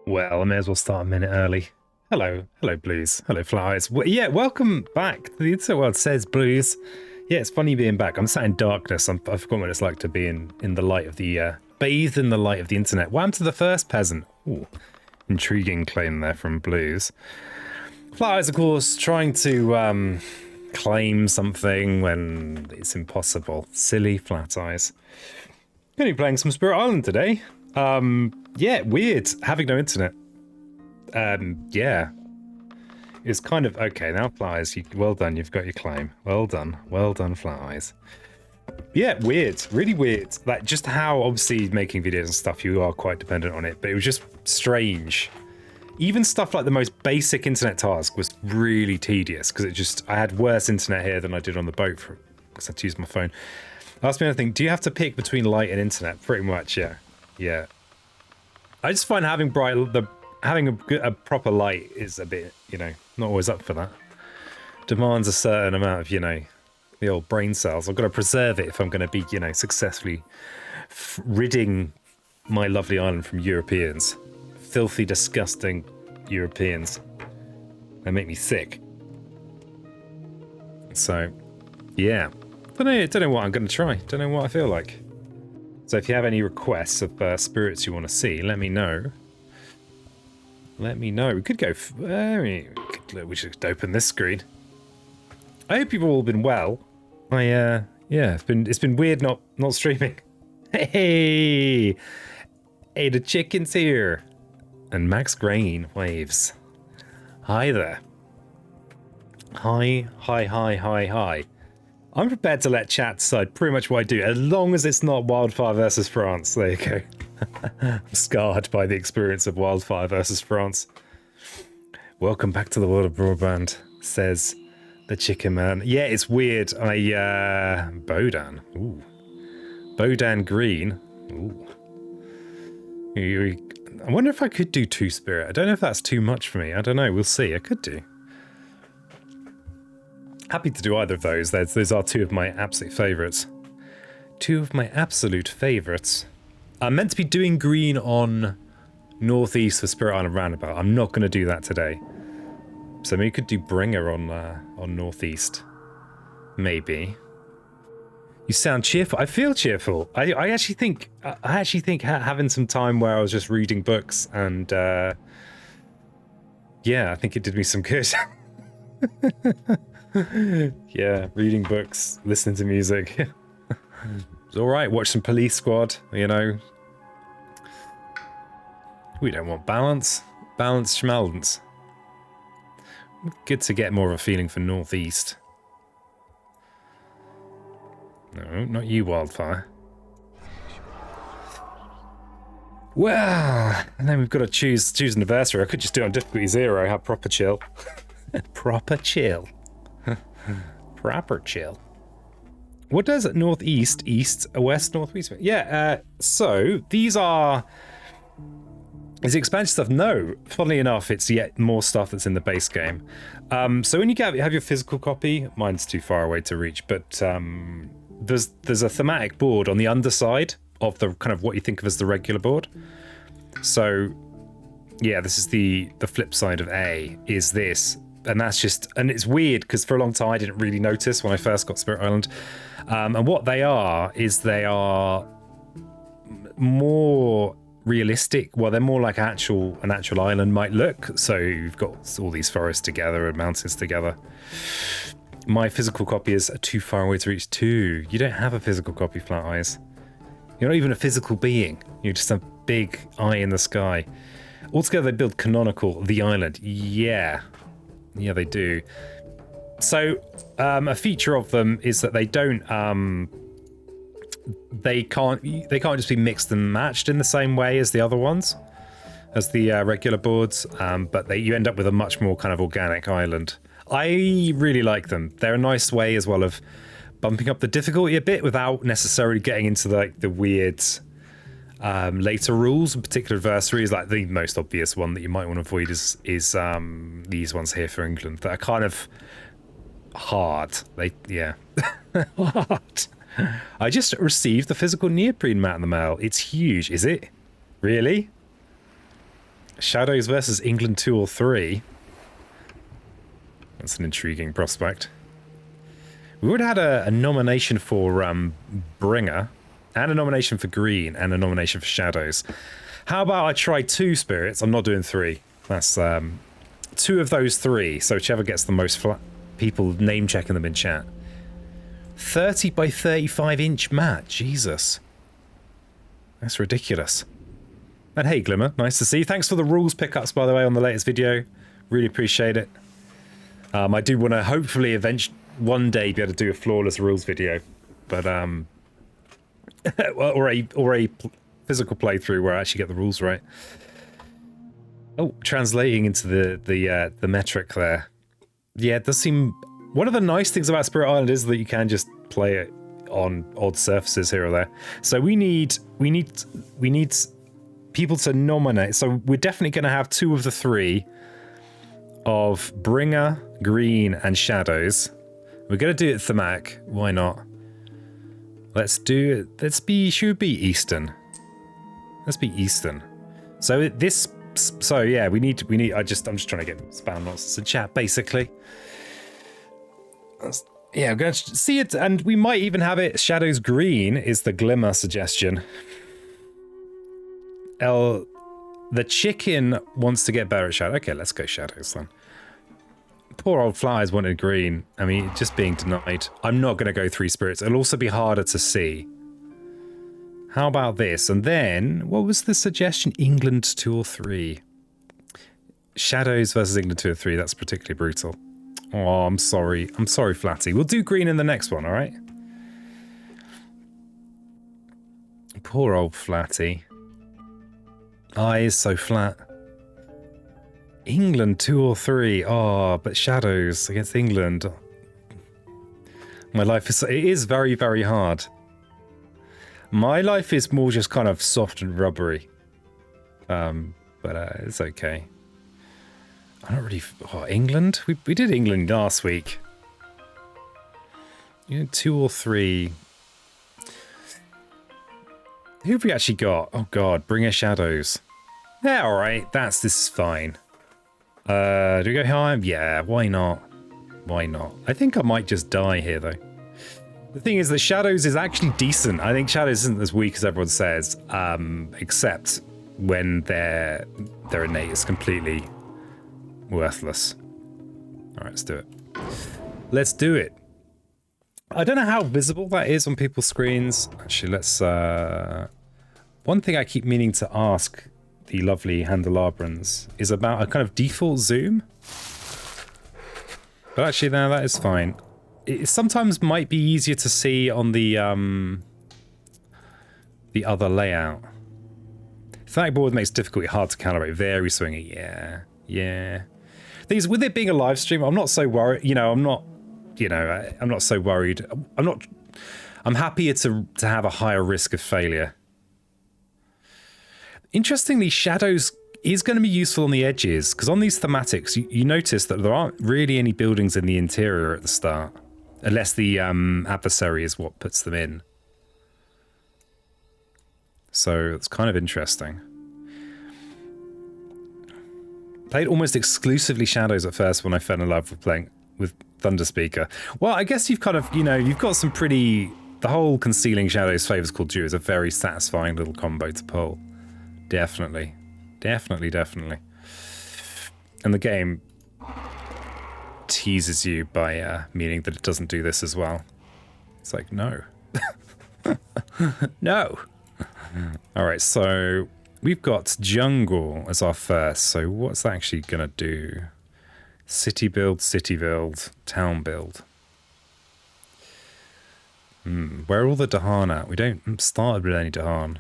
Well, I may as well start a minute early. Hello, Blues. Hello, Flies. Yeah, welcome back to the Internet World, says Blues. Yeah, it's funny being back. I'm sat in darkness. I've forgotten what it's like to be in the light of the, bathed in the light of the internet. Wham to the first peasant. Ooh, intriguing claim there from Blues. Flies, of course, trying to, claim something when it's impossible. Silly flat eyes. Gonna be playing some Spirit Island today. Yeah, weird having no internet. Yeah. It's kind of okay now, Flies. Well done, you've got your claim. Well done, Flies. Yeah, weird, really weird. Like just how obviously making videos and stuff, you are quite dependent on it, but it was just strange. Even stuff like the most basic internet task was really tedious because I had worse internet here than I did on the boat because I had to use my phone. Ask me anything. Do you have to pick between light and internet? Pretty much, yeah. Yeah. I just find having a proper light is a bit, not always up for that. Demands a certain amount of, the old brain cells. I've got to preserve it if I'm going to be, successfully ridding my lovely island from Europeans. Filthy, disgusting Europeans. They make me sick. So, yeah. Don't know what I'm going to try. Don't know what I feel like. So if you have any requests of spirits you want to see, let me know. Let me know. We could go... we should open this screen. I hope you've all been well. Yeah, it's been weird not streaming. Hey, the chicken's here. And Max Grain waves. Hi there. Hi. I'm prepared to let chat decide pretty much what I do, as long as it's not Wildfire versus France. There you go. I'm scarred by the experience of Wildfire versus France. Welcome back to the world of broadband, says the chicken man. Yeah, it's weird. BoDaN. Ooh. BoDaN green. Ooh. I wonder if I could do two-spirit. I don't know if that's too much for me. I don't know. We'll see. I could do. Happy to do either of those. Those are two of my absolute favourites. Two of my absolute favourites. I'm meant to be doing green on Northeast for Spirit Island Roundabout. I'm not going to do that today. So maybe we could do Bringer on Northeast. Maybe. You sound cheerful. I feel cheerful. I actually think having some time where I was just reading books and yeah, I think it did me some good. Yeah, reading books, listening to music. It's all right. Watch some Police Squad. You know, we don't want balance. Balance schmalance. Good to get more of a feeling for Northeast. No, not you, Wildfire. Well, and then we've got to choose an adversary. I could just do it on difficulty 0, have proper chill. Proper chill. Proper chill. What does Northeast, East, West, Northwest? Yeah, so these are... Is the expansion stuff? No. Funnily enough, it's yet more stuff that's in the base game. So when you have your physical copy, mine's too far away to reach, but there's a thematic board on the underside of the kind of what you think of as the regular board. So yeah, this is the flip side of A, is this. And that's just, and it's weird because for a long time I didn't really notice when I first got Spirit Island. And what they are is they are more realistic. Well, they're more like an actual island might look. So you've got all these forests together and mountains together. My physical copy is too far away to reach too. You don't have a physical copy, Flat Eyes. You're not even a physical being. You're just a big eye in the sky. Altogether, they build canonical the island. Yeah. Yeah, they do. So, a feature of them is that they don't, they can't just be mixed and matched in the same way as the other ones, as the regular boards, but you end up with a much more kind of organic island. I really like them. They're a nice way as well of bumping up the difficulty a bit without necessarily getting into the weird later rules. And particular adversaries, like the most obvious one that you might want to avoid is these ones here for England that are kind of hard. Hard. I just received the physical neoprene mat in the mail. It's huge. Is it? Really? Shadows versus England 2 or 3. That's an intriguing prospect. We would have had a nomination for Bringer, and a nomination for Green, and a nomination for Shadows. How about I try 2 spirits? I'm not doing 3. That's 2 of those 3. So whichever gets the most people name checking them in chat. 30 by 35 inch mat. Jesus. That's ridiculous. And hey, Glimmer, nice to see you. Thanks for the rules pickups, by the way, on the latest video. Really appreciate it. I do want to hopefully eventually one day be able to do a flawless rules video, but or a physical playthrough where I actually get the rules right. Oh, translating into the metric there. Yeah, it does seem. One of the nice things about Spirit Island is that you can just play it on odd surfaces here or there. So we need people to nominate. So we're definitely going to have 2 of the 3 of Bringer, Green, and Shadows. We're going to do it thematic. Why not? Let's do it. Should be Eastern. Let's be Eastern. So yeah, we need. I'm just trying to get spam nonsense in chat, basically. Yeah, I'm going to see it, and we might even have it. Shadows Green is the Glimmer suggestion. The chicken wants to get better at Shadow. Okay, let's go Shadows then. Poor old Flies wanted Green. I mean, just being denied. I'm not going to go 3 spirits. It'll also be harder to see. How about this? And then, what was the suggestion? England 2 or 3. Shadows versus England 2 or 3. That's particularly brutal. Oh, I'm sorry. I'm sorry, Flatty. We'll do Green in the next one, all right? Poor old Flatty. Eyes so flat. England 2 or 3. Oh, but shadows against England. My life is, it is very, very hard. My life is more just kind of soft and rubbery. But it's okay. I don't really... Oh, England? We did England last week. You know, 2 or 3. Who have we actually got? Oh god, Bringer Shadows. Yeah, alright. This is fine. Do we go high? Yeah, why not? Why not? I think I might just die here, though. The thing is that Shadows is actually decent. I think Shadows isn't as weak as everyone says, except when their innate is completely worthless. Alright, let's do it. Let's do it. I don't know how visible that is on people's screens. Actually, let's... one thing I keep meaning to ask the lovely Handelabrans is about a kind of default zoom. But actually, no, that is fine. It sometimes might be easier to see on the other layout. Flagboard makes difficulty hard to calibrate. Very swingy. Yeah, yeah. Things with it being a live stream, I'm not so worried. You know, I'm not so worried. I'm happier to have a higher risk of failure. Interestingly, shadows is going to be useful on the edges, because on these thematics, you notice that there aren't really any buildings in the interior at the start, unless the adversary is what puts them in. So it's kind of interesting. Played almost exclusively shadows at first when I fell in love with playing with Thunderspeaker. Well, I guess you've kind of, you've got some pretty... The whole Concealing Shadows Favors Called Due is a very satisfying little combo to pull. Definitely. Definitely, definitely. And the game teases you by meaning that it doesn't do this as well. It's like, no. No. Alright, so we've got jungle as our first. So what's that actually going to do? City build, town build. Where are all the Dahan at? We don't start with any Dahan.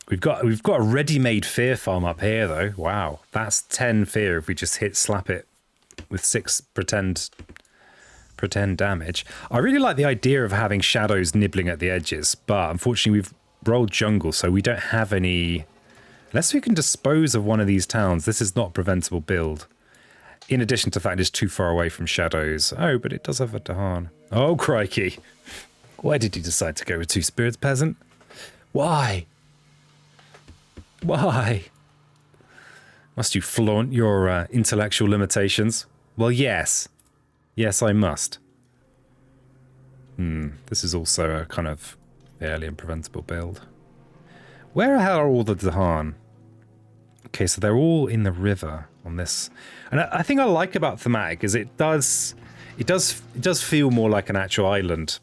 We've got a ready-made fear farm up here though. Wow, that's 10 fear if we just slap it with 6 pretend damage. I really like the idea of having shadows nibbling at the edges, but unfortunately we've rolled jungle, so we don't have any. Unless we can dispose of one of these towns, this is not a preventable build. In addition to the fact it's too far away from shadows. Oh, but it does have a Dahan. Oh, crikey. Why did you decide to go with 2 spirits, peasant? Why? Why? Must you flaunt your intellectual limitations? Well, yes. Yes, I must. This is also a kind of fairly impreventable build. Where the hell are all the Dahan? Okay, so they're all in the river on this. And I think I like about thematic is it does feel more like an actual island.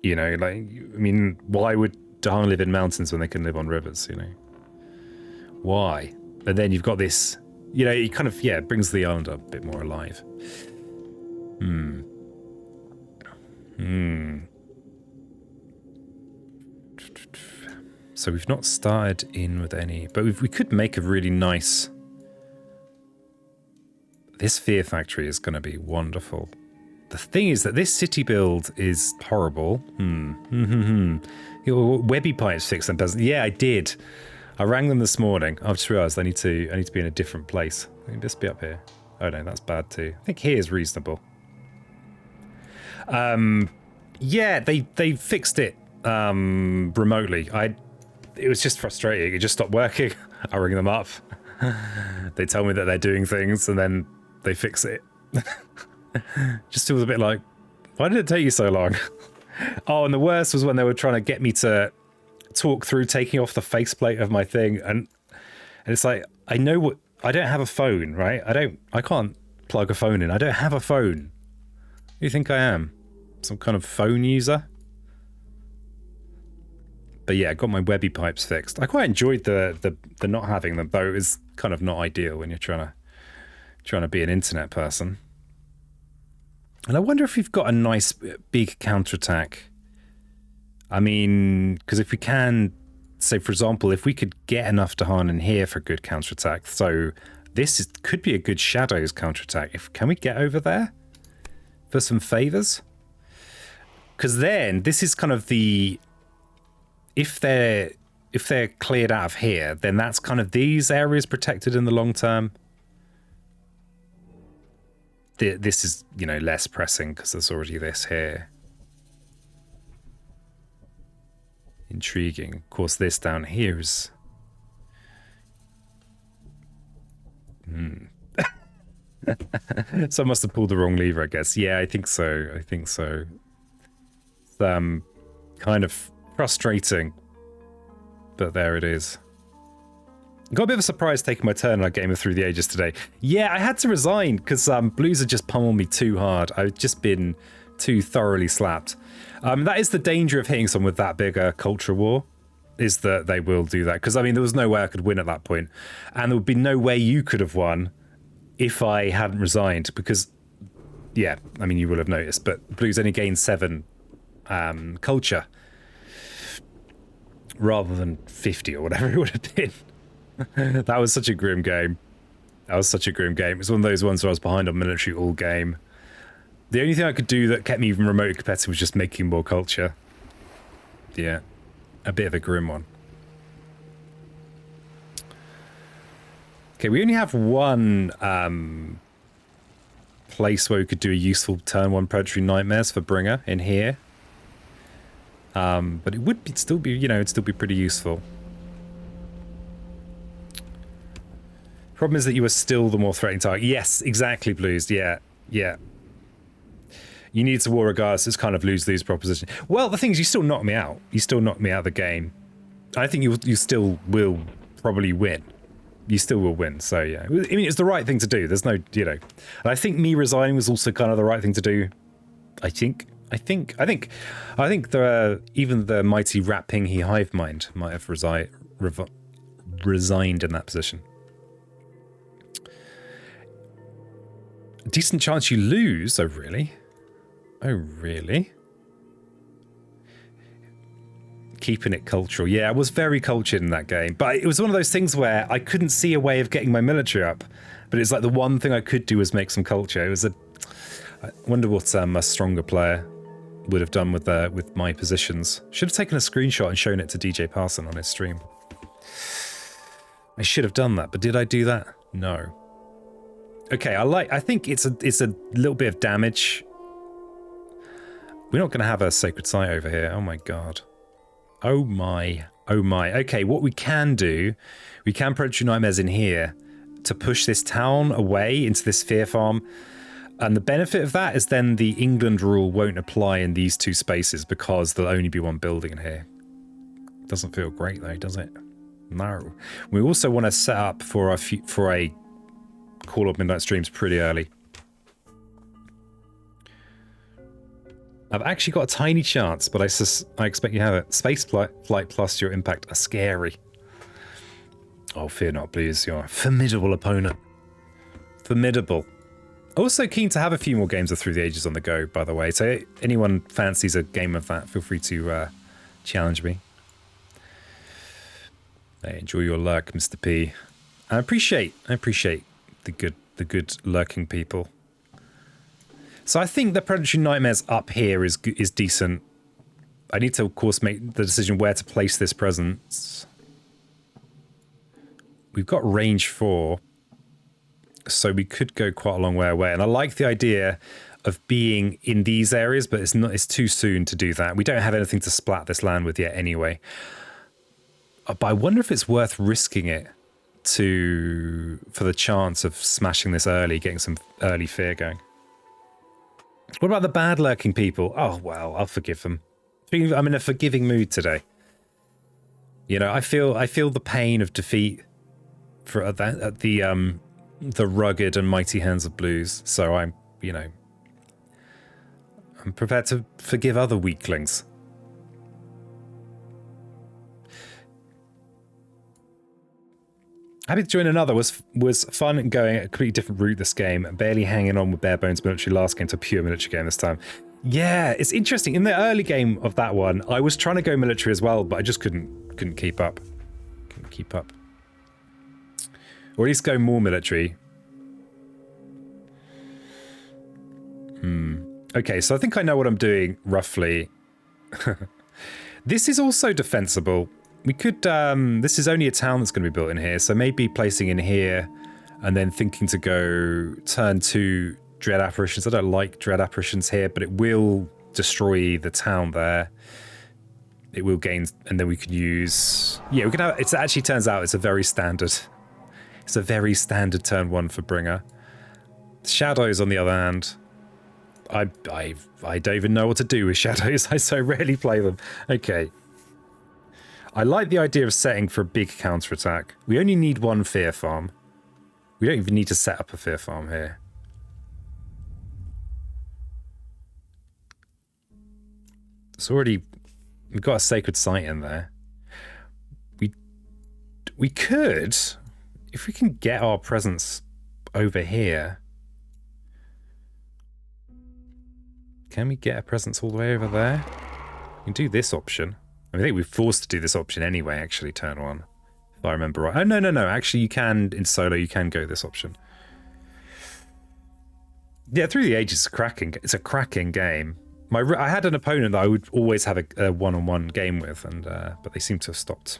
You know, like, I mean, why would Dahan live in mountains when they can live on rivers, you know? Why? And then you've got this, you know, it kind of, yeah, it brings the island a bit more alive. So we've not started in with any, but we could make a really nice... This Fear Factory is going to be wonderful. The thing is that this city build is horrible. Your webby pipes fixed them, doesn't? Yeah, I did. I rang them this morning. I've just realised I need to be in a different place. I think this be up here. Oh no, that's bad too. I think here is reasonable. Yeah, they fixed it remotely. It was just frustrating. It just stopped working. I ring them up. They tell me that they're doing things and then they fix it. Just feels a bit like, why did it take you so long? Oh, and the worst was when they were trying to get me to talk through taking off the faceplate of my thing, and it's like, I don't have a phone, right? I can't plug a phone in. I don't have a phone. Who do you think I am? Some kind of phone user? But yeah, I got my webby pipes fixed. I quite enjoyed the not having them, though it was kind of not ideal when you're trying to be an internet person. And I wonder if we've got a nice big counterattack. I mean, because if we can So, for example, if we could get enough Dahan in here for good counterattack, so could be a good Shadows counterattack. Can we get over there for some favors? Because then this is kind of the... If they're cleared out of here, then that's kind of these areas protected in the long term. This is, you know, less pressing because there's already this here. Intriguing. Of course, this down here is... So I must have pulled the wrong lever, I guess. Yeah, I think so. I think so. It's kind of frustrating. But there it is. Got a bit of a surprise taking my turn in our game of Through the Ages today. Yeah, I had to resign because Blues had just pummeled me too hard. I've just been too thoroughly slapped. That is the danger of hitting someone with that bigger culture war, is that they will do that. Because, I mean, there was no way I could win at that point. And there would be no way you could have won if I hadn't resigned. Because, yeah, I mean, you will have noticed, but Blues only gained 7 culture rather than 50 or whatever it would have been. That was such a grim game. That was such a grim game. It was one of those ones where I was behind on military all game. The only thing I could do that kept me even remotely competitive was just making more culture. Yeah, a bit of a grim one. Okay, we only have one place where we could do a useful turn 1 Predatory Nightmares for Bringer in here. But it would still be, you know, it'd still be pretty useful. Problem is that you are still the more threatening target. Yes, exactly, Blues. Yeah, yeah. You need to war regardless. It's kind of lose-lose proposition. Well, the thing is, you still knock me out. You still knock me out of the game. I think you still will probably win. You still will win. So yeah, I mean, it's the right thing to do. There's no, you know. And I think me resigning was also kind of the right thing to do. I think even the mighty Rat Pinghe Hive Mind might have resigned in that position. Decent chance you lose. Oh, really? Oh, really? Keeping it cultural. Yeah, I was very cultured in that game. But it was one of those things where I couldn't see a way of getting my military up. But it's like the one thing I could do was make some culture. It was I wonder what a stronger player would have done with my positions. Should have taken a screenshot and shown it to DJ Parson on his stream. I should have done that, but did I do that? No. Okay, I think it's a little bit of damage. We're not going to have a sacred site over here. Oh my god. Oh my. Oh my. Okay, what we can do, we can Predatory Nightmares in here to push this town away into this fear farm. And the benefit of that is then the England rule won't apply in these 2 spaces because there'll only be 1 building in here. Doesn't feel great though, does it? No. We also want to set up for a Call of Midnight streams pretty early. I've actually got a tiny chance, but I expect you have it. Space flight plus your impact are scary. Oh, fear not, Blues. You're a formidable opponent. Formidable. Also keen to have a few more games of Through the Ages on the go, by the way. So anyone fancies a game of that, feel free to challenge me. Hey, enjoy your lurk, Mr. P. I appreciate the good lurking people. So I think the Predatory Nightmares up here is decent. I need to, of course, make the decision where to place this presence. We've got range 4, so we could go quite a long way away. And I like the idea of being in these areas, but it's too soon to do that. We don't have anything to splat this land with yet anyway. But I wonder if it's worth risking it for the chance of smashing this early, getting some early fear going. What about the bad lurking people? Oh, well, I'll forgive them. I'm in a forgiving mood today. You know, I feel the pain of defeat at the rugged and mighty hands of Blues. So I'm prepared to forgive other weaklings. Happy to join another. Was fun going a completely different route this game. Barely hanging on with bare bones military last game to a pure military game this time. Yeah, it's interesting. In the early game of that one, I was trying to go military as well, but I just couldn't keep up. Couldn't keep up. Or at least go more military. Okay, so I think I know what I'm doing, roughly. This is also defensible. We could, this is only a town that's going to be built in here, so maybe placing in here and then thinking to go turn 2 dread apparitions. I don't like dread apparitions here, but it will destroy the town there. It will gain, and then we can use... Yeah, we can have... It actually turns out it's a very standard... It's a very standard turn 1 for Bringer. Shadows, on the other hand... I don't even know what to do with shadows. I so rarely play them. Okay. I like the idea of setting for a big counterattack. We only need 1 fear farm. We don't even need to set up a fear farm here. It's already... We've got a sacred site in there. We could... If we can get our presence over here... Can we get a presence all the way over there? We can do this option. I think we're forced to do this option anyway, actually, turn 1. If I remember right. Oh, no. Actually, you can, in solo, you can go this option. Yeah, Through the Ages is cracking. It's a cracking game. I had an opponent that I would always have a one-on-one game with, and but they seem to have stopped.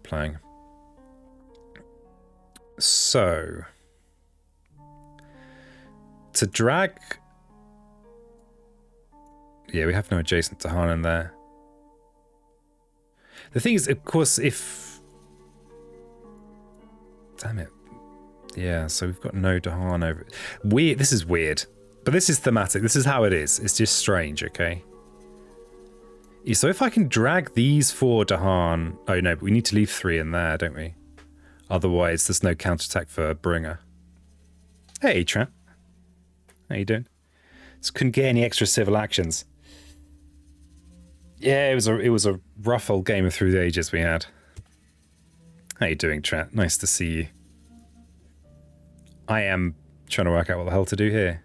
Playing. So... To drag... Yeah, we have no adjacent to Han in there. The thing is, of course, if... Damn it. Yeah, so we've got no Dahan over... Weird. This is weird. But this is thematic. This is how it is. It's just strange, okay? Yeah, so if I can drag these 4 Dahan... Oh, no, but we need to leave 3 in there, don't we? Otherwise, there's no counterattack for Bringer. Hey, Trent. How you doing? Just couldn't get any extra civil actions. Yeah, it was a rough old game of Through the Ages we had. How you doing, Trent? Nice to see you. I am trying to work out what the hell to do here.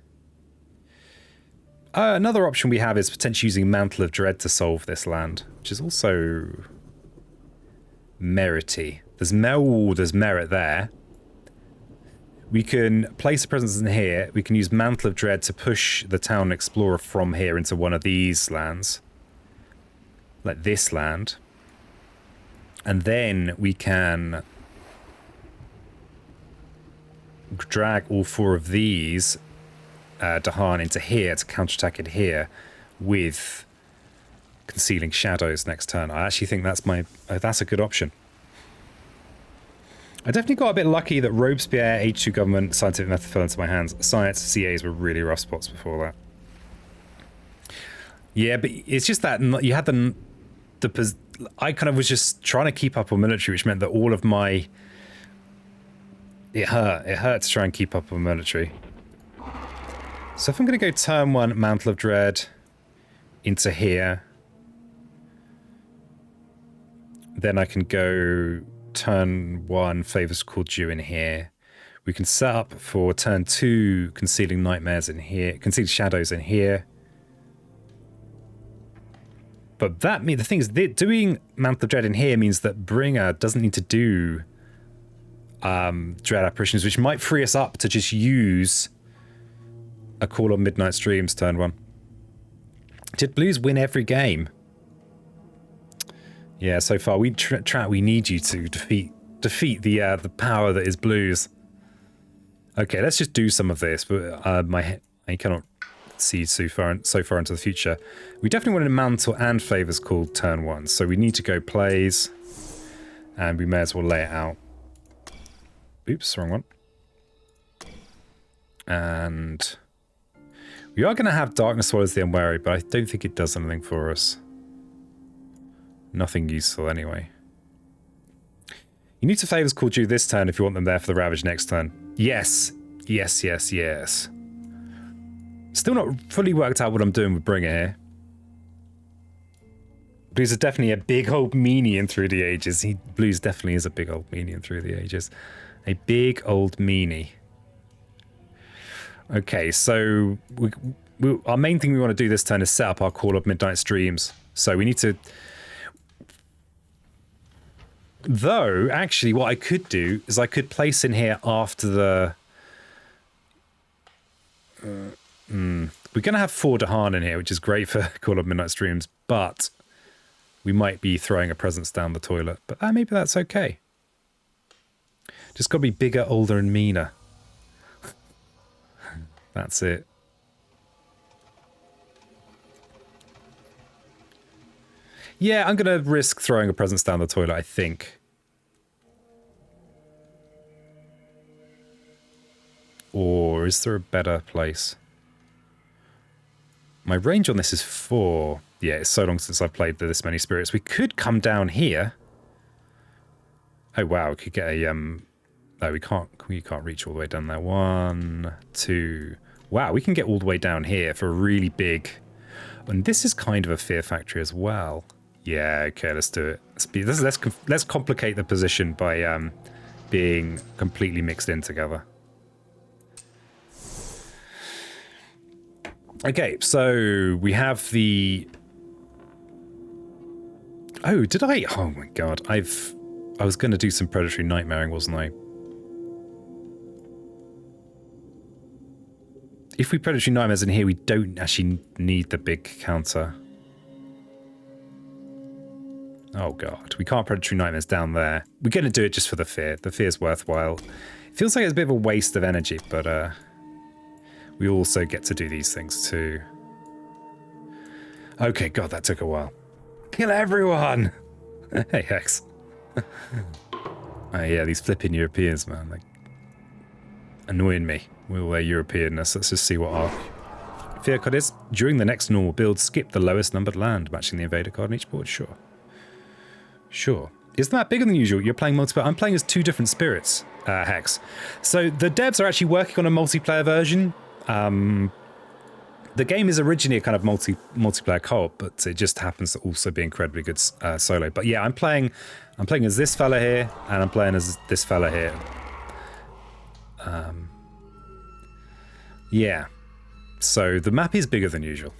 Another option we have is potentially using Mantle of Dread to solve this land, which is also merity. There's merit there. We can place a presence in here. We can use Mantle of Dread to push the Town Explorer from here into one of these lands. Like this land. And then we can drag all 4 of these Dahan into here to counterattack it here with Concealing Shadows next turn. I actually think that's a good option. I definitely got a bit lucky that Robespierre, H2 Government, Scientific Method fell into my hands. Science, CAs were really rough spots before that. Yeah, but it's just that you had I kind of was just trying to keep up on military, which meant that all of my... It hurt to try and keep up on military. So if I'm going to go turn 1, Mantle of Dread into here, then I can go turn 1, Favors Called Due in here. We can set up for turn 2, Concealing Nightmares in here, Concealing Shadows in here. But the thing is, doing Mantle of Dread in here means that Bringer doesn't need to do Dread Apparitions, which might free us up to just use a Call on Midnight Streams turn 1. Did Blues win every game? Yeah, so far we need you to defeat the power that is Blues. Okay, let's just do some of this. But I cannot see so far into the future. We definitely want a Mantle and Favors Called turn 1, so we need to go plays, and we may as well lay it out. Oops, wrong one. And we are going to have Darkness Swallows the Unwary, but I don't think it does anything for us. Nothing useful anyway. You need to Favors Called Due this turn if you want them there for the Ravage next turn. Yes. Yes, yes, yes. Still not fully worked out what I'm doing with Bringer here. Blues are definitely a big old meanie in Through the Ages. Blues definitely is a big old meanie in Through the Ages. A big old meanie. Okay, so our main thing we want to do this turn is set up our Call of Midnight streams. So we need to... Though, actually, what I could do is I could place in here after the... We're going to have BoDaN in here, which is great for Call of Midnight streams, but we might be throwing a presence down the toilet. But maybe that's okay. Just got to be bigger, older, and meaner. That's it. Yeah, I'm going to risk throwing a presence down the toilet, I think. Or is there a better place? My range on this is 4. Yeah, it's so long since I've played this many spirits. We could come down here. Oh, wow. We could get a... No, we can't reach all the way down there. 1, 2... Wow, we can get all the way down here for a really big... And this is kind of a fear factory as well. Yeah, okay, let's do it. Let's complicate the position by being completely mixed in together. Okay, so we have the... Oh, did I? Oh my god, I was going to do some predatory nightmaring, wasn't I? If we predatory nightmares in here, we don't actually need the big counter. Oh god, we can't predatory nightmares down there. We're going to do it just for the fear. The fear's worthwhile. It feels like it's a bit of a waste of energy, but we also get to do these things too. Okay, god, that took a while. Kill everyone! Hey, Hex. Oh yeah, these flipping Europeans, man. Like, annoying me with all their Europeanness. Let's just see what our fear card is. During the next normal build, skip the lowest numbered land, matching the invader card on each board. Sure. Sure. Isn't that bigger than usual? You're playing multiplayer. I'm playing as 2 different spirits, Hex. So the devs are actually working on a multiplayer version. The game is originally a kind of multiplayer co-op, but it just happens to also be incredibly good solo. But yeah, I'm playing as this fella here, and I'm playing as this fella here. Yeah. So the map is bigger than usual.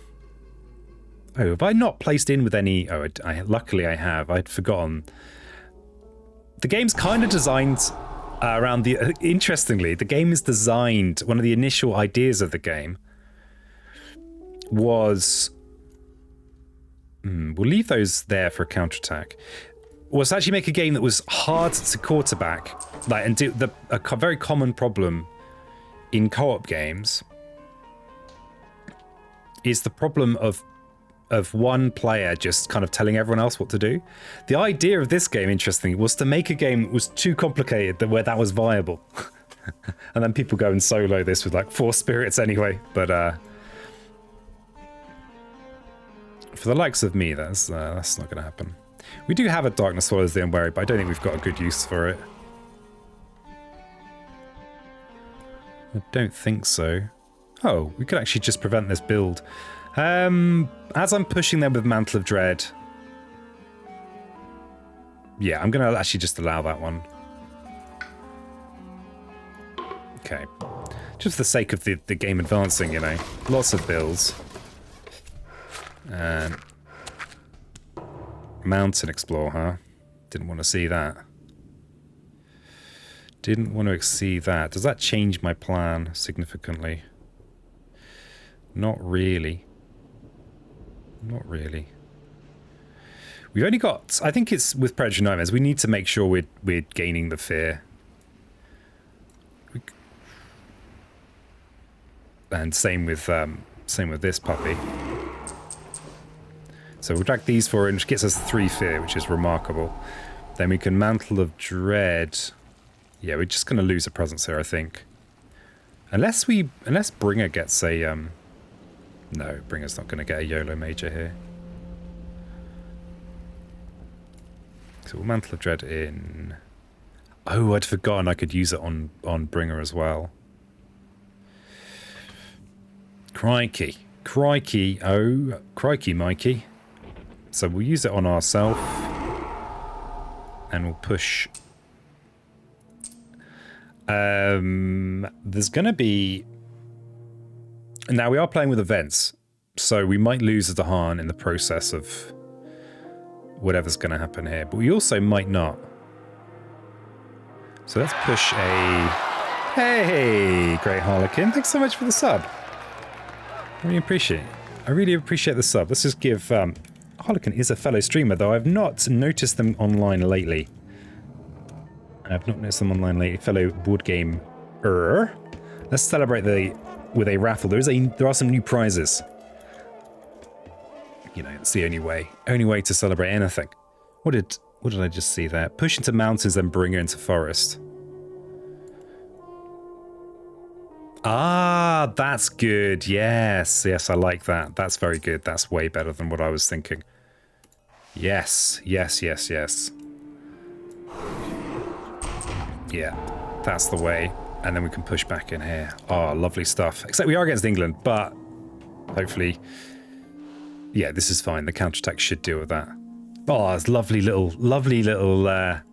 Oh, have I not placed in with any... Oh, luckily I have. I'd forgotten. The game's kind of designed around the... Interestingly, the game is designed... One of the initial ideas of the game was... we'll leave those there for a counterattack. Was to actually make a game that was hard to quarterback. Like, and do a very common problem in co-op games is the problem of one player just kind of telling everyone else what to do. The idea of this game, interestingly, was to make a game that was too complicated where that was viable. And then people go and solo this with like 4 spirits anyway. But for the likes of me, that's not going to happen. We do have a Darkness Swallows the Unwary, but I don't think we've got a good use for it. I don't think so. Oh, we could actually just prevent this build. As I'm pushing them with Mantle of Dread... Yeah, I'm going to actually just allow that one. Okay. Just for the sake of the game advancing, you know. Lots of builds. And... Mountain Explore, huh? Didn't want to see that. Didn't want to see that. Does that change my plan significantly? Not really. Not really. We've only got... I think it's with Predatory Nightmares. We need to make sure we're gaining the fear. And same with this puppy. So we'll drag these 4 in, which gets us 3 fear, which is remarkable. Then we can Mantle of Dread. Yeah, we're just going to lose a presence here, I think. Unless Bringer gets a... No, Bringer's not going to get a YOLO Major here. So we'll Mantle of Dread in... Oh, I'd forgotten I could use it on Bringer as well. Crikey. Crikey. Oh, crikey, Mikey. So we'll use it on ourselves. And we'll push... There's going to be... Now, we are playing with events, so we might lose a Dahan in the process of whatever's going to happen here, but we also might not. So let's push a... Hey, Great Harlequin, thanks so much for the sub. I really appreciate it. I really appreciate the sub. Let's just give... Harlequin is a fellow streamer, though I've not noticed them online lately. Fellow board gamer. Let's celebrate with a raffle. There are some new prizes. You know, it's the only way to celebrate anything. What did I just see there? Push into mountains, then bring her into forest. Ah, that's good. Yes, I like that. That's very good. That's way better than what I was thinking. Yes. Yeah, that's the way. And then we can push back in here. Oh, lovely stuff. Except we are against England, but hopefully... Yeah, this is fine. The counterattack should deal with that. Oh, it's lovely little, an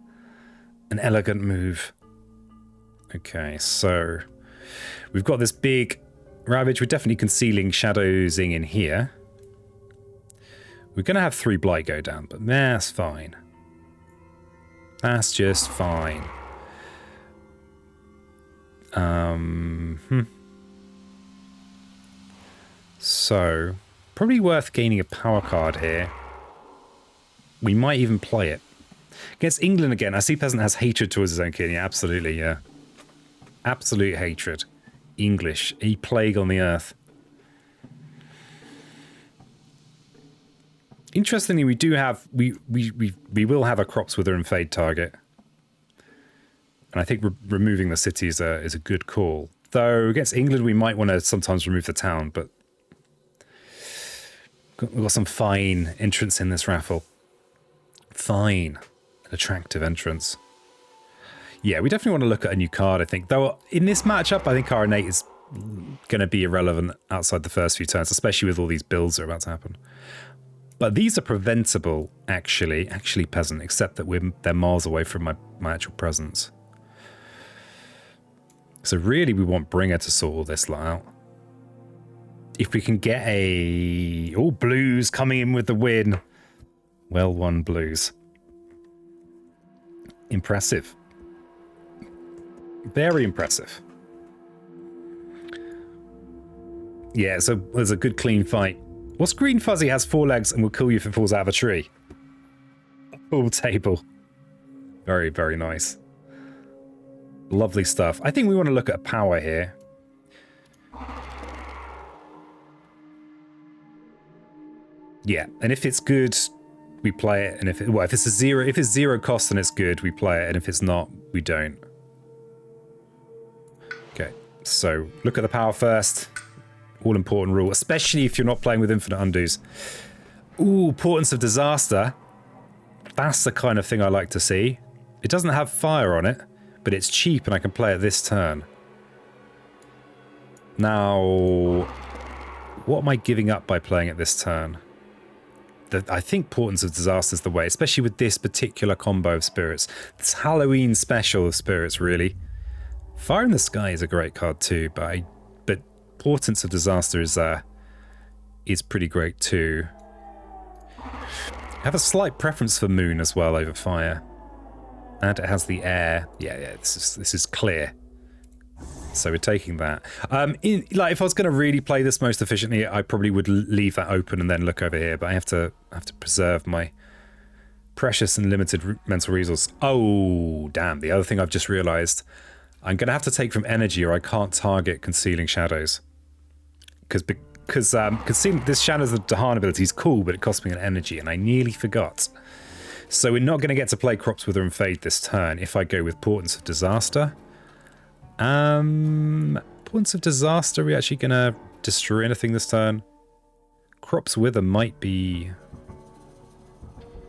elegant move. Okay, so we've got this big ravage. We're definitely concealing shadowsing in here. We're going to have 3 blight go down, but that's fine. That's just fine. So, probably worth gaining a power card here. We might even play it. Against England again, I see Peasant has hatred towards his own king. Yeah, absolutely, yeah. Absolute hatred. English, a plague on the earth. Interestingly, we do have... We will have a Crops Wither and Fade target. And I think removing the city is a good call. Though, against England, we might want to sometimes remove the town, but... We've got some fine entrance in this raffle. Fine. An attractive entrance. Yeah, we definitely want to look at a new card, I think. Though, in this matchup, I think our innate is going to be irrelevant outside the first few turns, especially with all these builds that are about to happen. But these are preventable, actually, Peasant, except that they're miles away from my actual presence. So really, we want Bringer to sort all this lot out. If we can get a... Oh, Blues coming in with the win. Well won, Blues. Impressive. Very impressive. Yeah, so there's a good clean fight. What's Green Fuzzy has 4 legs and will kill you if it falls out of a tree? Full table. Very, very nice. Lovely stuff. I think we want to look at power here. Yeah, and if it's good, we play it. And if it's zero cost and it's good, we play it. And if it's not, we don't. Okay, so look at the power first. All important rule, especially if you're not playing with infinite undos. Ooh, Portents of Disaster. That's the kind of thing I like to see. It doesn't have fire on it, but it's cheap and I can play it this turn. Now, what am I giving up by playing it this turn? I think Portents of Disaster is the way, especially with this particular combo of spirits. This Halloween special of spirits, really. Fire in the Sky is a great card too, but Portents of Disaster is pretty great too. I have a slight preference for Moon as well over Fire. And it has the air. Yeah, this is clear. So we're taking that. If I was going to really play this most efficiently, I probably would leave that open and then look over here. But I have to preserve my precious and limited mental resource. Oh, damn! The other thing I've just realised, I'm going to have to take from energy, or I can't target Concealing Shadows. Because this Shadows the Dahan ability is cool, but it costs me an energy, and I nearly forgot. So we're not going to get to play Crops Wither and Fade this turn if I go with Portents of Disaster. Portents of Disaster, are we actually going to destroy anything this turn? Crops Wither might be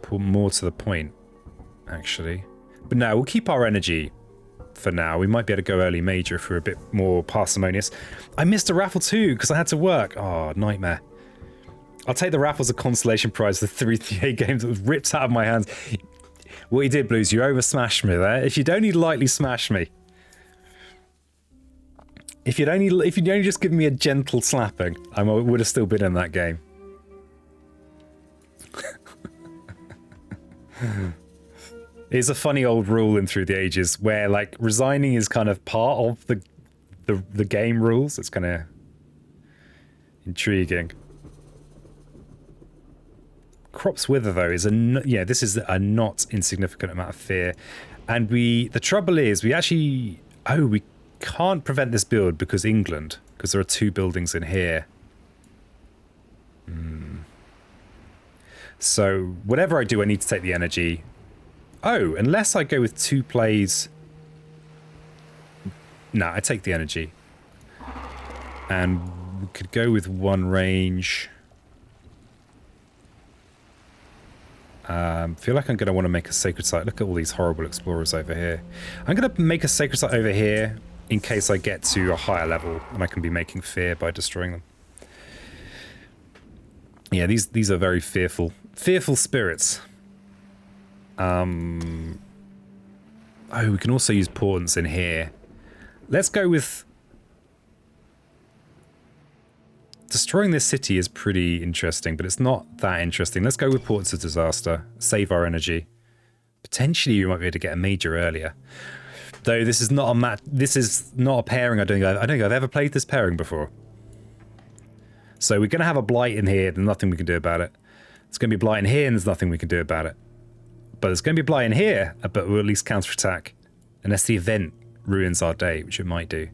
more to the point, actually. But no, we'll keep our energy for now. We might be able to go early major if we're a bit more parsimonious. I missed a raffle too because I had to work. Oh, nightmare. I'll take the raffle as a consolation prize for 3 3A games that was ripped out of my hands. What you did, Blues, you over smashed me there. If you'd only lightly smashed me. If you'd only just given me a gentle slapping, I would have still been in that game. It's a funny old rule in Through the Ages where like resigning is kind of part of the game rules. It's kind of intriguing. Crops wither though is this is a not insignificant amount of fear, and the trouble is we can't prevent this build because there are 2 buildings in here. So whatever I do, I need to take the energy. Oh, unless I go with 2 plays. No, I take the energy. And we could go with 1 range. Feel like I'm going to want to make a sacred site. Look at all these horrible explorers over here. I'm going to make a sacred site over here in case I get to a higher level and I can be making fear by destroying them. Yeah, these are very fearful spirits. Oh, we can also use portents in here. Let's go with... Destroying this city is pretty interesting, but it's not that interesting. Let's go with portents of disaster. Save our energy. Potentially, you might be able to get a major earlier. Though this is not a this is not a pairing. I don't think I've ever played this pairing before. So we're going to have a blight in here. There's nothing we can do about it. It's going to be blight in here, and there's nothing we can do about it. But there's going to be blight in here, but we'll at least counterattack, unless the event ruins our day, which it might do.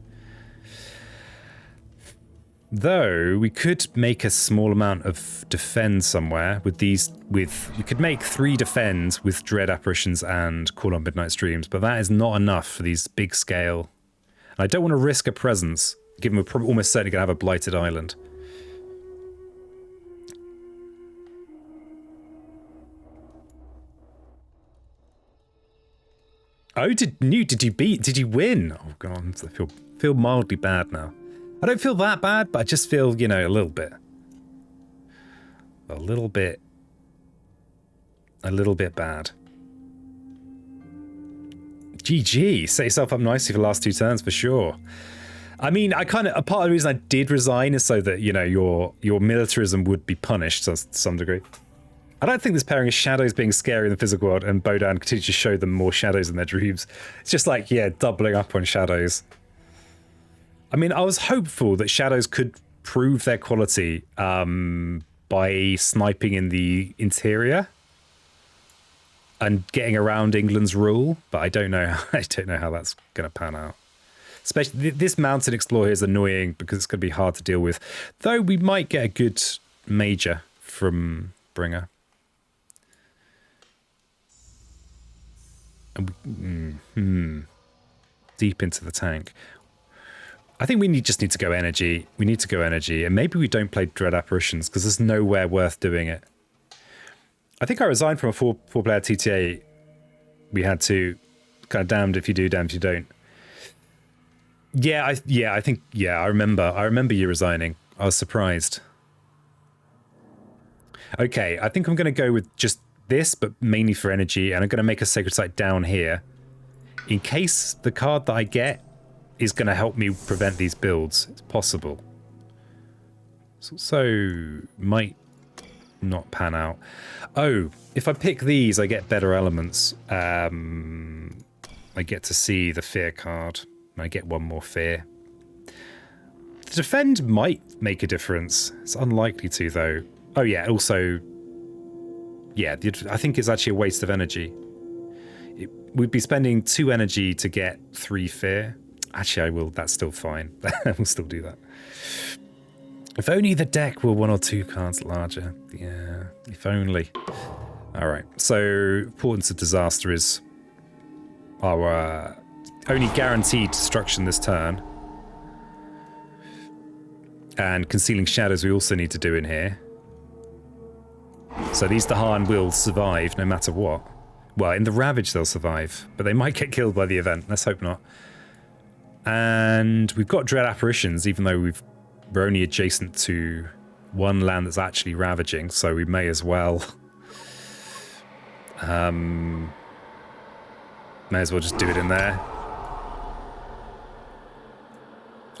Though we could make a small amount of defend somewhere with these. We could make 3 defends with dread apparitions and call on midnight streams, but that is not enough for these big scale. And I don't want to risk a presence, given we're almost certainly going to have a blighted island. Oh, did you win? Oh god, I feel mildly bad now. I don't feel that bad, but I just feel, you know, a little bit bad. GG, set yourself up nicely for the last 2 turns for sure. I mean, a part of the reason I did resign is so that, you know, your militarism would be punished to some degree. I don't think this pairing is shadows being scary in the physical world and BoDaN continues to show them more shadows in their dreams. It's just like, yeah, doubling up on shadows. I mean, I was hopeful that shadows could prove their quality by sniping in the interior and getting around England's rule, but I don't know. I don't know how that's going to pan out. Especially this mountain explorer here is annoying because it's going to be hard to deal with. Though we might get a good major from Bringer. And deep into the tank. I think we just need to go energy. We need to go energy, and maybe we don't play Dread Apparitions because there's nowhere worth doing it. I think I resigned from a four-player TTA. We had to kind of damned if you do, damned if you don't. I remember you resigning. I was surprised. Okay, I think I'm going to go with just this, but mainly for energy, and I'm going to make a sacred site down here in case the card that I get is going to help me prevent these builds. It's possible. So might not pan out. Oh, if I pick these, I get better elements. I get to see the fear card. I get 1 more fear. The defend might make a difference. It's unlikely to, though. Oh yeah, also, yeah, I think it's actually a waste of energy. We'd be spending 2 energy to get 3 fear. Actually, I will. That's still fine. We'll still do that. If only the deck were 1 or 2 cards larger. Yeah, if only. All right. So, Portents of Disaster is our only guaranteed destruction this turn. And Concealing Shadows we also need to do in here. So these Dahan will survive no matter what. Well, in the Ravage they'll survive, but they might get killed by the event. Let's hope not. And we've got Dread Apparitions, even though we're only adjacent to 1 land that's actually ravaging, so we may as well. May as well just do it in there.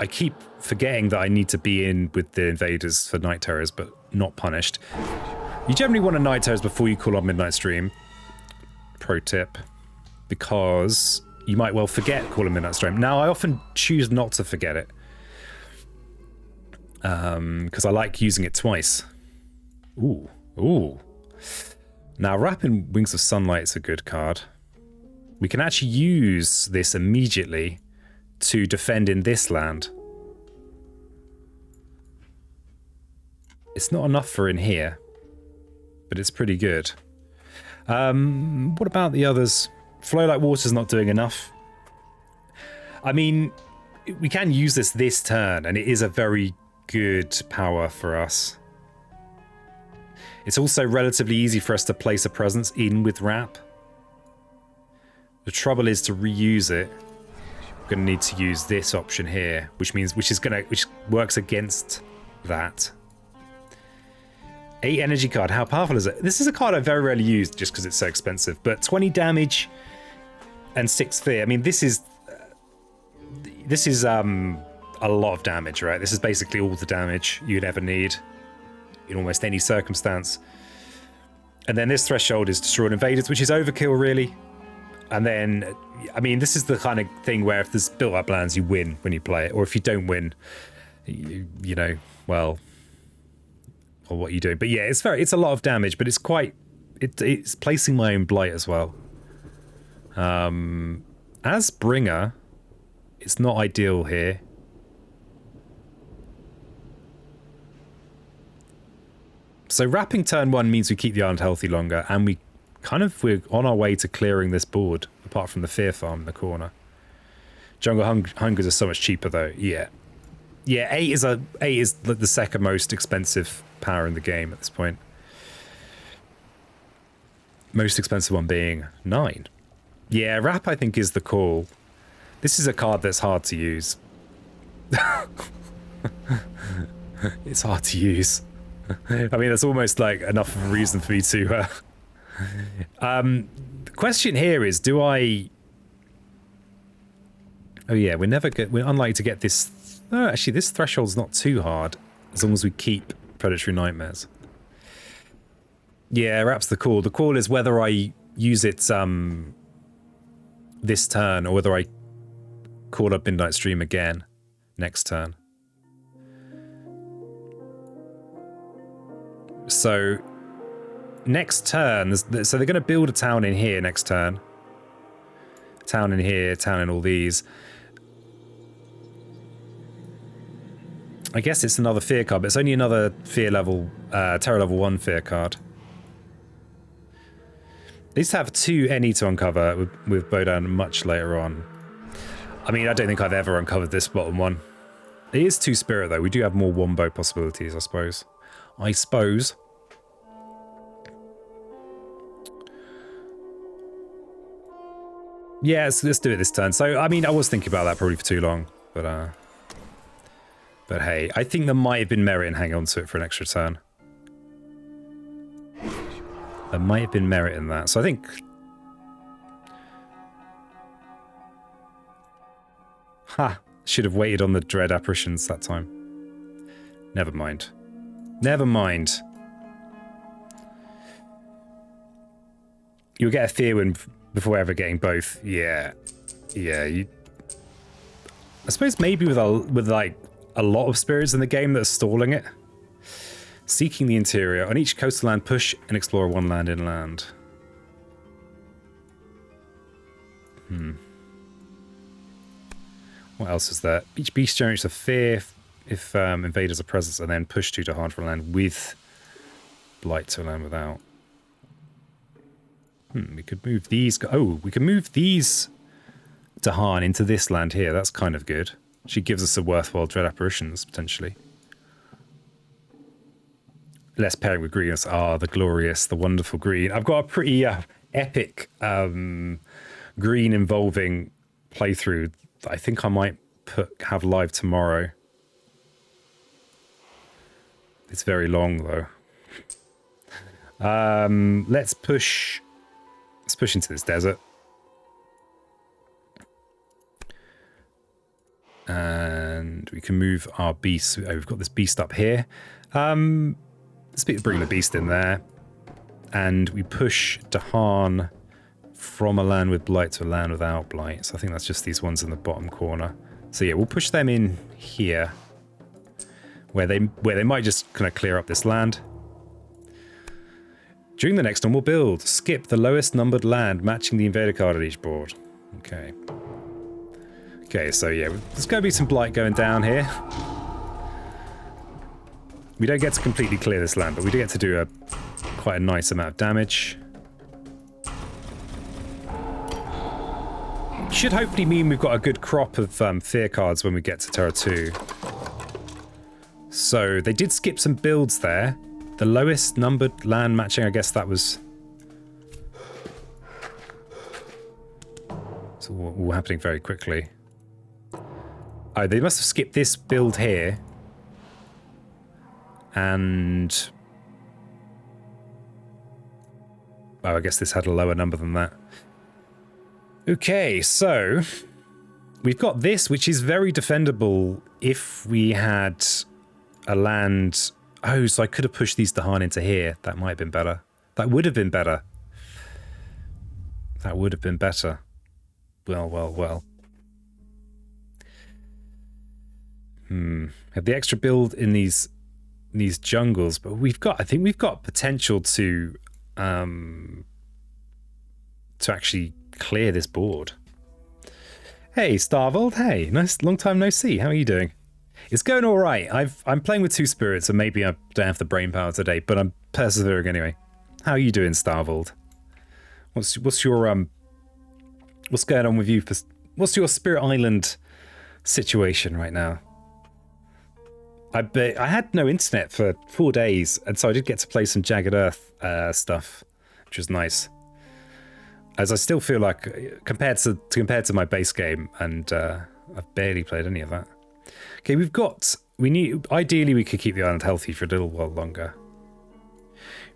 I keep forgetting that I need to be in with the invaders for night terrors, but not punished. You generally want a night terrors before you call on midnight stream. Pro tip. Because you might well forget call on midnight stream. Now, I often choose not to forget it. Because I like using it twice. Ooh. Ooh. Now, Rapid Wings of Sunlight is a good card. We can actually use this immediately to defend in this land. It's not enough for in here, but it's pretty good. What about the others? Flow Like Water's not doing enough. I mean, we can use this turn, and it is a very good power for us. It's also relatively easy for us to place a presence in with Rap. The trouble is to reuse it. We're going to need to use this option here, which works against that. 8 energy card. How powerful is it? This is a card I very rarely use just because it's so expensive. But 20 damage and 6 fear. I mean, this is a lot of damage, right? This is basically all the damage you'd ever need in almost any circumstance. And then this threshold is destroyed invaders, which is overkill, really. And then, I mean, this is the kind of thing where if there's built-up lands, you win when you play it. Or if you don't win, you know, well, or what you're doing. But yeah, it's a lot of damage, but it's placing my own blight as well. As Bringer, it's not ideal here. So wrapping turn 1 means we keep the island healthy longer, and we're on our way to clearing this board, apart from the fear farm in the corner. Jungle Hungers are so much cheaper though. Yeah. Yeah, 8 is the second most expensive power in the game at this point. Most expensive one being 9. Yeah, Rap I think is the call. This is a card that's hard to use. It's hard to use. I mean, that's almost like enough of a reason for me to... The question here is, do I... Oh yeah, we're unlikely to get this... Oh, actually, this threshold's not too hard, as long as we keep Predatory Nightmares. Yeah, Rap's the call. The call is whether I use it this turn, or whether I call up Midnight Stream again next turn. So, next turn, so they're going to build a town in here next turn. Town in here, town in all these. I guess it's another fear card, but it's only another fear level, terror level 1 fear card. These have 2 any to uncover with BoDaN much later on. I mean, I don't think I've ever uncovered this bottom one. It is 2 spirit though. We do have more wombo possibilities, I suppose. Yeah, let's do it this turn. So, I mean, I was thinking about that probably for too long, but hey, I think there might have been merit in hanging on to it for an extra turn. There might have been merit in that. So I think... should have waited on the Dread Apparitions that time. Never mind. Never mind. You'll get a fear win before ever getting both. Yeah. Yeah, I suppose maybe with like a lot of spirits in the game that are stalling it. Seeking the interior. On each coastal land, push and explore 1 land inland. What else is there? Each beast generates a fear if invaders are present, and then push 2 to hard for a land with blight to a land without. We could move these. Oh, we can move these to Harn into this land here. That's kind of good. She gives us a worthwhile Dread Apparitions, potentially. Less pairing with green. Ah, the glorious, the wonderful green. I've got a pretty epic green involving playthrough that I think I might have live tomorrow. It's very long, though. Let's push into this desert. And And we can move our beast. Oh, we've got this beast up here. Let's bring the beast in there. And we push Dahan from a land with blight to a land without blight. So I think that's just these ones in the bottom corner. So yeah, we'll push them in here. Where they might just kind of clear up this land. During the next normal build, skip the lowest numbered land matching the invader card at each board. Okay. Okay, so yeah, there's going to be some blight going down here. We don't get to completely clear this land, but we do get to do quite a nice amount of damage. Should hopefully mean we've got a good crop of fear cards when we get to Terra 2. So they did skip some builds there. The lowest numbered land matching, I guess that was... It's all happening very quickly. Oh, they must have skipped this build here. And... Oh, I guess this had a lower number than that. Okay, so... We've got this, which is very defendable if we had a land... Oh, so I could have pushed these Dahan into here. That might have been better. That would have been better. That would have been better. Well, well, well. Have the extra build in these jungles, but I think we've got potential to actually clear this board. Hey, Starvold. Hey, nice, long time no see. How are you doing? It's going all right. I'm playing with two spirits, and maybe I don't have the brain power today, but I'm persevering anyway. How are you doing, Starvold? What's your what's going on with you? What's your Spirit Island situation right now? I had no internet for 4 days, and so I did get to play some Jagged Earth stuff, which was nice. As I still feel like compared to my base game, and I've barely played any of that. Okay, ideally we could keep the island healthy for a little while longer.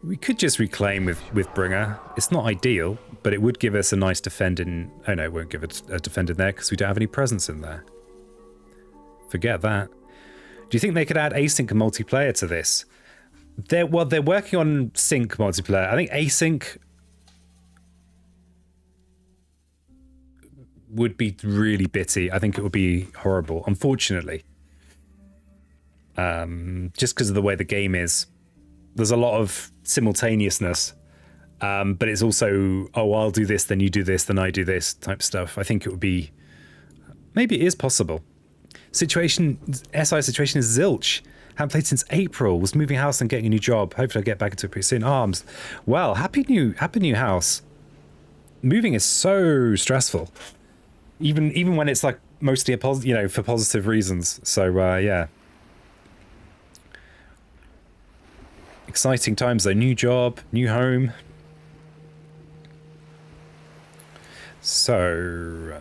We could just reclaim with Bringer. It's not ideal, but it would give us a nice defend in... Oh no, it won't give it a defend in there because we don't have any presence in there. Forget that. Do you think they could add async and multiplayer to this? They're working on sync multiplayer. I think async would be really bitty. I think it would be horrible, unfortunately. Just because of the way the game is. There's a lot of simultaneousness, but it's also, oh, I'll do this, then you do this, then I do this type stuff. I think it would be... Maybe it is possible. SI situation is zilch. Haven't played since April. Was moving house and getting a new job. Hopefully I'll get back into it pretty soon. Arms. Well, happy new house. Moving is so stressful. Even when it's like mostly for positive reasons. So yeah. Exciting times though. New job, new home. So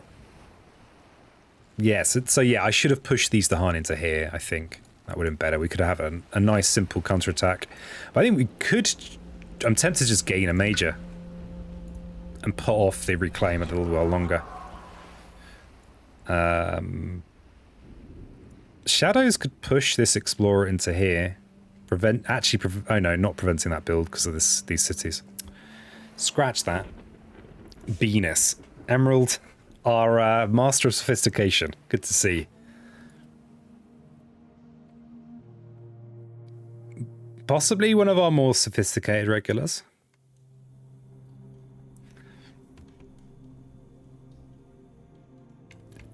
yes, so yeah, I should have pushed these Dahan into here, I think. That would have been better. We could have a nice simple counterattack. But I think we could... I'm tempted to just gain a major and put off the reclaim a little while longer. Shadows could push this explorer into here. Oh no, not preventing that build because of these cities. Scratch that. Venus. Emerald, our master of sophistication. Good to see. Possibly one of our more sophisticated regulars.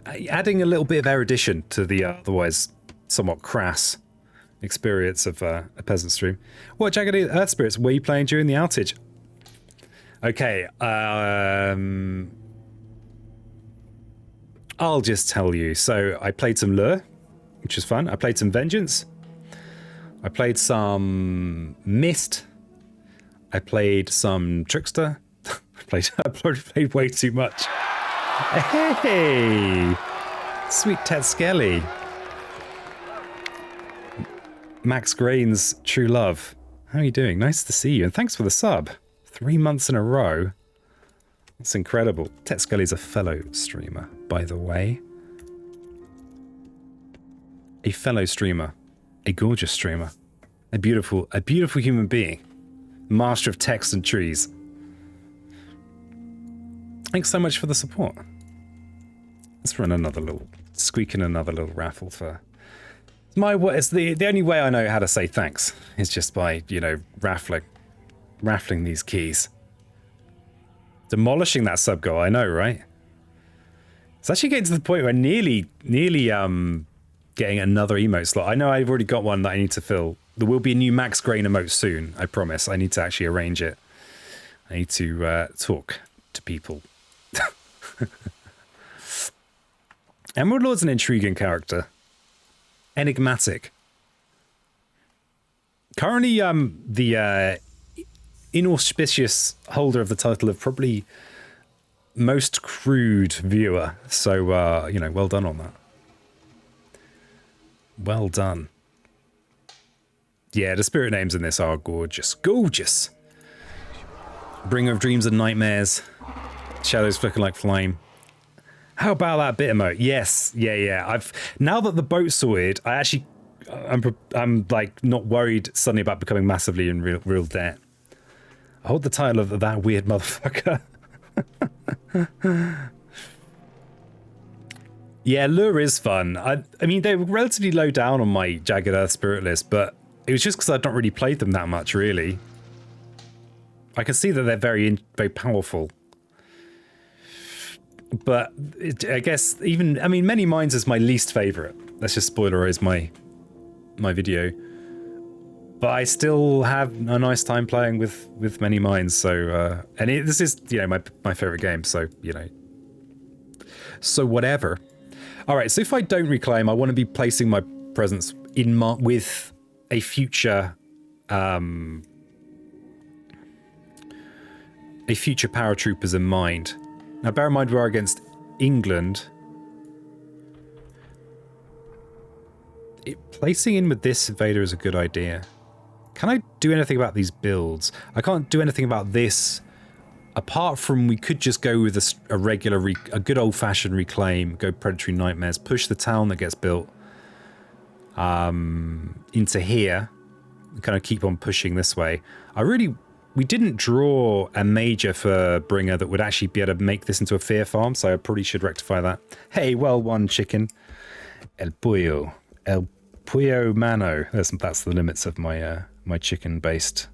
Adding a little bit of erudition to the otherwise somewhat crass experience of a peasant stream. What Jagged Earth Spirits were you playing during the outage? Okay, I'll just tell you. So I played some Lure, which was fun. I played some Vengeance. I played some Mist. I played some Trickster. I probably played way too much. Hey! Sweet Tet Skelly. Max Grain's True Love. How are you doing? Nice to see you. And thanks for the sub. 3 months in a row. That's incredible. Tet Skelly's a fellow streamer, by the way. a fellow streamer, a gorgeous streamer, a beautiful human being, master of text and trees. Thanks so much for the support. Let's run another little, squeak in another little raffle for... It's the only way I know how to say thanks is just by, you know, raffling these keys. Demolishing that sub goal, I know, right? It's actually getting to the point where nearly getting another emote slot. I know I've already got one that I need to fill. There will be a new Max Grain emote soon, I promise. I need to actually arrange it. I need to talk to people. Emerald Lord's an intriguing character. Enigmatic. Currently, the inauspicious holder of the title of probably most crude viewer. So, you know, well done on that. Well done. Yeah, the spirit names in this are gorgeous. Gorgeous! Bringer of dreams and nightmares. Shadows flicker like flame. How about that bit emote? Yes, yeah. Now that the boat's sorted, I'm like not worried suddenly about becoming massively in real debt. I hold the title of that weird motherfucker. Yeah, lure is fun. I mean, they were relatively low down on my Jagged Earth spirit list, but it was just because I'd not really played them that much, really. I can see that they're very powerful. But I guess I mean, Many Minds is my least favorite. Let's just spoilerize my video. But I still have a nice time playing with Many Minds. So, this is, you know, my favorite game. So, you know, so whatever. All right. So if I don't reclaim, I want to be placing my presence with a future, paratroopers in mind. Now, bear in mind we are against England. Placing in with this invader is a good idea. Can I do anything about these builds? I can't do anything about this, apart from we could just go with a good old-fashioned reclaim, go predatory nightmares, push the town that gets built into here, and kind of keep on pushing this way. We didn't draw a major for Bringer that would actually be able to make this into a fear farm, so I probably should rectify that. Hey, well won, chicken. El pollo mano. That's the limits of my my chicken-based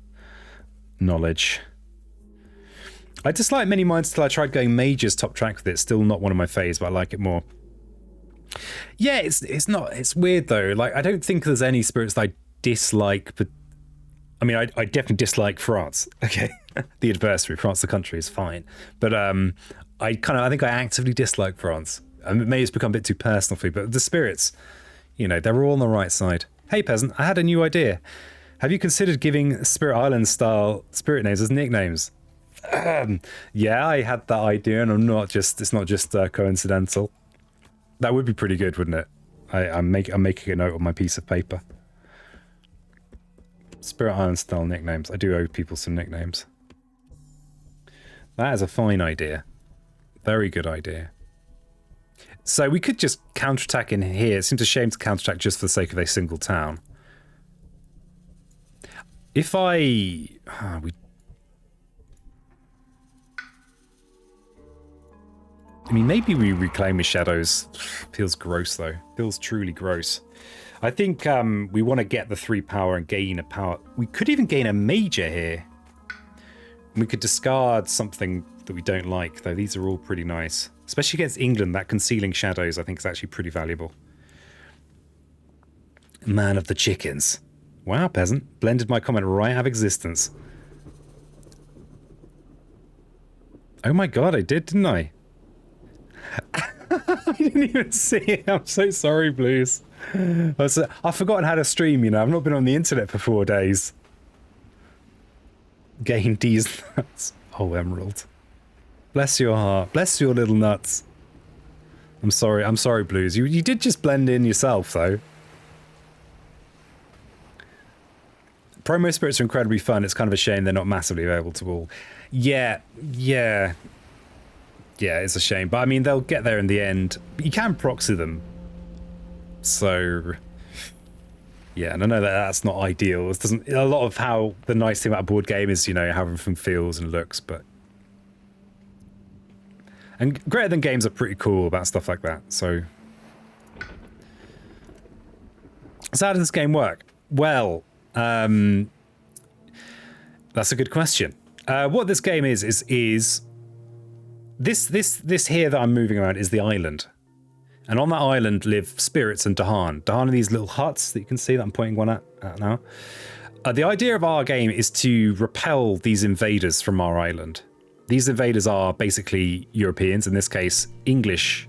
knowledge. I dislike Many Minds till I tried going majors top track with it. Still not one of my faves, but I like it more. Yeah, it's weird though. Like, I don't think there's any spirits that I dislike, but I mean, I definitely dislike France. Okay, the adversary, France, the country, is fine. But I think I actively dislike France. Maybe it's become a bit too personal for me, but the spirits, you know, they're all on the right side. Hey, peasant, I had a new idea. Have you considered giving Spirit Island style spirit names as nicknames? Yeah, I had that idea, and it's not just coincidental. That would be pretty good, wouldn't it? I'm making a note on my piece of paper. Spirit Island style nicknames. I do owe people some nicknames. That is a fine idea. Very good idea. So we could just counterattack in here. It seems a shame to counterattack just for the sake of a single town. If I mean, maybe we reclaim his shadows. Feels gross, though. Feels truly gross. I think we want to get the 3 power and gain a power. We could even gain a major here. We could discard something that we don't like, though. These are all pretty nice. Especially against England, that concealing shadows, I think, is actually pretty valuable. Man of the chickens. Wow, peasant. Blended my comment right out of existence. Oh my god, I did, didn't I? I didn't even see it. I'm so sorry, Blues. I've forgotten how to stream, you know. I've not been on the internet for 4 days. Gain these nuts. Oh, Emerald. Bless your heart. Bless your little nuts. I'm sorry, Blues. You did just blend in yourself, though. Promo spirits are incredibly fun. It's kind of a shame they're not massively available to all. Yeah, it's a shame. But I mean, they'll get there in the end. You can proxy them. So, Yeah, and I know that that's not ideal. It doesn't. A lot of how the nice thing about a board game is, you know, how everything feels and looks, but. And greater than games are pretty cool about stuff like that. So how does this game work? Well, that's a good question. What this game is this here that I'm moving around is the island. And on that island live spirits and Dahan. Dahan are these little huts that you can see that I'm pointing one at now. The idea of our game is to repel these invaders from our island. These invaders are basically Europeans, in this case, English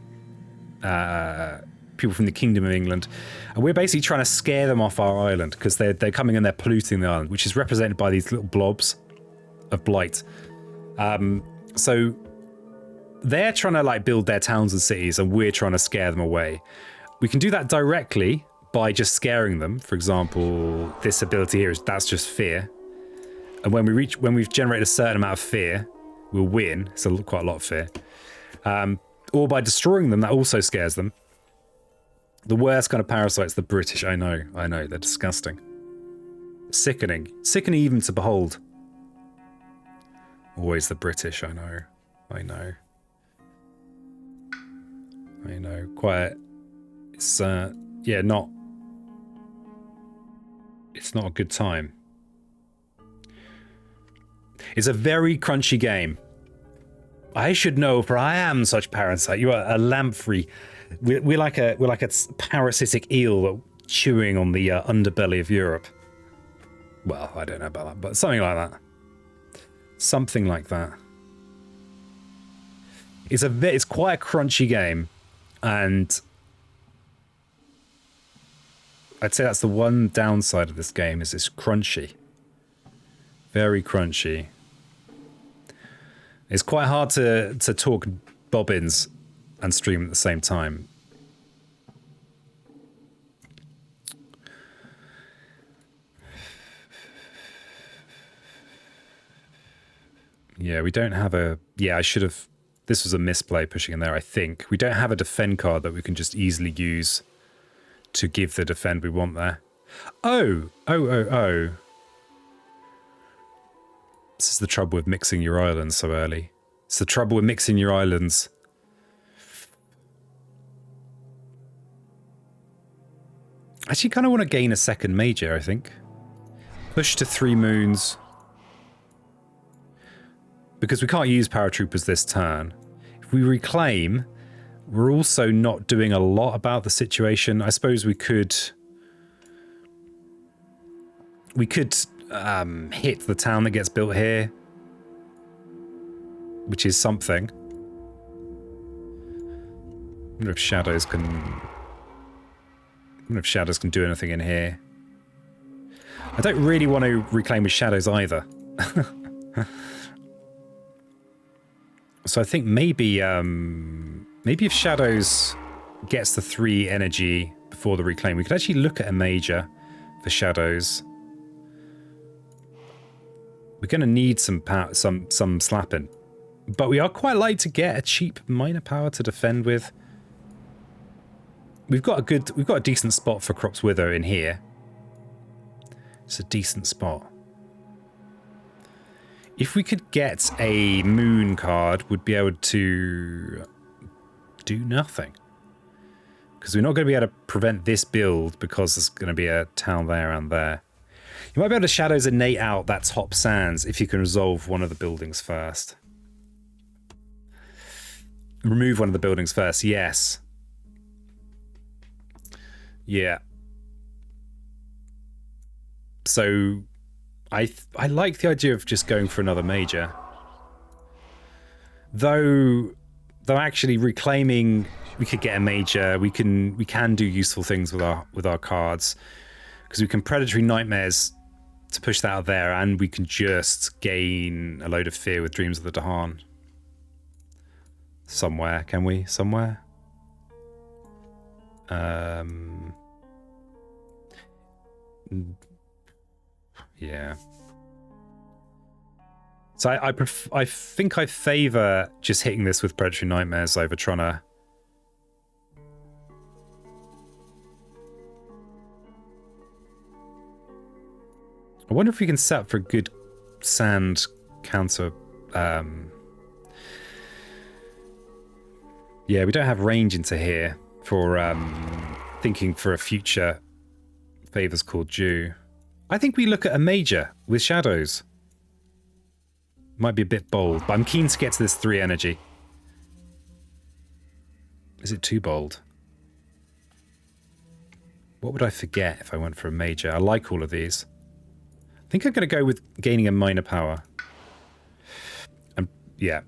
people from the Kingdom of England. And we're basically trying to scare them off our island because they're coming and they're polluting the island, which is represented by these little blobs of blight. So they're trying to like build their towns and cities, and we're trying to scare them away. We can do that directly by just scaring them. For example, this ability here that's just fear. And when we've generated a certain amount of fear, we'll win. It's quite a lot of fear. Or by destroying them, that also scares them. The worst kind of parasites, the British. I know, they're disgusting. Sickening even to behold. Always the British, I know. Quite. It's yeah, not. It's not a good time. It's a very crunchy game. I should know, for I am such parasite. You are a lamprey. We're like a parasitic eel chewing on the underbelly of Europe. Well, I don't know about that, but something like that. Something like that. It's quite a crunchy game, and I'd say that's the one downside of this game is it's crunchy. Very crunchy. It's quite hard to talk bobbins and stream at the same time. Yeah, we don't have a... Yeah, I should have... This was a misplay pushing in there, I think. We don't have a defend card that we can just easily use to give the defend we want there. Oh. This is the trouble with mixing your islands so early. It's the trouble with mixing your islands. I actually kind of want to gain a second major, I think. Push to 3 moons. Because we can't use paratroopers this turn. If we reclaim, we're also not doing a lot about the situation. I suppose we could... hit the town that gets built here, which is something. I wonder if shadows can do anything in here. I don't really want to reclaim with shadows either. So I think maybe if shadows gets the 3 energy before the reclaim, we could actually look at a major for shadows. We're going to need some slapping, but we are quite likely to get a cheap minor power to defend with. We've got a decent spot for Crops Wither in here. It's a decent spot. If we could get a moon card, we'd be able to do nothing. Because we're not going to be able to prevent this build because there's going to be a town there and there. You might be able to shadows innate out that top sands if you can resolve one of the buildings first. Remove one of the buildings first, yes. Yeah. So I like the idea of just going for another major. Though actually reclaiming, we could get a major. We can do useful things with our cards. Because we can Predatory Nightmares to push that out there, and we can just gain a load of fear with Dreams of the Dahan. Somewhere, can we? Somewhere? Yeah. So I think I favour just hitting this with Predatory Nightmares over trying to... I wonder if we can set up for a good sand counter. Yeah, we don't have range into here for thinking for a future favors called due. I think we look at a major with shadows. Might be a bit bold, but I'm keen to get to this 3 energy. Is it too bold? What would I forget if I went for a major? I like all of these. I think I'm going to go with gaining a minor power. Yeah.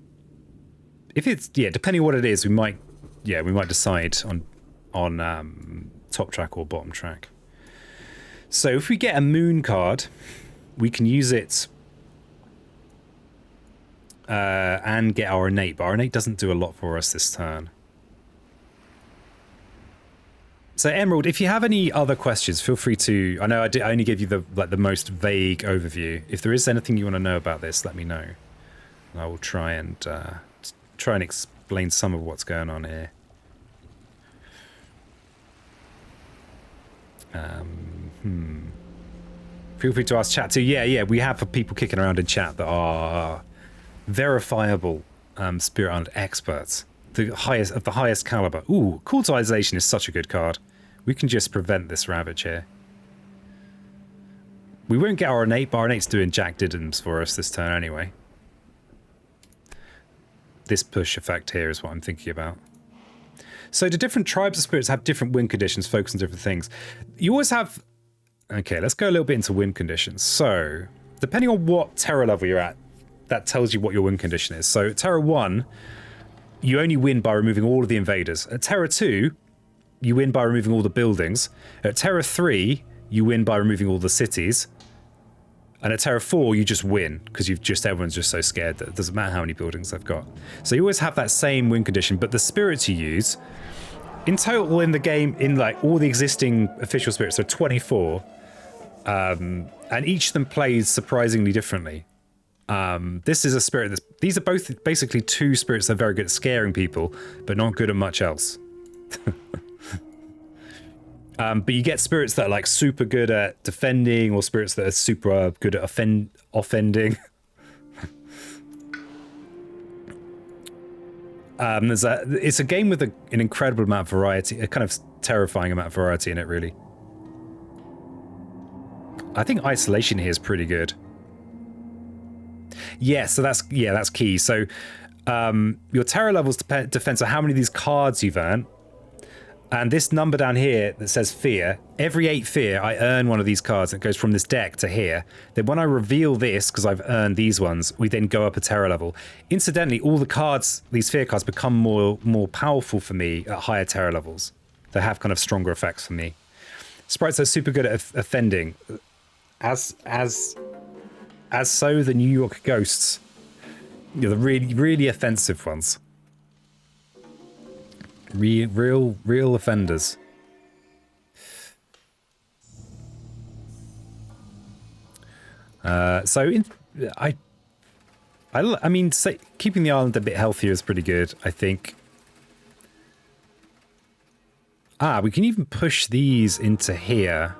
If it's, yeah, depending on what it is, we might decide on top track or bottom track. So if we get a moon card, we can use it and get our innate, but our innate doesn't do a lot for us this turn. So Emerald, if you have any other questions, feel free to. I know I only gave you the most vague overview. If there is anything you want to know about this, let me know. I will try and explain some of what's going on here. Feel free to ask chat too. Yeah, we have people kicking around in chat that are verifiable Spirit Island experts. The highest caliber. Ooh, Cultivation is such a good card. We can just prevent this Ravage here. We won't get our innate, but our innate's doing Jagged Earth for us this turn anyway. This push effect here is what I'm thinking about. So the different tribes of spirits have different win conditions, focus on different things. You always have... Okay, let's go a little bit into win conditions. So, depending on what terror level you're at, that tells you what your win condition is. So, at Terror 1, you only win by removing all of the invaders. At Terror 2, you win by removing all the buildings. At Terror 3, you win by removing all the cities. And at Terror 4, you just win, because everyone's just so scared that it doesn't matter how many buildings they've got. So you always have that same win condition, but the spirits you use, in total in the game, in like all the existing official spirits, there are 24, and each of them plays surprisingly differently. This is a spirit these are both basically 2 spirits that are very good at scaring people, but not good at much else. But you get spirits that are like super good at defending, or spirits that are super good at offending. It's a game with an incredible amount of variety, a kind of terrifying amount of variety in it, really. I think isolation here is pretty good. Yeah, so that's key. So your terror levels depends on how many of these cards you've earned. And this number down here that says fear, every 8 fear, I earn one of these cards. It goes from this deck to here. Then when I reveal this, because I've earned these ones, we then go up a terror level. Incidentally, all the cards, these fear cards, become more powerful for me at higher terror levels. They have kind of stronger effects for me. Sprites are super good at offending. As so the New York Ghosts. The really, really offensive ones. Real offenders. I mean, keeping the island a bit healthier is pretty good, I think. We can even push these into here,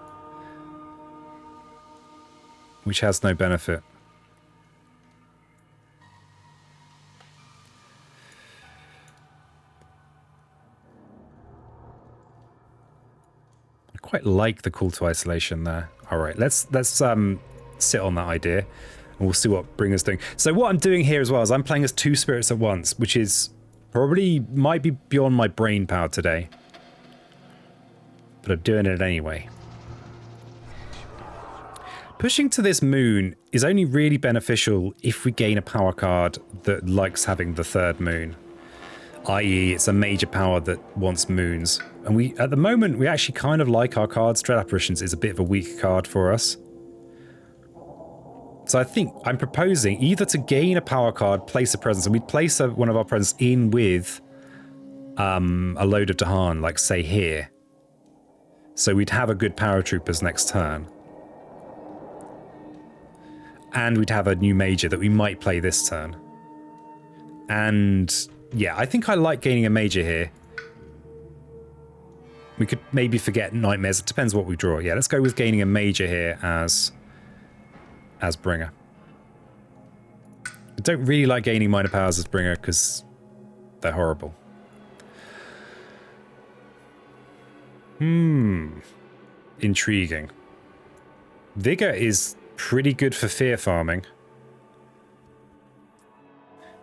which has no benefit. Quite like the call to isolation there. All right, let's sit on that idea, and we'll see what Bringer's doing. So what I'm doing here as well is I'm playing as 2 spirits at once, which is might be beyond my brain power today, but I'm doing it anyway. Pushing to this moon is only really beneficial if we gain a power card that likes having the 3rd moon, i.e. it's a major power that wants moons. And at the moment, we actually kind of like our cards. Dread Apparitions is a bit of a weak card for us. So I think I'm proposing either to gain a power card, place a presence, and we'd place one of our presents in with a load of Dahan, like say here. So we'd have a good paratroopers next turn. And we'd have a new major that we might play this turn. And yeah, I think I like gaining a major here. We could maybe forget Nightmares. It depends what we draw. Yeah, let's go with gaining a major here as as bringer. I don't really like gaining minor powers as bringer because they're horrible. Intriguing. Vigor is pretty good for fear farming.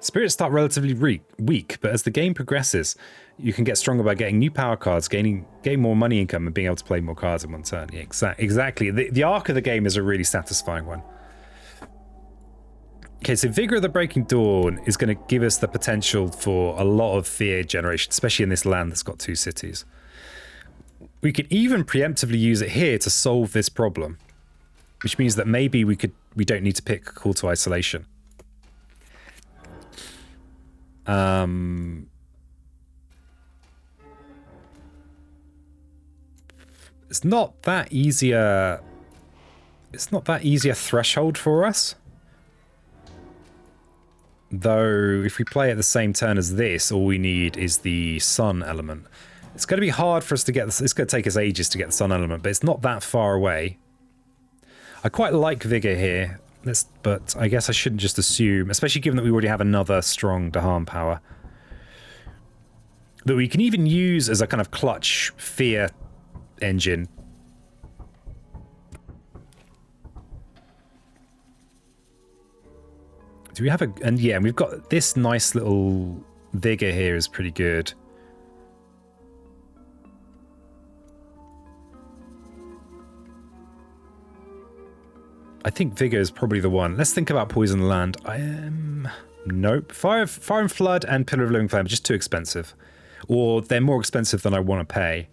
Spirits start relatively weak, but as the game progresses, you can get stronger by getting new power cards, gain more money income, and being able to play more cards in one turn. Yeah, exactly. The arc of the game is a really satisfying one. Okay, so Vigor of the Breaking Dawn is going to give us the potential for a lot of fear generation, especially in this land that's got 2 cities. We could even preemptively use it here to solve this problem, which means that maybe we don't need to pick Call to Isolation. It's not that easier. It's not that easier threshold for us. Though, if we play at the same turn as this, all we need is the sun element. It's going to be hard for us to get this. It's going to take us ages to get the sun element, but it's not that far away. I quite like Vigor here, but I guess I shouldn't just assume, especially given that we already have another strong Dahan power, that we can even use as a kind of clutch fear engine. Do we have a... And yeah, we've got this nice little Vigor here is pretty good. I think Vigor is probably the one. Let's think about Poison Land. Nope. Fire and Flood and Pillar of Living Flame are just too expensive. Or they're more expensive than I want to pay.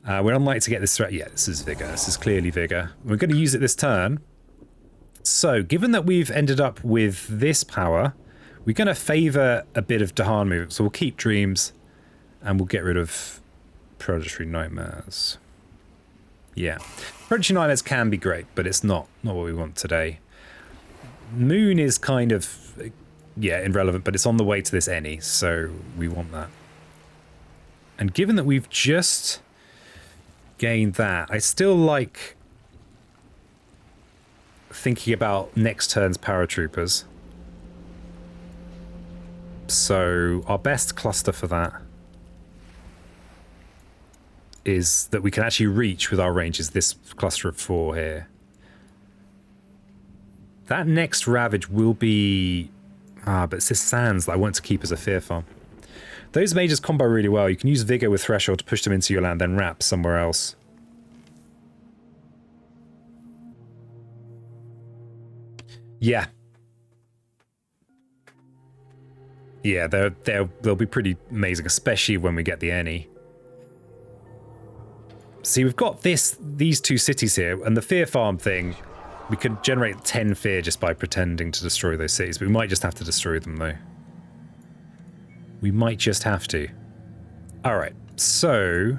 We're unlikely to get this threat. Yeah, this is Vigor. This is clearly Vigor. We're going to use it this turn. So, given that we've ended up with this power, we're going to favour a bit of Dahan movement. So we'll keep Dreams, and we'll get rid of Predatory Nightmares. Yeah. Predatory Nightmares can be great, but it's not what we want today. Moon is kind of, yeah, irrelevant, but it's on the way to this any, so we want that. And given that we've just gained that, I still like thinking about next turn's paratroopers. So our best cluster for that is that we can actually reach with our range is this cluster of 4 here. That next Ravage will be... but it's this Sands that I want to keep as a fear farm. Those mages combo really well. You can use Vigor with Threshold to push them into your land, then wrap somewhere else. Yeah. Yeah, they'll be pretty amazing, especially when we get the any. See, we've got these 2 cities here, and the fear farm thing, we could generate 10 fear just by pretending to destroy those cities, but we might just have to destroy them, though. We might just have to. Alright, so...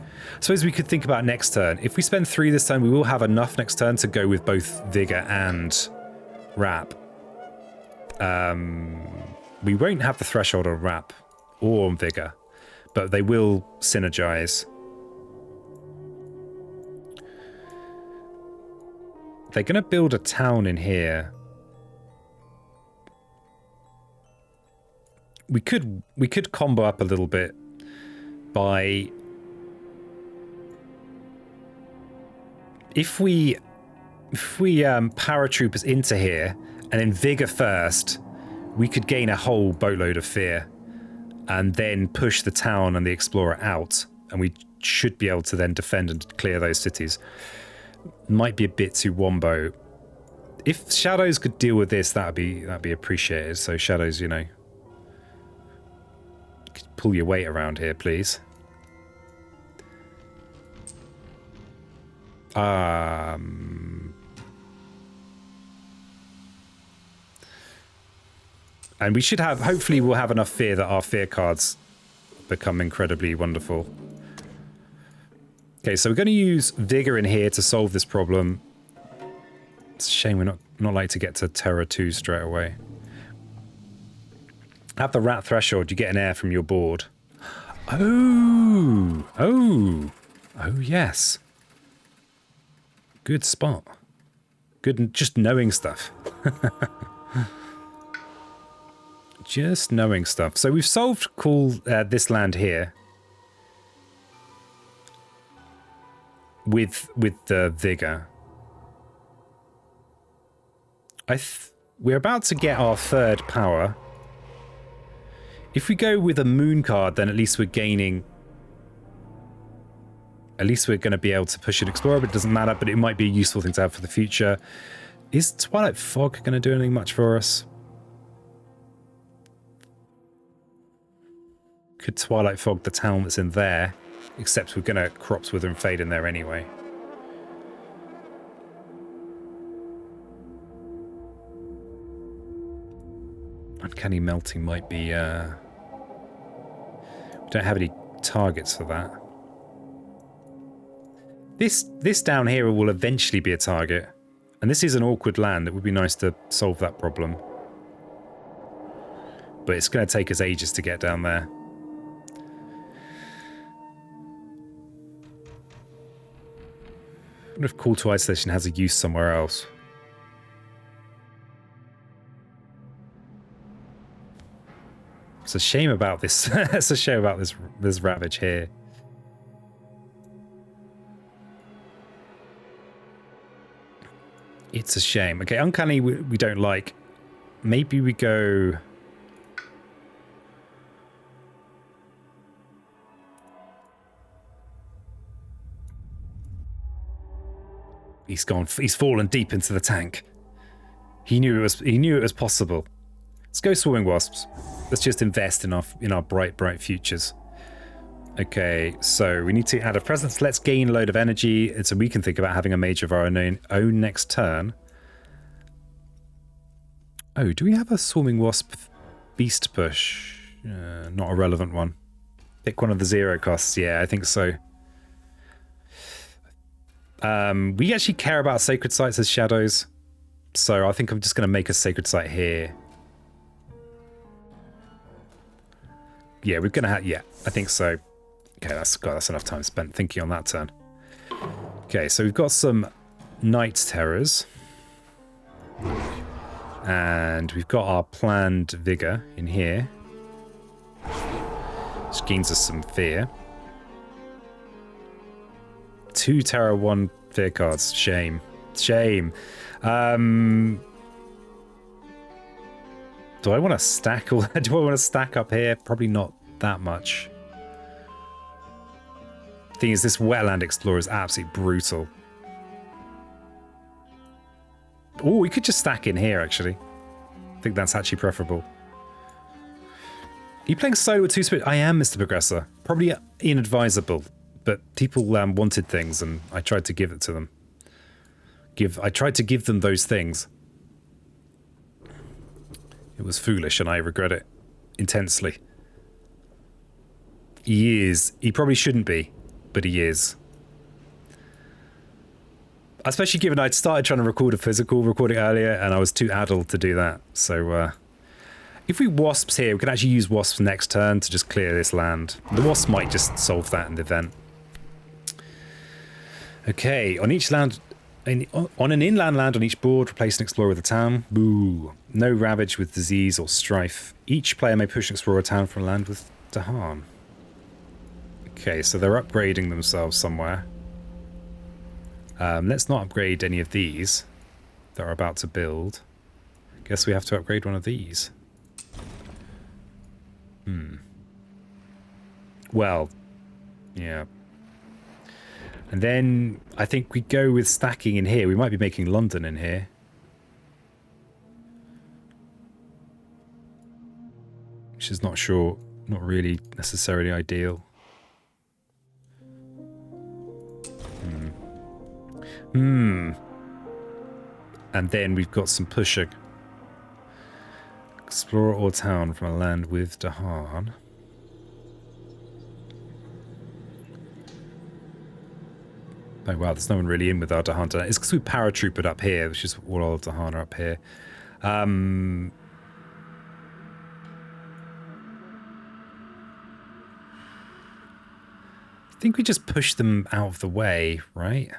I suppose we could think about next turn. If we spend 3 this turn, we will have enough next turn to go with both Vigor and Wrap. We won't have the Threshold on Wrap or on Vigor, but they will synergize. They're going to build a town in here. We could combo up a little bit by... If we paratroopers into here and then Vigor first, we could gain a whole boatload of fear and then push the town and the Explorer out, and we should be able to then defend and clear those cities. Might be a bit too wombo. If Shadows could deal with this, that'd be appreciated. So Shadows, you know, pull your weight around here, please. And we should have, hopefully we'll have enough fear that our fear cards become incredibly wonderful. Okay, so we're going to use Vigor in here to solve this problem. It's a shame we're not like to get to Terror 2 straight away. Have the Rat Threshold, you get an air from your board. Oh, yes. Good spot. Good, just knowing stuff. Just knowing stuff. So we've solved this land here with the vigor. We're about to get our third power. If we go with a moon card, then at least we're gaining. At least we're going to be able to push an explorer, but it doesn't matter. But it might be a useful thing to have for the future. Is Twilight Fog going to do anything much for us? Could Twilight Fog the town that's in there? Except we're going to Crops Wither and Fade in there anyway. Uncanny Melting might be... we don't have any targets for that. This down here will eventually be a target. And this is an awkward land. It would be nice to solve that problem. But it's going to take us ages to get down there. I wonder if Call to Isolation has a use somewhere else. It's a shame about this. It's a shame about this Ravage here. It's a shame. Okay, Uncanny we don't like. Maybe we go... He's gone. He's fallen deep into the tank. He knew it was possible. Let's go Swarming Wasps. Let's just invest in our bright futures. Okay, so we need to add a presence. Let's gain a load of energy, and so we can think about having a mage of our own next turn. Oh, do we have a Swarming Wasp beast push? Not a relevant one. Pick one of the 0 costs. Yeah, I think so. We actually care about sacred sites as shadows, so I think I'm just going to make a sacred site here. Yeah, we're going to have... Yeah, I think so. Okay, that's enough time spent thinking on that turn. Okay, so we've got some Night Terrors. And we've got our planned Vigor in here. Which gains us some fear. 2 terror, 1 fear cards. Shame. Shame. Do I want to stack? Do I want to stack up here? Probably not that much. Thing is, this Wetland Explorer is absolutely brutal. Oh, we could just stack in here, actually. I think that's actually preferable. Are you playing solo with 2 spirit? I am, Mr. Progressor. Probably inadvisable. But people wanted things, and I tried to give it to them. I tried to give them those things. It was foolish, and I regret it intensely. He is. He probably shouldn't be, but he is. Especially given I'd started trying to record a physical recording earlier, and I was too addled to do that. So, if we Wasps here, we can actually use Wasps next turn to just clear this land. The Wasp might just solve that in the event. Okay, on each land, on an inland land on each board, replace an explorer with a town. Boo. No ravage with disease or strife. Each player may push an explorer town from a land with Dahan. Okay, so they're upgrading themselves somewhere. Let's not upgrade any of these that are about to build. Guess we have to upgrade one of these. Well, yeah. And then I think we go with stacking in here. We might be making London in here. Which is not really necessarily ideal. And then we've got some pushing. Explorer or town from a land with Dahan. Oh wow, there's no one really in with our Dahan. It's because we paratrooped up here, which is all our Dahan are up here. I think we just push them out of the way, right?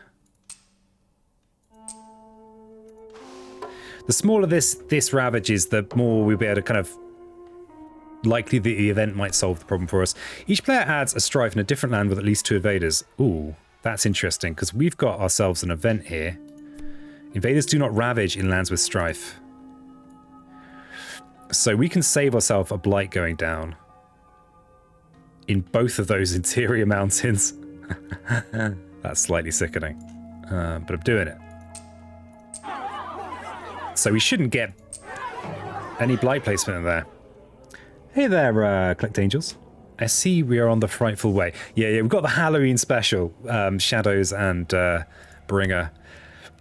The smaller this ravage is, the more we'll be able to kind of likely the event might solve the problem for us. Each player adds a strife in a different land with at least 2 invaders. Ooh, that's interesting, because we've got ourselves an event here. Invaders do not ravage in lands with strife. So we can save ourselves a blight going down in both of those interior mountains. That's slightly sickening, but I'm doing it. So we shouldn't get any blight placement in there. Hey there, Collect Angels. I see we are on the frightful way. Yeah, we've got the Halloween special, Shadows and Bringer.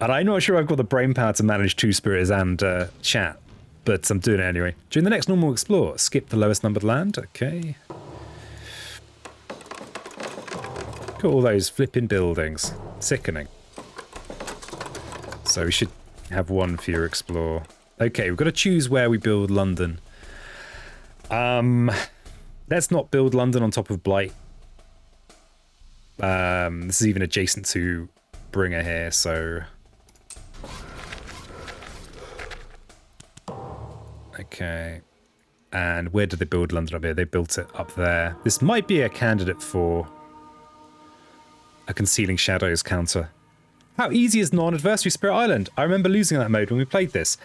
And I'm not sure I've got the brain power to manage 2 spirits and chat, but I'm doing it anyway. During the next normal explore, skip the lowest numbered land. Okay. Got all those flipping buildings. Sickening. So we should have 1 for your explore. Okay, we've got to choose where we build London. Let's not build London on top of Blight. This is even adjacent to Bringer here, so... Okay. And where did they build London up here? They built it up there. This might be a candidate for a Concealing Shadows counter. How easy is non-adversary Spirit Island? I remember losing that mode when we played this.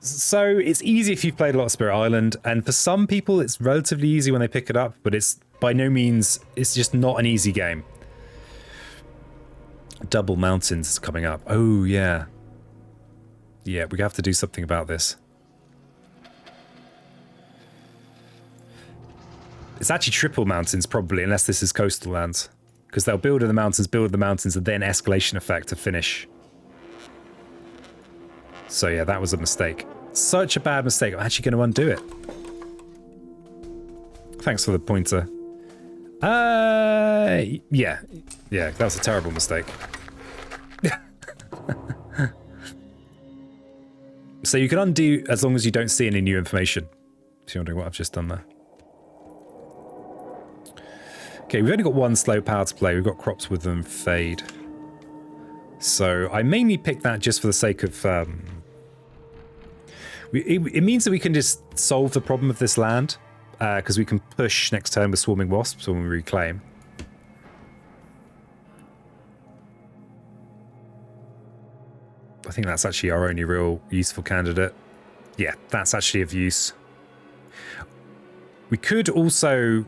So it's easy if you've played a lot of Spirit Island, and for some people it's relatively easy when they pick it up, but it's by no means, it's just not an easy game. Double Mountains is coming up. Oh, yeah. Yeah, we have to do something about this. It's actually Triple Mountains, probably, unless this is coastal lands. Because they'll build in the mountains, and then escalation effect to finish. So yeah, that was a mistake. Such a bad mistake. I'm actually going to undo it. Thanks for the pointer. Yeah, that was a terrible mistake. So you can undo as long as you don't see any new information. If you're wondering what I've just done there. Okay, we've only got 1 slow power to play. We've got crops with them fade. So I mainly picked that just for the sake of... it means that we can just solve the problem of this land, because we can push next turn with Swarming Wasps when we reclaim. I think that's actually our only real useful candidate. Yeah, that's actually of use. We could also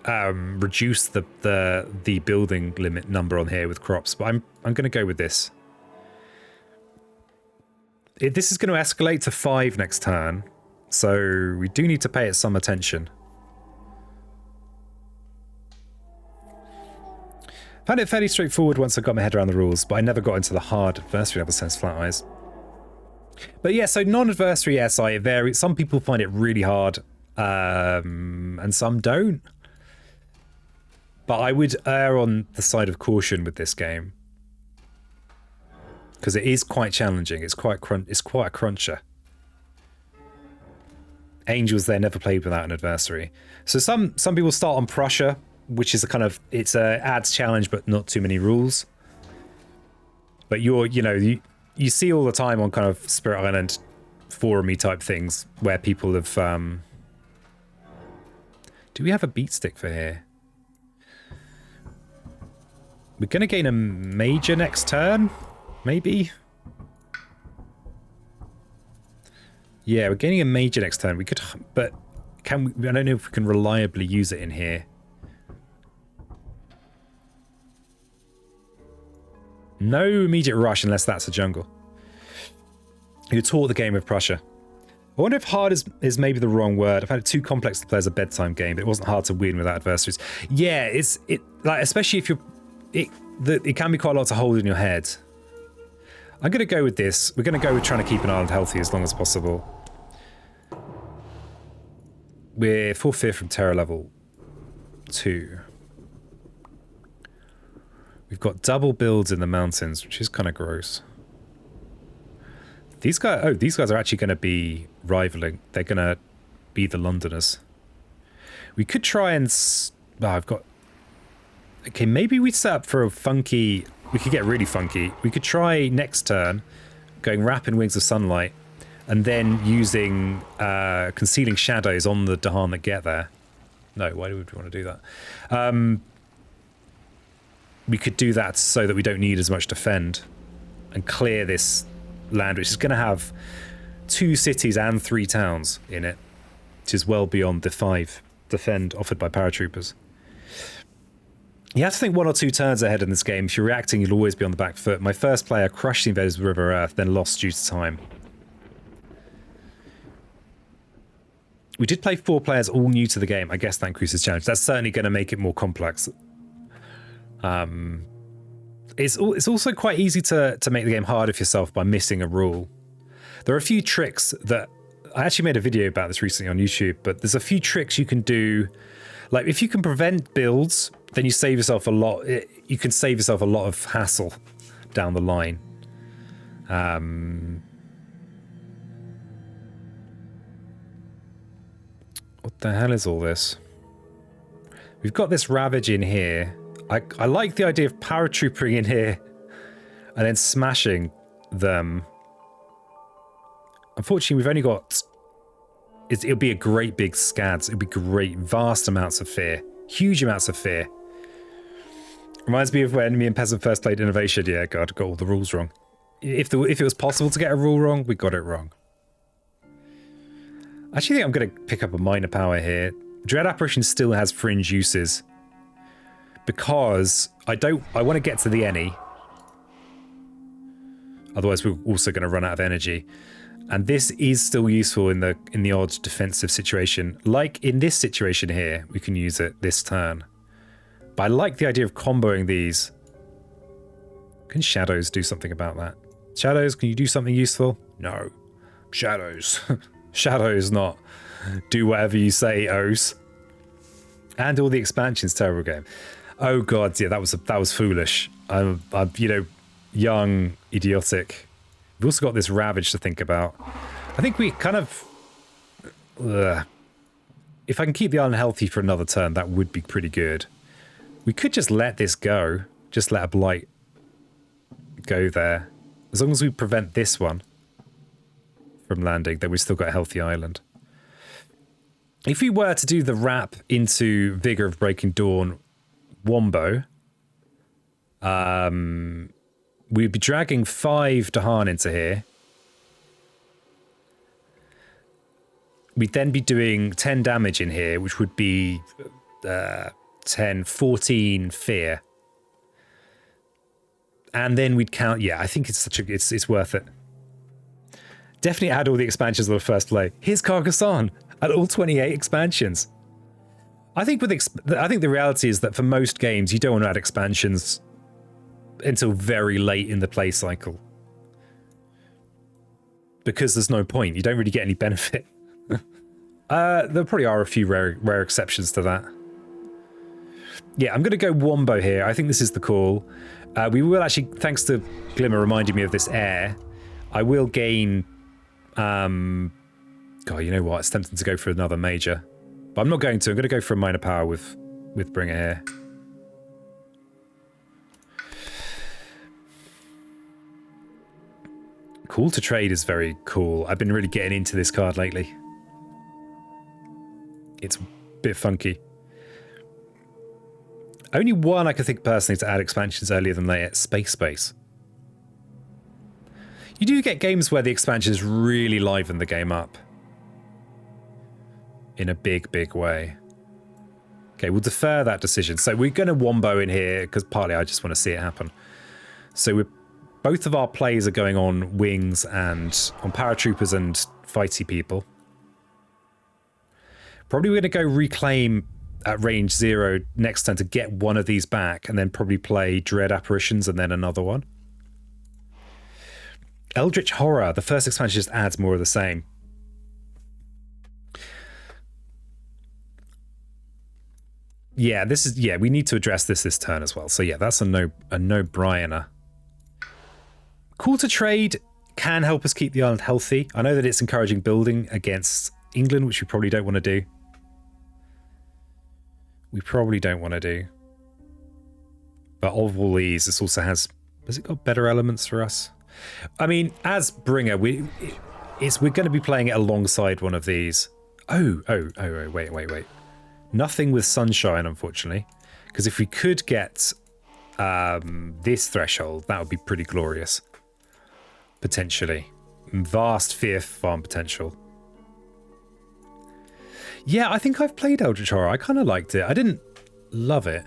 reduce the building limit number on here with crops, but I'm going to go with this. This is going to escalate to 5 next turn, so we do need to pay it some attention. Found it fairly straightforward once I got my head around the rules, but I never got into the hard adversary level sense flat eyes. But yeah, so non-adversary SI, it varies. Some people find it really hard, and some don't. But I would err on the side of caution with this game, because it is quite challenging. It's quite a cruncher. Angels there never played without an adversary. So some people start on Prussia, which is a kind of, it's a adds challenge but not too many rules. But you see all the time on kind of Spirit Island forum-y type things where people have do we have a beat stick for here? We're gonna gain a major next turn, maybe. Yeah, we're gaining a major next turn. We could, but can we? I don't know if we can reliably use it in here. No immediate rush unless that's a jungle. You taught the game of Prussia. I wonder if hard is maybe the wrong word. I've had it too complex to play as a bedtime game, but it wasn't hard to win without adversaries. Yeah, like especially if it can be quite a lot to hold in your head. I'm going to go with this. We're going to go with trying to keep an island healthy as long as possible. We're 4 fear from terror level 2. We've got double builds in the mountains, which is kind of gross. These guys are actually going to be rivaling. They're going to be the Londoners. We could try and... I've got... Okay, maybe we set up for a funky... We could get really funky. We could try next turn going rapid wings of sunlight, and then using concealing shadows on the Dahan that get there. No, why would we want to do that? We could do that so that we don't need as much defend and clear this land, which is going to have 2 cities and 3 towns in it, which is well beyond the 5 defend offered by paratroopers. You have to think 1 or 2 turns ahead in this game. If you're reacting, you'll always be on the back foot. My first player crushed the invaders with River Earth, then lost due to time. We did play 4 players all new to the game. I guess that increases challenge. That's certainly going to make it more complex. It's also quite easy to make the game harder for yourself by missing a rule. There are a few tricks that... I actually made a video about this recently on YouTube, but there's a few tricks you can do. Like, if you can prevent builds, then you save yourself a lot. You can save yourself a lot of hassle down the line. What the hell is all this? We've got this Ravage in here. I like the idea of paratroopering in here and then smashing them. Unfortunately, we've only got... It'll be a great big scads. It'll be great, vast amounts of fear. Huge amounts of fear. Reminds me of when me and Peasant first played Innovation. Yeah, God, got all the rules wrong. If it was possible to get a rule wrong, we got it wrong. I actually think I'm going to pick up a minor power here. Dread Apparition still has fringe uses. Because I want to get to the Any. Otherwise, we're also going to run out of energy. And this is still useful in the odd defensive situation. Like in this situation here, we can use it this turn. But I like the idea of comboing these. Can Shadows do something about that? Shadows, can you do something useful? No. Shadows. Shadows not. Do whatever you say, O's. And all the expansions, terrible game. Oh god, yeah, that was foolish. I'm you know, young, idiotic. We've also got this Ravage to think about. I think we kind of... if I can keep the island healthy for another turn, that would be pretty good. We could just let this go. Just let a Blight go there. As long as we prevent this one from landing, then we've still got a healthy island. If we were to do the wrap into Vigor of Breaking Dawn Wombo, we'd be dragging 5 Dahan into here. We'd then be doing 10 damage in here, which would be 14 fear. And then we'd count... Yeah, I think it's worth it. Definitely add all the expansions on the first play. Here's Carcassonne at all 28 expansions. I think the reality is that for most games, you don't want to add expansions until very late in the play cycle. Because there's no point. You don't really get any benefit. There probably are a few rare exceptions to that. Yeah, I'm going to go Wombo here. I think this is the call. We will actually, thanks to Glimmer reminding me of this air, I will gain... God, you know what? It's tempting to go for another major. But I'm not going to. I'm going to go for a minor power with Bringer here. Call to Trade is very cool. I've been really getting into this card lately. It's a bit funky. Only one I can think personally to add expansions earlier than later. Space. You do get games where the expansions really liven the game up. In a big way. Okay, we'll defer that decision. So we're going to Wombo in here, because partly I just want to see it happen. So both of our plays are going on wings and on paratroopers and fighty people. Probably we're going to go reclaim at range 0 next turn to get one of these back, and then probably play Dread Apparitions and then another one. Eldritch Horror, the first expansion just adds more of the same. Yeah, we need to address this turn as well. So yeah, that's a no-brainer. Call to Trade can help us keep the island healthy. I know that it's encouraging building against England, which we probably don't want to do. But of all these, this also has it got better elements for us? I mean, as Bringer, we're going to be playing it alongside one of these. Oh, wait. Nothing with Sunshine, unfortunately. Because if we could get this threshold, that would be pretty glorious. Potentially. Vast Fear Farm potential. Yeah, I think I've played Eldritch Horror. I kind of liked it. I didn't love it.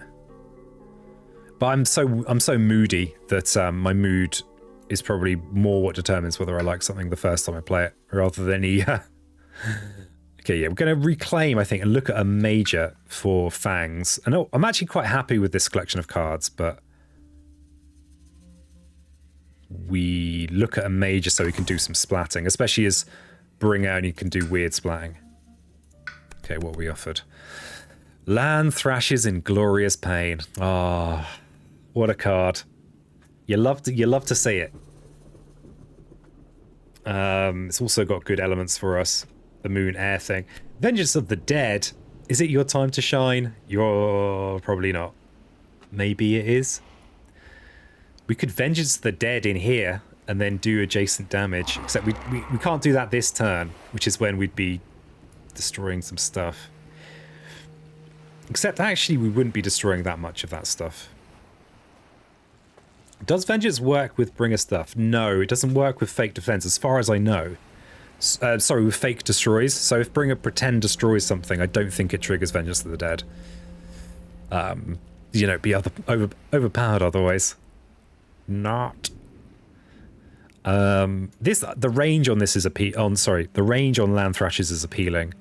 But I'm so moody that my mood is probably more what determines whether I like something the first time I play it, rather than any... Okay, yeah, we're going to reclaim, I think, and look at a major for Fangs. And I'm actually quite happy with this collection of cards, but we look at a major so we can do some splatting, especially as Bringer and you can do weird splatting. Okay, what we offered. Land Thrashes in Glorious Pain. Ah, oh, what a card. You love to see it. It's also got good elements for us. The moon air thing. Vengeance of the Dead. Is it your time to shine? You're probably not. Maybe it is. We could Vengeance of the Dead in here and then do adjacent damage. Except we can't do that this turn, which is when we'd be destroying some stuff. Except actually we wouldn't be destroying that much of that stuff. Does Vengeance work with Bringer stuff? No, it doesn't work with Fake Defense as far as I know. Sorry, with Fake Destroys. So if Bringer Pretend destroys something, I don't think it triggers Vengeance of the Dead. You know, be overpowered otherwise. Not. The range on this is the range on Land Thrashes is appealing.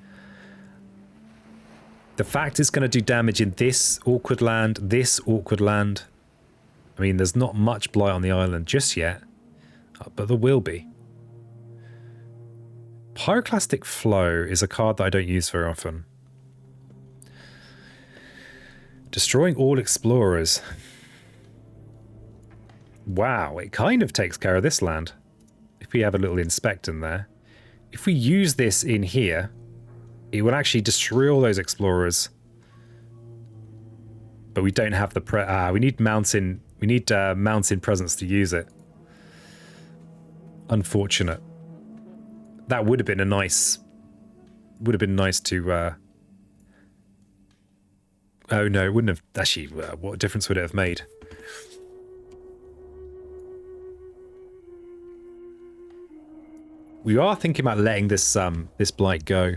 The fact it's going to do damage in this awkward land. I mean, there's not much blight on the island just yet, but there will be. Pyroclastic Flow is a card that I don't use very often. Destroying all explorers. Wow, it kind of takes care of this land. If we have a little inspect in there. If we use this in here, it would actually destroy all those explorers. But we don't have the we need mountain presence to use it. Unfortunate. That would have been nice to oh no, it wouldn't have actually what difference would it have made? We are thinking about letting this this blight go.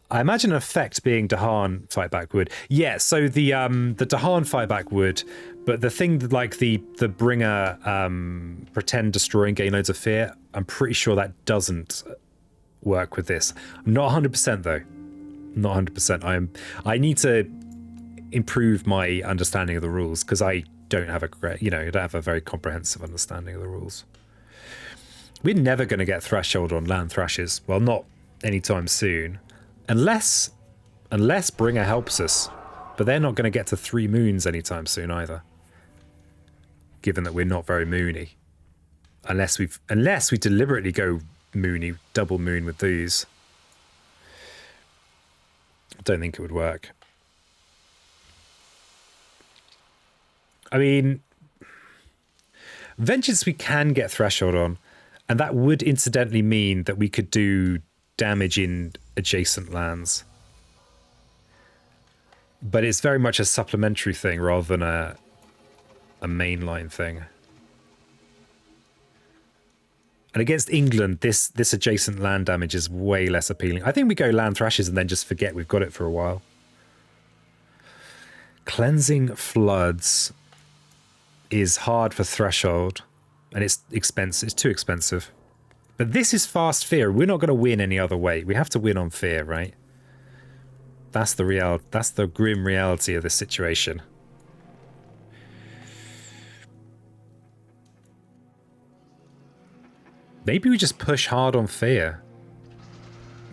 I imagine an effect being Dahan fight back would. Yeah, so the Dahan fight back would, but the thing that, like the Bringer Pretend Destroy and gain loads of fear, I'm pretty sure that doesn't work with this. I'm not 100% though. Not 100%. I need to improve my understanding of the rules because I don't have I don't have a very comprehensive understanding of the rules. We're never going to get Threshold on Land Thrashes. Well, not anytime soon. Unless Bringer helps us. But they're not going to get to 3 moons anytime soon either. Given that we're not very moony. Unless we deliberately go moony, double moon with these. I don't think it would work. I mean, Vengeance we can get Threshold on. And that would incidentally mean that we could do damage in adjacent lands. But it's very much a supplementary thing rather than a mainline thing. And against England, this adjacent land damage is way less appealing. I think we go Land Thrashes and then just forget we've got it for a while. Cleansing Floods is hard for Threshold. And it's expensive. It's too expensive. But this is fast fear. We're not going to win any other way. We have to win on fear, right? That's the grim reality of this situation. Maybe we just push hard on fear.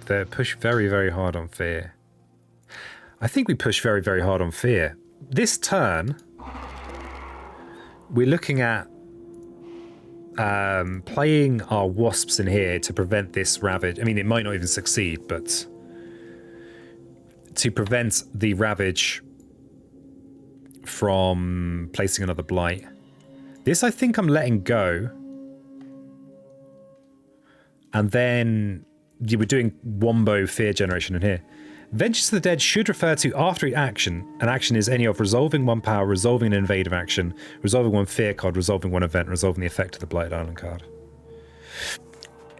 They push very, very hard on fear. I think we push very, very hard on fear. This turn, we're looking at playing our wasps in here to prevent this ravage. I mean, it might not even succeed, but to prevent the ravage from placing another blight. This I think I'm letting go And then you were doing wombo fear generation in here. Vengeance of the Dead should refer to after action. An action is any of resolving one power, resolving an invasive action, resolving one fear card, resolving one event, resolving the effect of the Blighted Island card.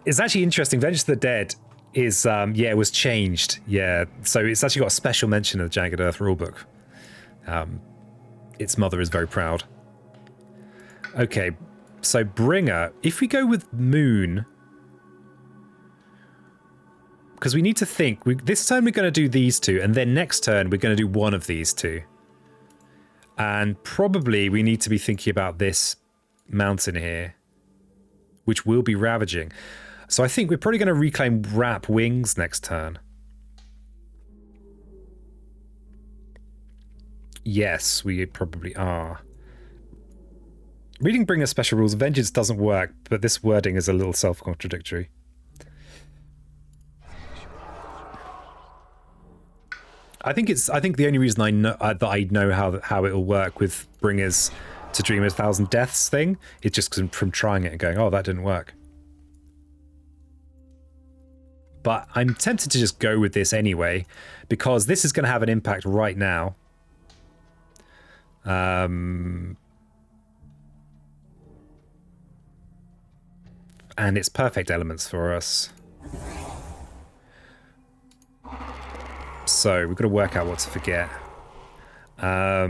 It's actually interesting. Vengeance of the Dead is, yeah, it was changed. Yeah, so it's actually got a special mention in the Jagged Earth rulebook. Its mother is very proud. Okay, so Bringer, if we go with Moon... Because we need to think. This turn we're going to do these two, and then next turn we're going to do one of these two. And probably we need to be thinking about this mountain here, which will be ravaging. So I think we're probably going to reclaim Wrap Wings next turn. Yes, we probably are. Reading Bringer special rules, Vengeance doesn't work, but this wording is a little self-contradictory. I think the only reason I know that I know how it'll work with Bringers to Dream a Thousand Deaths thing is just from trying it and going, oh, that didn't work. But I'm tempted to just go with this anyway, because this is going to have an impact right now. And it's perfect elements for us. So we've got to work out what to forget. I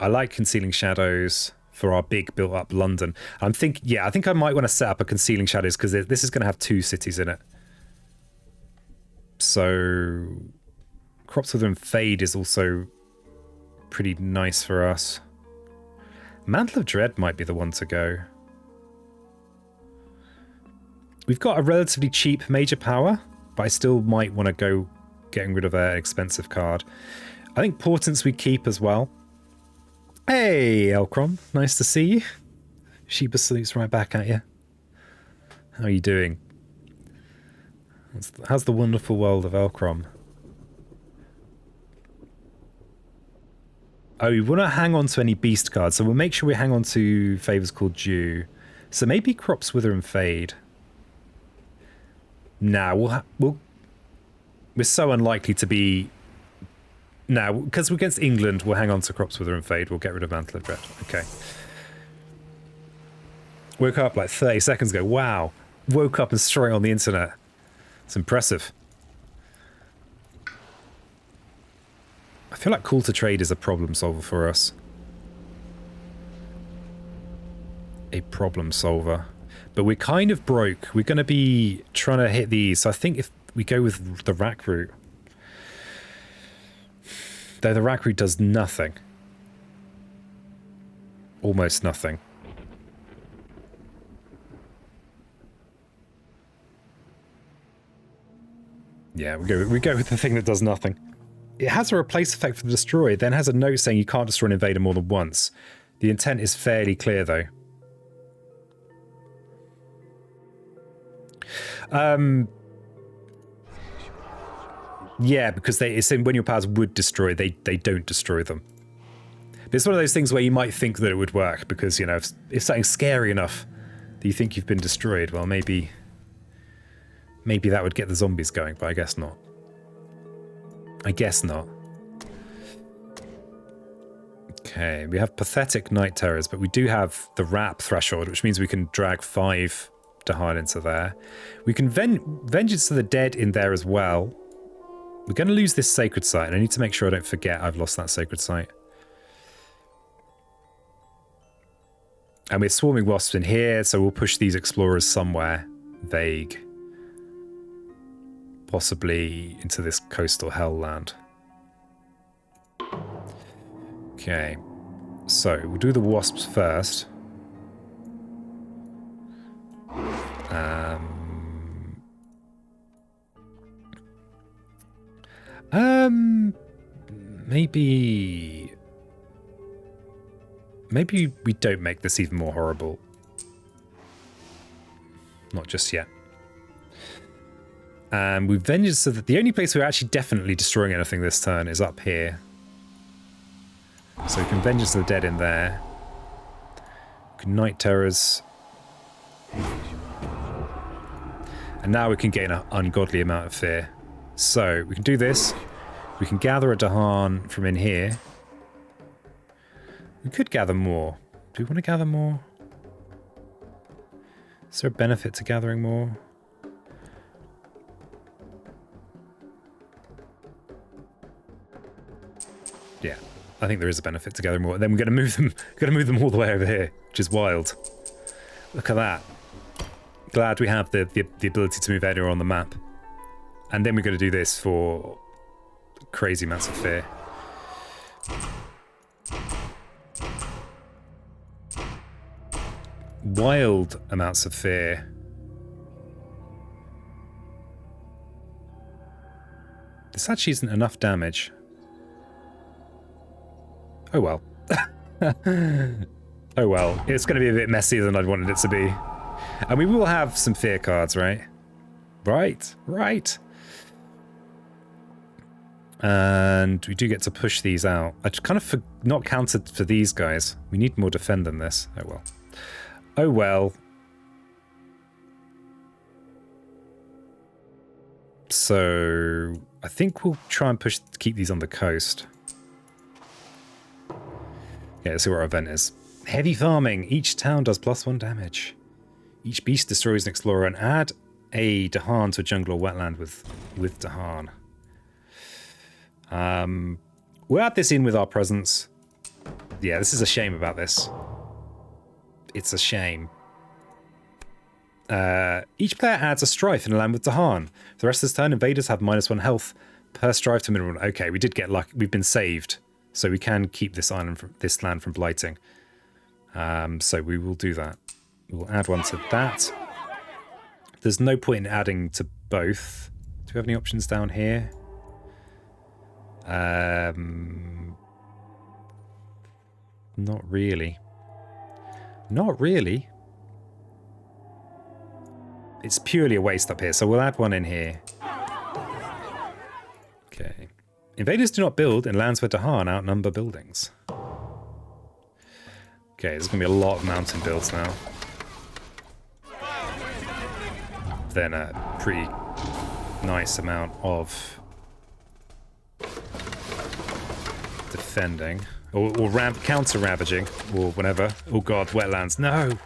like Concealing Shadows for our big built-up London. I think I might want to set up a Concealing Shadows because this is going to have 2 cities in it. So Crops Wither Fade is also pretty nice for us. Mantle of Dread might be the one to go. We've got a relatively cheap Major Power, but I still might want to go getting rid of an expensive card. I think Portents we keep as well. Hey, Elcrom, nice to see you. Sheba salutes right back at you. How are you doing? How's the wonderful world of Elcrom? Oh, we want to hang on to any beast cards, so we'll make sure we hang on to Favors Called Due. So maybe Crops Wither and Fade. Nah, we're so unlikely to be... Now, because we're against England, we'll hang on to Crops Wither and Fade. We'll get rid of Mantle of Dread. Okay. Woke up like 30 seconds ago. Wow. Woke up and straight on the internet. It's impressive. I feel like Call to Trade is a problem solver for us. A problem solver. But we're kind of broke. We're going to be trying to hit these. So I think if we go with the rack route. Though the rack route does nothing. Almost nothing. Yeah, we go with the thing that does nothing. It has a replace effect for the destroy, it then has a note saying you can't destroy an invader more than once. The intent is fairly clear though. Yeah, because it's in when your powers would destroy, they don't destroy them. But it's one of those things where you might think that it would work because, you know, if something's scary enough that you think you've been destroyed, well, maybe that would get the zombies going, but I guess not. I guess not. Okay, we have Pathetic Night Terrors, but we do have the Wrap Threshold, which means we can drag 5 Dahan into there. We can Vengeance of the Dead in there as well. We're going to lose this Sacred Site, and I need to make sure I don't forget I've lost that Sacred Site. And we're Swarming Wasps in here, so we'll push these Explorers somewhere vague. Possibly into this coastal hell land. Okay, so we'll do the Wasps first. Maybe we don't make this even more horrible. Not just yet. We've Vengeance, so that the only place we're actually definitely destroying anything this turn is up here. So we can Vengeance of the Dead in there. We can Night Terrors. And now we can gain an ungodly amount of fear. So, we can do this. We can gather a Dahan from in here. We could gather more. Do we want to gather more? Is there a benefit to gathering more? Yeah, I think there is a benefit to gathering more. And then we're going to move them. Going to move them all the way over here, which is wild. Look at that. Glad we have the ability to move anywhere on the map. And then we're going to do this for crazy amounts of fear. Wild amounts of fear. This actually isn't enough damage. Oh well. Oh well. It's going to be a bit messier than I'd wanted it to be. And we will have some fear cards, right? Right. And we do get to push these out. I just kind of not counted for these guys. We need more defend than this. Oh well. Oh well. So I think we'll try and push to keep these on the coast. Yeah, let's see what our event is. Heavy farming. Each town does +1 damage. Each beast destroys an explorer, and add a Dahan to a jungle or wetland with Dahan. We'll add this in with our presence. Yeah, this is a shame about this. It's a shame. Each player adds a strife in a land with Dahan. For the rest of this turn, invaders have -1 health per strife to minimum. Okay, we did get lucky. We've been saved, so we can keep this land from blighting. So we will do that. We'll add one to that. There's no point in adding to both. Do we have any options down here? Not really. Not really. It's purely a waste up here, so we'll add one in here. Okay. Invaders do not build in lands where Dahan outnumber buildings. Okay, there's going to be a lot of mountain builds now. Then a pretty nice amount of defending. Or counter-ravaging, or whatever. Oh god, wetlands. No!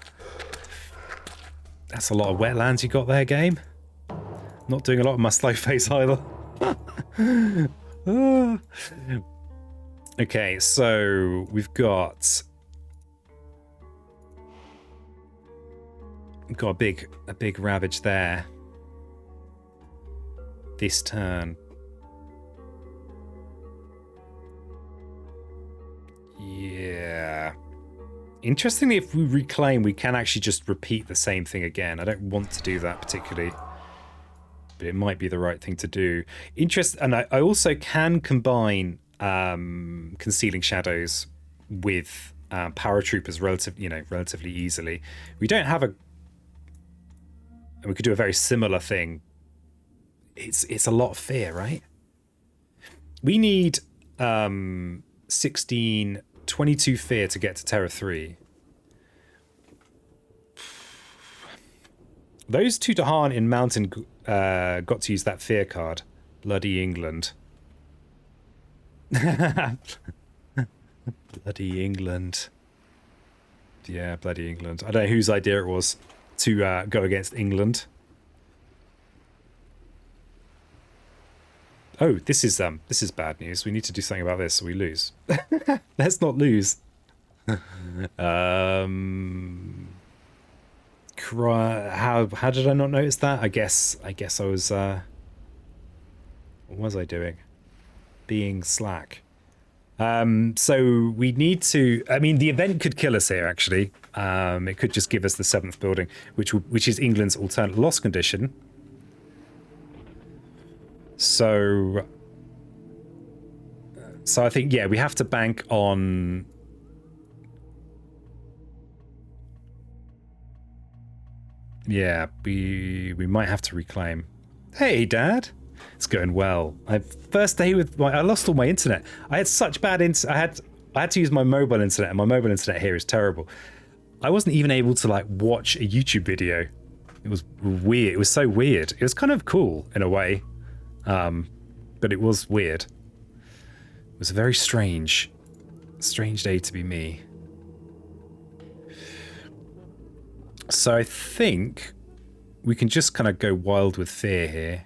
That's a lot of wetlands you got there, game. Not doing a lot of my slow face either. Okay, so we've got a big ravage there. This turn. Yeah. Interestingly, if we reclaim, we can actually just repeat the same thing again. I don't want to do that particularly, but it might be the right thing to do. And I also can combine concealing shadows with paratroopers relatively easily. We don't have we could do a very similar thing. It's a lot of fear, right? We need 22 fear to get to Terror 3. Those two Dahan in Mountain got to use that fear card. Bloody England. Bloody England. Yeah, bloody England. I don't know whose idea it was to go against England. Oh, this is bad news. We need to do something about this, so we lose. Let's not lose. How did I not notice that? I guess I was what was I doing? Being slack. So we need to. I mean, the event could kill us here. Actually, it could just give us the 7th building, which is England's alternate loss condition. So I think, yeah, we have to bank on. Yeah, we might have to reclaim. Hey, Dad. It's going well. First day with I lost all my internet. I had such bad internet. I had to use my mobile internet, and my mobile internet here is terrible. I wasn't even able to watch a YouTube video It was weird. It was so weird. It was kind of cool in a way, but it was weird. It was a very strange day to be me. So I think we can just kind of go wild with fear here.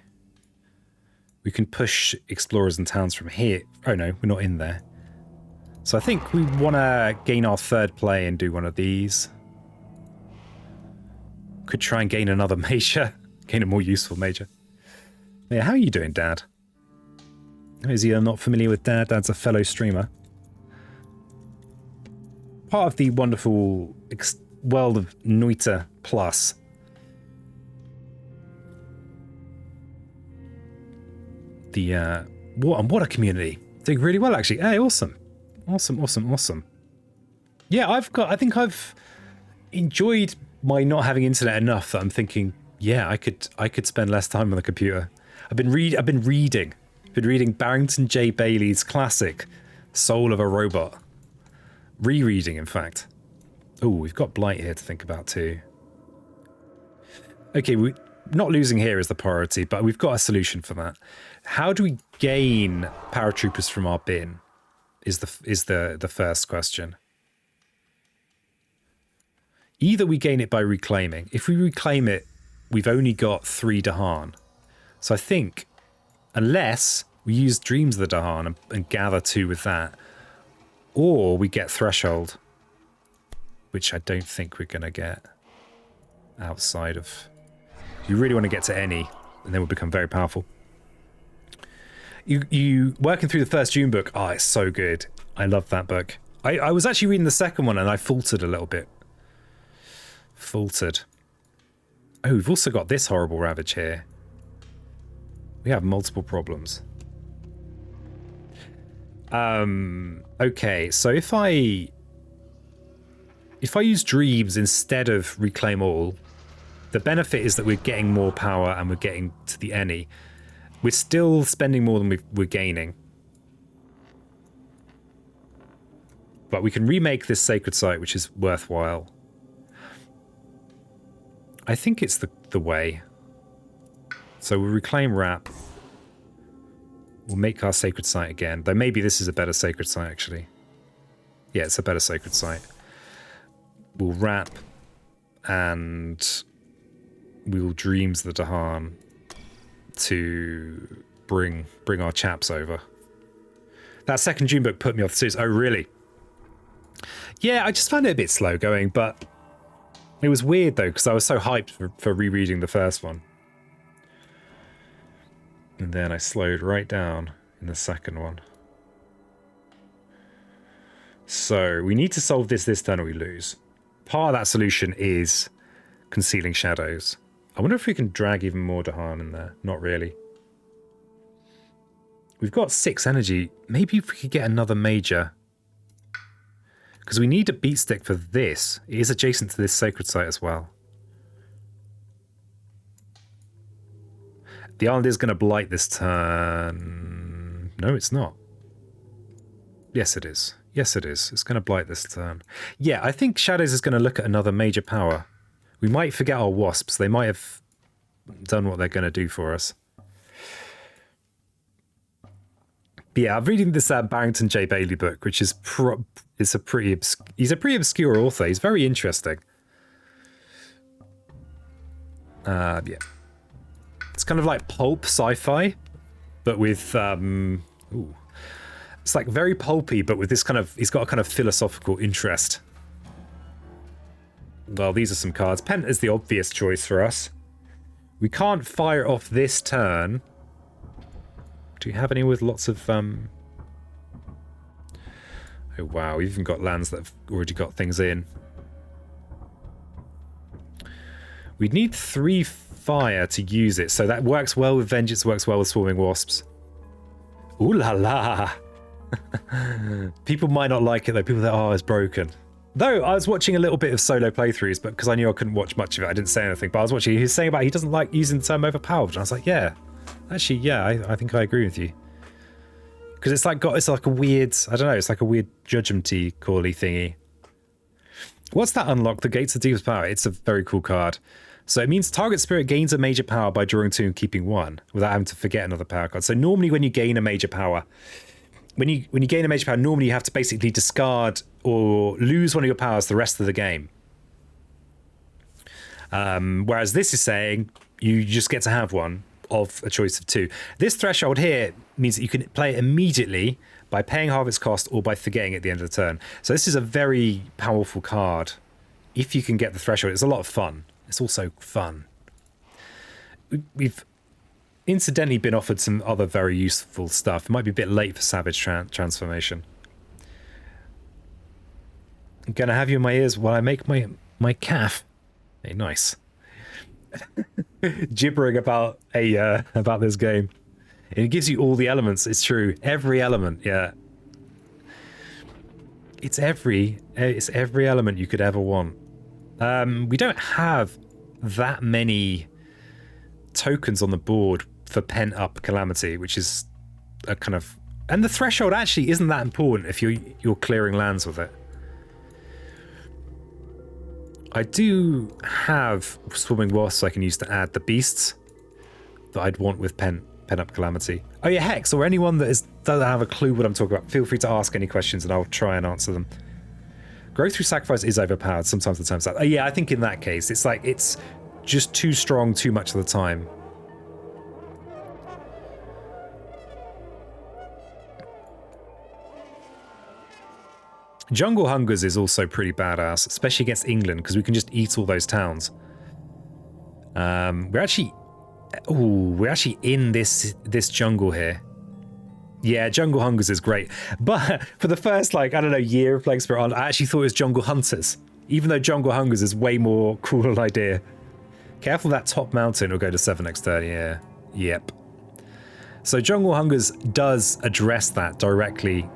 We can push explorers and towns from here. Oh no, we're not in there. So I think we want to gain our third play and do one of these. Could try and gain another major. Gain a more useful major. Yeah, how are you doing, Dad? Is he not familiar with Dad? Dad's a fellow streamer. Part of the wonderful world of Noita Plus. The what a community. Doing really well actually. Hey, awesome. Awesome. Yeah, I think I've enjoyed my not having internet enough that I'm thinking, yeah, I could spend less time on the computer. I've been reading Barrington J. Bailey's classic Soul of a Robot. Rereading, in fact. Oh, we've got Blight here to think about too. Okay, we're not losing here is the priority, but we've got a solution for that. How do we gain paratroopers from our bin? Is the first question. Either we gain it by reclaiming. If we reclaim it, we've only got 3 Dahan. So I think, unless we use Dreams of the Dahan and gather 2 with that, or we get Threshold, which I don't think we're going to get outside of... You really want to get to any, and then we'll become very powerful. You working through the first Dune book. Oh, it's so good. I love that book. I was actually reading the second one and I faltered a little bit. Oh, we've also got this horrible ravage here. We have multiple problems. Okay, so if I use Dreams instead of Reclaim All, the benefit is that we're getting more power and we're getting to the any. We're still spending more than we're gaining. But we can remake this sacred site, which is worthwhile. I think it's the way. So we'll reclaim Wrap. We'll make our sacred site again. Though maybe this is a better sacred site, actually. Yeah, it's a better sacred site. We'll Wrap. And we'll Dreams the Dahan to bring our chaps over. That second Dune book put me off the series. Oh, really? Yeah, I just found it a bit slow going, but it was weird, though, because I was so hyped for rereading the first one. And then I slowed right down in the second one. So we need to solve this turn or we lose. Part of that solution is Concealing Shadows. I wonder if we can drag even more Dahan in there. Not really. We've got 6 energy. Maybe if we could get another major. Because we need a beat stick for this. It is adjacent to this sacred site as well. The island is going to blight this turn. No, it's not. Yes, it is. Yes, it is. It's going to blight this turn. Yeah, I think Shadows is going to look at another major power. We might forget our wasps. They might have done what they're going to do for us. But yeah, I'm reading this Barrington J. Bailey book, which is he's a pretty obscure author. He's very interesting. Yeah, it's kind of like pulp sci-fi, but with it's like very pulpy, but with this kind of he's got a kind of philosophical interest. Well, these are some cards. Pent is the obvious choice for us. We can't fire off this turn. Do we have any with lots of... Oh, wow. We've even got lands that have already got things in. We'd need 3 fire to use it, so that works well with Vengeance, works well with Swarming Wasps. Ooh la la! People might not like it, though. People that, oh, it's broken. Though I was watching a little bit of solo playthroughs, but because I knew I couldn't watch much of it, I didn't say anything. But I was watching, he was saying about he doesn't like using the term overpowered. And I was like, yeah, actually, yeah, I think I agree with you. Because it's like a weird, I don't know, it's like a weird judgmenty cally thingy. What's that unlock? The Gates of Deepest Power. It's a very cool card. So it means target spirit gains a major power by drawing 2 and keeping 1 without having to forget another power card. So normally when you gain a major power, when you gain a major power, normally you have to basically discard or lose one of your powers the rest of the game. Whereas this is saying you just get to have one of a choice of 2. This threshold here means that you can play it immediately by paying half its cost or by forgetting at the end of the turn. So this is a very powerful card. If you can get the threshold, it's a lot of fun. It's also fun. We've incidentally been offered some other very useful stuff. It might be a bit late for Savage Transformation. I'm going to have you in my ears while I make my calf. Hey, nice. Gibbering about this game. It gives you all the elements. It's true. Every element, yeah. It's every element you could ever want. We don't have that many tokens on the board for pent up calamity, which is a kind of, and the threshold actually isn't that important if you're clearing lands with it. I do have swarming wasps I can use to add the beasts that I'd want with pent up calamity. Oh yeah, Hex, or anyone that doesn't have a clue what I'm talking about, feel free to ask any questions and I'll try and answer them. Growth through sacrifice is overpowered sometimes the times. Yeah, I think in that case it's like it's just too strong too much of the time. Jungle Hungers is also pretty badass, especially against England, because we can just eat all those towns. We're actually in this jungle here. Yeah, Jungle Hungers is great. But for the first, like, I don't know, year of playing Spirit Island, I actually thought it was Jungle Hunters. Even though Jungle Hungers is way more cool an idea. Careful that top mountain will go to 7 next turn, yeah. Yep. So Jungle Hungers does address that directly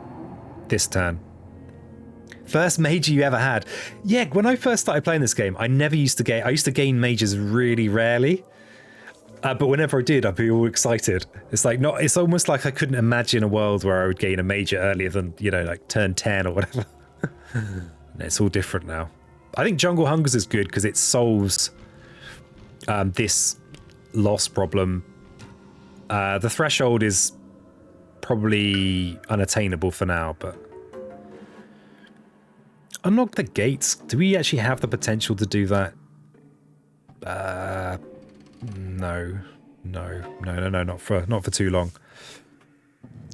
this turn. First major you ever had. Yeah, when I first started playing this game, I used to gain majors really rarely. But whenever I did, I'd be all excited. It's almost like I couldn't imagine a world where I would gain a major earlier than, like turn 10 or whatever. It's all different now. I think Jungle Hungers is good because it solves this loss problem. The threshold is probably unattainable for now, but unlock the gates. Do we actually have the potential to do that? No, not for too long.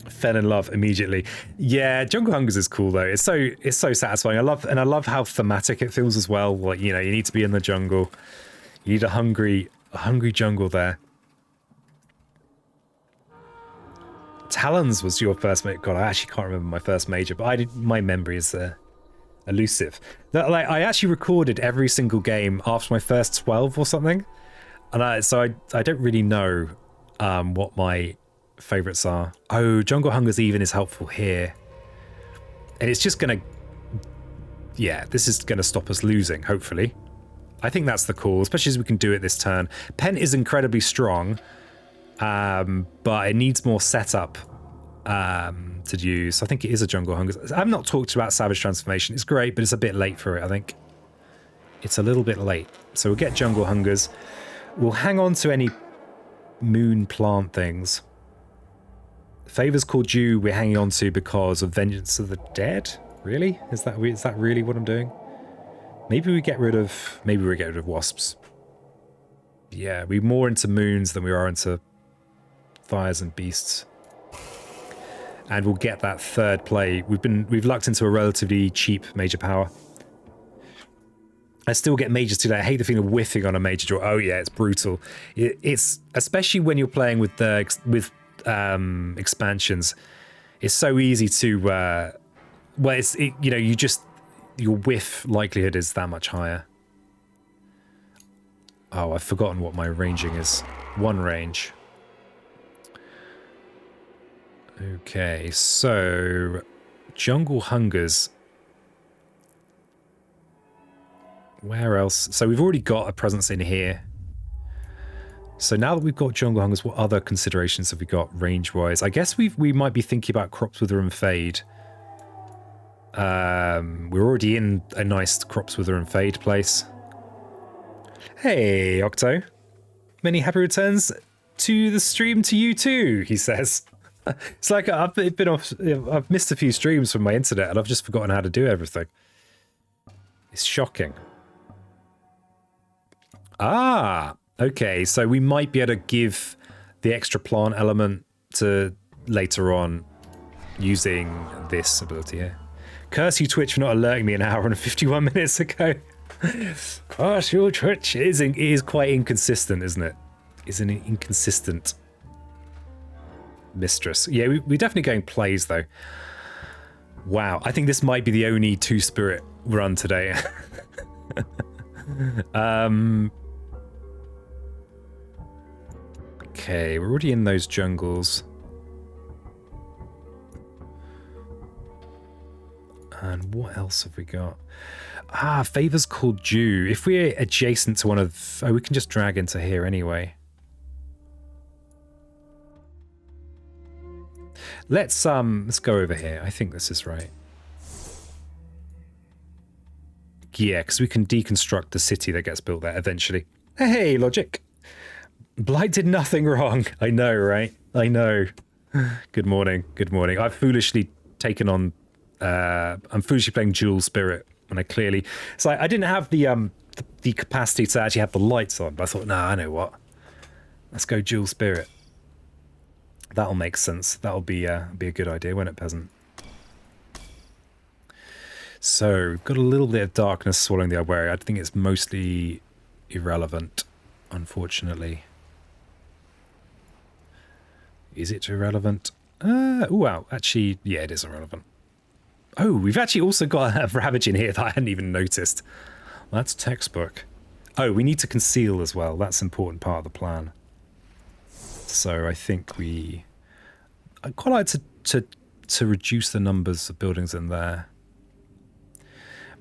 Fell in love immediately. Yeah, Jungle Hungers is cool though. It's so satisfying. I love how thematic it feels as well. Like, you need to be in the jungle. You need a hungry jungle there. Talons was your first major. God, I actually can't remember my first major, but my memory is elusive. I actually recorded every single game after my first 12 or something. And I don't really know what my favorites are. Oh, Jungle Hungers even is helpful here. And it's just going to... Yeah, this is going to stop us losing, hopefully. I think that's the call, especially as we can do it this turn. Pen is incredibly strong, but it needs more setup to use. I think it is a Jungle Hungers. I've not talked about Savage Transformation. It's great, but it's a bit late for it, I think. It's a little bit late. So we'll get Jungle Hungers. We'll hang on to any moon plant things. Favors called due we're hanging on to because of Vengeance of the Dead? Really? Is that really what I'm doing? Maybe we get rid of wasps. Yeah, we're more into moons than we are into fires and beasts. And we'll get that third play. We've lucked into a relatively cheap major power. I still get majors today. I hate the feeling of whiffing on a major draw. Oh yeah, it's brutal. It's especially when you're playing with expansions. It's so easy to your whiff likelihood is that much higher. Oh, I've forgotten what my ranging is. 1 range. Okay, so Jungle Hungers. Where else? So we've already got a presence in here. So now that we've got Jungle Hungers, what other considerations have we got range-wise? I guess we might be thinking about Crops Wither and Fade. We're already in a nice Crops Wither and Fade place. Hey, Octo. Many happy returns to the stream to you too, he says. It's like I've missed a few streams from my internet and I've just forgotten how to do everything. It's shocking. Ah, okay, so we might be able to give the extra plant element to later on using this ability here. Curse you, Twitch, for not alerting me an hour and 51 minutes ago. Curse you, Twitch. It is quite inconsistent, isn't it? It's an inconsistent mistress. Yeah, we're definitely going plays, though. Wow, I think this might be the only two-spirit run today. Okay, we're already in those jungles. And what else have we got? Ah, favors called due. If we're adjacent to one of... Oh, we can just drag into here anyway. Let's go over here. I think this is right. Yeah, because we can deconstruct the city that gets built there eventually. Hey, logic. Blight did nothing wrong. I know, right? I know. Good morning. Good morning. I've foolishly taken on... I'm foolishly playing dual spirit when I clearly... It's like I didn't have the capacity to actually have the lights on, but I thought, nah, I know what. Let's go dual spirit. That'll make sense. That'll be a good idea, won't it, peasant? So, we've got a little bit of darkness swallowing the Iberia. I think it's mostly irrelevant, unfortunately. Is it irrelevant? Oh, wow. Actually, yeah, it is irrelevant. Oh, we've actually also got a ravage in here that I hadn't even noticed. That's textbook. Oh, we need to conceal as well. That's an important part of the plan. So I think I'd quite like to reduce the numbers of buildings in there.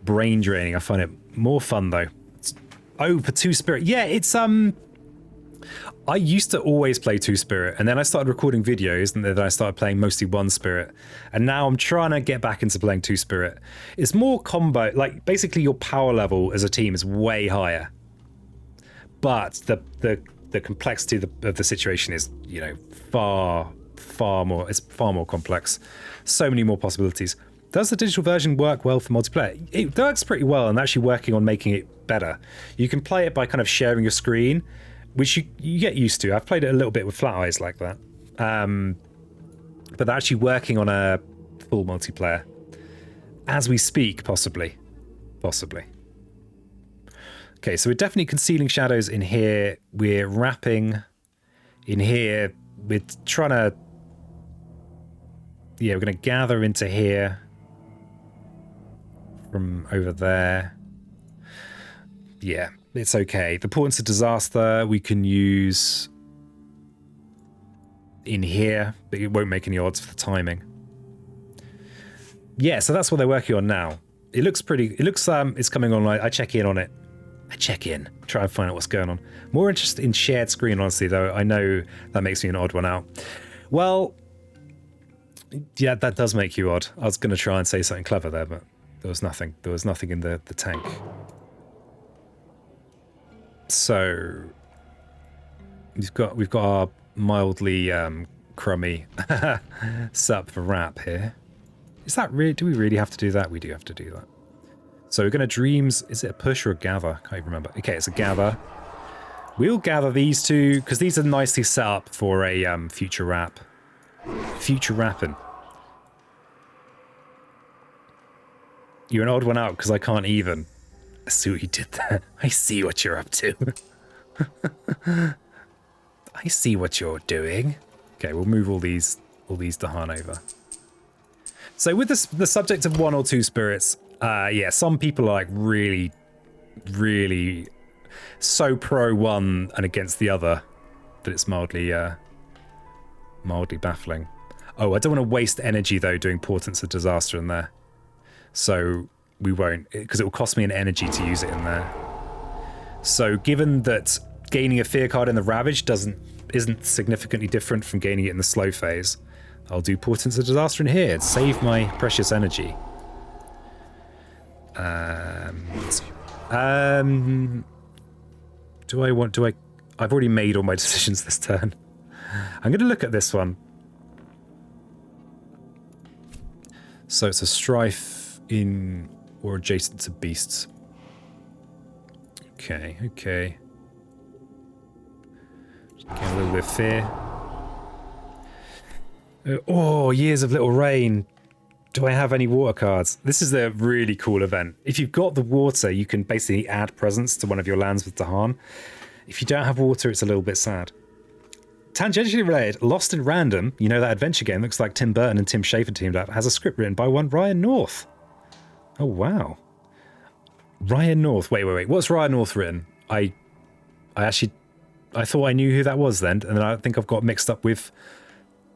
Brain draining. I find it more fun though. Oh, for two-spirit. Yeah, it's I used to always play two-spirit, and then I started recording videos, and then I started playing mostly one-spirit. And now I'm trying to get back into playing two-spirit. It's more combo, like basically your power level as a team is way higher. But the complexity of the situation is, you know, far more, it's far more complex. So many more possibilities. Does the digital version work well for multiplayer? It works pretty well, and actually working on making it better. You can play it by kind of sharing your screen, which you get used to. I've played it a little bit with Flat Eyes like that. But they're actually working on a full multiplayer. As we speak, possibly. Possibly. Okay, so we're definitely concealing shadows in here. We're wrapping in here. We're trying to... Yeah, we're going to gather into here. From over there. Yeah, it's okay. The portents of disaster we can use in here, but it won't make any odds for the timing. Yeah, so that's what they're working on now. It looks pretty... It looks... it's coming on. I check in on it. I check in. Try and find out what's going on. More interest in shared screen, honestly, though. I know that makes me an odd one out. Well... Yeah, that does make you odd. I was going to try and say something clever there, but there was nothing. There was nothing in the tank. So we've got our mildly crummy sup for wrap here. Is that really? Do we really have to do that? We do have to do that. So we're going to dreams. Is it a push or a gather? Can't even remember. Okay, it's a gather. We'll gather these two because these are nicely set up for a future wrap. Future rapping. You're an odd one out because I can't even. I see what you did there. I see what you're up to. I see what you're doing. Okay, we'll move all these Dahan over. So with the subject of one or two spirits, yeah, some people are like really, really so pro one and against the other that it's mildly baffling. Oh, I don't want to waste energy though doing portents of disaster in there. So we won't, because it will cost me an energy to use it in there. So given that gaining a fear card in the Ravage isn't significantly different from gaining it in the slow phase, I'll do portents of disaster in here to save my precious energy. I've already made all my decisions this turn. I'm going to look at this one. So it's a strife in or adjacent to beasts. Okay, okay. Getting a little bit of fear. Oh, Years of Little Rain. Do I have any water cards? This is a really cool event. If you've got the water, you can basically add presents to one of your lands with Dahan. If you don't have water, it's a little bit sad. Tangentially related, Lost in Random, you know that adventure game, looks like Tim Burton and Tim Schafer teamed up, has a script written by one Ryan North. Oh, wow. Ryan North. Wait. What's Ryan North written? I thought I knew who that was then, and then I think I've got mixed up with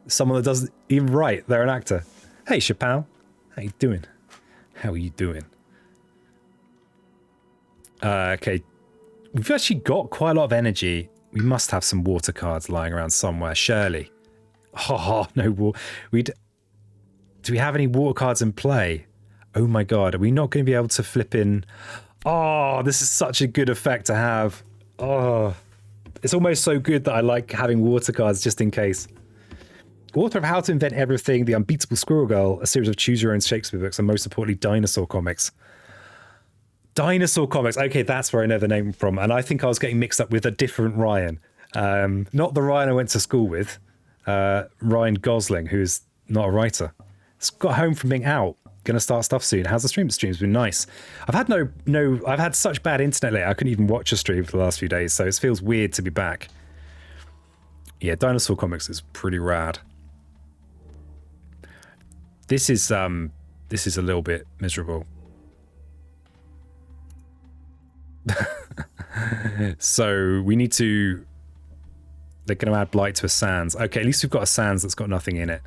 someone that doesn't even write. They're an actor. Hey, Chappelle. How you doing? How are you doing? Okay. We've actually got quite a lot of energy. We must have some water cards lying around somewhere, surely. Oh, no. Do we have any water cards in play? Oh my god, are we not going to be able to flip in? Oh, this is such a good effect to have. Oh, it's almost so good that I like having water cards just in case. Author of How to Invent Everything, The Unbeatable Squirrel Girl, a series of choose-your-own Shakespeare books, and most importantly, dinosaur comics. Dinosaur comics. Okay, that's where I know the name from. And I think I was getting mixed up with a different Ryan. Not the Ryan I went to school with. Ryan Gosling, who's not a writer. It's got home from being out. Gonna start stuff soon. How's the stream? The stream's been nice. I've had I've had such bad internet lately. I couldn't even watch a stream for the last few days, so it feels weird to be back. Yeah, dinosaur comics is pretty rad. This is a little bit miserable. So we need to... They're going to add blight to a sands. Okay, at least we've got a sands that's got nothing in it.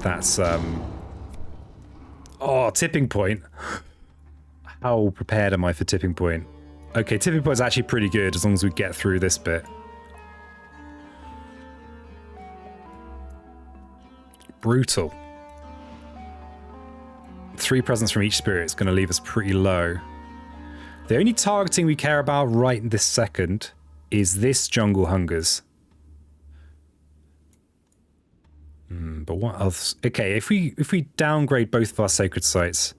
That's... Oh, tipping point. How prepared am I for tipping point? Okay, tipping point is actually pretty good as long as we get through this bit. Brutal. 3 presents from each spirit is going to leave us pretty low. The only targeting we care about right this second is this Jungle Hungers. But what else? Okay, if we downgrade both of our sacred sites,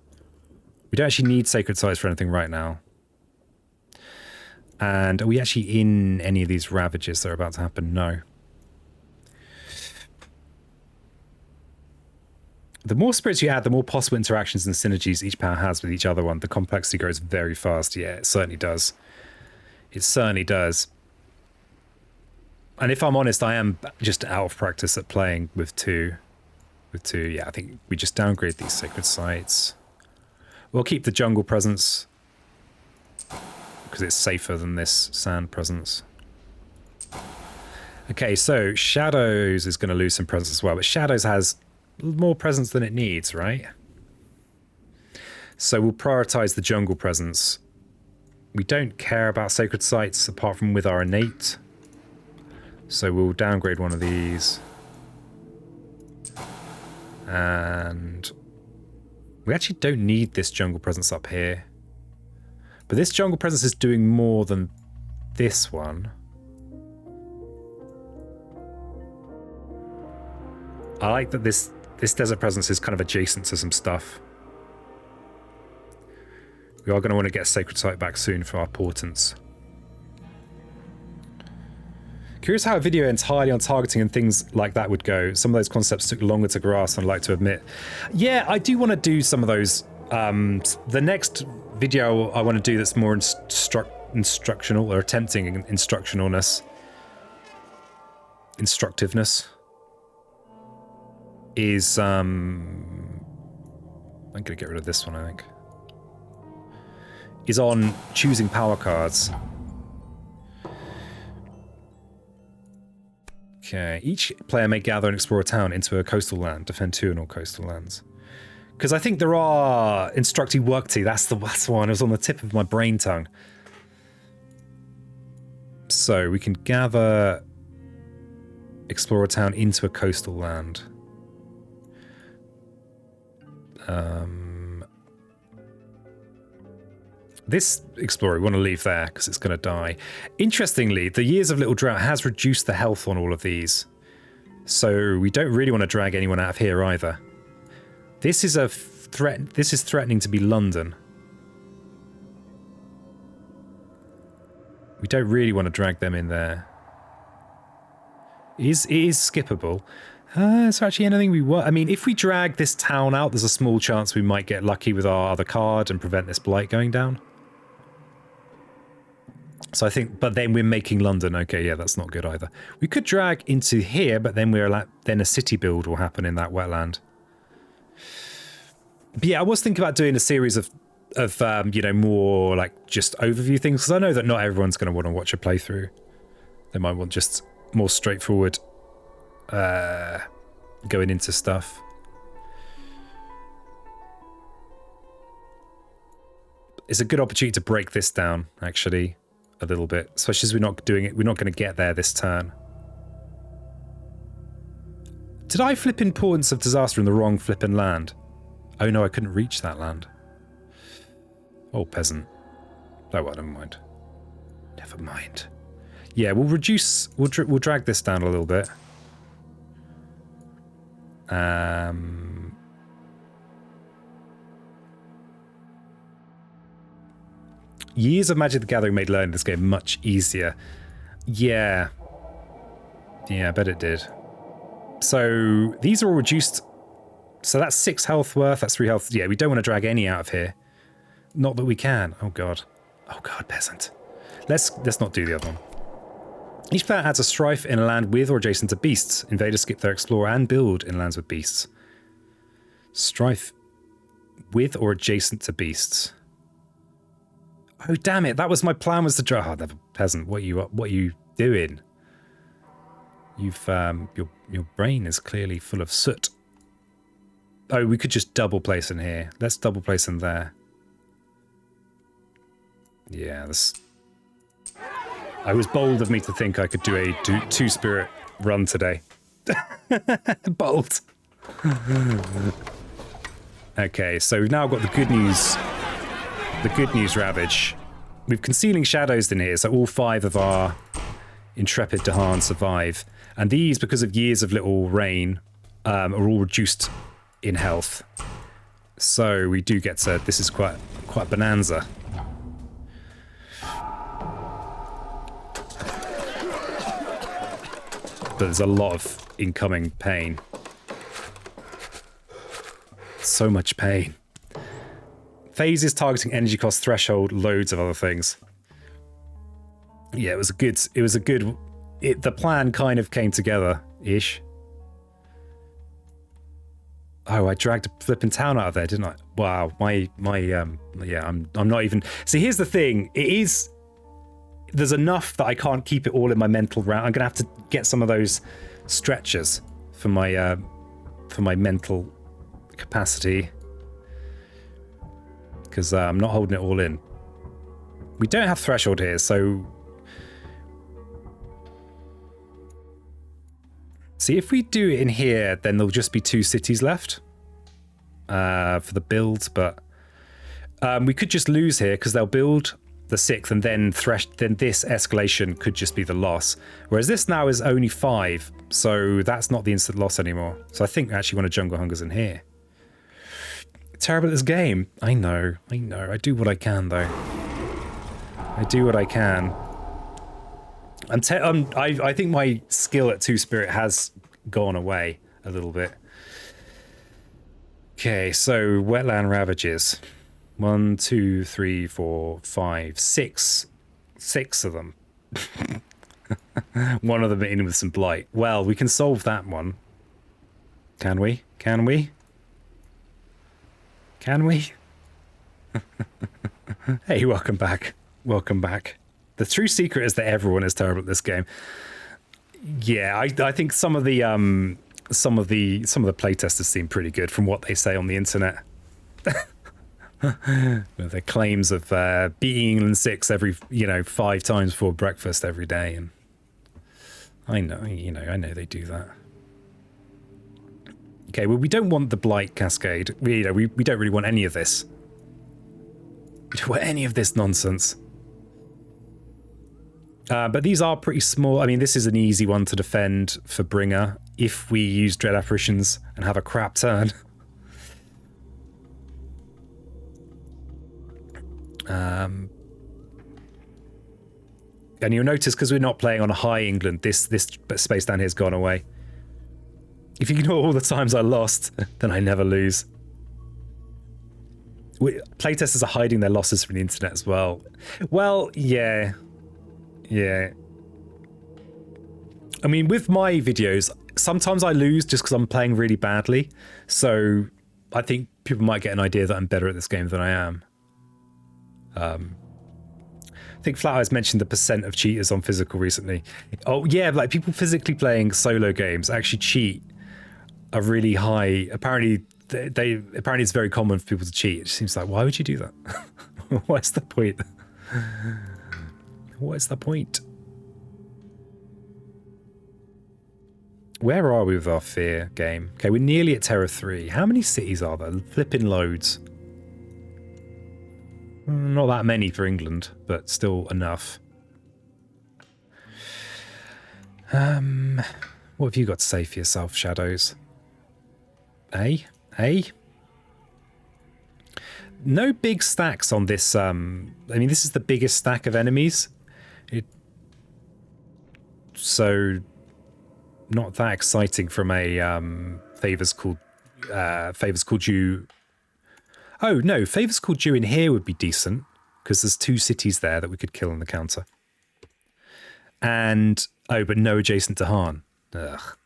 we don't actually need sacred sites for anything right now. And are we actually in any of these ravages that are about to happen? No. The more spirits you add, the more possible interactions and synergies each power has with each other one. The complexity grows very fast. Yeah, it certainly does. It certainly does. And if I'm honest, I am just out of practice at playing with two. Yeah, I think we just downgrade these sacred sites. We'll keep the jungle presence because it's safer than this sand presence. Okay, so Shadows is going to lose some presence as well, but Shadows has more presence than it needs, right? So we'll prioritize the jungle presence. We don't care about sacred sites apart from with our innate. So we'll downgrade one of these. And we actually don't need this jungle presence up here. But this jungle presence is doing more than this one. I like that this desert presence is kind of adjacent to some stuff. We are going to want to get a sacred site back soon for our portents. Curious how a video entirely on targeting and things like that would go. Some of those concepts took longer to grasp than I'd like to admit. Yeah, I do want to do some of those. The next video I want to do that's more instructional or attempting instructiveness is I'm gonna get rid of this one, I think. Is on choosing power cards. Okay, each player may gather and explore a town into a coastal land, defend 2 in all coastal lands. Because I think there are instructee work tea. That's the one. It was on the tip of my brain tongue. So we can gather, explore a town into a coastal land. This explorer, we want to leave there because it's going to die. Interestingly, the years of little drought has reduced the health on all of these. So we don't really want to drag anyone out of here either. This is a threat. This is threatening to be London. We don't really want to drag them in there. It is skippable. Is there actually anything we want? I mean, if we drag this town out, there's a small chance we might get lucky with our other card and prevent this blight going down. So I think, but then we're making London. Okay, yeah, that's not good either. We could drag into here, but then then a city build will happen in that wetland. But yeah, I was thinking about doing a series of you know, more like just overview things, because I know that not everyone's going to want to watch a playthrough. They might want just more straightforward going into stuff. It's a good opportunity to break this down, actually, a little bit, especially as we're not doing it. We're not going to get there this turn. Did I flip importance of disaster in the wrong flipping land? Oh no, I couldn't reach that land. Oh, peasant. Oh, well, never mind. Never mind. Yeah, we'll reduce... We'll drag this down a little bit. Years of Magic the Gathering made learning this game much easier. Yeah. Yeah, I bet it did. So, these are all reduced. So that's 6 health worth, that's 3 health. Yeah, we don't want to drag any out of here. Not that we can. Oh god. Oh god, peasant. Let's not do the other one. Each player adds a strife in a land with or adjacent to beasts. Invaders skip their explore and build in lands with beasts. Strife with or adjacent to beasts. Oh damn it! That was my plan. Was to draw. Oh, never, peasant. What are you doing? You've your brain is clearly full of soot. Oh, we could just double place in here. Let's double place in there. Yeah, this. I was bold of me to think I could do a two-spirit run today. Bold. Okay, so we've now got the good news. The good news Ravage. We've Concealing Shadows in here, so all 5 of our Intrepid Dahan survive. And these, because of years of little rain, are all reduced in health. So we do get to... This is quite bonanza. But there's a lot of incoming pain. So much pain. Phases targeting energy cost threshold, loads of other things. Yeah, it was a good. The plan kind of came together-ish. Oh, I dragged a flipping town out of there, didn't I? Wow, yeah, I'm not even. See, here's the thing. There's enough that I can't keep it all in my mental round. I'm gonna have to get some of those stretchers for my mental capacity, because I'm not holding it all in. We don't have threshold here, so see if we do it in here, then there'll just be 2 cities left for the build. But we could just lose here because they'll build the 6th, and then this escalation could just be the loss. Whereas this now is only 5, so that's not the instant loss anymore. So I think I actually want to Jungle Hungers in here. Terrible at this game. I know. I do what I can, though. I do what I can. I think my skill at Two-Spirit has gone away a little bit. Okay, so Wetland Ravages. 1, 2, 3, 4, 5, 6. 6 of them. One of them in with some blight. Well, we can solve that one. Can we? Can we? Can we? Hey, welcome back. Welcome back. The true secret is that everyone is terrible at this game. Yeah, I think some of the playtesters seem pretty good from what they say on the internet. With their claims of beating England 6 every 5 times before breakfast every day, and I know they do that. Okay, well, we don't want the blight cascade. We don't really want any of this. We don't want any of this nonsense. But these are pretty small. I mean, this is an easy one to defend for Bringer if we use Dread Apparitions and have a crap turn. And you'll notice, because we're not playing on a high England, this space down here has gone away. If you ignore all the times I lost, then I never lose. Playtesters are hiding their losses from the internet as well. Well, yeah. Yeah. I mean, with my videos, sometimes I lose just because I'm playing really badly. So I think people might get an idea that I'm better at this game than I am. I think Flatheye's mentioned the percent of cheaters on physical recently. Oh, yeah, like people physically playing solo games actually cheat are really high. Apparently, apparently it's very common for people to cheat. It seems like, why would you do that? What's the point? What's the point? Where are we with our fear game? Okay, we're nearly at Terror 3. How many cities are there? Flipping loads. Not that many for England, but still enough. What have you got to say for yourself, Shadows? No big stacks on this. I mean, this is the biggest stack of enemies. So not that exciting from a favors called you. Oh no, favors called you in here would be decent because there's 2 cities there that we could kill on the counter. And but no adjacent to Han. Ugh.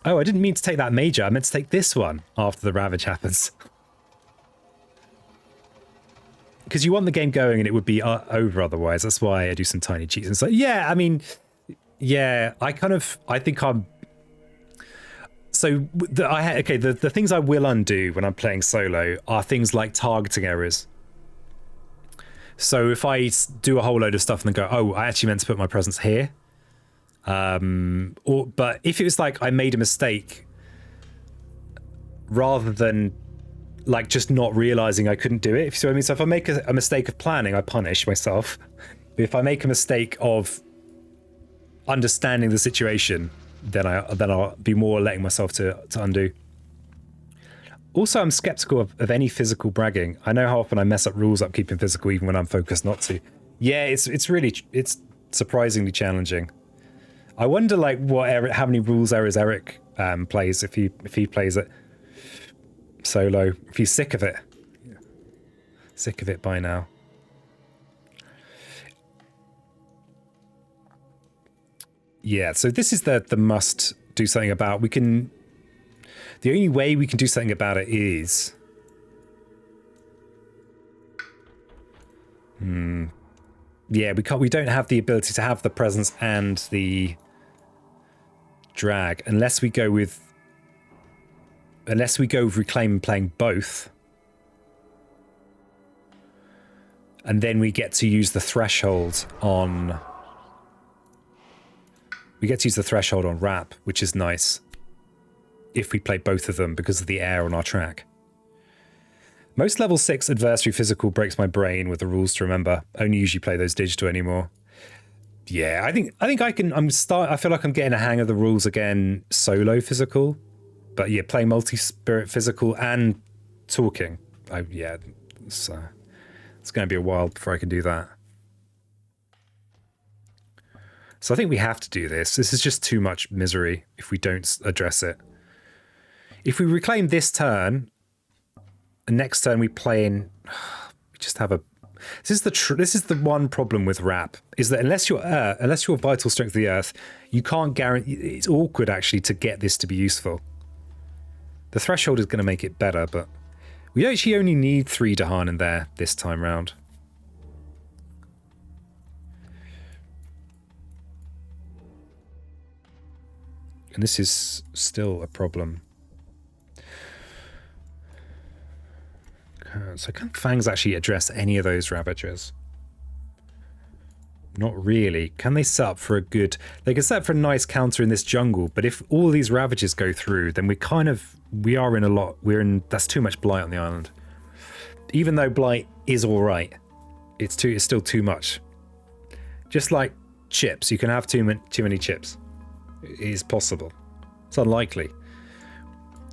Oh, I didn't mean to take that major. I meant to take this one after the Ravage happens. Because you want the game going and it would be over otherwise. That's why I do some tiny cheats. And so, yeah, I mean, yeah, I think I'm... So, the things I will undo when I'm playing solo are things like targeting errors. So if I do a whole load of stuff and then go, oh, I actually meant to put my presence here. But if it was like I made a mistake rather than like just not realizing I couldn't do it, if you see what I mean. So if I make a mistake of planning, I punish myself. But if I make a mistake of understanding the situation, then I'll be more letting myself to undo. Also, I'm skeptical of any physical bragging. I know how often I mess up rules up keeping physical even when I'm focused not to. Yeah, it's surprisingly challenging. I wonder like how many rules errors Eric plays if he plays it solo, if he's sick of it. Sick of it by now. Yeah, so this is the must do something about. The only way we can do something about it is yeah, we don't have the ability to have the presence and the drag unless we go with reclaim and playing both. And then we get to use the threshold on Wrap, which is nice if we play both of them because of the air on our track. Most level 6 adversary physical breaks my brain with the rules to remember. Only usually play those digital anymore. Yeah, I think I can. I feel like I'm getting a hang of the rules again. Solo physical, but yeah, playing multi-spirit physical and talking. It's going to be a while before I can do that. So I think we have to do this. This is just too much misery if we don't address it. If we reclaim this turn, and next turn we play in, we just have a. This is the one problem with Wrap is that unless you're vital strength of the earth, you can't guarantee. It's awkward actually to get this to be useful. The threshold is going to make it better, but we actually only need 3 Dahan in there this time round. And this is still a problem. So can Fangs actually address any of those Ravagers? Not really. Can they set up for a good... They can set up for a nice counter in this jungle, but if all these Ravagers go through, then we are in a lot... That's too much blight on the island. Even though Blight is all right, it's still too much. Just like chips, you can have too many chips. It is possible. It's unlikely.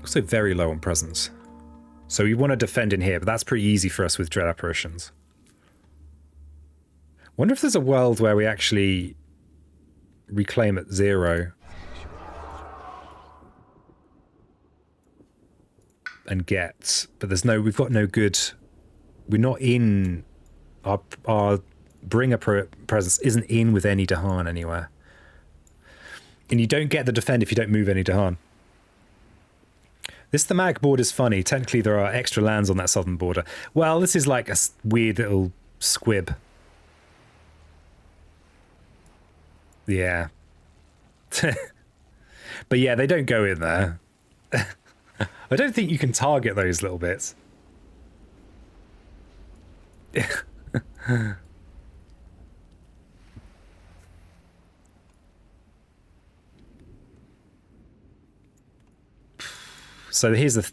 Also very low on presence. So we want to defend in here, but that's pretty easy for us with Dread Apparitions. Wonder if there's a world where we actually reclaim at 0 and get, but we've got no good. We're not in our bringer presence isn't in with any Dahan anywhere, and you don't get the defend if you don't move any Dahan. This thematic border is funny. Technically, there are extra lands on that southern border. Well, this is like a weird little squib. Yeah. But yeah, they don't go in there. I don't think you can target those little bits. So here's the...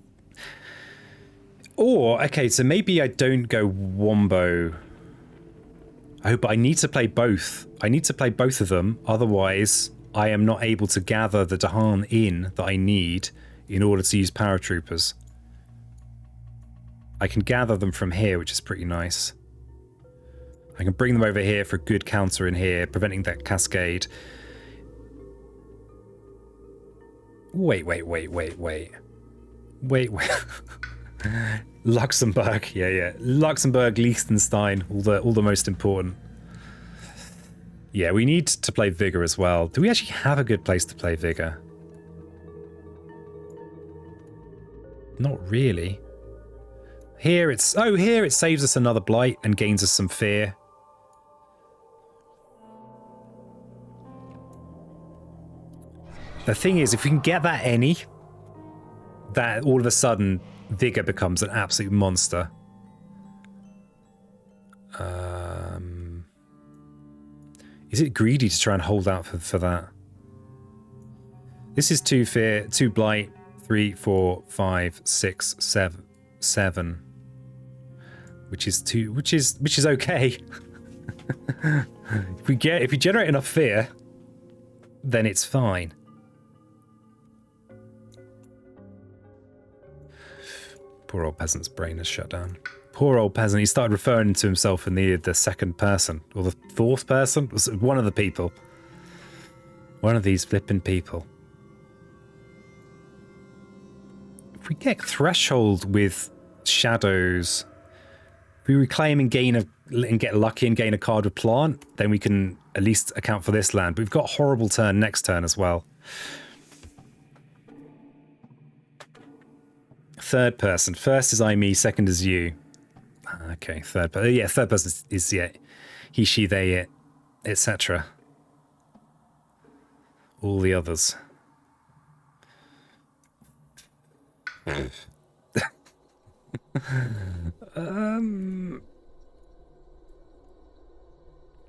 Or, okay, so maybe I don't go Wombo. Oh, but I need to play both. I need to play both of them, otherwise I am not able to gather the Dahan in that I need in order to use paratroopers. I can gather them from here, which is pretty nice. I can bring them over here for a good counter in here, preventing that cascade. Wait. Luxembourg, yeah. Luxembourg, Liechtenstein, all the most important. Yeah, we need to play Vigor as well. Do we actually have a good place to play Vigor? Not really. Here it saves us another blight and gains us some fear. The thing is, if we can get that any, that all of a sudden Vigor becomes an absolute monster. Is it greedy to try and hold out for that? This is 2 fear, 2 blight, 3, 4, 5, 6, 7, which is okay. If we generate enough fear, then it's fine. Poor old peasant's brain is shut down. Poor old peasant. He started referring to himself in the second person or the fourth person. One of the people. One of these flipping people. If we get threshold with shadows, if we reclaim and get lucky and gain a card with plant, then we can at least account for this land. But we've got horrible turn next turn as well. Third person. First is I, me. Second is you. Okay, third person. Yeah, third person is yeah, he, she, they, it, etc. All the others.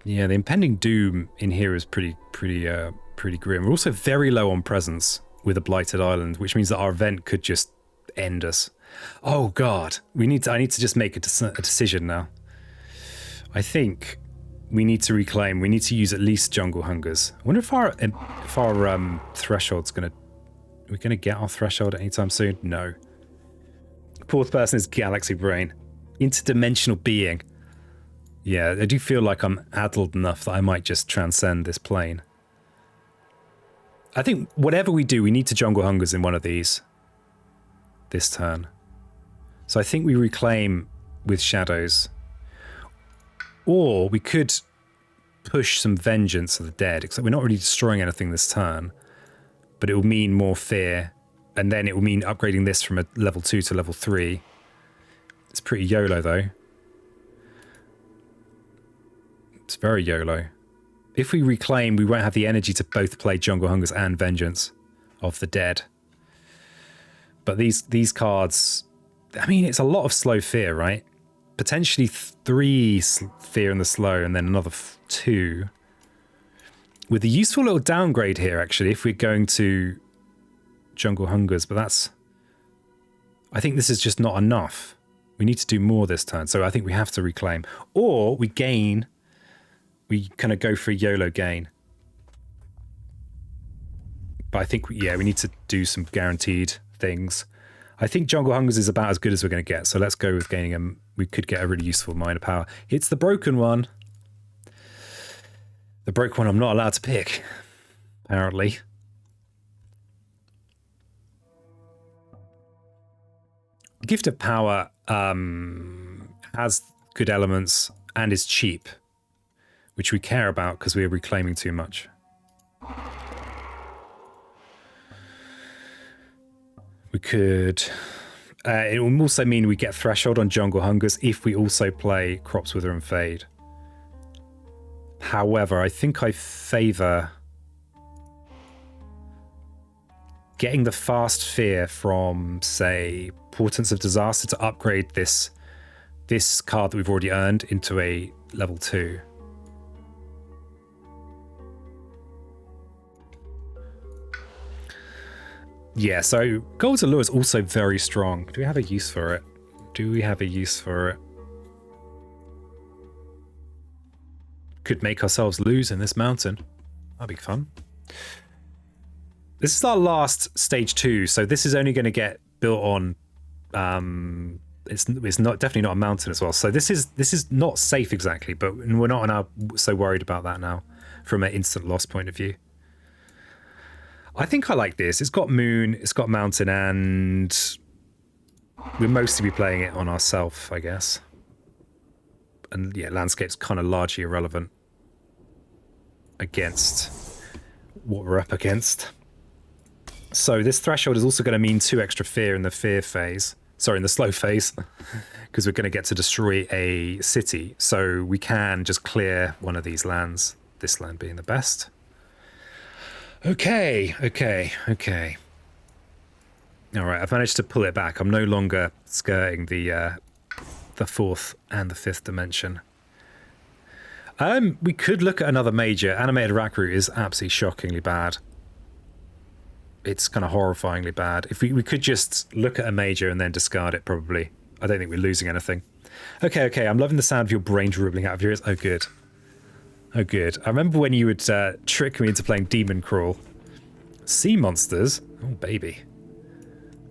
Yeah, the impending doom in here is pretty grim. We're also very low on presence with a blighted island, which means that our event could just end us. Oh god, I need to just make a decision now. I think we need to reclaim. We need to use at least Jungle Hungers. I wonder if our threshold's gonna... Are we gonna get our threshold anytime soon? No. Fourth person is Galaxy Brain. Interdimensional being. Yeah, I do feel like I'm addled enough that I might just transcend this plane. I think whatever we do, we need to Jungle Hungers in one of these this turn. So I think we reclaim with shadows. Or we could push some Vengeance of the Dead, except we're not really destroying anything this turn. But it will mean more fear, and then it will mean upgrading this from a level 2 to level 3. It's pretty YOLO though. It's very YOLO. If we reclaim, we won't have the energy to both play Jungle Hungers and Vengeance of the Dead. But these cards, I mean, it's a lot of slow fear, right? Potentially 3 fear in the slow and then another 2. With a useful little downgrade here, actually, if we're going to Jungle Hungers, but that's... I think this is just not enough. We need to do more this turn, so I think we have to reclaim. Or we gain, we kind of go for a YOLO gain. But I think, yeah, we need to do some guaranteed things. I think Jungle Hungers is about as good as we're going to get, so let's go with gaining them. We could get a really useful minor power. It's the broken one. The broken one I'm not allowed to pick, apparently. Gift of Power has good elements and is cheap, which we care about because we're reclaiming too much. We could... it will also mean we get Threshold on Jungle Hungers if we also play Crops Wither and Fade. However, I think I favour getting the Fast Fear from, say, Portents of Disaster to upgrade this card that we've already earned into a level 2. Yeah, so Gold's Allure is also very strong. Do we have a use for it? Do we have a use for it? Could make ourselves lose in this mountain. That'd be fun. This is our last stage 2, so this is only going to get built on. It's not definitely not a mountain as well. So this is not safe exactly, but we're not so worried about that now from an instant loss point of view. I think I like this. It's got moon, it's got mountain, and we'll mostly be playing it on ourselves, I guess. And yeah, landscape's kind of largely irrelevant against what we're up against. So this threshold is also going to mean 2 extra fear in the fear phase. Sorry, in the slow phase, because we're going to get to destroy a city. So we can just clear one of these lands, this land being the best. Okay. All right, I've managed to pull it back. I'm no longer skirting the 4th and the 5th dimension. We could look at another major. Animated Rackroot is absolutely shockingly bad. It's kind of horrifyingly bad. If we could just look at a major and then discard it, probably. I don't think we're losing anything. Okay. I'm loving the sound of your brain dribbling out of your ears. Oh, good. I remember when you would trick me into playing Demon Crawl. Sea monsters? Oh, baby.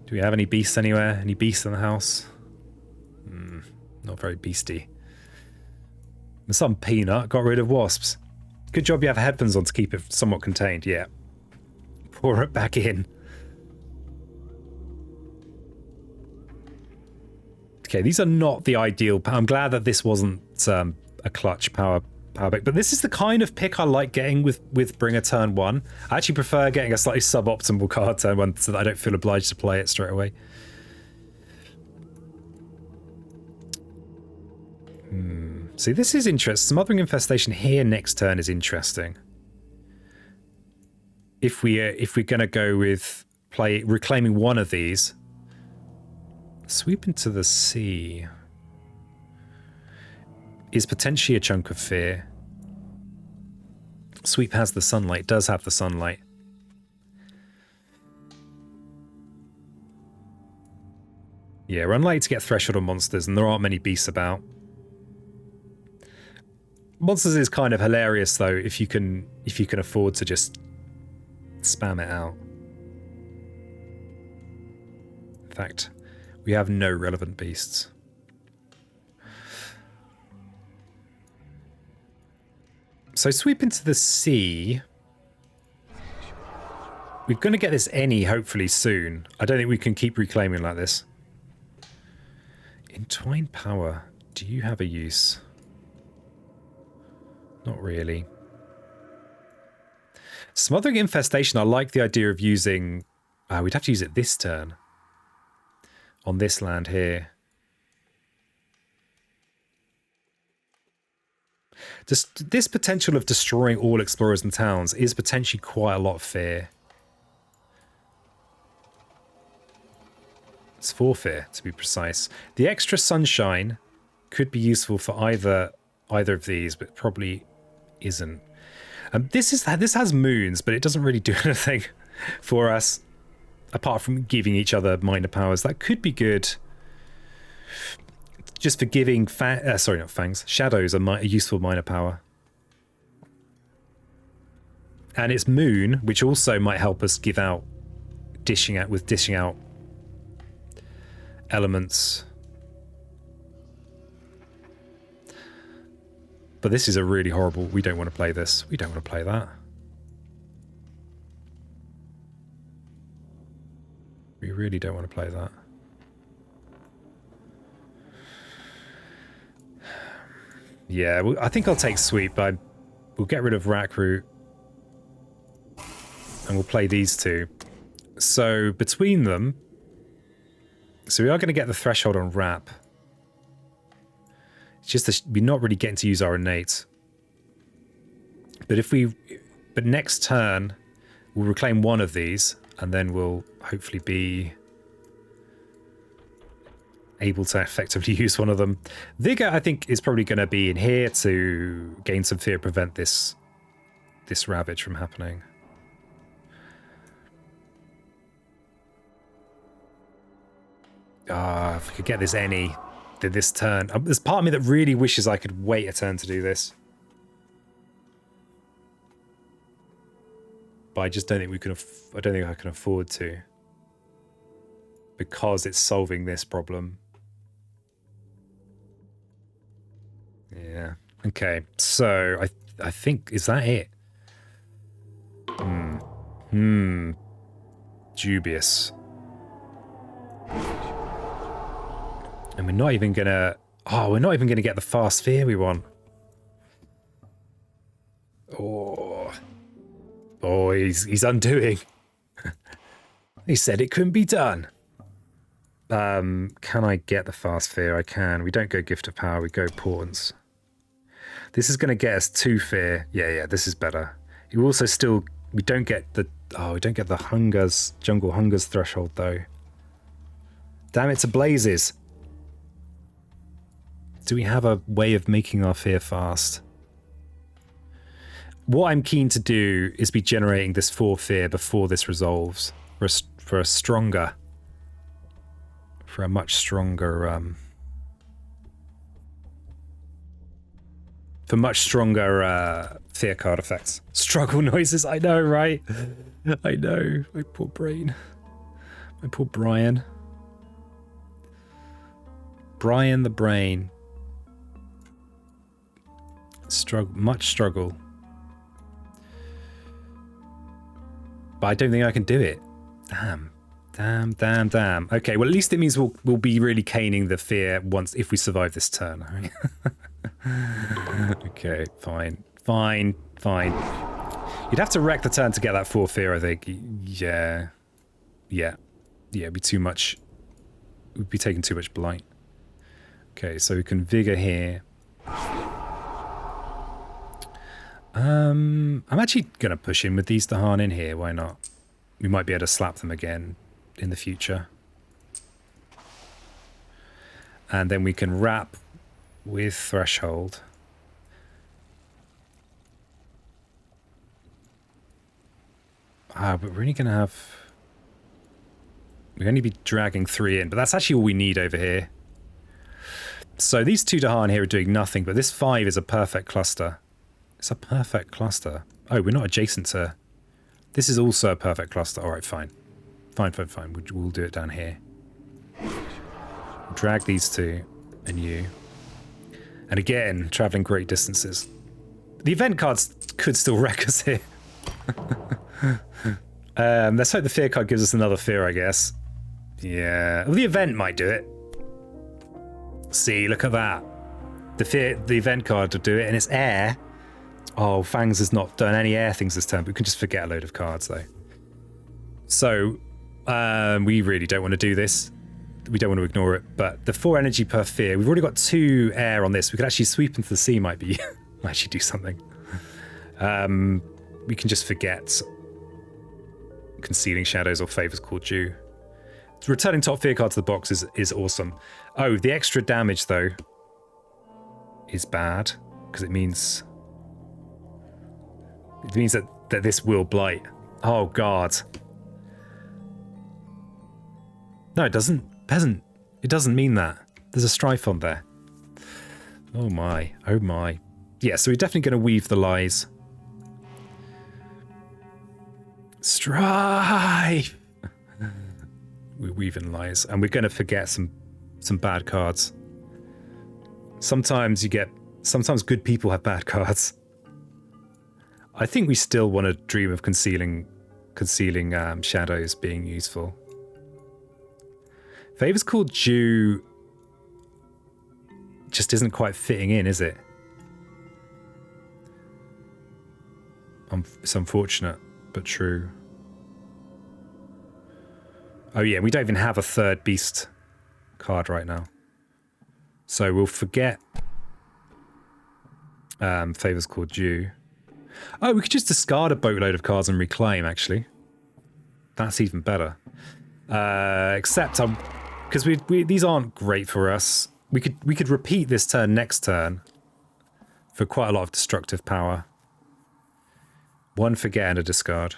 Do we have any beasts anywhere? Any beasts in the house? Not very beasty. Some peanut got rid of wasps. Good job you have headphones on to keep it somewhat contained. Yeah. Pour it back in. Okay, these are not the ideal. I'm glad that this wasn't a clutch power pick, but this is the kind of pick I like getting with Bringer turn 1. I actually prefer getting a slightly suboptimal card turn 1 so that I don't feel obliged to play it straight away. See, this is interesting. Smothering Infestation here next turn is interesting. If we're going to go with reclaiming one of these, Sweep into the Sea is potentially a chunk of fear. Sweep has the sunlight, does have the sunlight. Yeah, we're unlikely to get Threshold on monsters, and there aren't many beasts about. Monsters is kind of hilarious though if you can afford to just spam it out. In fact, we have no relevant beasts. So Sweep into the Sea. We're going to get this hopefully soon. I don't think we can keep reclaiming like this. Entwined Power. Do you have a use? Not really. Smothering Infestation, I like the idea of using... we'd have to use it this turn. On this land here. Just this potential of destroying all explorers and towns is potentially quite a lot of fear. It's 4 fear, to be precise. The extra sunshine could be useful for either of these, but probably isn't. This has moons, but it doesn't really do anything for us apart from giving each other minor powers. That could be good. Just for giving sorry, not fangs. Shadows a useful minor power. And it's moon, which also might help us give out dishing out elements. But this is a really horrible. We don't want to play this. We don't want to play that. We really don't want to play that. Yeah, well, I think I'll take sweep, but we'll get rid of rack root. And we'll play these two. So between them, so we are going to get the threshold on wrap. It's just that we're not really getting to use our innate. But next turn, we'll reclaim one of these, and then we'll hopefully be able to effectively use one of them. Vigor, I think, is probably going to be in here to gain some fear, prevent this ravage from happening. If we could get this this turn. There's part of me that really wishes I could wait a turn to do this. But I just don't think we can. I don't think I can afford to, because it's solving this problem. Yeah. Okay. So I think, is that it? Dubious. And we're not even gonna. Oh, we're not even gonna get the fast fear we want. Oh, he's undoing. He said it couldn't be done. Can I get the fast fear? I can. We don't go gift of power. We go portents. This is gonna get us 2 fear. Yeah. This is better. You also still. We don't get the. Oh, we don't get the jungle hungers threshold though. Damn it to blazes. Do we have a way of making our fear fast? What I'm keen to do is be generating this 4 fear before this resolves. For a much stronger fear card effects. Struggle noises, I know, right? I know. My poor brain. My poor Brian. Brian the brain. Much struggle. But I don't think I can do it. Damn. Okay, well at least it means we'll be really caning the fear if we survive this turn. Okay, fine. You'd have to wreck the turn to get that 4 fear, I think. Yeah, it'd be too much. We'd be taking too much blight. Okay, so we can vigor here. I'm actually going to push in with these Dahan in here. Why not? We might be able to slap them again in the future. And then we can wrap with Threshold. But we're only going to have... We're only be dragging 3 in, but that's actually all we need over here. So these 2 Dahan here are doing nothing, but this 5 is a perfect cluster. It's a perfect cluster. Oh, we're not adjacent to... This is also a perfect cluster. All right, fine. Fine. We'll do it down here. Drag these 2 and you. And again, traveling great distances. The event cards could still wreck us here. Let's hope the fear card gives us another fear, I guess. Yeah. Well, the event might do it. See, look at that. The event card will do it, and it's air. Oh, Fangs has not done any air things this turn, but we can just forget a load of cards, though. So, we really don't want to do this. We don't want to ignore it, but the 4 energy per fear, we've already got 2 air on this. We could actually sweep into the sea, might actually do something. We can just forget Concealing Shadows or Favors Called Due. Returning top fear card to the box is awesome. Oh, the extra damage, though, is bad, because it means that this will blight. Oh, God. No, it doesn't. Peasant. It doesn't mean that. There's a strife on there. Oh my. Oh my. Yeah, so we're definitely going to weave the lies. Strive! We're weaving lies. And we're going to forget some bad cards. Sometimes good people have bad cards. I think we still want to dream of concealing shadows being useful. Favors called due just isn't quite fitting in, is it? It's unfortunate, but true. Oh yeah, we don't even have a third beast card right now. So we'll forget Favors called due. Oh, we could just discard a boatload of cards and reclaim, actually. That's even better. Except because these aren't great for us. We could repeat this turn next turn for quite a lot of destructive power. One forget and a discard.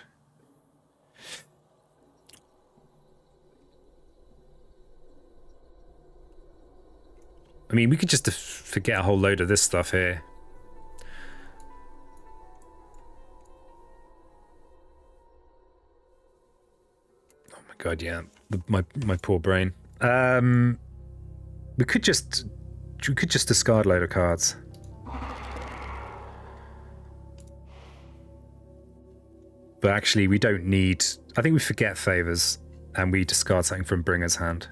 I mean, we could just forget a whole load of this stuff here. Oh my god, yeah. My poor brain. We could just discard a load of cards. But actually, we don't need... I think we forget Favors, and we discard something from Bringer's hand.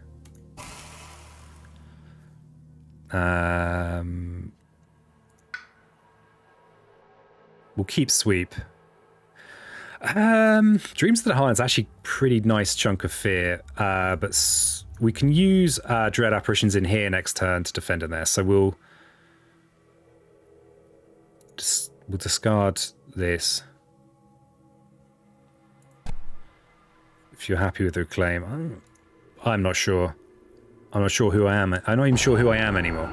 We'll keep Sweep. Dreams of the Heart is actually a pretty nice chunk of fear, but we can use Dread Apparitions in here next turn to defend in there. So we'll discard this. If you're happy with the reclaim, I'm not sure. I'm not sure who I am. I'm not even sure who I am anymore.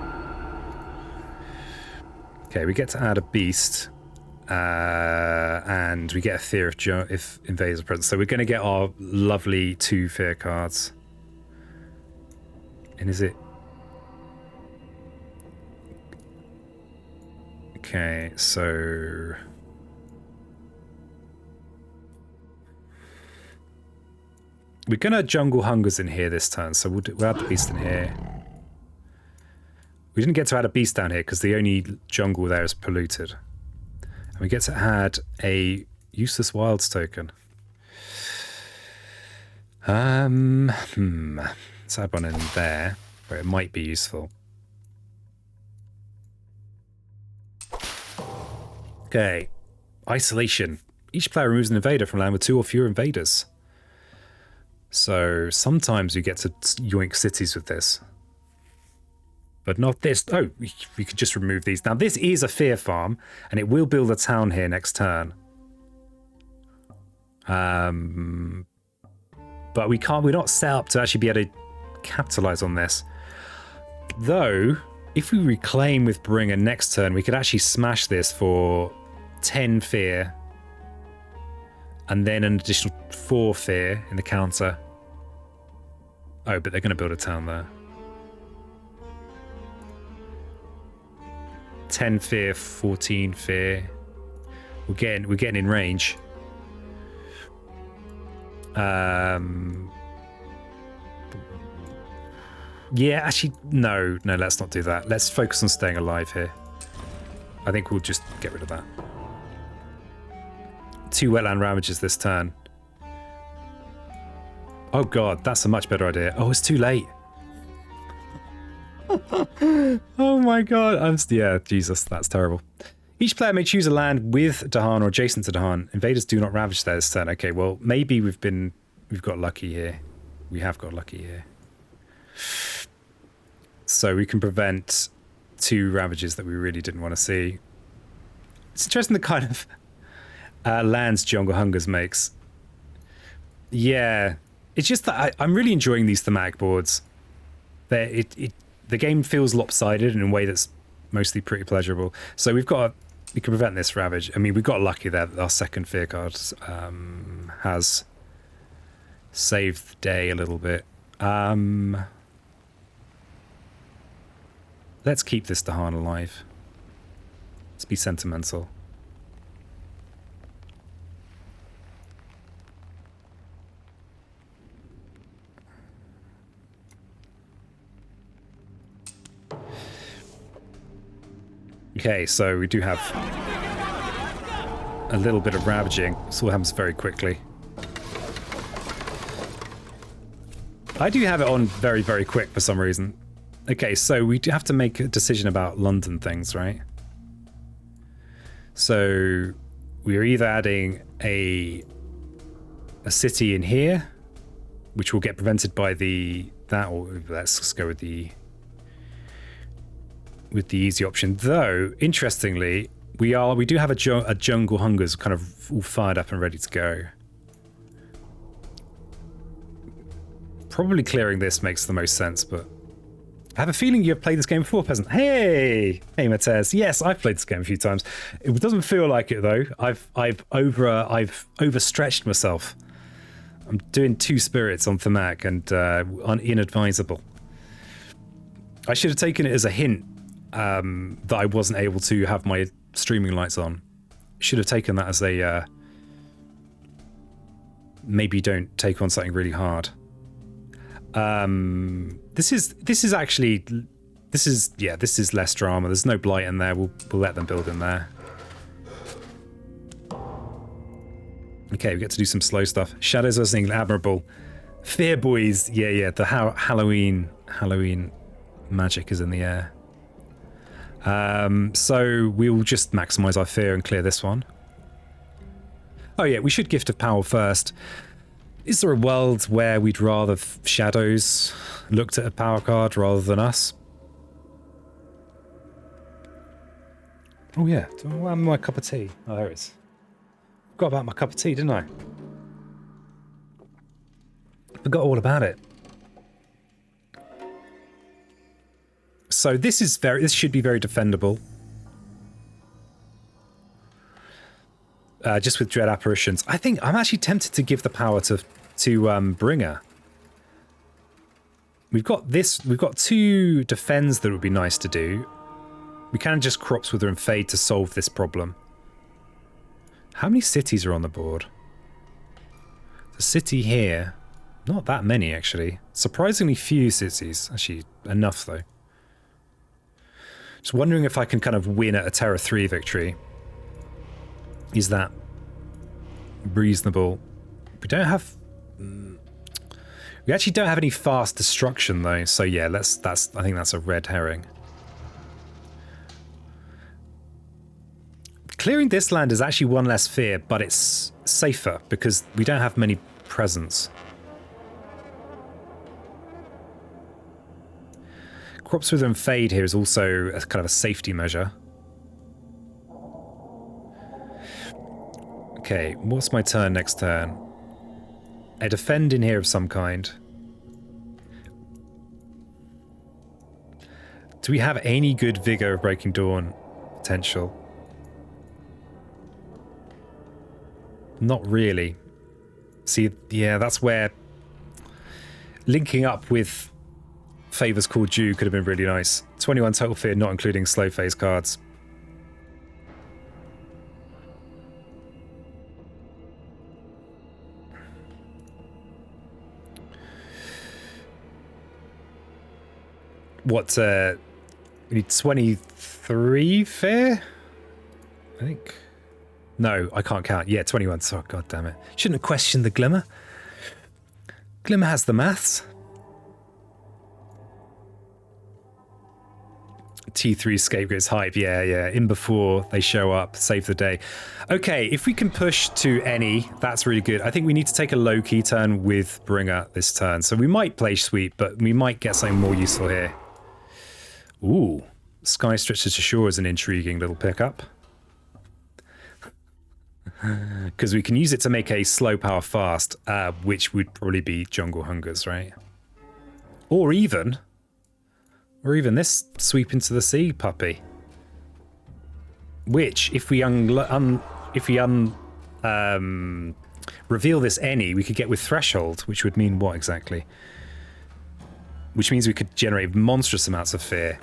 Okay, we get to add a beast. And we get a fear if invaders are present. So we're going to get our lovely 2 fear cards. And is it... Okay, so... We're going to jungle Hungers in here this turn, so we'll add the beast in here. We didn't get to add a beast down here because the only jungle there is polluted. And we get to add a useless wilds token. Let's add one in there, where it might be useful. Okay. Isolation. Each player removes an invader from land with 2 or fewer invaders. So sometimes you get to yoink cities with this. But not this. Oh, we could just remove these. Now, this is a fear farm, and it will build a town here next turn. But we can't. We're not set up to actually be able to capitalize on this. Though, if we reclaim with Bringer next turn, we could actually smash this for 10 fear, and then an additional 4 fear in the counter. Oh, but they're going to build a town there. 10 fear, 14 fear. We're getting in range. Yeah, actually, no, let's not do that. Let's focus on staying alive here. I think we'll just get rid of that. 2 wetland ravages this turn. Oh god, that's a much better idea. Oh, it's too late. Oh my god. Yeah, Jesus, that's terrible. Each player may choose a land with Dahan or adjacent to Dahan. Invaders do not ravage there this turn. Okay, well, maybe we've got lucky here. We have got lucky here. So we can prevent 2 ravages that we really didn't want to see. It's interesting the kind of lands Jungle Hungers makes. Yeah, it's just that I'm really enjoying these thematic boards. The game feels lopsided in a way that's mostly pretty pleasurable. So we can prevent this ravage. I mean, we got lucky there that our second fear card has saved the day a little bit. Let's keep this Dahan alive. Let's be sentimental. Okay, so we do have a little bit of ravaging. This all happens very quickly. I do have it on very, very quick for some reason. Okay, so we do have to make a decision about London things, right? So we're either adding a city in here, which will get prevented by that, or let's go with the easy option. Though, interestingly, we do have a jungle hungers kind of all fired up and ready to go. Probably clearing this makes the most sense, but I have a feeling you've played this game before, Peasant. Hey, Matez. Yes, I've played this game a few times. It doesn't feel like it though. I've overstretched myself. I'm doing 2 spirits on thematic and inadvisable. I should have taken it as a hint that I wasn't able to have my streaming lights on. Should have taken that as a maybe don't take on something really hard. This is less drama. There's no blight in there. We'll let them build in there. Okay, we get to do some slow stuff. Shadows are saying admirable. Fear boys, yeah. The Halloween magic is in the air. So we'll just maximize our fear and clear this one. Oh yeah, we should Gift of Power first. Is there a world where we'd rather Shadows looked at a power card rather than us? Oh yeah, do I have my cup of tea? Oh, there it is. Forgot about my cup of tea, didn't I? Forgot all about it. So this should be very defendable. Just with Dread Apparitions. I think I'm actually tempted to give the power to Bringer. We've got 2 defends that would be nice to do. We can just Crops Wither and Fade to solve this problem. How many cities are on the board? The city here. Not that many, actually. Surprisingly few cities. Actually, enough, though. Just wondering if I can kind of win at a Terra 3 victory. Is that reasonable? We don't have... We actually don't have any fast destruction, though. So, yeah, I think that's a red herring. Clearing this land is actually 1 less fear, but it's safer because we don't have many presents. Crops Wither and Fade here is also a kind of a safety measure. Okay, what's my turn next turn? A defend in here of some kind. Do we have any good Vigor of Breaking Dawn potential? Not really. See, yeah, that's where linking up with Favors Called Due could have been really nice. 21 total fear, not including slow phase cards. What, we need 23 fear? I think. No, I can't count. Yeah, 21. So, god damn it. Shouldn't have questioned the Glimmer. Glimmer has the maths. T3 Scapegoats hype. Yeah. In before they show up. Save the day. Okay, if we can push to any, that's really good. I think we need to take a low-key turn with Bringer this turn. So we might play Sweep, but we might get something more useful here. Ooh. Sky Stretches to Shore is an intriguing little pickup. Because we can use it to make a slow power fast, which would probably be Jungle Hungers, right? Or even this Sweep into the Sea puppy. Which, if we reveal this any, we could get with Threshold, which would mean what exactly? Which means we could generate monstrous amounts of fear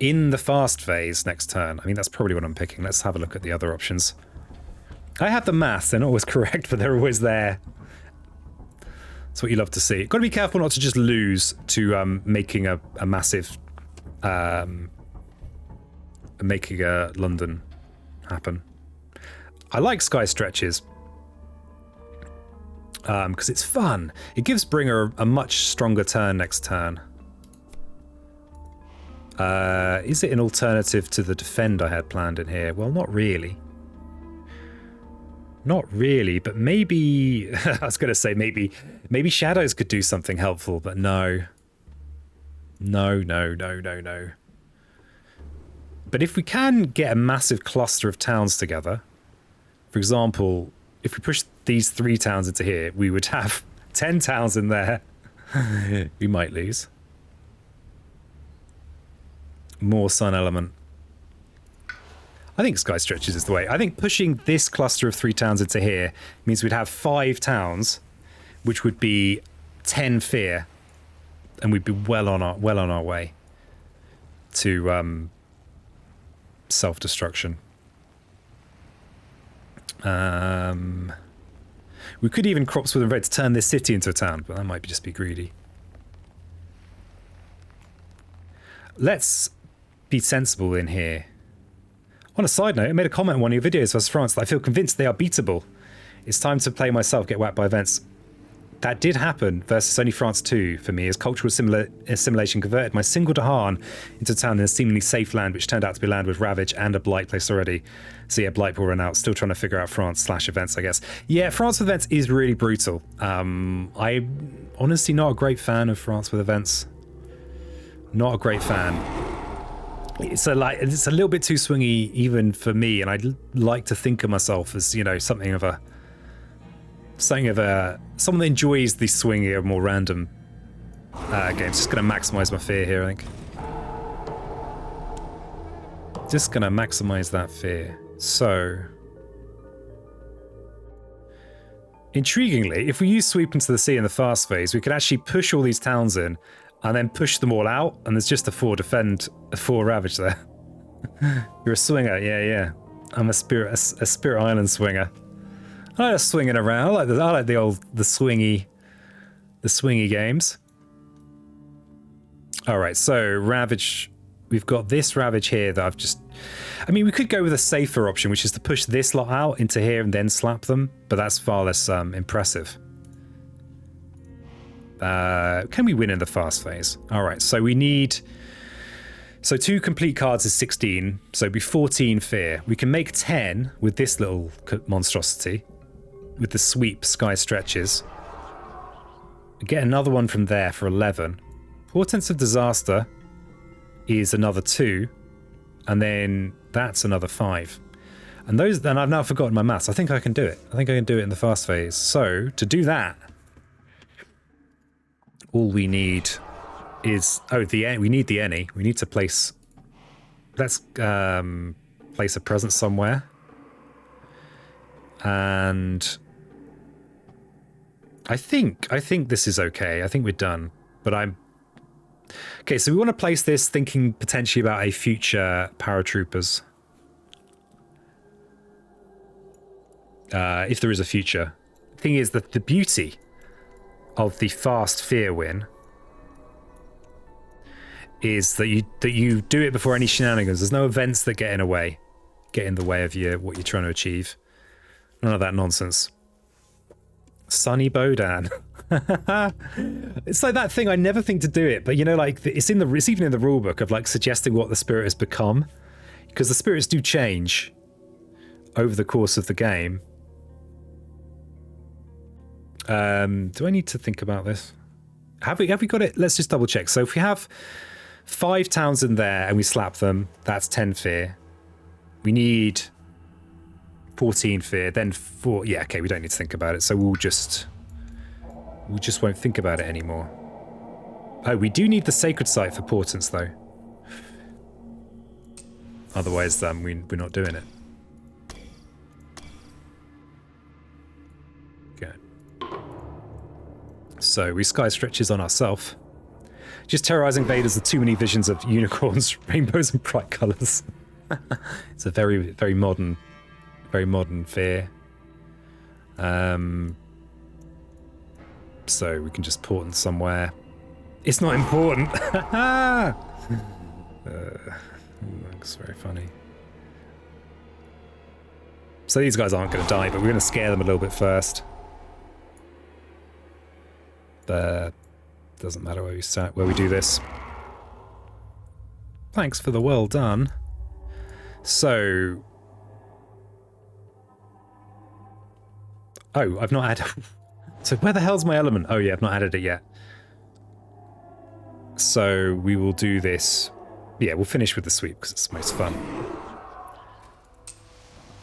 in the fast phase next turn. I mean, that's probably what I'm picking. Let's have a look at the other options. I have the maths. They're not always correct, but they're always there. That's what you love to see. Got to be careful not to just lose to making a massive... making a London happen. I like sky stretches. Because it's fun. It gives Bringer a much stronger turn next turn. Is it an alternative to the defend I had planned in here? Well, not really. Not really, but maybe... I was going to say maybe Shadows could do something helpful, but no. No. But if we can get a massive cluster of towns together, for example, if we push these 3 towns into here, we would have 10 towns in there. We might lose. More sun element. I think sky stretches is the way. I think pushing this cluster of 3 towns into here means we'd have 5 towns, which would be 10 fear, and we'd be well on our way to self-destruction. We could even crops with red to turn this city into a town, but that might just be greedy. Let's be sensible in here. On a side note, I made a comment in one of your videos versus France that I feel convinced they are beatable. It's time to play myself, get whacked by events. That did happen versus only France 2 for me, as cultural assimilation converted my single Dahan into a town in a seemingly safe land, which turned out to be land with Ravage and a Blight placed already. So yeah, Blight will run out. Still trying to figure out France/events, I guess. Yeah, France with events is really brutal. I'm honestly not a great fan of France with events. Not a great fan. It's a little bit too swingy even for me, and I'd like to think of myself as, you know, someone that enjoys the swingier, more random games. Just gonna maximize my fear here, I think. Just gonna maximize that fear. So, intriguingly, if we use Sweep into the Sea in the fast phase, we could actually push all these towns in and then push them all out, and there's just a 4 defend, a 4 ravage there. You're a swinger, yeah. I'm a Spirit Island swinger. I like swinging around. I like the swingy games. All right, so Ravage. We've got this Ravage here that I've just... I mean, we could go with a safer option, which is to push this lot out into here and then slap them, but that's far less impressive. Can we win in the fast phase? All right, so we need... So 2 complete cards is 16, so it'd be 14 fear. We can make 10 with this little monstrosity, with the sweep sky stretches. Get another one from there for 11. Portents of Disaster is another 2, and then that's another 5. And then I've now forgotten my maths. I think I can do it. I think I can do it in the fast phase. So to do that, all we need is we need the any. We need to place. Let's place a present somewhere, and I think this is okay. I think we're done. But I'm okay. So we want to place this, thinking potentially about a future paratroopers. If there is a future. Thing is that the beauty of the fast fear win is that you do it before any shenanigans. There's no events that get in the way of what you're trying to achieve. None of that nonsense. Sunny BoDaN. It's like that thing. I never think to do it, but you know, like it's even in the rule book of like suggesting what the spirit has become, because the spirits do change over the course of the game. Do I need to think about this? Have we got it? Let's just double check. So if we have 5 towns in there and we slap them, that's 10 fear. We need 14 fear, then 4. Yeah, okay, we don't need to think about it. So we just won't think about it anymore. Oh, we do need the sacred site for portents though. Otherwise, we're not doing it. So we sky stretches on ourselves. Just terrorizing invaders with too many visions of unicorns, rainbows, and bright colours. It's a very modern fear. So we can just port them somewhere. It's not important. That's very funny. So these guys aren't going to die, but we're going to scare them a little bit first. Doesn't matter where we start, where we do this. Thanks for the well done. So... Oh, I've not added... So where the hell's my element? Oh yeah, I've not added it yet. So we will do this... Yeah, we'll finish with the sweep because it's the most fun.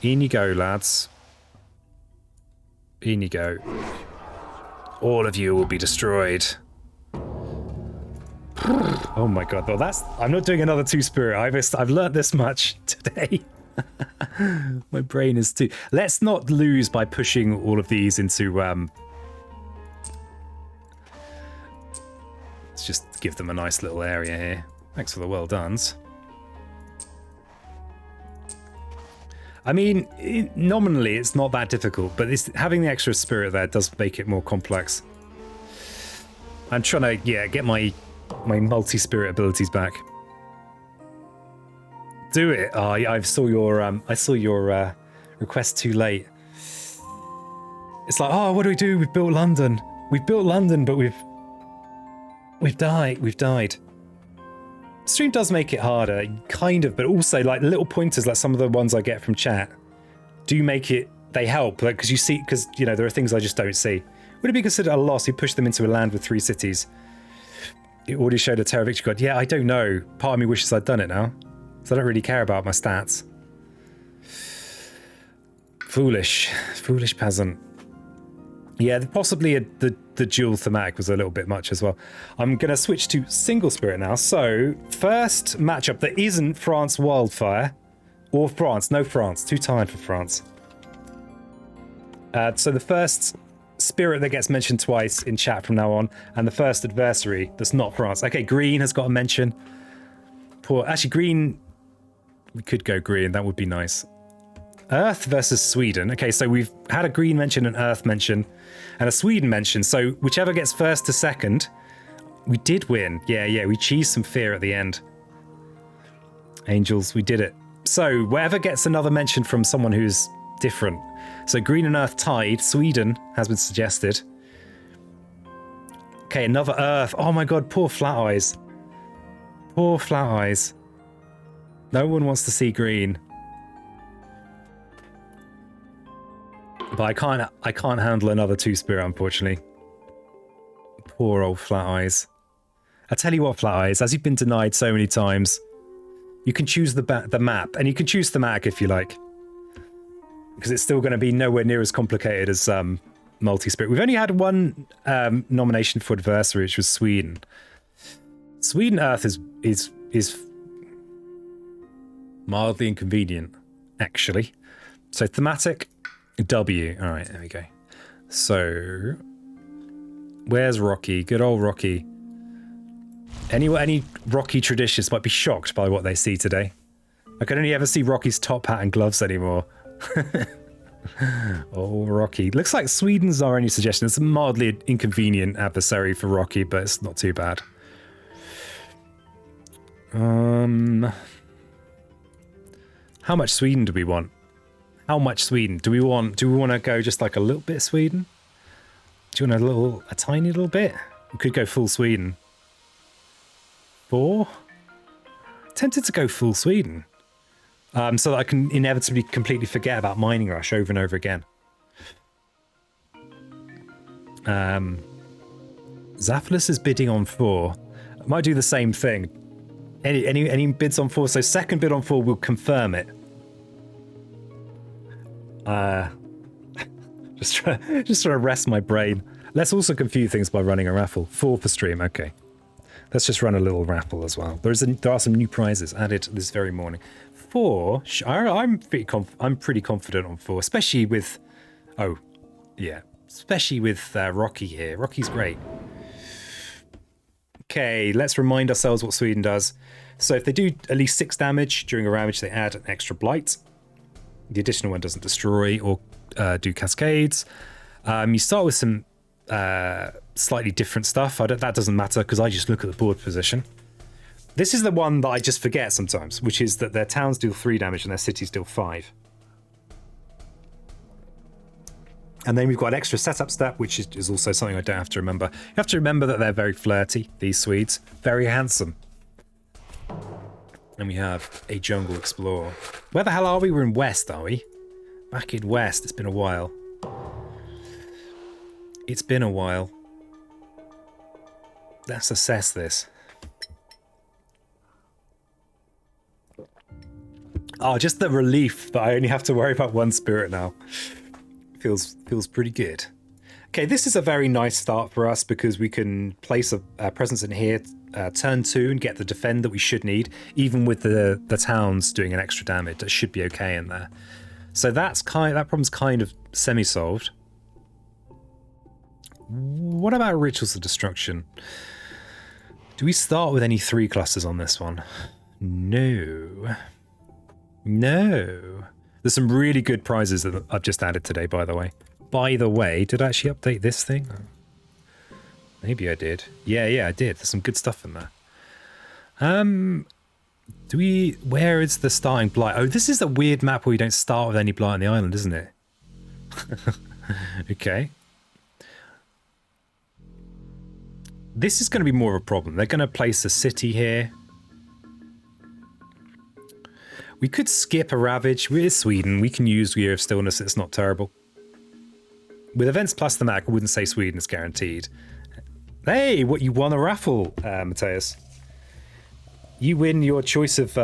In you go, lads. In you go. All of you will be destroyed. Oh my god, well that's... I'm not doing another 2-spirit. I've learnt this much today. My brain is too... Let's not lose by pushing all of these into... Let's just give them a nice little area here. Thanks for the well dones. I mean, nominally it's not that difficult, but having the extra spirit there does make it more complex. I'm trying to, yeah, get my multi-spirit abilities back. Do it. Oh, I saw your request too late. It's like, oh, what do we do? We've built London. We've built London, but we've died. We've died. Stream does make it harder, kind of, but also like little pointers, like some of the ones I get from chat, do make it. They help, like because you know there are things I just don't see. Would it be considered a loss? You push them into a land with 3 cities. It already showed a Terror Victory card. Yeah, I don't know. Part of me wishes I'd done it now, so I don't really care about my stats. Foolish peasant. Yeah, possibly the dual thematic was a little bit much as well. I'm going to switch to single spirit now. So, first matchup that isn't France Wildfire. Or France. No France. Too tired for France. So the first spirit that gets mentioned twice in chat from now on. And the first adversary that's not France. Okay, green has got a mention. Actually, green... We could go green. That would be nice. Earth versus Sweden. Okay, so we've had a green mention, an Earth mention, and a Sweden mention. So whichever gets first to second, we did win. Yeah, we cheesed some fear at the end. Angels, we did it. So whoever gets another mention from someone who's different. So green and Earth tied. Sweden has been suggested. Okay, another Earth. Oh my god, poor Flat Eyes. Poor Flat Eyes. No one wants to see green. But I can't handle another 2-spirit, unfortunately. Poor old Flat Eyes. I tell you what, Flat Eyes, as you've been denied so many times, you can choose the map, and you can choose thematic if you like. Because it's still going to be nowhere near as complicated as multi-spirit. We've only had one nomination for adversary, which was Sweden. Sweden Earth is mildly inconvenient, actually. So thematic... W. All right, there we go. So, where's Rocky? Good old Rocky. Any Rocky traditions might be shocked by what they see today. I can only ever see Rocky's top hat and gloves anymore. Oh, Rocky. Looks like Sweden's our only suggestion. It's a mildly inconvenient adversary for Rocky, but it's not too bad. How much Sweden do we want? How much Sweden? Do we want to go just like a little bit Sweden? Do you want a tiny little bit? We could go full Sweden. 4? Tempted to go full Sweden. So that I can inevitably completely forget about Mining Rush over and over again. Zaphalus is bidding on 4. I might do the same thing. Any bids on 4? So second bid on 4 will confirm it. Just trying to rest my brain. Let's also confuse things by running a raffle. 4 for stream, okay. Let's just run a little raffle as well. There are some new prizes added this very morning. 4, I'm pretty confident on 4, especially with... Oh, yeah. Especially with Rocky here. Rocky's great. Okay, let's remind ourselves what Sweden does. So if they do at least 6 damage during a ravage, they add an extra blight. The additional one doesn't destroy or do cascades. You start with some slightly different stuff. That doesn't matter because I just look at the board position. This is the one that I just forget sometimes, which is that their towns deal 3 damage and their cities deal 5. And then we've got an extra setup step, which is also something I don't have to remember. You have to remember that they're very flirty, these Swedes. Very handsome. And we have a jungle explorer. Where the hell are we? We're in West, are we? Back in West. It's been a while. It's been a while. Let's assess this. Oh, just the relief that I only have to worry about 1 spirit now. Feels pretty good. Okay, this is a very nice start for us because we can place a presence in here turn 2 and get the defend that we should need, even with the towns doing an extra damage. That should be okay in there. So that problem's kind of semi-solved. What about Rituals of Destruction? Do we start with any 3 clusters on this one? No. No. There's some really good prizes that I've just added today, by the way. By the way, did I actually update this thing? Maybe I did. Yeah, I did. There's some good stuff in there. Where is the starting blight? Oh, this is a weird map where you don't start with any blight on the island, isn't it? Okay. This is going to be more of a problem. They're going to place a city here. We could skip a ravage. We're Sweden. We can use Year of Stillness. It's not terrible. With events plus the Mac, I wouldn't say Sweden is guaranteed. Hey, what, you won a raffle, Mateus. You win your choice of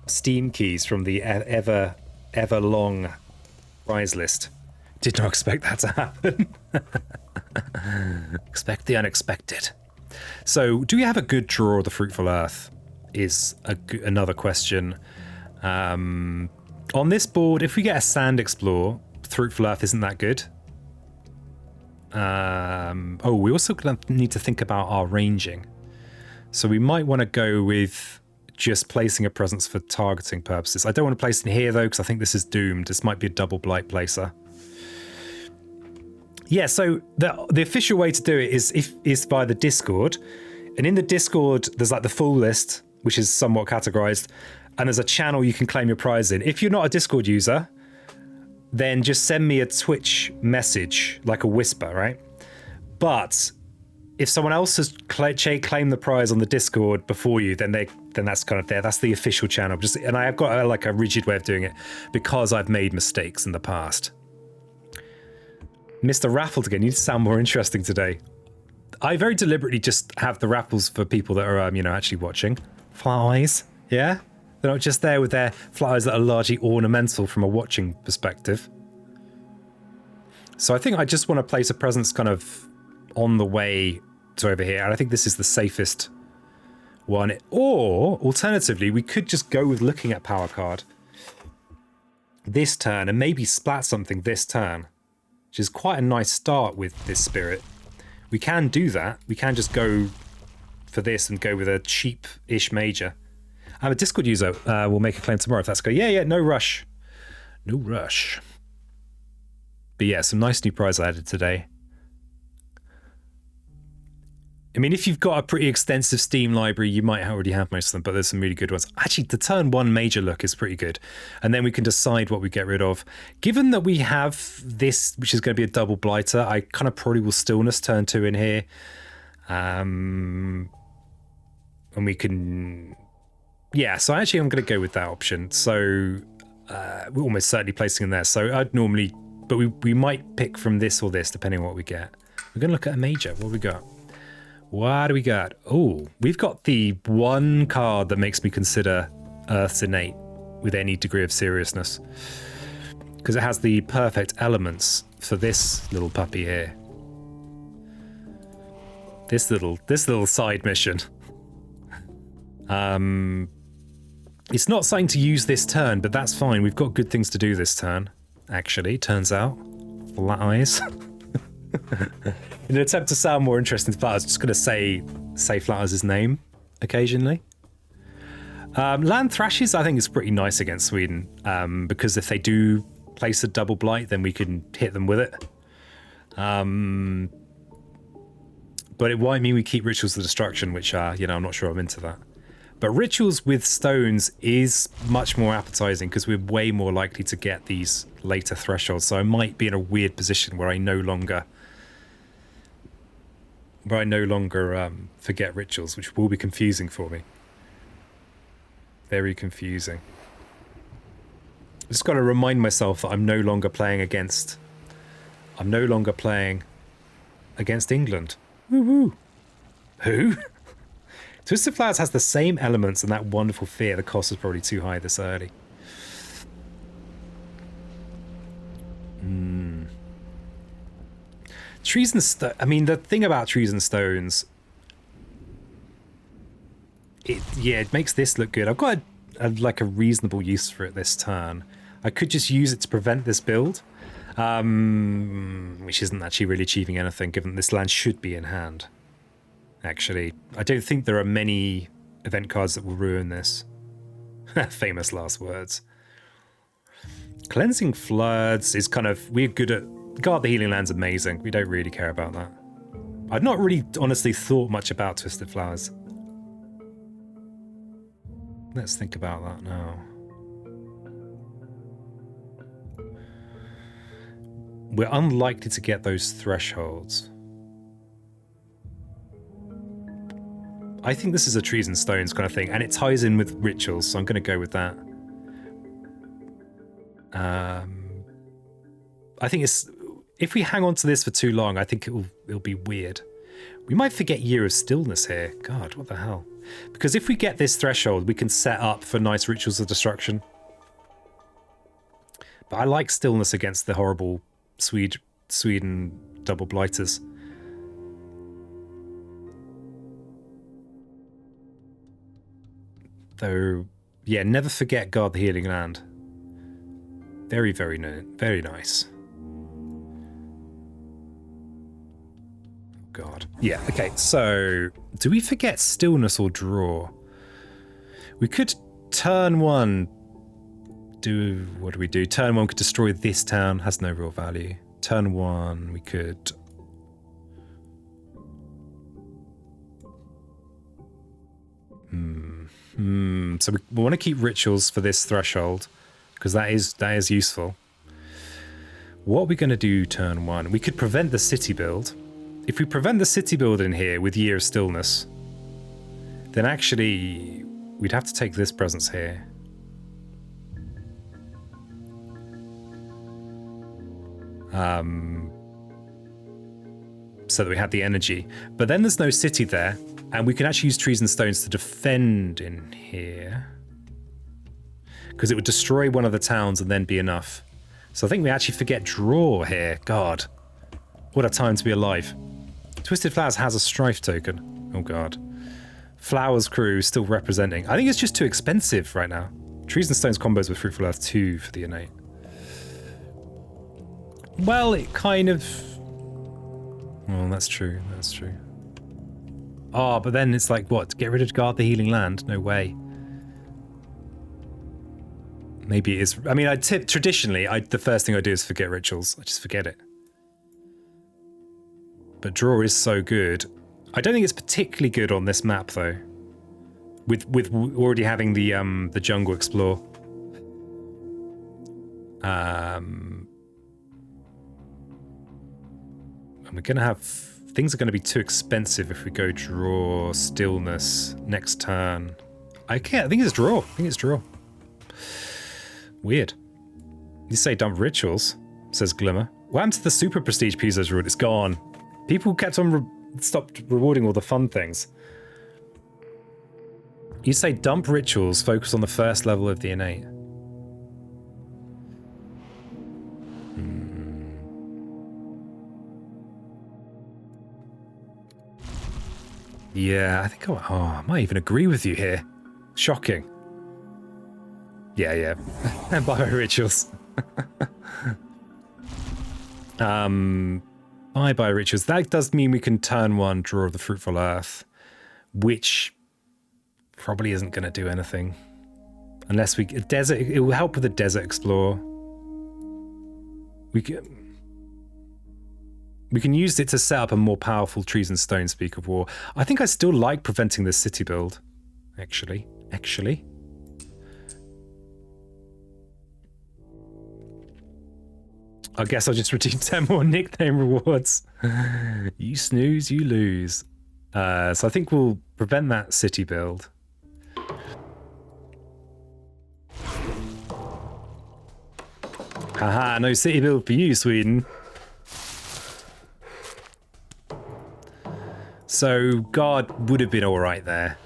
Steam keys from the ever long prize list. Did not expect that to happen. Expect the unexpected. So, do we have a good draw of the Fruitful Earth? Is another question. On this board, if we get a Sand Explore, Fruitful Earth isn't that good. Oh, we also need to think about our ranging. So we might want to go with just placing a presence for targeting purposes. I don't want to place it here, though, because I think this is doomed. This might be a double blight placer. Yeah, so the official way to do it is by the Discord. And in the Discord, there's like the full list, which is somewhat categorized. And there's a channel you can claim your prize in. If you're not a Discord user, then just send me a Twitch message, like a whisper, right? But if someone else has claimed the prize on the Discord before you, then that's kind of there. That's the official channel. And I have got like a rigid way of doing it because I've made mistakes in the past. Mr. Raffled again. You sound more interesting today. I very deliberately just have the raffles for people that are, actually watching. Flies, yeah? They're not just there with their flyers that are largely ornamental from a watching perspective. So I think I just want to place a presence kind of on the way to over here. And I think this is the safest one. Or, alternatively, we could just go with looking at power card this turn and maybe splat something this turn, which is quite a nice start with this spirit. We can do that. We can just go for this and go with a cheap-ish major. I'm a Discord user. We'll make a claim tomorrow if that's good. Yeah, no rush. No rush. But yeah, some nice new prizes I added today. I mean, if you've got a pretty extensive Steam library, you might already have most of them, but there's some really good ones. Actually, the turn 1 major look is pretty good. And then we can decide what we get rid of. Given that we have this, which is going to be a double blighter, I kind of probably will Stillness turn 2 in here. And we can... Yeah, so actually I'm going to go with that option. So we're almost certainly placing in there. So I'd normally, but we might pick from this or this, depending on what we get. We're going to look at a major. What do we got? What do we got? Oh, we've got the one card that makes me consider Earth's Innate with any degree of seriousness. Because it has the perfect elements for this little puppy here. This little side mission. It's not something to use this turn, but that's fine. We've got good things to do this turn, actually, turns out. Flat eyes. In an attempt to sound more interesting to Flatters, just going to say Flatters' name occasionally. Land Thrashes, I think, is pretty nice against Sweden, because if they do place a double blight, then we can hit them with it. But it might mean we keep Rituals of Destruction, which, you know, I'm not sure I'm into that. But Rituals with Stones is much more appetizing because we're way more likely to get these later thresholds. So I might be in a weird position where I no longer forget Rituals, which will be confusing for me. Very confusing. I've just got to remind myself that I'm no longer playing against England. Woo-woo. Who? Twisted Flowers has the same elements and that wonderful fear. The cost is probably too high this early. Trees and Stones. I mean, the thing about Trees and Stones, it makes this look good. I've got like a reasonable use for it this turn. I could just use it to prevent this build, which isn't actually really achieving anything, given this land should be in hand. Actually, I don't think there are many event cards that will ruin this. Famous last words. Cleansing Floods is kind of... We're good at... Guard the Healing Land's amazing. We don't really care about that. I've not really honestly thought much about Twisted Flowers. Let's think about that now. We're unlikely to get those thresholds. I think this is a Trees and Stones kind of thing, and it ties in with Rituals, so I'm going to go with that. I think it's... If we hang on to this for too long, I think it'll be weird. We might forget Year of Stillness here. God, what the hell? Because if we get this threshold, we can set up for nice Rituals of Destruction. But I like Stillness against the horrible Sweden double blighters. Though, yeah, never forget Guard the Healing Land. Very, very nice. God. Yeah, okay, so do we forget Stillness or Draw? We could turn one do... What do we do? Turn one could destroy this town, has no real value. Turn one, we could... So we want to keep Rituals for this threshold, because that is useful. What are we going to do turn one? We could prevent the city build. If we prevent the city build in here with Year of Stillness, then actually we'd have to take this presence here. So that we had the energy. But then there's no city there, and we can actually use Trees and Stones to defend in here. Because it would destroy one of the towns and then be enough. So I think we actually forget Draw here. God. What a time to be alive. Twisted Flowers has a Strife token. Oh god. Flowers Crew still representing. I think it's just too expensive right now. Trees and Stones combos with Fruitful Earth 2 for the innate. Well, it kind of... Oh, that's true. That's true. Oh, but then it's like, what? Get rid of Guard the Healing Land? No way. Maybe it is... I mean, traditionally, the first thing I do is forget Rituals. I just forget it. But Draw is so good. I don't think it's particularly good on this map, though. With already having the Jungle Explore. And we're going to have... Things are going to be too expensive if we go Draw, Stillness, next turn. I think it's Draw. I think it's Draw. Weird. You say dump Rituals, says Glimmer. What happened to the Super Prestige Pieces rule? It's gone. People kept on stopped rewarding all the fun things. You say dump Rituals, focus on the first level of the innate. Yeah, I think I might even agree with you here. Shocking. Yeah. And bio Rituals. Bye-bye rituals. That does mean we can turn one, draw of the fruitful earth, which probably isn't going to do anything. Unless we... Desert, it will help with the desert explorer. We can use it to set up a more powerful trees and stone speak of war. I think I still like preventing this city build. Actually. I guess I'll just redeem 10 more nickname rewards. You snooze, you lose. So I think we'll prevent that city build. Haha, no city build for you, Sweden. So guard would have been alright there.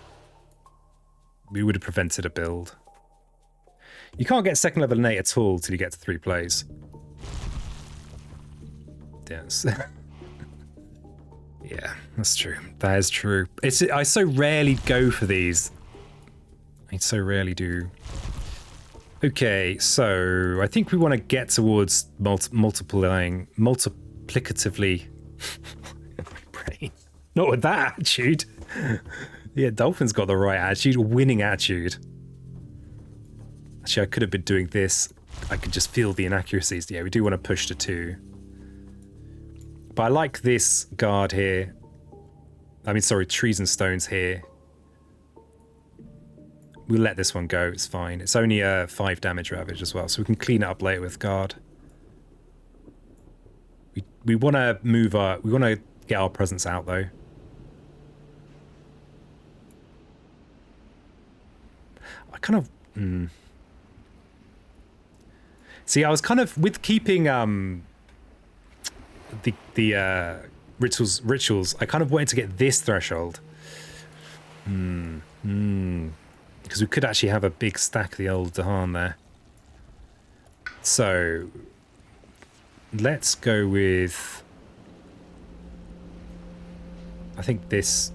We would have prevented a build. You can't get second level innate at all till you get to 3 plays. Yes. Yeah, that's true. That is true. I so rarely go for these. I so rarely do. Okay, so I think we want to get towards multiplicatively. My brain. Not with that attitude. Yeah, Dolphin's got the right attitude, winning attitude. Actually, I could have been doing this. I could just feel the inaccuracies. Yeah, we do want to push to 2. But I like this guard here. I mean, sorry, trees and stones here. We'll let this one go, it's fine. It's only a 5 damage ravage as well, so we can clean it up later with guard. We want to move our... We want to get our presence out, though. I kind of... See, I was kind of... With keeping... the rituals, I kind of wanted to get this threshold. Because we could actually have a big stack of the old Dahan there. So let's go with, I think this.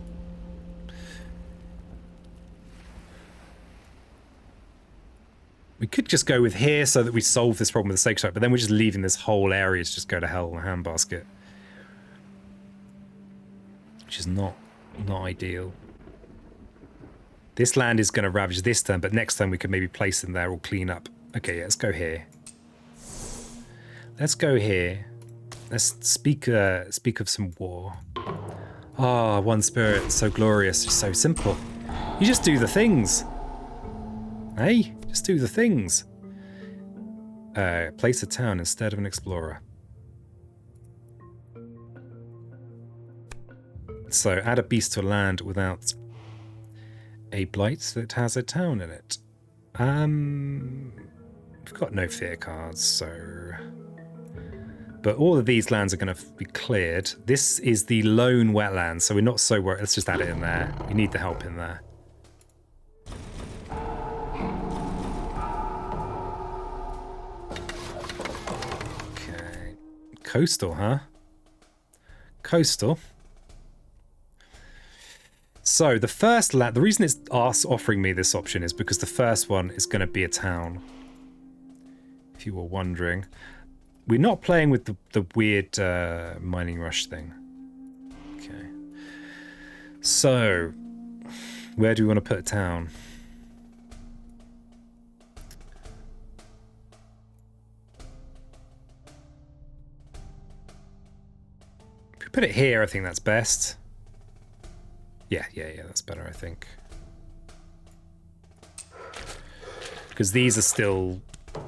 We could just go with here so that we solve this problem with the sacred site, but then we're just leaving this whole area to just go to hell in a handbasket. Which is not ideal. This land is going to ravage this turn, but next turn we could maybe place them there or clean up. Okay, yeah, let's go here. Let's go here. Let's speak of some war. Ah, one spirit, so glorious, so simple. You just do the things. Hey, just do the things. Place a town instead of an explorer. So add a beast to a land without a blight that has a town in it. We've got no fear cards, so... But all of these lands are going to be cleared. This is the lone wetland, so we're not so worried. Let's just add it in there. We need the help in there. Okay. Coastal, huh? Coastal. So the first land, the reason it's us offering me this option is because the first one is going to be a town. If you were wondering. We're not playing with the weird mining rush thing. Okay. So, where do we want to put a town? If we put it here, I think that's best. Yeah, that's better, I think. Because these are still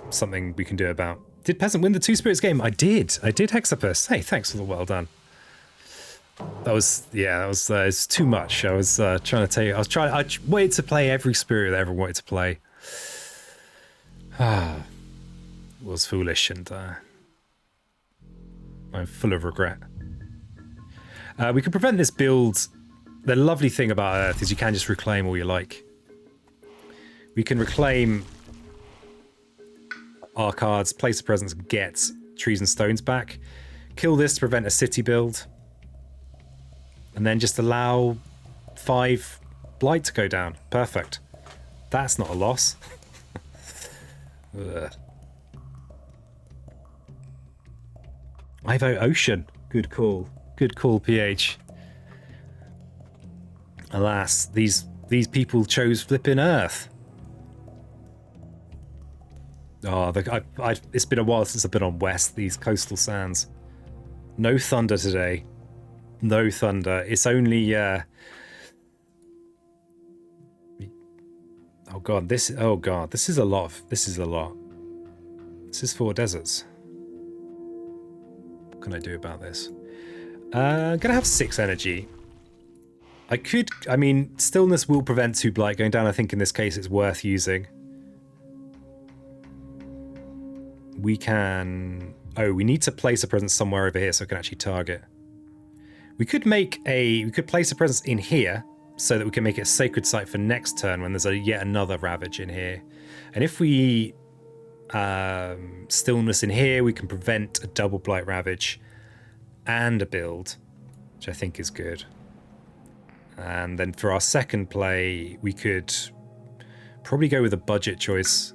something we can do about. Did Peasant win the Two Spirits game? I did, Hexapus. Hey, thanks for the well done. That was, it's too much. I was trying to tell you, I waited to play every spirit that I ever wanted to play. Was foolish, and I'm full of regret. We can prevent this build. The lovely thing about Earth is you can just reclaim all you like. We can reclaim our cards, place a presence, get trees and stones back. Kill this to prevent a city build. And then just allow 5 blight to go down. Perfect. That's not a loss. I vote ocean. Good call. Good call, PH. Alas, these people chose flipping Earth. Oh, it's been a while since I've been on West, these coastal sands. No thunder today. No thunder. It's only... Oh god, this is a lot. This is a lot. This is 4 deserts. What can I do about this? I'm gonna have 6 energy. I mean, stillness will prevent 2 blight going down. I think in this case it's worth using. We can... Oh, we need to place a presence somewhere over here so I can actually target. We could place a presence in here so that we can make it a sacred site for next turn when there's yet another ravage in here. And if we stillness in here, we can prevent a double blight ravage and a build, which I think is good. And then for our second play, we could probably go with a budget choice.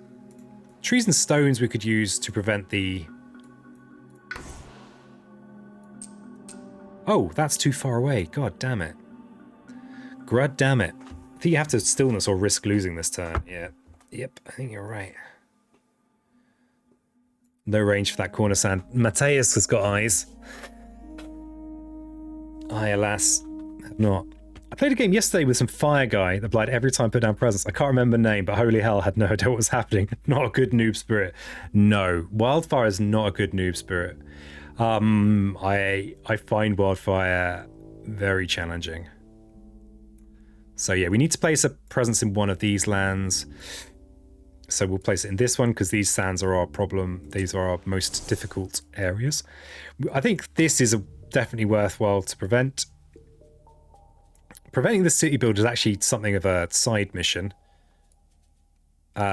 Trees and stones we could use to prevent the... Oh, that's too far away. God damn it. God damn it. I think you have to stillness or risk losing this turn. Yeah. Yep, I think you're right. No range for that corner sand. Mateus has got eyes. I, alas, have not. I played a game yesterday with some fire guy that blight every time I put down presence. I can't remember the name, but holy hell, I had no idea what was happening. Not a good noob spirit. No, wildfire is not a good noob spirit. I find wildfire very challenging. So yeah, we need to place a presence in one of these lands. So we'll place it in this one because these sands are our problem. These are our most difficult areas. I think this is definitely worthwhile to prevent. Preventing the city build is actually something of a side mission. We've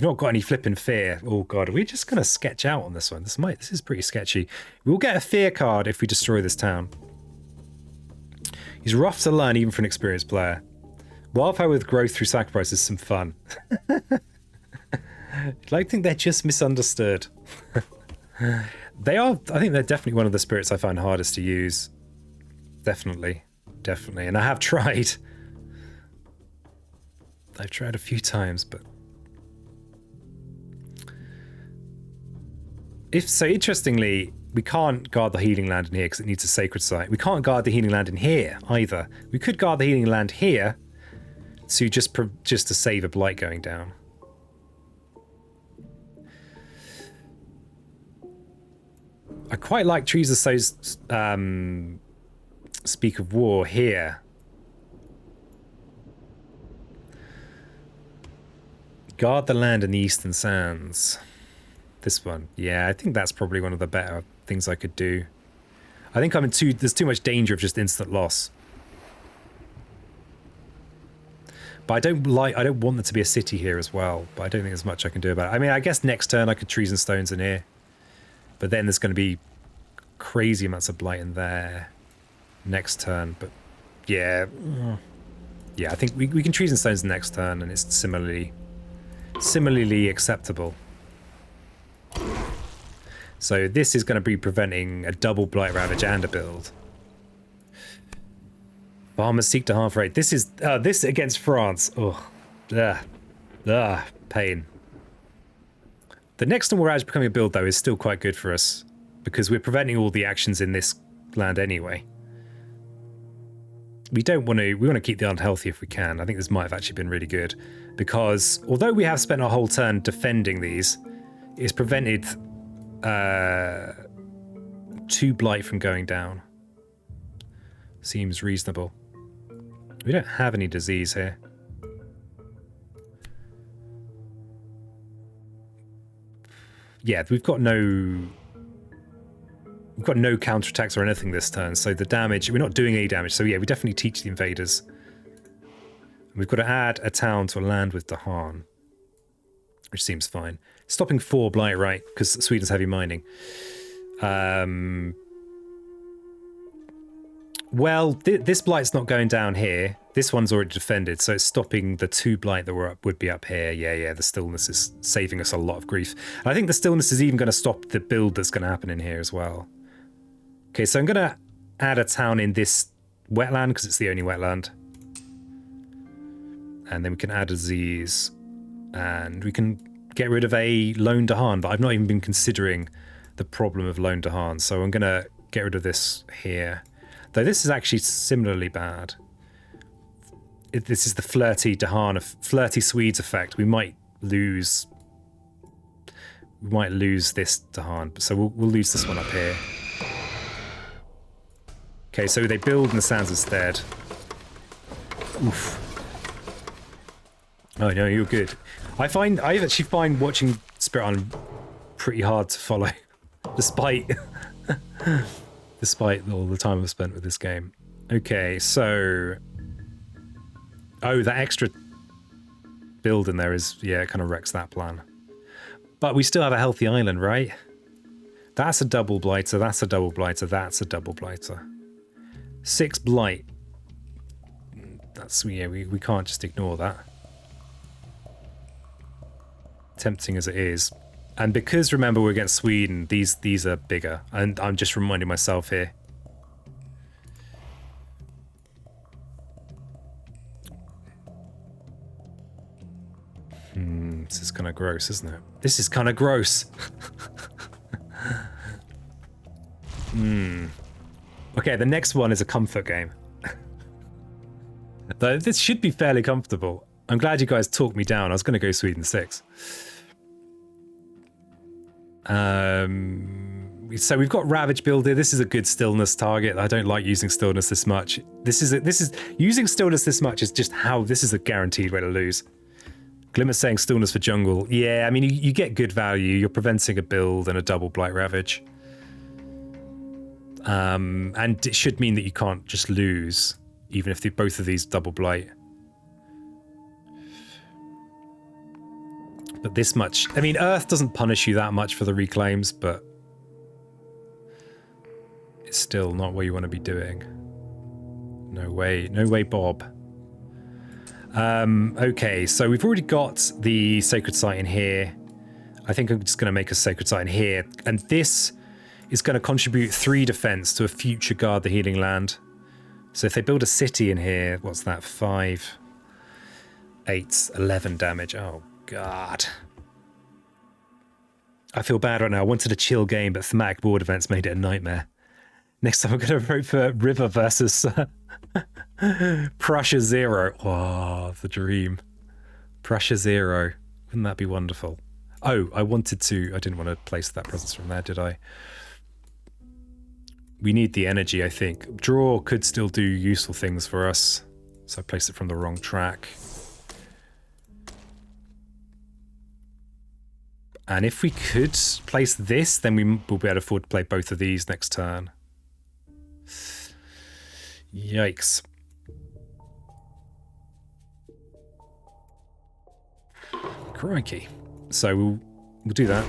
not got any flipping fear. Oh god, are we just going to sketch out on this one? This is pretty sketchy. We'll get a fear card if we destroy this town. He's rough to learn even for an experienced player. Wildfire with growth through sacrifice is some fun. I think they're just misunderstood. They are. I think they're definitely one of the spirits I find hardest to use. Definitely. And I have tried. I've tried a few times, but... Interestingly, we can't guard the healing land in here because it needs a sacred site. We can't guard the healing land in here either. We could guard the healing land here to just to save a blight going down. I quite like trees of so's speak of war here. Guard the land in the eastern sands. This one. Yeah, I think that's probably one of the better things I could do. I think there's too much danger of just instant loss. But I don't want there to be a city here as well, but I don't think there's much I can do about it. I mean, I guess next turn I could trees and stones in here. But then there's going to be crazy amounts of blight in there next turn. But yeah. Yeah, I think we can trees and stones next turn and it's similarly acceptable. So this is going to be preventing a double blight ravage and a build. Farmers seek to half rate. This is this against France. Oh, pain. The next normal ravage becoming a build though is still quite good for us because we're preventing all the actions in this land anyway. We want to keep the unhealthy if we can. I think this might have actually been really good because although we have spent our whole turn defending these, it's prevented 2 blight from going down. Seems reasonable. We don't have any disease here. Yeah, we've got no counterattacks or anything this turn, so the damage, we're not doing any damage, so yeah, we definitely teach the invaders. We've got to add a town to a land with Dahan, which seems fine. Stopping 4 blight, right, because Sweden's heavy mining. Well, this blight's not going down here. This one's already defended, so it's stopping the 2 blight that would be up here. Yeah, the stillness is saving us a lot of grief. And I think the stillness is even going to stop the build that's going to happen in here as well. Okay, so I'm going to add a town in this wetland because it's the only wetland. And then we can add a disease. And we can get rid of a lone Dahan, but I've not even been considering the problem of lone Dahan. So I'm going to get rid of this here. Though this is actually similarly bad. This is the flirty Dahan, flirty Swedes effect. We might lose this Dahan, so we'll lose this one up here. Okay, so they build in the sands instead. Oof. Oh no, you're good. I actually find watching Spirit Island pretty hard to follow, despite all the time I've spent with this game. Okay, so that extra build in there is, yeah, it kind of wrecks that plan. But we still have a healthy island, right? That's a double blighter, that's a double blighter, that's a double blighter. 6 blight. That's, yeah, we can't just ignore that. Tempting as it is. And because, remember, we're against Sweden, these are bigger. And I'm just reminding myself here. This is kind of gross, isn't it? This is kind of gross. Okay, the next one is a comfort game. Though this should be fairly comfortable. I'm glad you guys talked me down. I was going to go Sweden 6. So we've got Ravage Builder. This is a good stillness target. I don't like using stillness this much. This is using stillness this much is just how this is a guaranteed way to lose. Glimmer saying stillness for jungle. Yeah, I mean you get good value. You're preventing a build and a double blight ravage. And it should mean that you can't just lose, even if both of these double blight. But this much, I mean, Earth doesn't punish you that much for the reclaims, but it's still not what you want to be doing. No way, Bob. Okay, so we've already got the sacred site in here. I think I'm just going to make a sacred site in here, and this is going to contribute 3 defense to a future guard the healing land. So if they build a city in here, what's that? 5, 8, 11 damage. Oh God. I feel bad right now. I wanted a chill game, but thematic board events made it a nightmare. Next time I'm going to vote for River versus Prussia Zero. Oh, the dream. Prussia Zero. Wouldn't that be wonderful? Oh, I didn't want to place that presence from there, did I? We need the energy, I think. Draw could still do useful things for us. So I placed it from the wrong track. And if we could place this, then we will be able to afford to play both of these next turn. Yikes. Crikey. So we'll do that.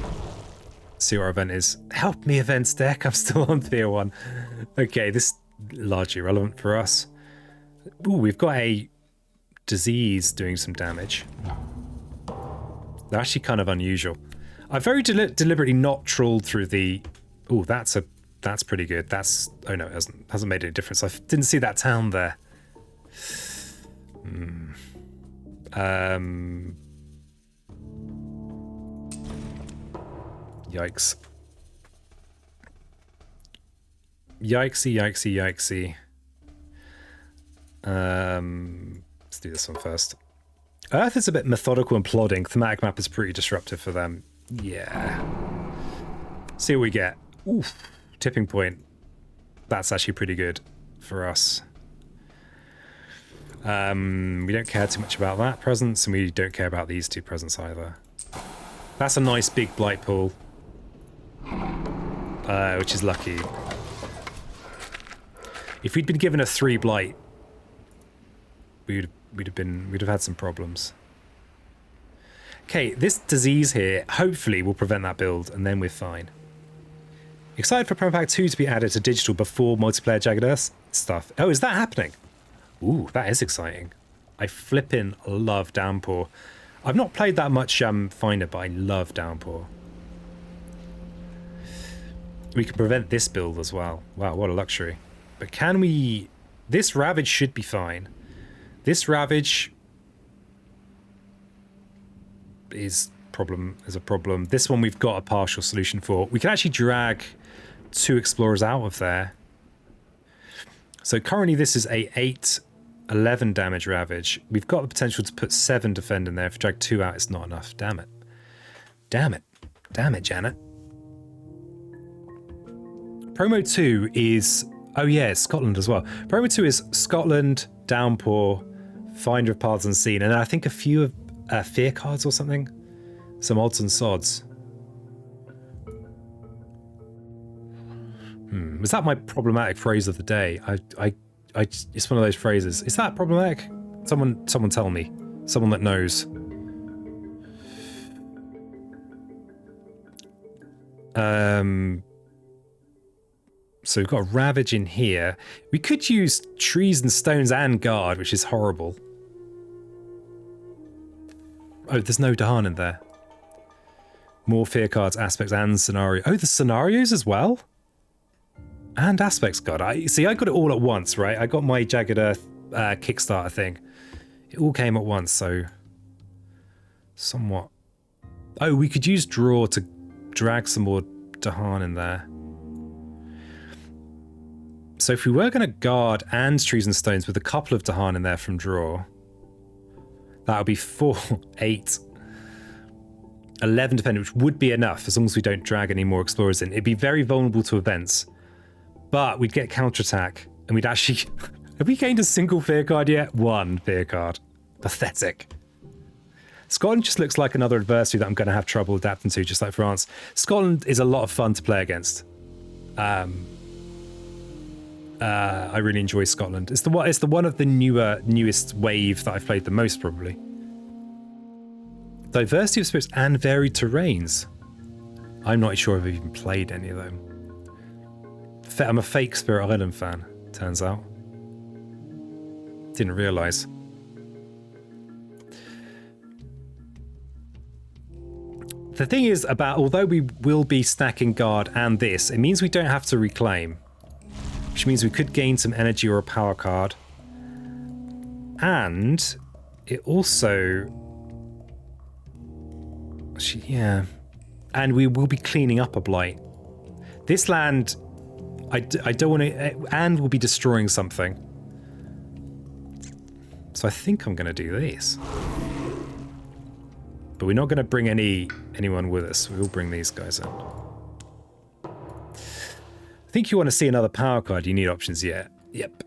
See what our event is. Help me, events deck. I'm still on tier 1. Okay, this is largely irrelevant for us. Ooh, we've got a disease doing some damage. They're actually kind of unusual. I very deliberately not trawled through the... Ooh, that's pretty good. That's... Oh no, it hasn't made any difference. I didn't see that town there. Yikes. Yikesy. Let's do this one first. Earth is a bit methodical and plodding. Thematic map is pretty disruptive for them. Yeah. See what we get. Oof. Tipping point. That's actually pretty good for us. We don't care too much about that presence, and we don't care about these 2 presents either. That's a nice big blight pool. Which is lucky. If we'd been given a 3 blight, we'd have had some problems. Okay, this disease here hopefully will prevent that build, and then we're fine. Excited for Promo Pack 2 to be added to digital before multiplayer Jagged Earth? stuff. Oh, is that happening? Ooh, that is exciting. I flippin' love Downpour. I've not played that much Finder, but I love Downpour. We can prevent this build as well. Wow, what a luxury. But can we... This Ravage should be fine. This Ravage is a problem. This one we've got a partial solution for. We can actually drag 2 Explorers out of there. So currently this is a 8-11 damage Ravage. We've got the potential to put 7 defend in there. If we drag 2 out, it's not enough. Damn it. Damn it. Damn it, Janet. Promo 2 is... Oh yeah, it's Scotland as well. Promo 2 is Scotland, Downpour, Finder of Paths Unseen, and I think a few of Fear cards or something. Some odds and sods. Was that my problematic phrase of the day? It's one of those phrases. Is that problematic? Someone tell me. Someone that knows. So we've got a Ravage in here. We could use Trees and Stones and Guard, which is horrible. Oh, there's no Dahan in there. More Fear cards, Aspects, and Scenario. Oh, the Scenarios as well? And Aspects, God. I got it all at once, right? I got my Jagged Earth Kickstarter thing. It all came at once, so... Somewhat... Oh, we could use Draw to drag some more Dahan in there. So if we were going to Guard and Trees and Stones with a couple of Dahan in there from Draw, that would be 4, 8, 11 defend, which would be enough as long as we don't drag any more Explorers in. It'd be very vulnerable to events, but we'd get counterattack, and we'd actually... Have we gained a single Fear card yet? 1 Fear card. Pathetic. Scotland just looks like another adversary that I'm going to have trouble adapting to, just like France. Scotland is a lot of fun to play against. I really enjoy Scotland. It's the one of the newest wave that I've played the most, probably. Diversity of spirits and varied terrains. I'm not sure if I've even played any of them. I'm a fake Spirit Island fan, turns out. Didn't realise. The thing is about, although we will be stacking Guard and this, it means we don't have to reclaim. Which means we could gain some energy or a power card. And it also... Actually, yeah. And we will be cleaning up a blight. This land, I don't want to... And we'll be destroying something. So I think I'm going to do this. But we're not going to bring anyone with us. We'll bring these guys in. I think you want to see another power card. You need options, yeah. Yep.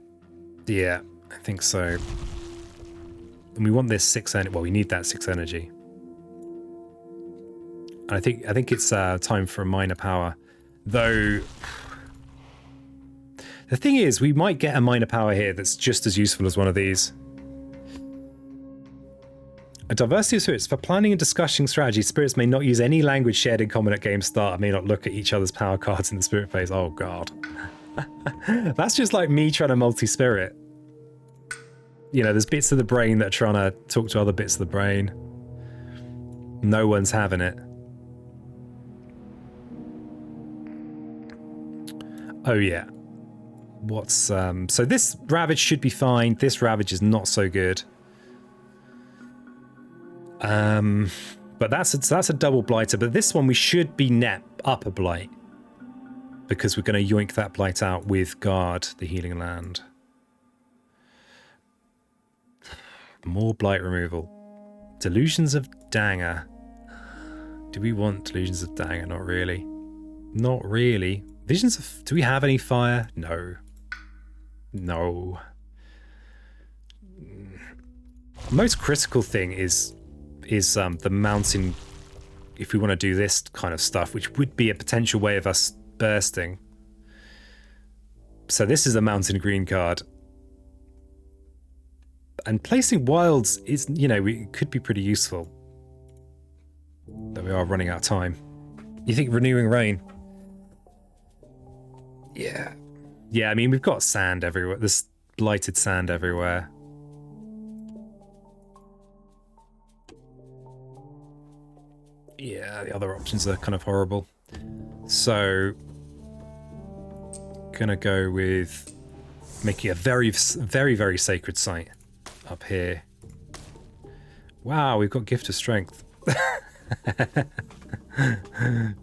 Yeah, I think so. And we want this 6 energy. Well, we need that 6 energy. And I think it's time for a minor power. Though... The thing is, we might get a minor power here that's just as useful as one of these. A diversity of spirits. For planning and discussing strategy, spirits may not use any language shared in common at game start and may not look at each other's power cards in the spirit phase. Oh, God. That's just like me trying to multi-spirit. You know, there's bits of the brain that are trying to talk to other bits of the brain. No one's having it. Oh, yeah. What's... So this Ravage should be fine. This Ravage is not so good. But that's a double blighter, but this one we should be net up a blight because we're going to yoink that blight out with Guard, the healing land. More blight removal. Delusions of Danger. Do we want Delusions of Danger? Not really. Not really. Visions of... Do we have any fire? No. No. Most critical thing is the mountain, if we want to do this kind of stuff, which would be a potential way of us bursting. So this is a mountain green card. And placing wilds is, you know, it could be pretty useful. Though we are running out of time. You think Renewing Rain? Yeah. Yeah, I mean, we've got sand everywhere. There's blighted sand everywhere. Yeah, the other options are kind of horrible. So, gonna go with making a very, very sacred site up here. Wow, we've got Gift of Strength.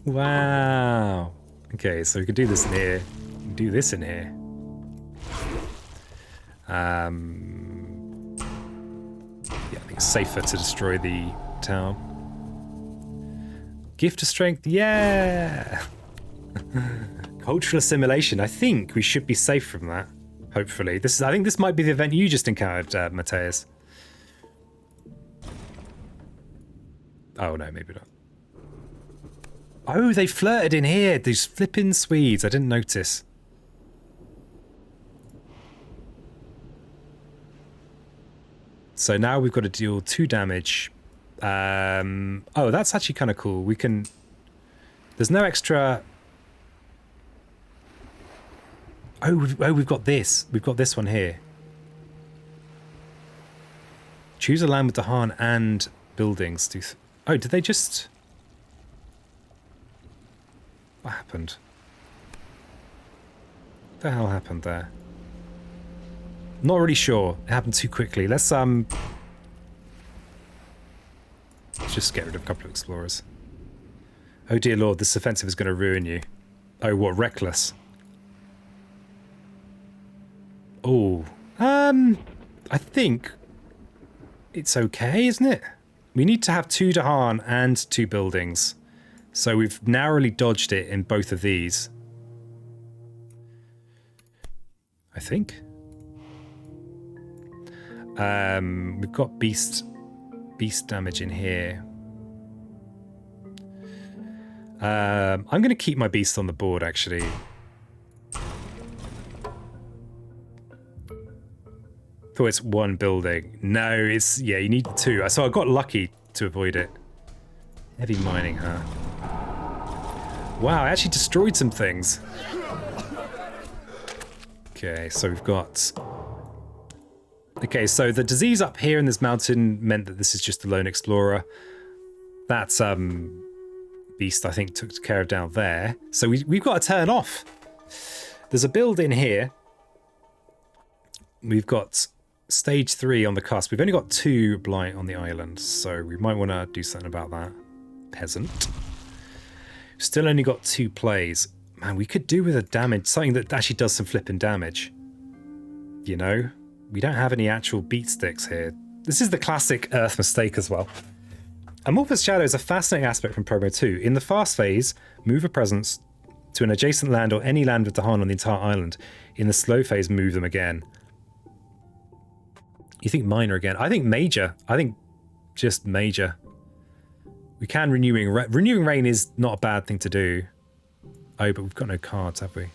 Wow. Okay, so we can do this in here. We can do this in here. Yeah, I think it's safer to destroy the town. Gift of Strength, yeah! Cultural assimilation. I think we should be safe from that. Hopefully. I think this might be the event you just encountered, Mateus. Oh no, maybe not. Oh, they flirted in here. These flipping Swedes. I didn't notice. So now we've got to deal 2 damage. Oh, that's actually kind of cool. We can... There's no extra... Oh, we've got this. We've got this one here. Choose a land with Dahan and buildings. Oh, did they just... What happened? What the hell happened there? Not really sure. It happened too quickly. Let's just get rid of a couple of explorers. Oh dear lord, this offensive is going to ruin you. Oh, what, reckless? Oh, I think it's okay, isn't it? We need to have 2 Dahan and 2 buildings. So we've narrowly dodged it in both of these. I think. We've got beast damage in here. I'm going to keep my beast on the board, actually. Thought it's 1 building. No, it's... Yeah, you need 2. So I got lucky to avoid it. Heavy mining, huh? Wow, I actually destroyed some things. Okay, so we've got... Okay, so the disease up here in this mountain meant that this is just a lone explorer. That's beast, I think, took care of down there. So we've got to turn off. There's a build in here. We've got stage 3 on the cusp. We've only got 2 blight on the island, so we might want to do something about that. Peasant. Still only got 2 plays. Man, we could do with a damage, something that actually does some flipping damage. You know? We don't have any actual beat sticks here. This is the classic Earth mistake as well. Amorphous Shadow is a fascinating aspect from Promo 2. In the fast phase, move a presence to an adjacent land or any land with Dahan on the entire island. In the slow phase, move them again. You think minor again? I think major. I think just major. We can Renewing Rain is not a bad thing to do. Oh, but we've got no cards, have we?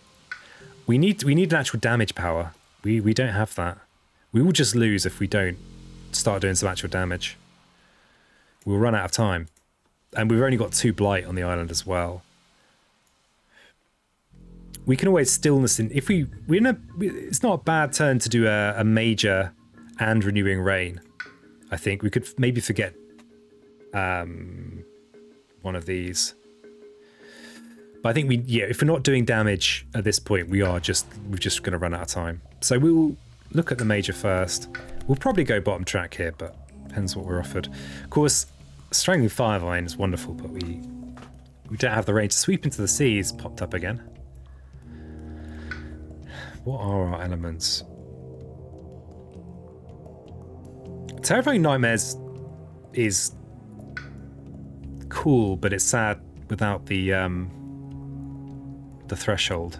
We need an actual damage power. We don't have that. We will just lose if we don't start doing some actual damage. We'll run out of time. And we've only got 2 blight on the island as well. We can always stillness in... If it's not a bad turn to do a major and Renewing Rain. I think we could maybe forget one of these. But I think if we're not doing damage at this point, we're just going to run out of time. So we'll look at the major first. We'll probably go bottom track here, but depends what we're offered. Of course, Strangling Firevine is wonderful, but we don't have the range to sweep into the seas. Popped up again. What are our elements? Terrifying Nightmares is cool, but it's sad without the threshold.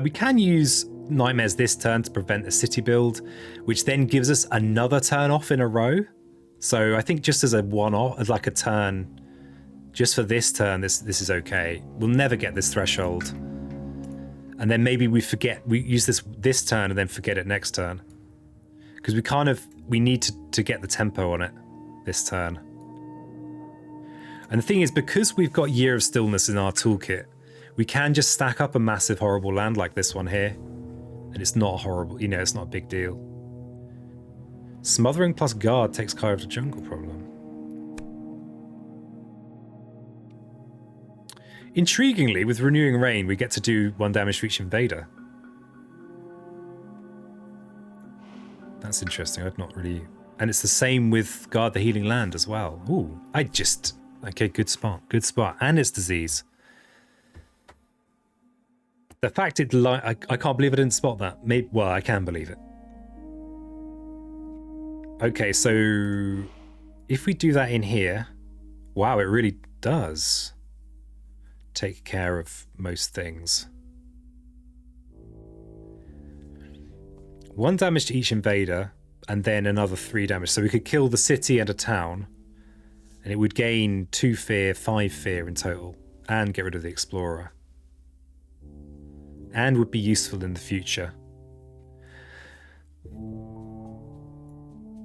We can use Nightmares this turn to prevent a city build, which then gives us another turn off in a row. So I think just as a one-off, as like a turn, just for this turn, this is okay. We'll never get this threshold. And then maybe we use this turn and then forget it next turn. Because we need to get the tempo on it this turn. And the thing is, because we've got Year of Stillness in our toolkit, we can just stack up a massive horrible land like this one here. And it's not horrible, you know, it's not a big deal. Smothering plus guard takes care of the jungle problem. Intriguingly, with Renewing Rain, we get to do 1 damage to each invader. That's interesting. I've not really... And it's the same with Guard the Healing Land as well. Ooh, okay, good spot. Good spot. And it's disease. The fact I can't believe I didn't spot that. Maybe, well, I can believe it. Okay, so if we do that in here, wow, it really does take care of most things. 1 damage to each invader, and then another 3 damage. So we could kill the city and a town, and it would gain 2 fear, 5 fear in total, and get rid of the explorer. And would be useful in the future.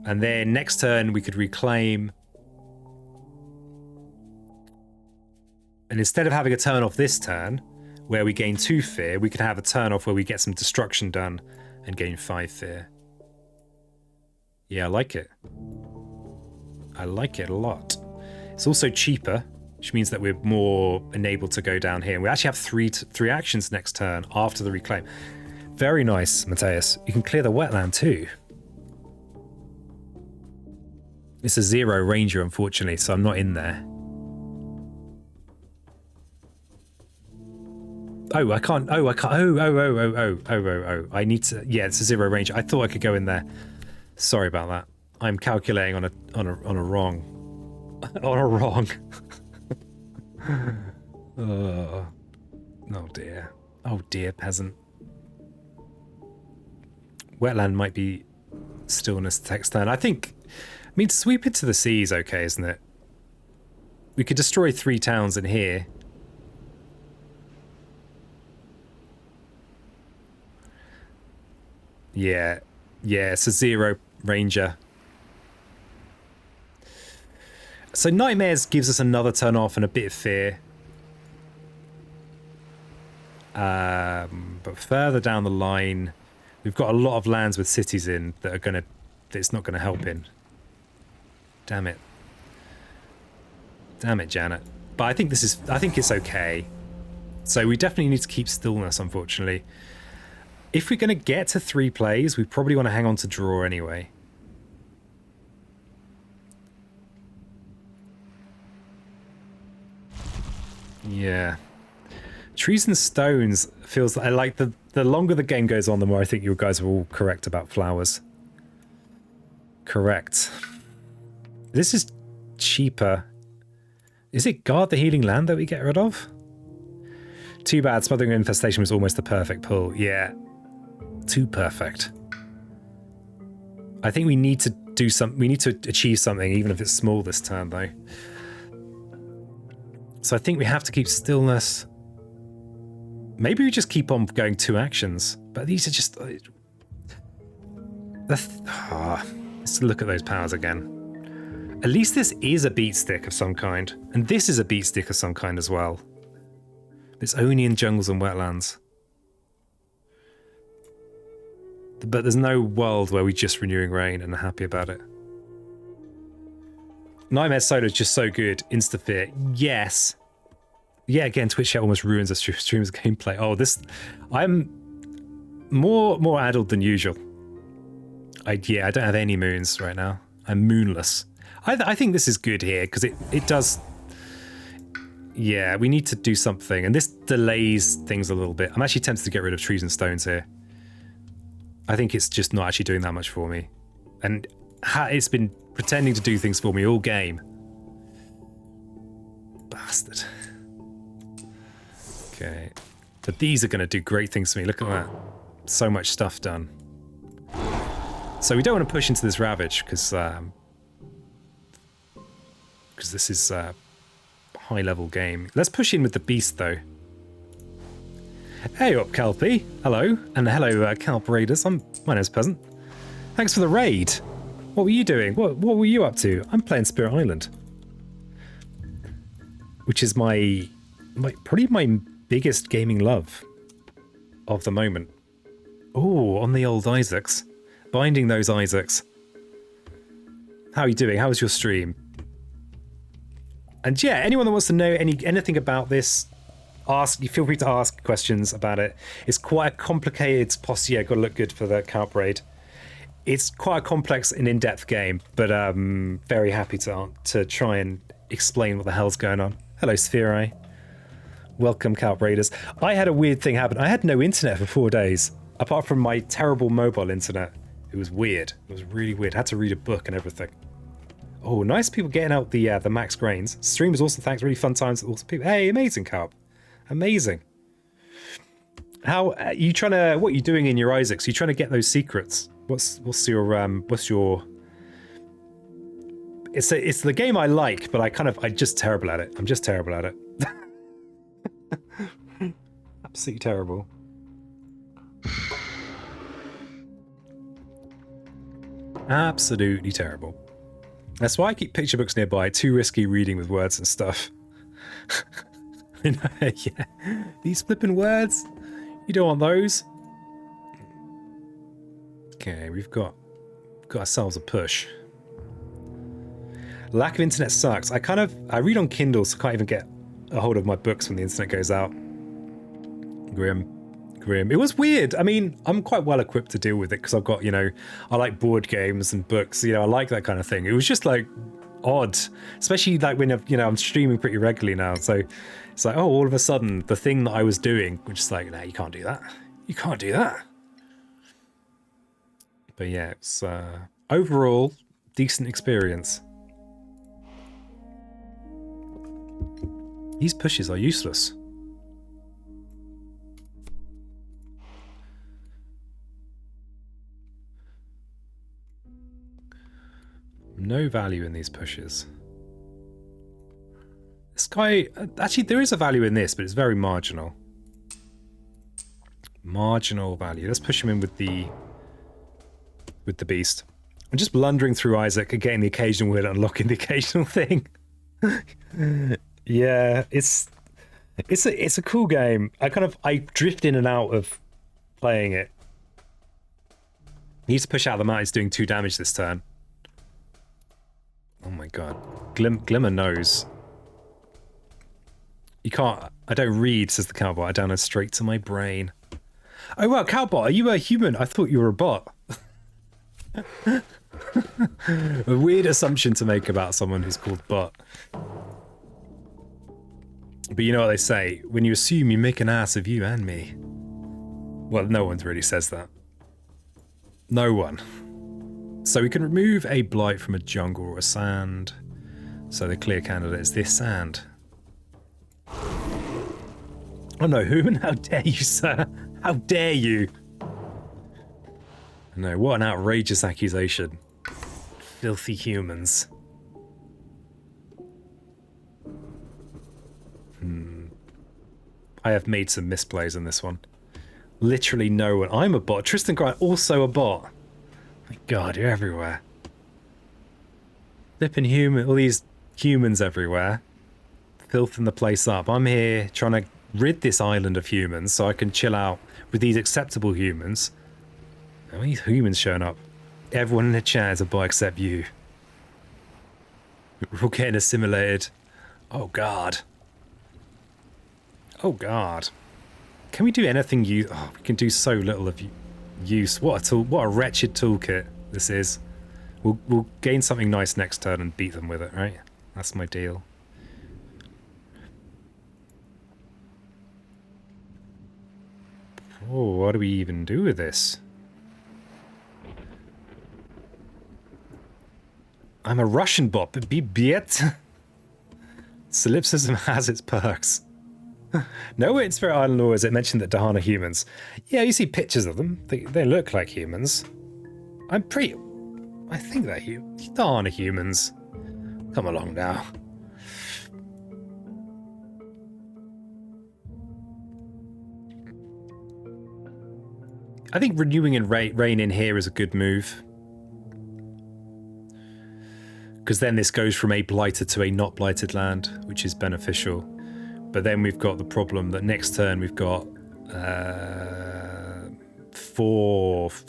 And then next turn we could reclaim. And instead of having a turn off this turn, where we gain 2 fear, we could have a turn off where we get some destruction done and gain 5 fear. Yeah, I like it. I like it a lot. It's also cheaper, which means that we're more enabled to go down here. And we actually have three actions next turn after the reclaim. Very nice, Mateus. You can clear the wetland too. It's a 0 ranger, unfortunately, so I'm not in there. Oh, I can't. Oh, I can't. Oh. I need to. Yeah, it's a 0 ranger. I thought I could go in there. Sorry about that. I'm calculating on a wrong. On a wrong. Oh dear. Oh dear, peasant. Wetland might be stillness text turn. I mean, sweep it to the sea is okay, isn't it? We could destroy 3 towns in here. Yeah, it's a 0 ranger. So Nightmares gives us another turn off and a bit of fear. But further down the line, we've got a lot of lands with cities in that it's not gonna help in. Damn it. Damn it, Janet. But I think it's okay. So we definitely need to keep stillness, unfortunately. If we're going to get to 3 plays, we probably want to hang on to draw anyway. Yeah. Trees and Stones feels like the longer the game goes on, the more I think you guys are all correct about flowers. Correct. This is cheaper. Is it Guard the Healing Land that we get rid of? Too bad, Smothering Infestation was almost the perfect pull. Yeah. Too perfect. I think we need to do something. We need to achieve something, even if it's small this turn, though. So I think we have to keep stillness. Maybe we just keep on going 2 actions. But these are just... let's look at those powers again. At least this is a beat stick of some kind. And this is a beat stick of some kind as well. It's only in jungles and wetlands. But there's no world where we just Renewing Rain and are happy about it. Nightmare Solo is just so good. Insta-fear. Yes. Yeah, again, Twitch chat almost ruins a streamer's gameplay. Oh, I'm more addled than usual. I don't have any moons right now. I'm moonless. I think this is good here, because it does... Yeah, we need to do something. And this delays things a little bit. I'm actually tempted to get rid of Trees and Stones here. I think it's just not actually doing that much for me. And it's been pretending to do things for me all game. Bastard. Okay. But these are going to do great things for me. Look at that. So much stuff done. So we don't want to push into this Ravage, because this is a high-level game. Let's push in with the Beast, though. Hey up, Kelpie. Hello. And hello, Calp Raiders. My name's Peasant. Thanks for the raid. What were you doing? What were you up to? I'm playing Spirit Island, which is my probably my biggest gaming love of the moment. Oh, on the old Isaacs. Binding those Isaacs. How are you doing? How was your stream? And yeah, anyone that wants to know anything about this, you feel free to ask questions about it. It's quite a complicated posse. Yeah, got to look good for the Count Raid. It's quite a complex and in-depth game, but very happy to try and explain what the hell's going on. Hello, Sphere. Welcome, Count Raiders. I had a weird thing happen. I had no internet for 4 days, apart from my terrible mobile internet. It was weird. It was really weird. I had to read a book and everything. Oh, nice people getting out the max grains. Streamers also, thanks. Really fun times. Also, people. Hey, amazing, Carp. Amazing. How are you trying to? What are you doing in your Isaacs? Are you trying to get those secrets? What's your? It's the game I like, but I'm just terrible at it. I'm just terrible at it. Absolutely terrible. Absolutely terrible. That's why I keep picture books nearby. Too risky reading with words and stuff. Yeah, these flipping words. You don't want those. Okay, we've got ourselves a push. Lack of internet sucks. I read on Kindle, so I can't even get a hold of my books when the internet goes out. Grim. It was weird. I mean, I'm quite well equipped to deal with it because I've got, I like board games and books. I like that kind of thing. It was just like odd, especially like when I'm streaming pretty regularly now. So it's like, oh, all of a sudden the thing that I was doing, which is like, no, you can't do that. You can't do that. But yeah, it's overall decent experience. These pushes are useless. No value in these pushes. This guy, actually there is a value in this, but it's very marginal. Marginal value. Let's push him in with the beast. I'm just blundering through Isaac, getting the occasional word, unlocking the occasional thing. Yeah, it's a cool game. I drift in and out of playing it. He needs to push out the mount. He's doing 2 damage this turn. Oh my god. Glimmer knows. You can't... I don't read, says the cowbot. I download straight to my brain. Oh wow, cowbot, are you a human? I thought you were a bot. A weird assumption to make about someone who's called bot. But you know what they say? When you assume, you make an ass of you and me. Well, no one really says that. No one. So we can remove a blight from a jungle or a sand. So the clear candidate is this sand. Oh no, human, how dare you, sir? How dare you? No, what an outrageous accusation. Filthy humans. I have made some misplays in this one. Literally no one. I'm a bot. Tristan Grant, also a bot. My god, you're everywhere. Flipping human, all these humans everywhere. Filthing the place up. I'm here trying to rid this island of humans so I can chill out with these acceptable humans. How many humans showing up? Everyone in the chat is a bot except you. We're all getting assimilated. Oh god. Oh god. Can we do anything we can do so little of use. What a tool, what a wretched toolkit this is. We'll gain something nice next turn and beat them with it, right? That's my deal. Oh, what do we even do with this? I'm a Russian bot, but be bit. Solipsism has its perks. Nowhere in Spirit Island lore is it mentioned that Dahan are humans. Yeah, you see pictures of them. They look like humans. I think they're Dahan are humans. Come along now. I think renewing and rain in here is a good move. Because then this goes from a blighted to a not blighted land, which is beneficial. But then we've got the problem that next turn we've got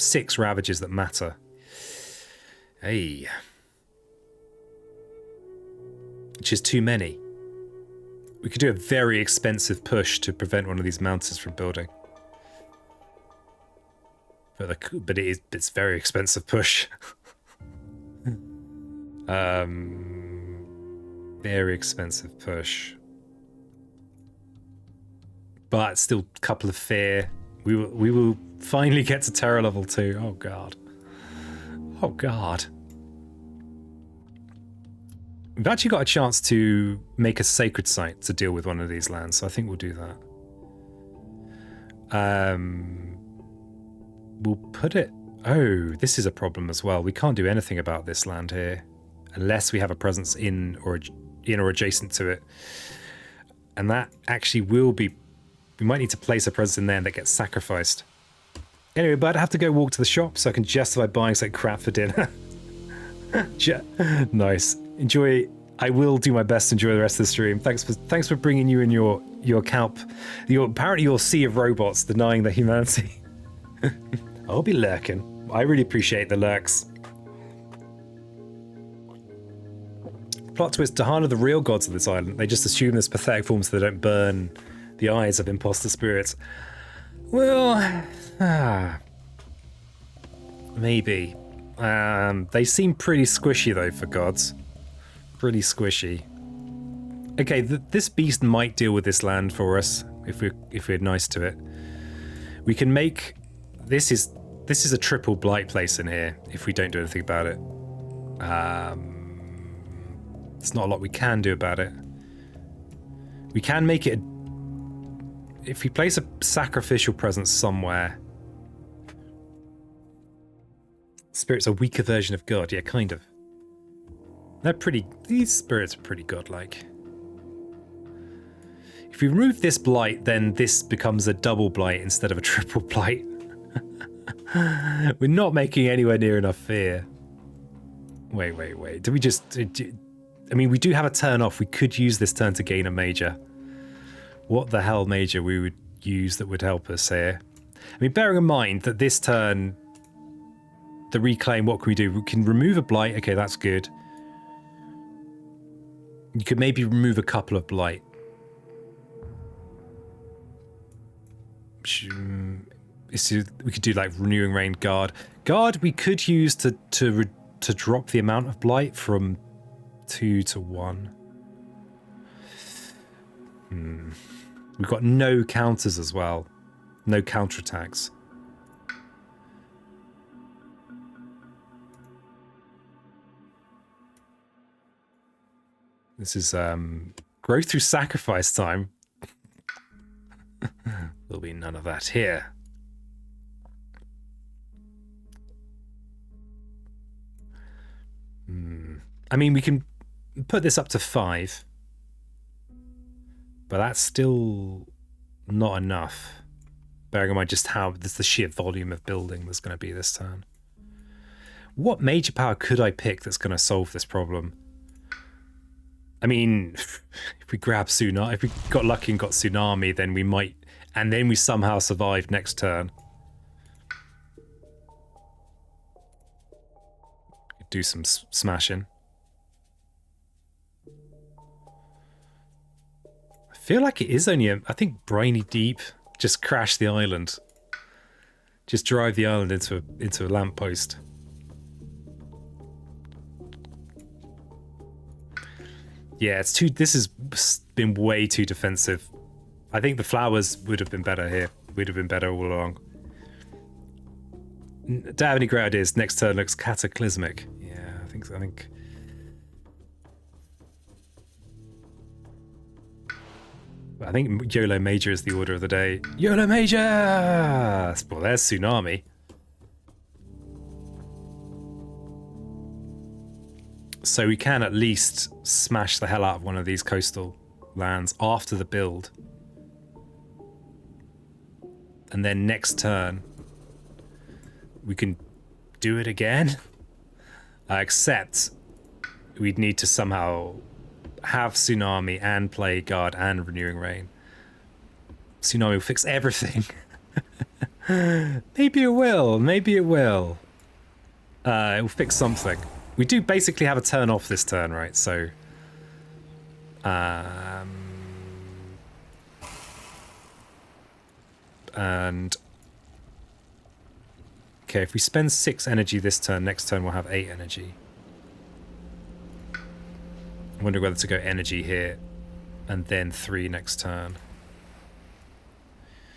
6 ravages that matter. Hey. Which is too many. We could do a very expensive push to prevent one of these mountains from building. But it's very expensive push. Very expensive push. But still a couple of fear. We will finally get to terror level 2. Oh god. Oh god. We've actually got a chance to make a sacred site to deal with one of these lands, so I think we'll do that. We'll put it... Oh, this is a problem as well. We can't do anything about this land here unless we have a presence in or adjacent to it. And that actually will be... We might need to place a presence in there that gets sacrificed. Anyway, but I have to go walk to the shop so I can justify buying some crap for dinner. Nice. Enjoy. I will do my best to enjoy the rest of the stream. Thanks for bringing you and your calp. Apparently your sea of robots denying their humanity. I'll be lurking. I really appreciate the lurks. Plot twist, Dahan are the real gods of this island. They just assume this pathetic form so they don't burn the eyes of imposter spirits. Well, maybe. They seem pretty squishy though for gods. Pretty squishy. Okay, this beast might deal with this land for us if we're nice to it. We can make this is a triple blight place in here if we don't do anything about it. There's not a lot we can do about it. We can make it if we place a sacrificial presence somewhere. Spirit's a weaker version of God, yeah, kind of. These spirits are pretty godlike. If we remove this blight, then this becomes a double blight instead of a triple blight. We're not making anywhere near enough fear. Wait. Do we just... I mean, we do have a turn off. We could use this turn to gain a major. What the hell major we would use that would help us here? I mean, bearing in mind that this turn... The reclaim, what can we do? We can remove a blight. Okay, that's good. You could maybe remove a couple of blight. We could do like renewing rain guard. Guard we could use to drop the amount of blight from 2 to 1. We've got no counters as well. No counterattacks. This is growth through sacrifice time. There'll be none of that here. I mean, we can put this up to 5. But that's still not enough. Bearing in mind just how there's the sheer volume of building there's going to be this turn. What major power could I pick that's going to solve this problem? I mean, if we grab Tsunami, if we got lucky and got Tsunami, then we might, and then we somehow survive next turn. Do some smashing. I feel like it is only I think Briny Deep just crash the island. Just drive the island into a lamppost. Yeah, it's too. This has been way too defensive. I think the flowers would have been better here. Would have been better all along. Do I have any great ideas? Next turn looks cataclysmic. Yeah, I think so. I think YOLO Major is the order of the day. YOLO Major! Well, there's Tsunami. So we can at least smash the hell out of one of these coastal lands after the build. And then next turn, we can do it again. Except we'd need to somehow have Tsunami and Plague Guard and Renewing Rain. Tsunami will fix everything. Maybe it will. Maybe it will. It will fix something. We do basically have a turn off this turn, right? So... and... okay, if we spend 6 energy this turn, next turn we'll have 8 energy. I wonder whether to go energy here and then 3 next turn.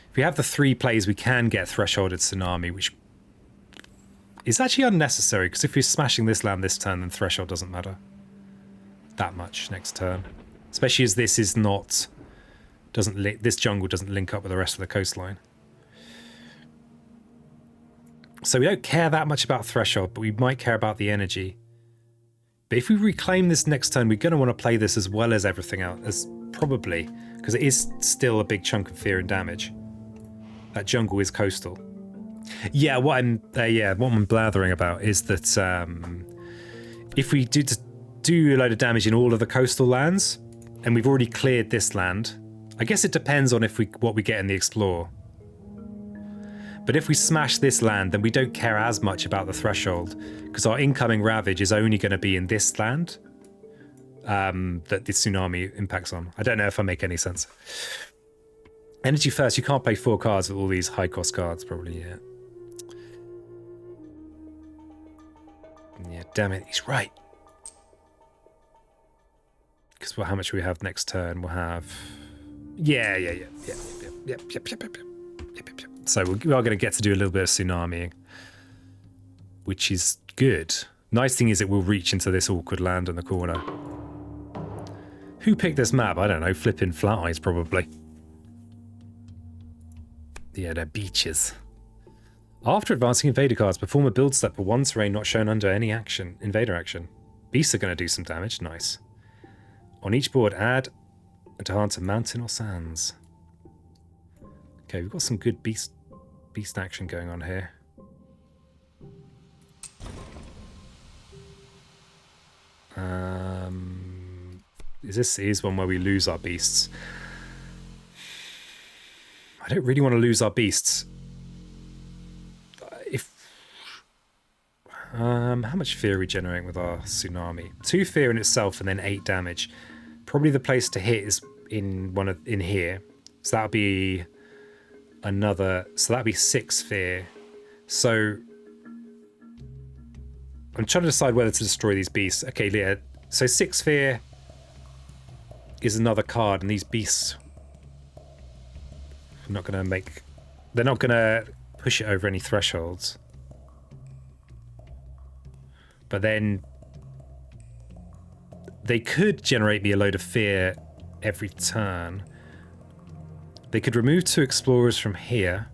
If we have the 3 plays, we can get Thresholded Tsunami, which is actually unnecessary, because if we're smashing this land this turn, then Threshold doesn't matter that much next turn. Especially as this is not... this jungle doesn't link up with the rest of the coastline. So we don't care that much about Threshold, but we might care about the energy. But if we reclaim this next turn, we're going to want to play this as well as everything else, as probably, because it is still a big chunk of fear and damage. That jungle is coastal. Yeah, what I'm blathering about is that if we do a load of damage in all of the coastal lands, and we've already cleared this land, I guess it depends on what we get in the Explore. But if we smash this land, then we don't care as much about the Threshold, because our incoming Ravage is only going to be in this land that the Tsunami impacts on. I don't know if I make any sense. Energy first, you can't play 4 cards with all these high-cost cards, probably, yeah. Yeah, damn it, he's right. Because how much we have next turn? We'll have... Yep. So we are going to get to do a little bit of Tsunami, which is good. Nice thing is it will reach into this awkward land in the corner. Who picked this map? I don't know. Flipping Flat Eyes, probably. Yeah, they're beaches. After advancing invader cards, perform a build step for 1 terrain not shown under any action. Invader action. Beasts are going to do some damage. Nice. On each board, add a taunt to mountain or sands. Okay, we've got some good beast action going on here. This is one where we lose our beasts. I don't really want to lose our beasts. How much fear are we generating with our Tsunami? 2 fear in itself and then 8 damage. Probably the place to hit is in here. So that'll be another. So that'll be 6 fear. So I'm trying to decide whether to destroy these beasts. Okay, yeah. So 6 fear is another card, and these beasts are not going to make. They're not going to push it over any thresholds. But then they could generate me a load of fear every turn. They could remove 2 explorers from here.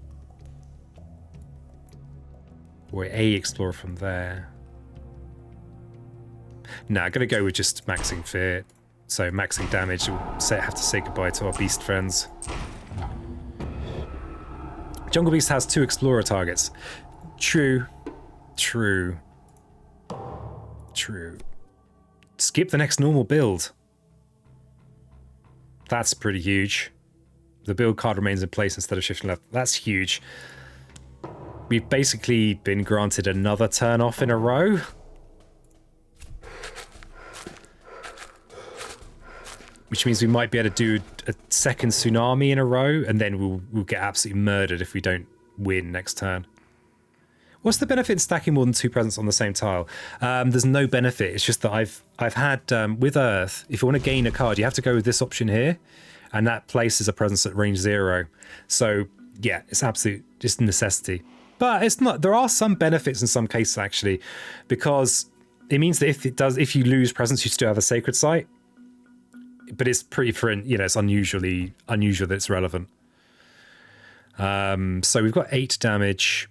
Or a explorer from there. Nah, I'm going to go with just maxing fear. So maxing damage, we'll have to say goodbye to our beast friends. Jungle Beast has 2 explorer targets. True. Skip the next normal build. That's pretty huge. The build card remains in place instead of shifting left. That's huge. We've basically been granted another turn off in a row. Which means we might be able to do a second Tsunami in a row, and then we'll get absolutely murdered if we don't win next turn. What's the benefit in stacking more than 2 presents on the same tile? There's no benefit. It's just that I've had with Earth, if you want to gain a card, you have to go with this option here, and that places a presence at range 0. So yeah, it's absolute just necessity. But it's not. There are some benefits in some cases actually, because it means that if you lose presence, you still have a sacred site. But it's pretty it's unusual that it's relevant. So we've got 8 damage.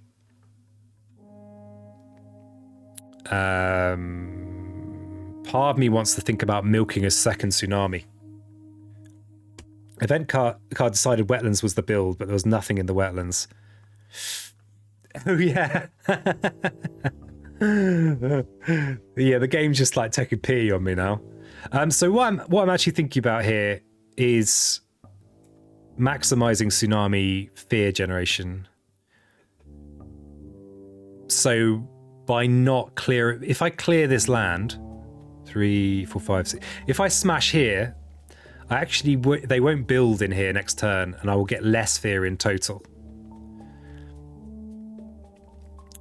Part of me wants to think about milking a second Tsunami. Event card decided wetlands was the build, but there was nothing in the wetlands. Oh yeah. Yeah, the game's just like taking pity on me now. So what I'm actually thinking about here is maximizing tsunami fear generation. So by not clear, if I clear this land, 3, 4, 5, 6. If I smash here, I actually they won't build in here next turn, and I will get less fear in total.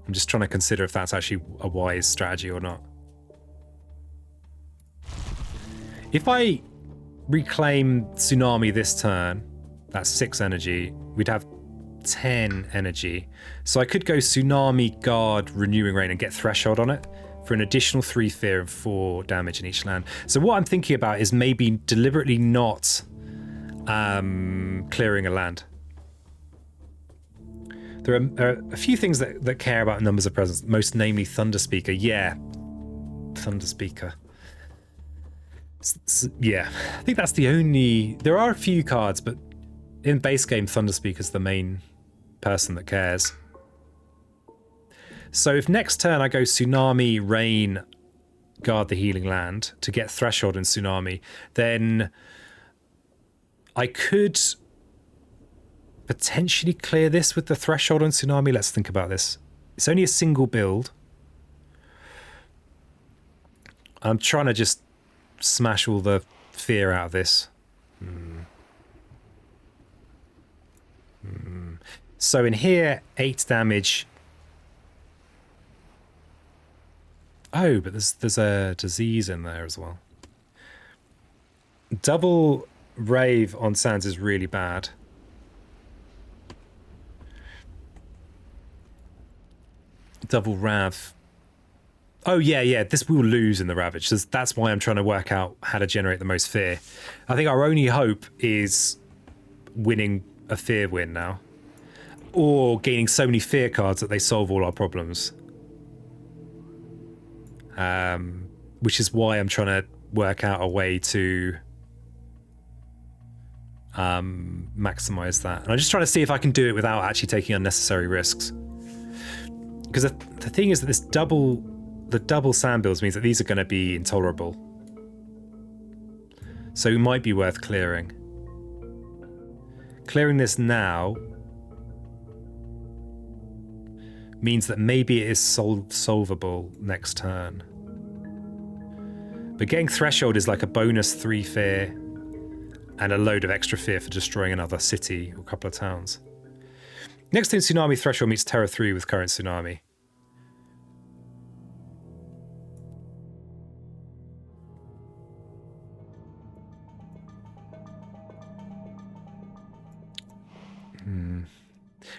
I'm just trying to consider if that's actually a wise strategy or not. If I reclaim tsunami this turn, that's 6 energy. We'd have 10 energy. So I could go tsunami, guard, renewing rain and get threshold on it for an additional 3 fear and 4 damage in each land. So what I'm thinking about is maybe deliberately not clearing a land. There are a few things that care about numbers of presence, most namely Thunder Speaker. Yeah, Thunder Speaker. Yeah, I think that's the only... There are a few cards, but in base game, Thunder Speaker's the main person that cares. So if next turn I go Tsunami, Rain, Guard the Healing Land to get Threshold and Tsunami, then I could potentially clear this with the Threshold and Tsunami. Let's think about this. It's only a single build. I'm trying to just smash all the fear out of this. So in here, 8 damage. Oh, but there's a disease in there as well. Double Rave on Sands is really bad. Double Rav. Oh, yeah, this will lose in the Ravage. So that's why I'm trying to work out how to generate the most fear. I think our only hope is winning a fear win now. Or gaining so many fear cards that they solve all our problems. Which is why I'm trying to work out a way to maximize that. And I'm just trying to see if I can do it without actually taking unnecessary risks. Because the thing is that this the double sand builds means that these are going to be intolerable. So it might be worth clearing. Clearing this now means that maybe it is solvable next turn. But getting Threshold is like a bonus 3 fear and a load of extra fear for destroying another city or a couple of towns. Next turn, Tsunami Threshold meets Terror 3 with current Tsunami.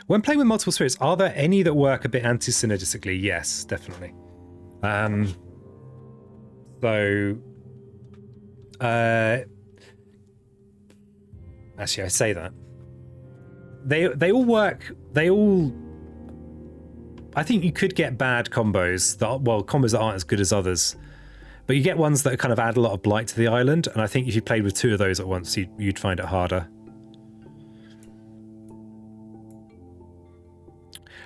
When playing with multiple spirits, are there any that work a bit anti-synergistically? Yes, definitely. Actually, I say that. They all work. They all... I think you could get bad combos. Combos that aren't as good as others. But you get ones that kind of add a lot of blight to the island. And I think if you played with 2 of those at once, you'd find it harder.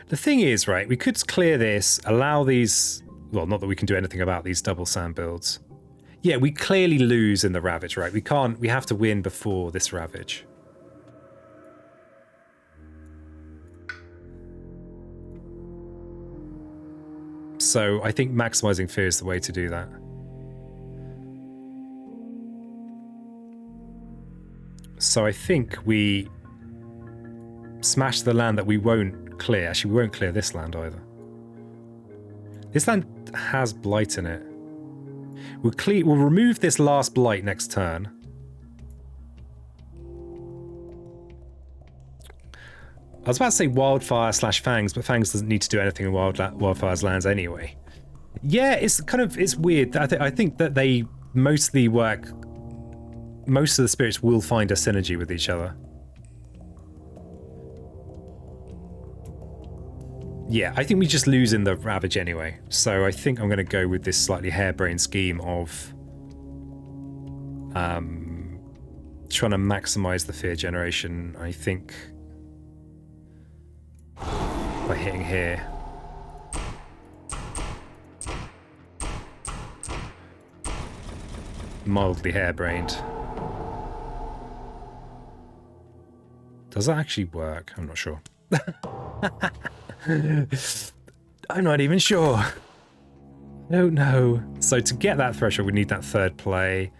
The thing is, right, we could clear this, allow these... Well, not that we can do anything about these double sand builds. Yeah, we clearly lose in the Ravage, right? We have to win before this Ravage. So I think maximizing fear is the way to do that. So I think we smash the land that we won't clear. Actually, we won't clear this land either. This land has blight in it. We'll remove this last blight next turn. I was about to say Wildfire / Fangs, but Fangs doesn't need to do anything in Wildfire's lands anyway. Yeah, it's weird. I think that they mostly work. Most of the spirits will find a synergy with each other. Yeah, I think we just lose in the Ravage anyway. So I think I'm going to go with this slightly harebrained scheme of trying to maximize the fear generation. I think by hitting here. mildly harebrained. Does that actually work? I'm not sure. I'm not even sure. I don't know. So to get that threshold, we need that third play.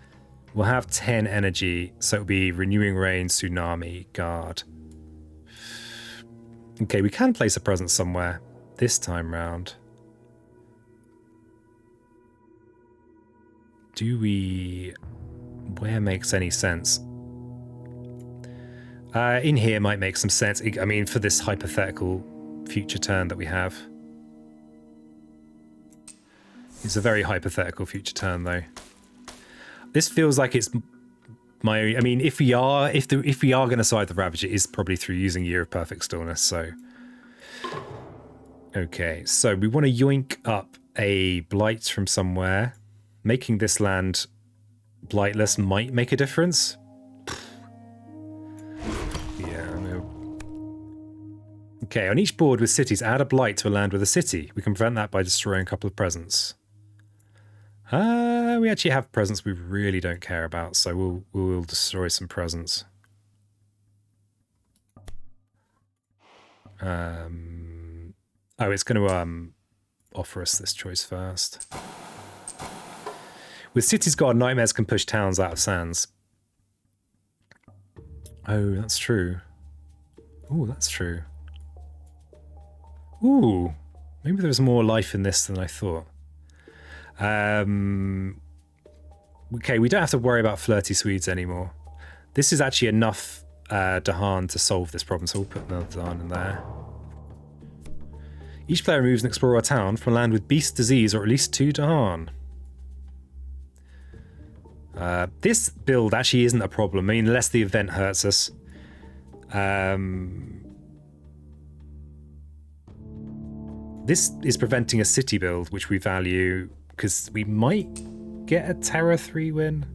We'll have 10 energy, so it'll be Renewing Rain, Tsunami, Guard. Okay, we can place a presence somewhere this time round. Do we... Where makes any sense? In here might make some sense. I mean, for this hypothetical future turn that we have. It's a very hypothetical future turn, though. This feels like it's my... I mean, if we are going to side the Ravage, it is probably through using Year of Perfect Stillness, so... Okay, so we want to yoink up a Blight from somewhere. Making this land blightless might make a difference. Okay, on each board with cities, add a blight to a land with a city. We can prevent that by destroying a couple of presents. We actually have presents we really don't care about, so we'll destroy some presents. Oh, it's going to offer us this choice first. With Cities God, Nightmares can push towns out of sands. Oh, that's true. Oh, that's true. Ooh, maybe there's more life in this than I thought. Okay, we don't have to worry about flirty Swedes anymore. This is actually enough Dahan to solve this problem, so we'll put another Dahan in there. Each player removes an explorer or town from a land with beast disease or at least 2 Dahan. This build actually isn't a problem, I mean, unless the event hurts us. This is preventing a city build, which we value, because we might get a Terror 3 win.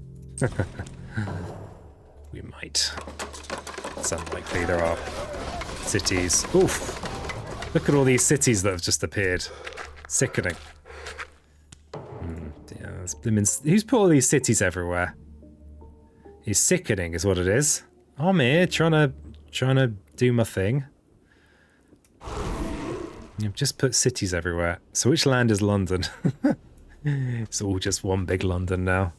We might. It's unlikely. There are cities. Oof. Look at all these cities that have just appeared. Sickening. Yeah, who's put all these cities everywhere? It's sickening is what it is. I'm here trying to do my thing. You've just put cities everywhere. So which land is London? It's all just one big London now.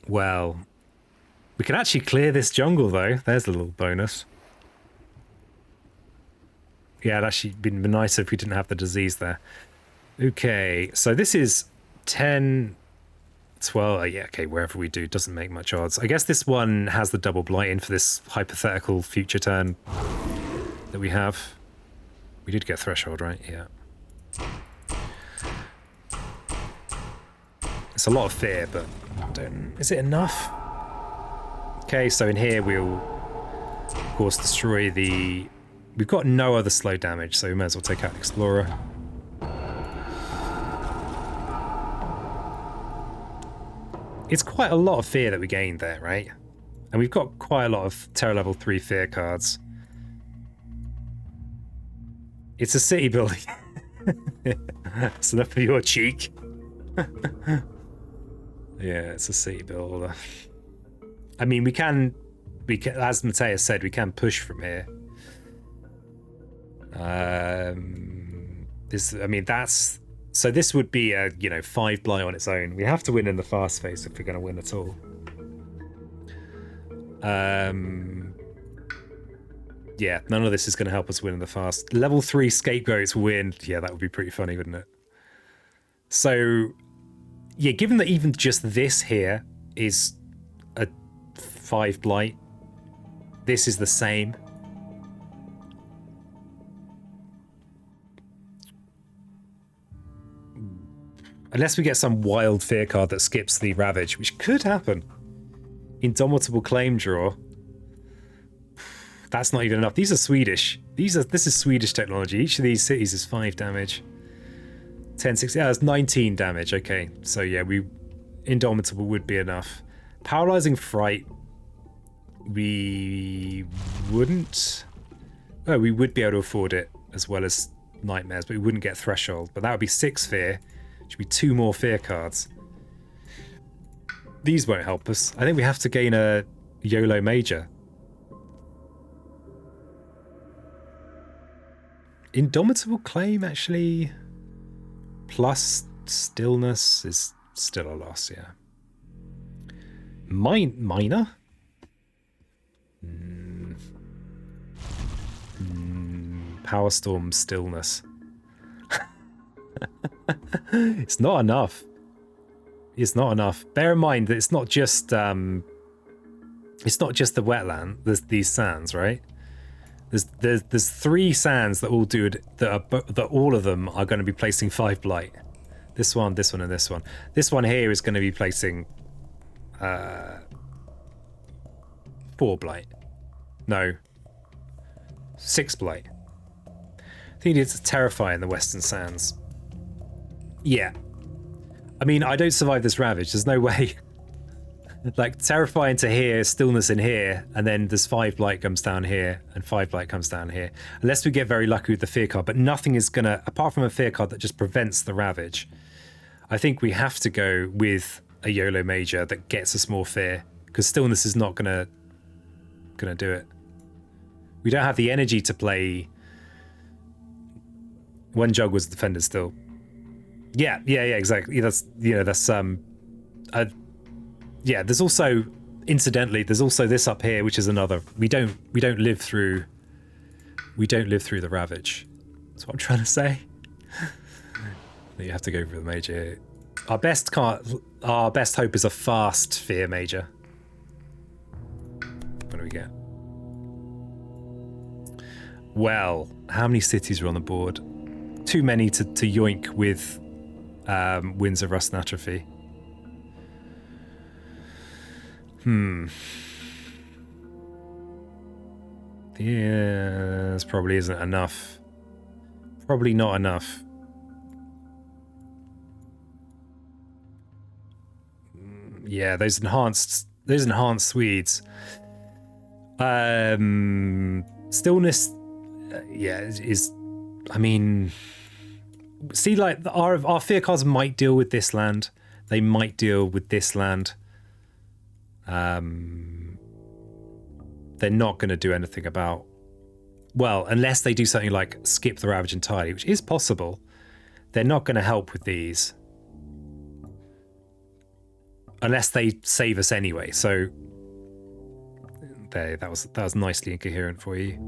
Well, we can actually clear this jungle though. There's a little bonus. Yeah, it'd actually been nicer if we didn't have the disease there. Okay, so this is 10, 12. Yeah, okay, wherever we do, doesn't make much odds. I guess this one has the double blight in for this hypothetical future turn that we have. We did get threshold, right? Yeah. It's a lot of fear, but I don't... Is it enough? Okay, so in here we'll, of course, destroy the... We've got no other slow damage, so we may as well take out the Explorer. It's quite a lot of fear that we gained there, right? And we've got quite a lot of Terror level 3 fear cards. It's a city building. That's enough for your cheek. Yeah, it's a city builder. I mean, we can, as Mateus said, we can push from here. So this would be a, 5 blight on its own. We have to win in the fast phase if we're going to win at all. Yeah, none of this is going to help us win in the fast. Level 3 scapegoats win. Yeah, that would be pretty funny, wouldn't it? So, yeah, given that even just this here is a 5 blight, this is the same. Unless we get some wild fear card that skips the Ravage, which could happen. Indomitable Claim Draw. That's not even enough. These are Swedish. This is Swedish technology. Each of these cities is 5 damage. 10, 16, that's 19 damage. Okay, so yeah, Indomitable would be enough. Paralyzing Fright, we wouldn't. Oh, we would be able to afford it as well as Nightmares, but we wouldn't get Threshold. But that would be 6 fear, Should be 2 more fear cards. These won't help us. I think we have to gain a YOLO major. Indomitable Claim, actually, plus Stillness is still a loss, yeah. Minor? Power Storm, Stillness. It's not enough. It's not enough. Bear in mind that it's not just the wetland. There's these sands, right? There's 3 sands that all do it. That all of them are going to be placing 5 blight. This one, and this one. This one here is going to be placing 4 blight. No, 6 blight. I think it's terrifying the Western Sands. Yeah. I mean, I don't survive this ravage. There's no way. Like, terrifying to here, stillness in here, and then there's 5 blight comes down here, and 5 blight comes down here. Unless we get very lucky with the fear card, but nothing is gonna, apart from a fear card that just prevents the ravage. I think we have to go with a YOLO major that gets us more fear, because stillness is not gonna do it. We don't have the energy to play. 1 jug was defended still. Yeah, exactly. That's yeah. There's also, incidentally, there's also this up here, which is another. We don't live through the ravage. That's what I'm trying to say. You have to go for the major here. Our best hope is a fast fear major. What do we get? Well, how many cities are on the board? Too many to yoink with Winds of Rust and Atrophy. Yeah, this probably isn't enough. Probably not enough. Yeah, those enhanced Swedes. Stillness, yeah, is. I mean, see, like our fear cards might deal with this land. They might deal with this land. They're not going to do anything about. Well, unless they do something like skip the ravage entirely, which is possible. They're not going to help with these. Unless they save us anyway. So there, that was nicely incoherent for you.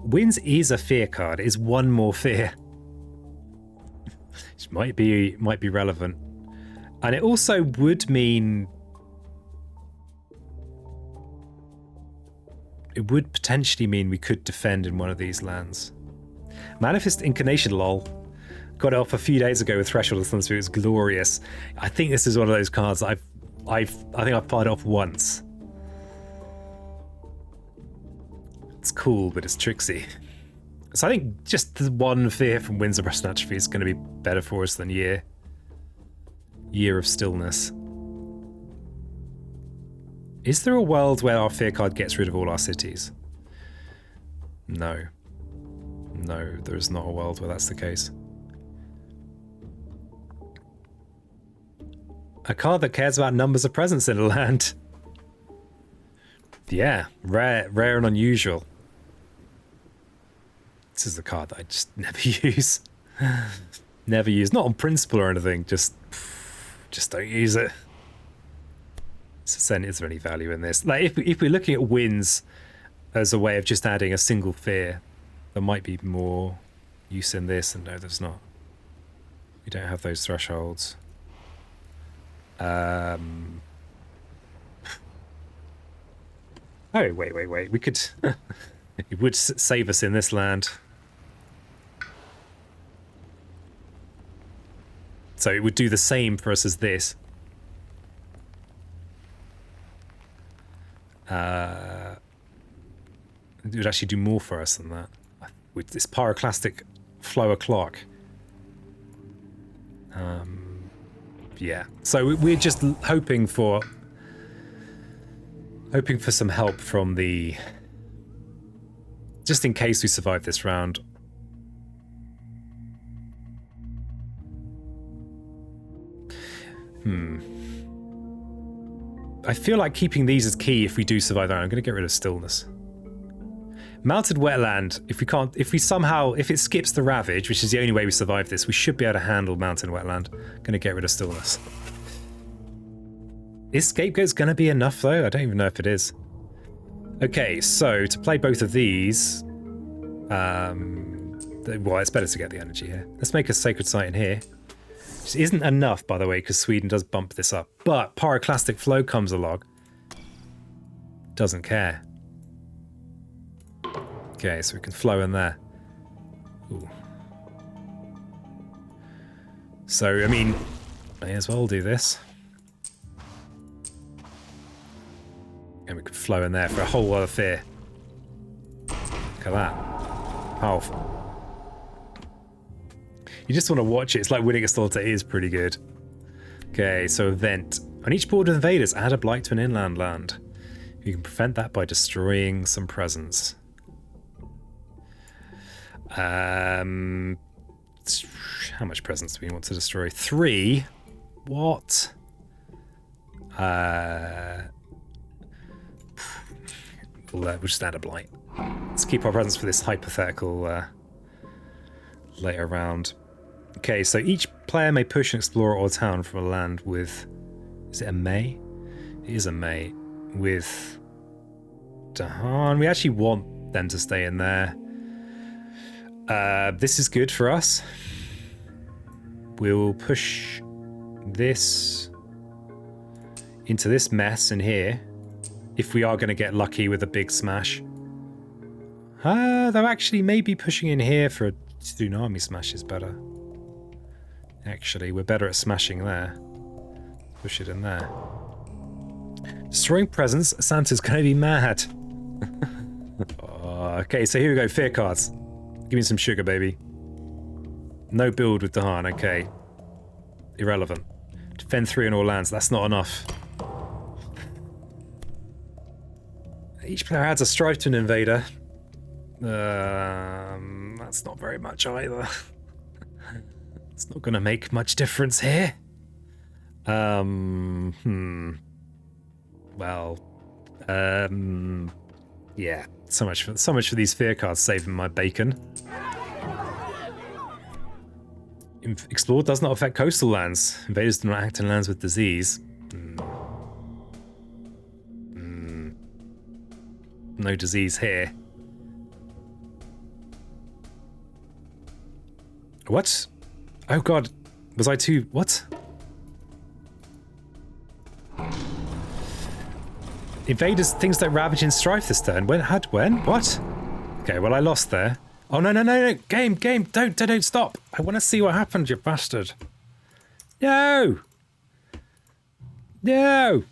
Winds is a fear card. It is 1 more fear. Which might be relevant. And it also would mean it would potentially mean we could defend in one of these lands. Manifest Incarnation, lol. Got it off a few days ago with Threshold of Thunder. It was glorious. I think this is one of those cards I think I've fired off once. It's cool, but it's tricksy. So I think just the 1 fear from Winds of Rust and Atrophy is going to be better for us than Year of Stillness. Is there a world where our fear card gets rid of all our cities? No. No, there is not a world where that's the case. A card that cares about numbers of presence in a land. Yeah, rare and unusual. This is the card that I just never use. Never use. Not on principle or anything, just don't use it. So then, is there any value in this? Like, if we're looking at wins as a way of just adding a single fear, there might be more use in this, and no, there's not. We don't have those thresholds. Oh, wait. We could... It would save us in this land. So it would do the same for us as this. It would actually do more for us than that. With this pyroclastic flow o'clock. Yeah. So we're just hoping for some help from the... Just in case we survive this round. I feel like keeping these is key if we do survive that. I'm going to get rid of stillness. Mounted wetland. If it skips the ravage, which is the only way we survive this, we should be able to handle mountain wetland. Going to get rid of stillness. Is scapegoat's going to be enough though? I don't even know if it is. Okay, so to play both of these, well, it's better to get the energy here. Let's make a sacred site in here. Which isn't enough, by the way, because Sweden does bump this up. But pyroclastic flow comes along. Doesn't care. Okay, so we can flow in there. Ooh. So, I mean, may as well do this. And we can flow in there for a whole lot of fear. Look at that. Powerful. You just want to watch it. It's like winning a slaughter. It is pretty good. Okay, so event. On each board with invaders, add a blight to an inland land. You can prevent that by destroying some presence. How much presence do we want to destroy? 3. What? We'll just add a blight. Let's keep our presence for this hypothetical later round. Okay, so each player may push an explorer or town from a land with... Is it a May? It is a May. With... Dahan. We actually want them to stay in there. This is good for us. We'll push this into this mess in here. If we are going to get lucky with a big smash. Though actually maybe pushing in here for a tsunami smash is better. Actually, we're better at smashing there. Push it in there. Destroying presence. Santa's going to be mad. Okay, so here we go. Fear cards. Give me some sugar, baby. No build with Dahan. Okay. Irrelevant. Defend 3 on all lands. That's not enough. Each player adds a strife to an invader. That's not very much either. It's not going to make much difference here. Well, yeah. So much for these fear cards saving my bacon. Explore does not affect coastal lands. Invaders do not act in lands with disease. No disease here. What? Oh god. Was I too... What? Invaders, things that ravage in strife this turn. When? What? Okay, well I lost there. Oh no. Game, don't stop. I want to see what happened, you bastard. No! No!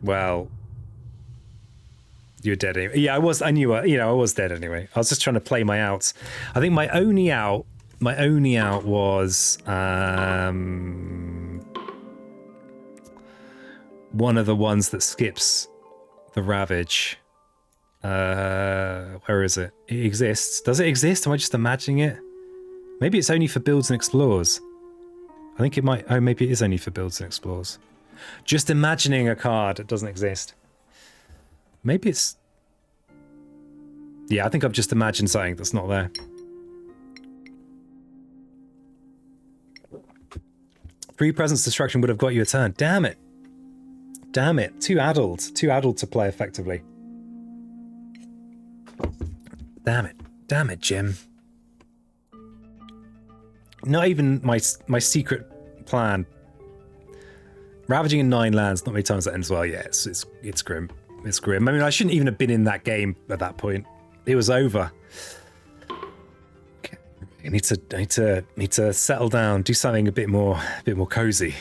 Well, you're dead anyway. Yeah, I was dead anyway. I was just trying to play my outs. I think my only out was one of the ones that skips the ravage. Where is it? It exists. Does it exist? Am I just imagining it? Maybe it's only for builds and explores. I think it might. Oh, maybe it is only for builds and explores. Just imagining a card that doesn't exist. Maybe it's... Yeah, I think I've just imagined something that's not there. Free presence destruction would have got you a turn. Damn it. Damn it. Too addled to play effectively. Damn it, Jim. Not even my secret plan. Ravaging in 9 lands, not many times that ends well. Yeah, it's grim. It's grim. I mean, I shouldn't even have been in that game at that point. It was over. Okay. I need to settle down, do something a bit more cozy.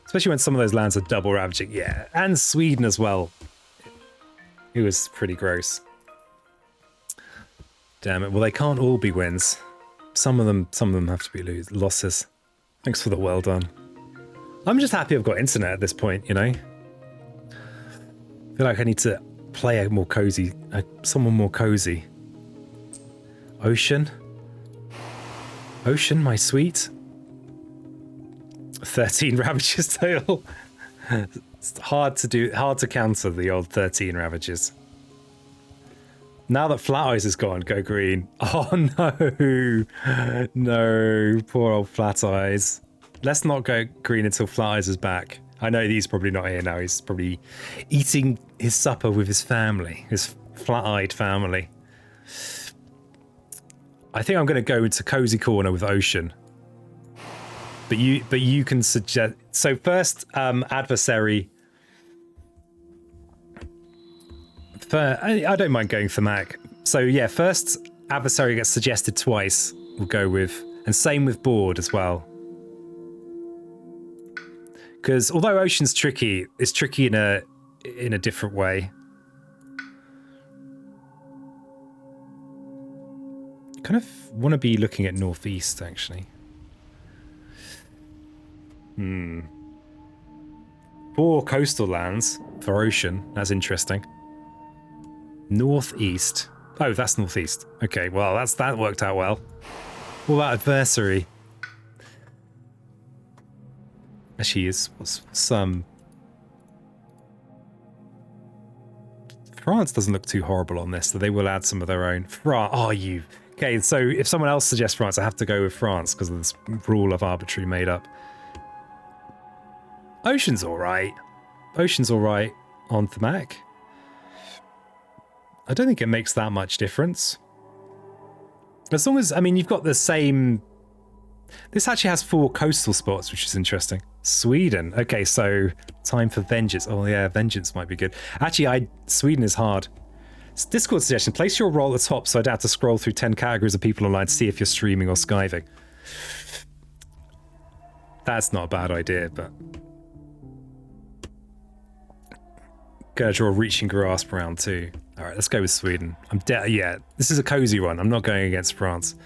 Especially when some of those lands are double ravaging. Yeah, and Sweden as well. It was pretty gross. Damn it. Well, they can't all be wins. Some of them have to be losses. Thanks for the well done. I'm just happy I've got internet at this point, you know? I feel like I need to play a more cozy, someone more cozy. Ocean. Ocean, my sweet. 13 Ravages total. It's hard to counter the old 13 Ravages. Now that Flat Eyes is gone, go green. Oh no. No, poor old Flat Eyes. Let's not go green until Flat Eyes is back. I know he's probably not here now. He's probably eating his supper with his family, his flat-eyed family. I think I'm going to go into Cozy Corner with Ocean. But you can suggest... So first, adversary... I don't mind going thematic. So yeah, first adversary gets suggested twice. We'll go with... And same with board as well. Because although Ocean's tricky, it's tricky in a different way. Kind of want to be looking at northeast, actually. 4 coastal lands for Ocean. That's interesting. Northeast. Oh, that's northeast. Okay, well, that worked out well. What about adversary? Actually, is some... France doesn't look too horrible on this, so they will add some of their own. Oh, you... Okay, so if someone else suggests France, I have to go with France because of this rule I've arbitrarily made up. Ocean's alright. Ocean's alright on thematic. I don't think it makes that much difference. As long as, I mean, you've got the same... This actually has 4 coastal spots, which is interesting. Sweden. Okay, so time for Vengeance. Oh yeah, Vengeance might be good. Actually, Sweden is hard. Discord suggestion. Place your role at the top so I don't have to scroll through 10 categories of people online to see if you're streaming or skiving. That's not a bad idea, but... Gonna draw Reaching Grasp round 2. Alright, let's go with Sweden. Yeah, this is a cozy one. I'm not going against France.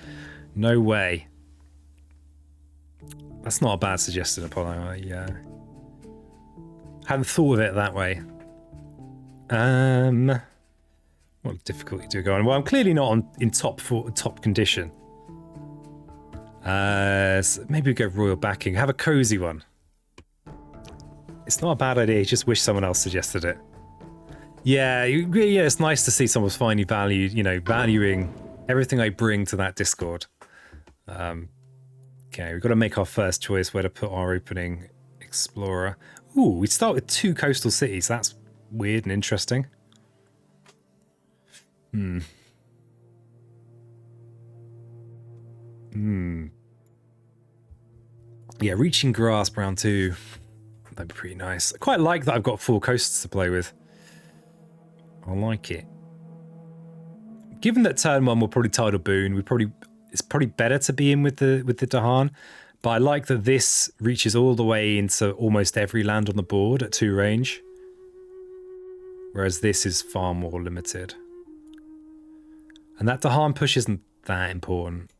No way. That's not a bad suggestion, Apollo. Yeah. Hadn't thought of it that way. What difficulty do I go on? Well, I'm clearly not in top condition. So maybe we go royal backing. Have a cozy one. It's not a bad idea. Just wish someone else suggested it. Yeah, it's nice to see someone's finally valued. You know, valuing everything I bring to that Discord. Okay, we've got to make our first choice where to put our opening explorer. Ooh, we start with 2 coastal cities. That's weird and interesting. Yeah, Reaching Grasp round 2. That'd be pretty nice. I quite like that I've got 4 coasts to play with. I like it. Given that turn 1 will probably Tidal Boon, it's probably better to be in with the Dahan, but I like that this reaches all the way into almost every land on the board at 2 range, whereas this is far more limited. And that Dahan push isn't that important.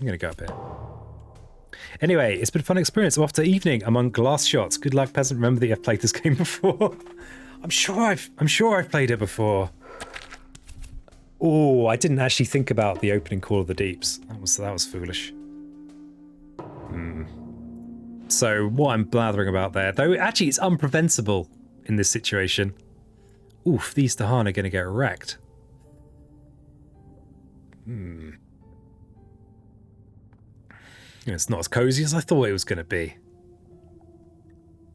I'm going to go up here. Anyway, it's been a fun experience. I'm off to evening among glass shots. Good luck, peasant. Remember that you've played this game before. I'm sure I've played it before. Oh, I didn't actually think about the opening Call of the Deeps. That was foolish. So what I'm blathering about there, though, actually it's unpreventable in this situation. Oof, these Dahan are going to get wrecked. It's not as cozy as I thought it was going to be.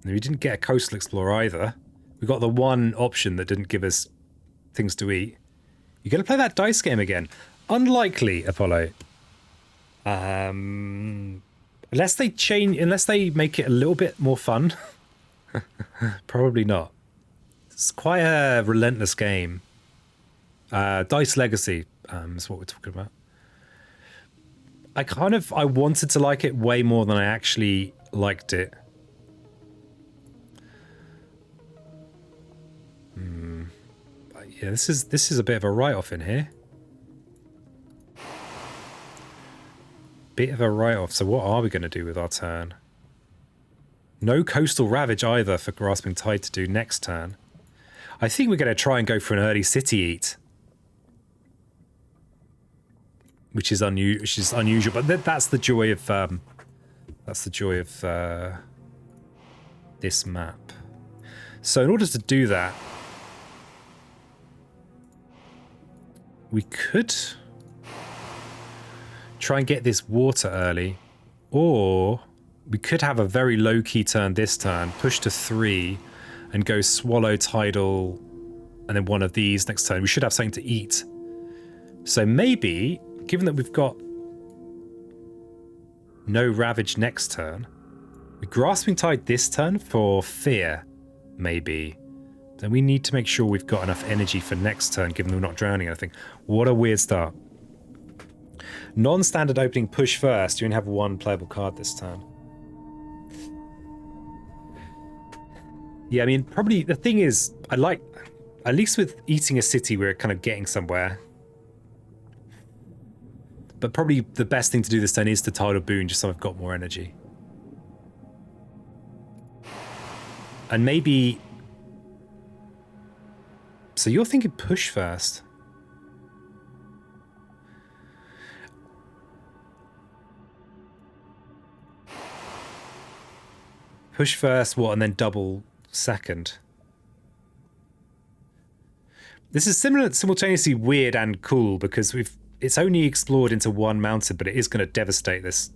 And we didn't get a coastal explorer either. We got the one option that didn't give us things to eat. You're going to play that dice game again? Unlikely, Apollo. Unless they make it a little bit more fun. Probably not. It's quite a relentless game. Dice Legacy is what we're talking about. I wanted to like it way more than I actually liked it. But yeah, this is a bit of a write-off in here. Bit of a write-off. So what are we going to do with our turn? No Coastal Ravage either for Grasping Tide to do next turn. I think we're going to try and go for an early city eat. which is unusual. But that's the joy of this map. So in order to do that, we could try and get this water early, or we could have a very low-key turn this turn, push to 3, and go swallow, tidal, and then one of these next turn. We should have something to eat. So maybe, given that we've got no ravage next turn, we grasping tide this turn for fear, maybe. Then we need to make sure we've got enough energy for next turn, given we're not drowning anything. What a weird start. Non-standard opening, push first. You only have one playable card this turn. Yeah, I mean, probably the thing is, I like, at least with eating a city, we're kind of getting somewhere. But probably the best thing to do this turn is to tidal boon, just so I've got more energy. And maybe... So you're thinking push first. Push first, what, and then double second. This is simultaneously weird and cool because it's only explored into one mountain, but it is going to devastate this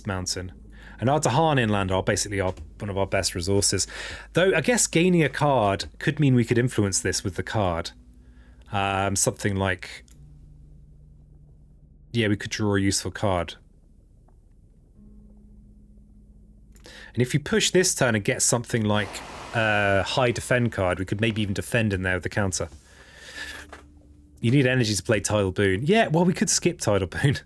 mountain. And our Dahan inland are basically one of our best resources. Though I guess gaining a card could mean we could influence this with the card. Something like... Yeah, we could draw a useful card. And if you push this turn and get something like a high defend card, we could maybe even defend in there with the counter. You need energy to play Tidal Boon. Yeah, well, we could skip Tidal Boon.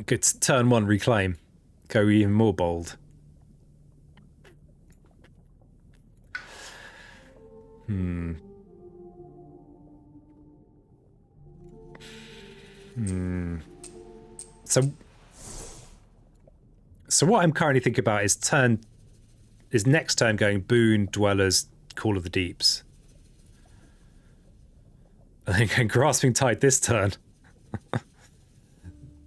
Good turn 1 reclaim. Go even more bold. So what I'm currently thinking about is next turn going Boon, Dwellers, Call of the Deeps. I think I'm grasping tide this turn.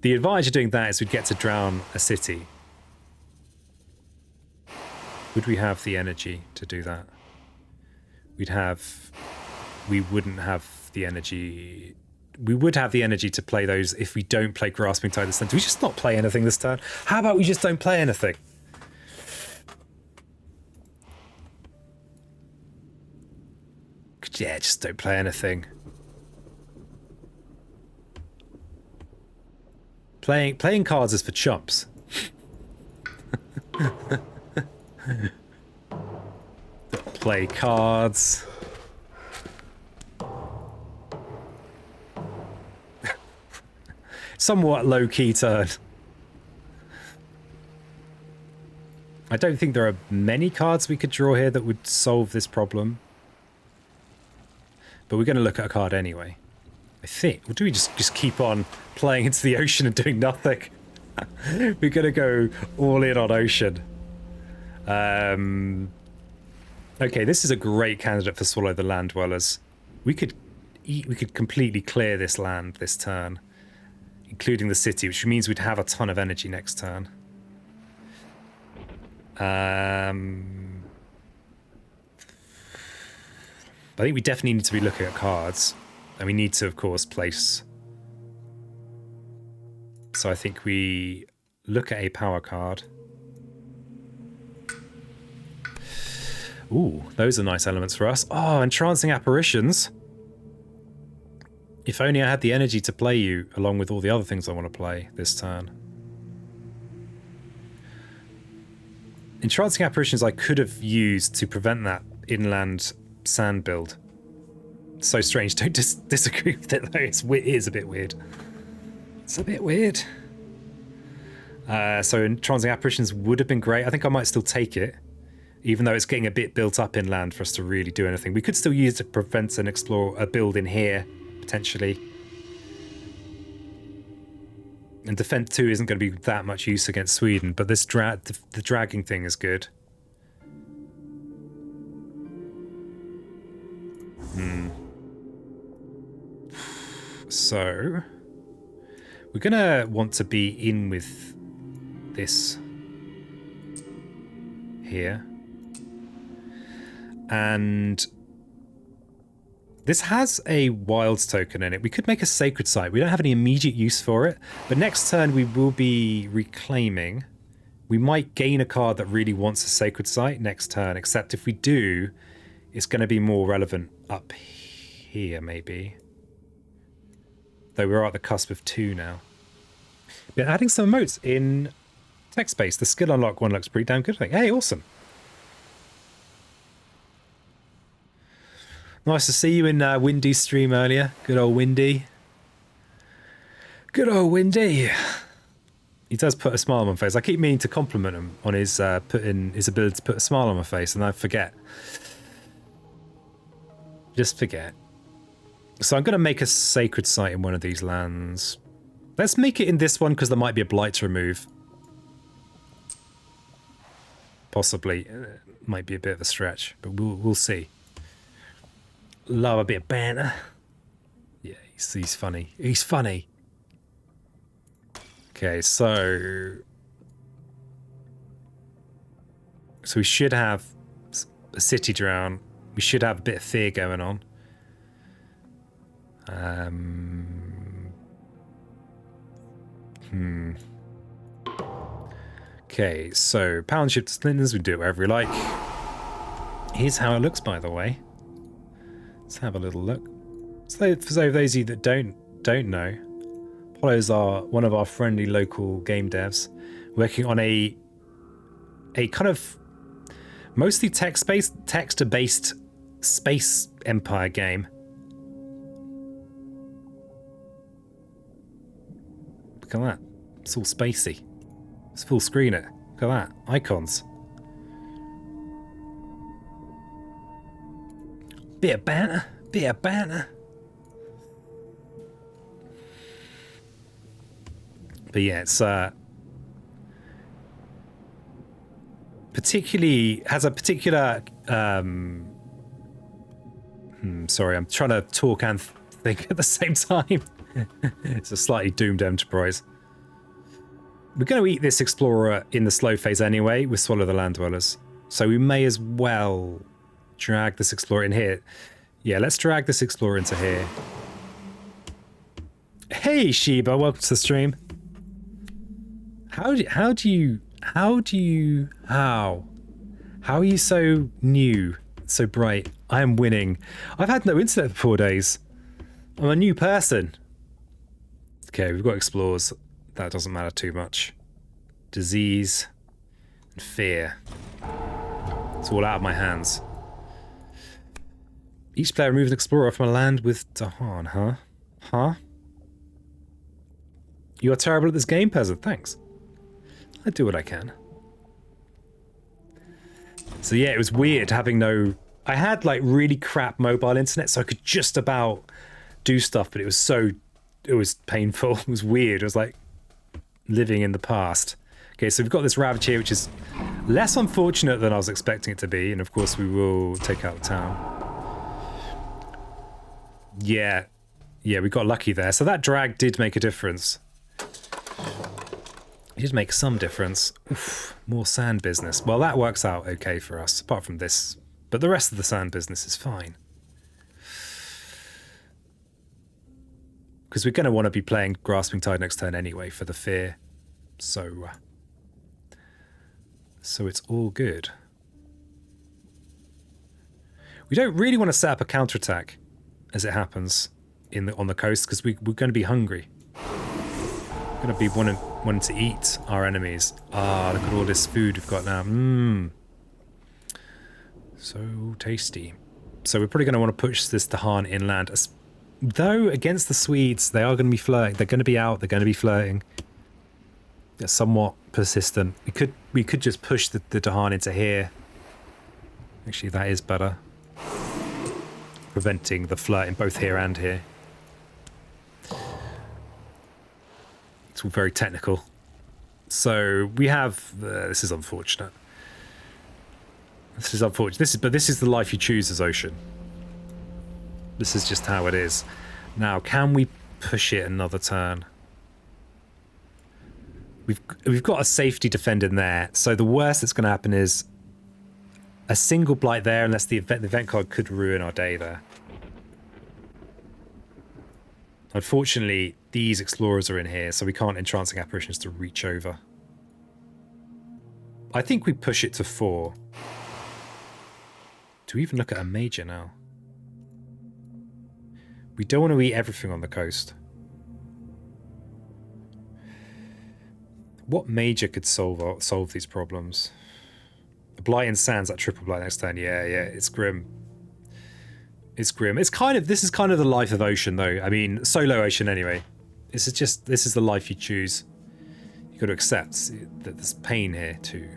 The advantage of doing that is we'd get to drown a city. Would we have the energy to do that? We wouldn't have the energy. We would have the energy to play those if we don't play Grasping Tide this turn. Do we just not play anything this turn? How about we just don't play anything? Yeah, just don't play anything. Playing cards is for chumps. Play cards. Somewhat low-key turn. I don't think there are many cards we could draw here that would solve this problem. But we're going to look at a card anyway. I think. Or do we just keep on playing into the ocean and doing nothing? We're going to go all in on ocean. Okay, this is a great candidate for Swallow the Land Dwellers. We could completely clear this land this turn, including the city, which means we'd have a ton of energy next turn. I think we definitely need to be looking at cards. And we need to, of course, place... So I think we look at a power card. Ooh, those are nice elements for us. Oh, Entrancing Apparitions. If only I had the energy to play you, along with all the other things I want to play this turn. Entrancing Apparitions I could have used to prevent that inland sand build. So strange. Don't disagree with it, though. It is a bit weird. It's a bit weird. So Entrancing Apparitions would have been great. I think I might still take it, even though it's getting a bit built up inland for us to really do anything. We could still use it to prevent and explore a build in here, potentially. And Defend 2 isn't going to be that much use against Sweden, but this the dragging thing is good. So we're gonna want to be in with this here. And this has a wilds token in it. We could make a sacred site. We don't have any immediate use for it, but next turn we will be reclaiming. We might gain a card that really wants a sacred site next turn, except if we do, it's going to be more relevant up here, maybe. Though we're at the cusp of 2 now. But adding some emotes in text space. The skill unlock one looks pretty damn good, I think. Hey, awesome. Nice to see you in Windy's stream earlier. Good old Windy. Good old Windy. He does put a smile on my face. I keep meaning to compliment him on his his ability to put a smile on my face, and I forget. Just forget. So I'm going to make a sacred site in one of these lands. Let's make it in this one because there might be a blight to remove. Possibly. Might be a bit of a stretch, but we'll see. Love a bit of banter. Yeah, he's funny. He's funny. Okay, so we should have a city drown. We should have a bit of fear going on. Okay, so pound ship to splinters. We do it wherever we like. Here's how it looks, by the way. Let's have a little look. So for those of you that don't know, Apollo's are one of our friendly local game devs working on a kind of mostly text-based space empire game. Look at that. It's all spacey. Let's full screen it. Look at that. Icons. Bit of banter. Bit of banter. But yeah, it's particularly has a particular sorry, I'm trying to talk and think at the same time. It's a slightly doomed enterprise. We're going to eat this explorer in the slow phase anyway with Swallow the Land Dwellers, so we may as well drag this explorer in here. Yeah, let's drag this explorer into here. Hey Sheba, welcome to the stream. How are you so new, so bright? I am winning. I've had no internet for 4 days. I'm a new person. Okay, we've got explorers. That doesn't matter too much. Disease and fear. It's all out of my hands. Each player removes an explorer from a land with Dahan, huh? Huh? You are terrible at this game, peasant. Thanks. I do what I can. So yeah, it was weird having no... I had like really crap mobile internet, so I could just about do stuff, but it was painful. It was weird. It was like living in the past. Okay, so we've got this Ravage here, which is less unfortunate than I was expecting it to be, and of course we will take out the town. Yeah, we got lucky there. So that drag did make a difference. It did make some difference. Oof, more sand business. Well, that works out okay for us, apart from this. But the rest of the sand business is fine. Because we're going to want to be playing Grasping Tide next turn anyway for the fear. So it's all good. We don't really want to set up a counterattack, as it happens, on the coast, because we're going to be hungry. We're going to be wanting to eat our enemies. Ah, look at all this food we've got now. Mmm. So tasty. So we're probably going to want to push this Dahan inland. Though, against the Swedes, they are going to be flirting. They're going to be out. They're going to be flirting. They're somewhat persistent. We could just push the Dahan into here. Actually, that is better. Preventing the flirting both here and here. It's all very technical. So we have... this is unfortunate. This is unfortunate. This is the life you choose as Ocean. This is just how it is. Now, can we push it another turn. We've got a safety defend in there, so the worst that's going to happen is a single blight there, unless the event card could ruin our day there. Unfortunately, these explorers are in here, so we can't entrancing apparitions to reach over. I think we push it to 4. Do we even look at a major now? We don't want to eat everything on the coast. What major could solve these problems? The Blight and Sands, that triple blight next turn. Yeah, it's grim. It's grim. This is kind of the life of Ocean, though. I mean, solo Ocean anyway. This is the life you choose. You've got to accept that there's pain here too.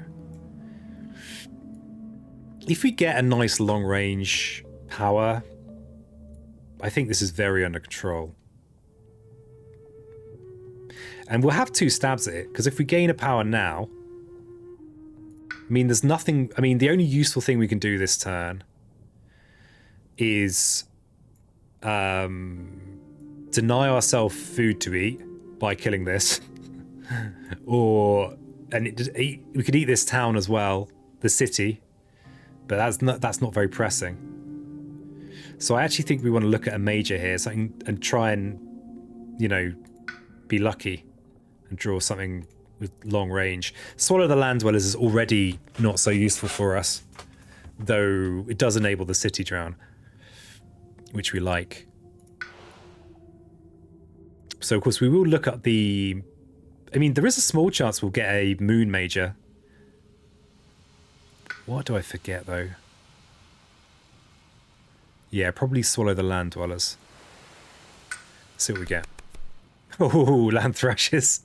If we get a nice long range power, I think this is very under control. And we'll have 2 stabs at it, because if we gain a power now, I mean, there's nothing... I mean, the only useful thing we can do this turn is deny ourselves food to eat by killing this. We could eat this town as well, the city, but that's not very pressing. So I actually think we want to look at a major here and try and, you know, be lucky and draw something with long range. Swallow the Land Dwellers is already not so useful for us, though it does enable the city drown, which we like. So of course we will look at the... I mean, there is a small chance we'll get a moon major. What do I forget though? Yeah, probably Swallow the Land Dwellers. Let's see what we get. Oh, Land Thrashes.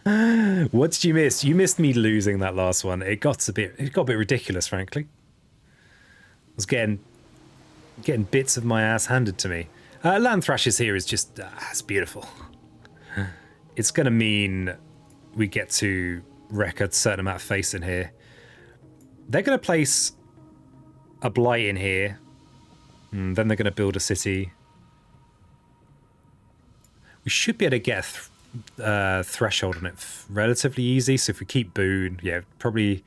What did you miss? You missed me losing that last one. It got a bit ridiculous, frankly. I was getting bits of my ass handed to me. Land Thrashes here is just it's beautiful. It's going to mean we get to wreck a certain amount of face in here. They're going to place a blight in here. Then they're going to build a city. We should be able to get a threshold on it relatively easy. So if we keep BoDaN, yeah, probably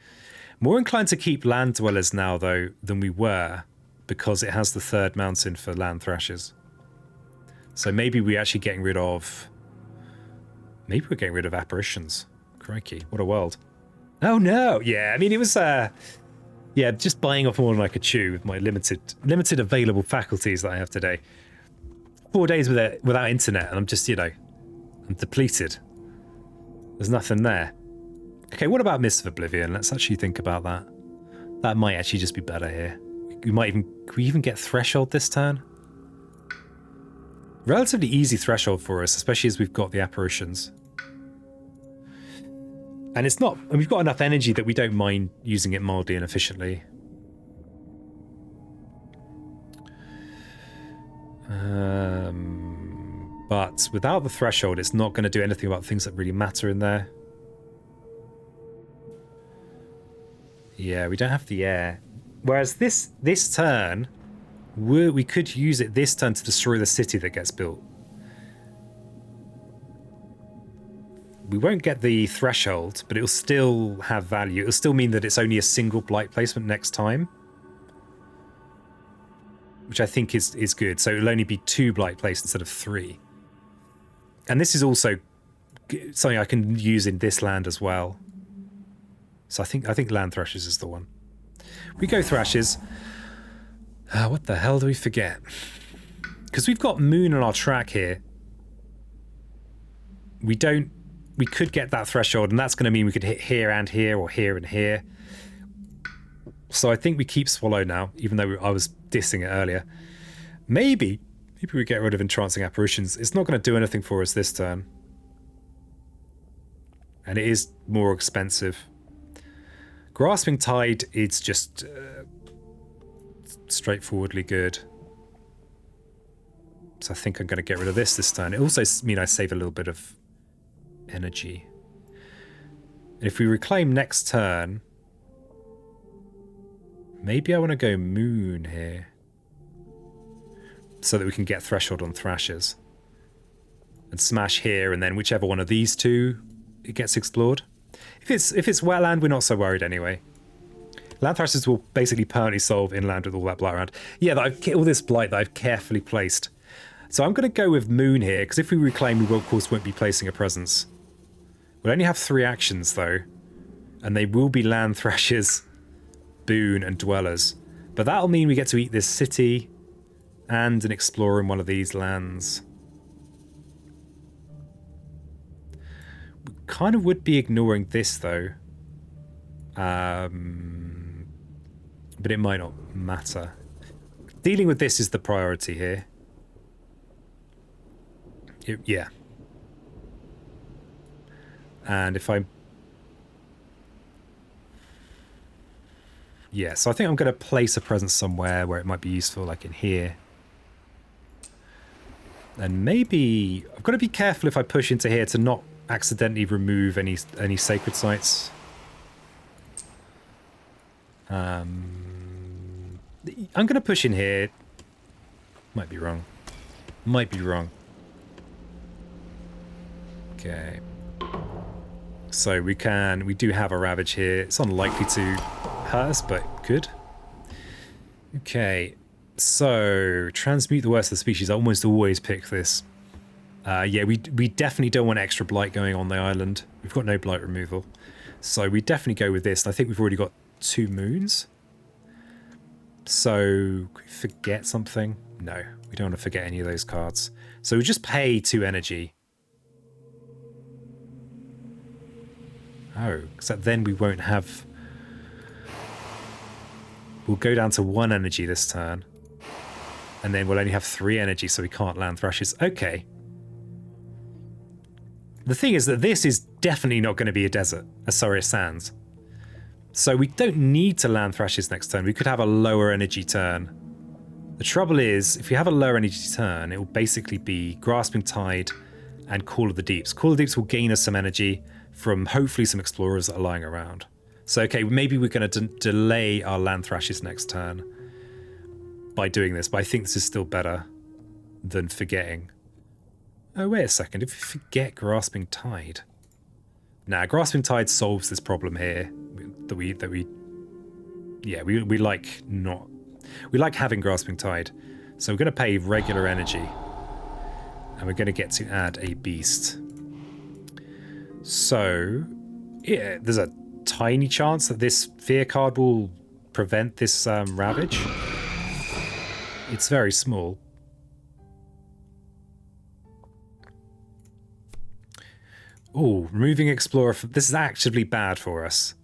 more inclined to keep Land Dwellers now, though, than we were, because it has the 3rd mountain for Land Thrashers. So maybe we're actually getting rid of... Maybe we're getting rid of apparitions. Crikey, what a world. Oh no! Yeah, I mean, it was... yeah, just buying off more than I could chew with my limited available faculties that I have today. 4 days without internet, and I'm just, you know, I'm depleted. There's nothing there. Okay, what about Mists of Oblivion? Let's actually think about that. That might actually just be better here. Can we even get Threshold this turn? Relatively easy Threshold for us, especially as we've got the apparitions. And it's not... And we've got enough energy that we don't mind using it mildly and efficiently. But without the Threshold, it's not going to do anything about things that really matter in there. Yeah, we don't have the air. Whereas this turn, we could use it this turn to destroy the city that gets built. We won't get the Threshold, but it'll still have value. It'll still mean that it's only a single blight placement next time, which I think is good. So it'll only be 2 blight placed instead of 3. And this is also something I can use in this land as well. So I think Land Thrashes is the one. We go Thrashes. What the hell do we forget? Because we've got Moon on our track here. We could get that Threshold, and that's going to mean we could hit here and here, or here and here. So I think we keep Swallow now, even though I was dissing it earlier. Maybe we get rid of Entrancing Apparitions. It's not going to do anything for us this turn. And it is more expensive. Grasping Tide, it's just straightforwardly good. So I think I'm going to get rid of this turn. It also means I save a little bit of energy. And if we reclaim next turn, maybe I want to go Moon here, so that we can get Threshold on Thrashers. and smash here, and then whichever one of these two it gets explored. If it's wetland, we're not so worried anyway. Land thrashers will basically permanently solve inland with all that blight around. Yeah, all this blight that I've carefully placed. So I'm going to go with Moon here, because if we reclaim, we will, of course won't be placing a presence. We'll only have 3 actions though, and they will be land thrashers, boon, and dwellers. But that'll mean we get to eat this city and an explorer in one of these lands. We kind of would be ignoring this though. But it might not matter. Dealing with this is the priority here. Yeah. And if I... Yeah, so I think I'm going to place a presence somewhere where it might be useful, like in here. And maybe... I've got to be careful if I push into here to not accidentally remove any sacred sites. I'm going to push in here. Might be wrong. Might be wrong. Okay. So we do have a ravage here. It's unlikely to hurt us, but good. Okay. So, transmute the worst of the species. I almost always pick this. Yeah, we definitely don't want extra blight going on the island. We've got no blight removal. So we definitely go with this. And I think we've already got 2 moons. So, could we forget something? No, we don't want to forget any of those cards. So we just pay 2 energy. Oh, except then we won't have... We'll go down to 1 energy this turn. And then we'll only have 3 energy, so we can't land thrashes. Okay. The thing is that this is definitely not going to be a desert, as sorry as sands. So we don't need to land thrashes next turn. We could have a lower energy turn. The trouble is, if we have a lower energy turn, it will basically be Grasping Tide and Call of the Deeps. Call of the Deeps will gain us some energy from hopefully some explorers that are lying around. So, okay, maybe we're going to delay our land thrashes next turn by doing this, but I think this is still better than forgetting. Oh, wait a second. If we forget Grasping Tide... Nah, Grasping Tide solves this problem here. We like not... We like having Grasping Tide. So we're going to pay regular energy. And we're going to get to add a beast. So, yeah, there's a tiny chance that this fear card will prevent this ravage. It's very small. Oh, removing Explorer. This is actually bad for us.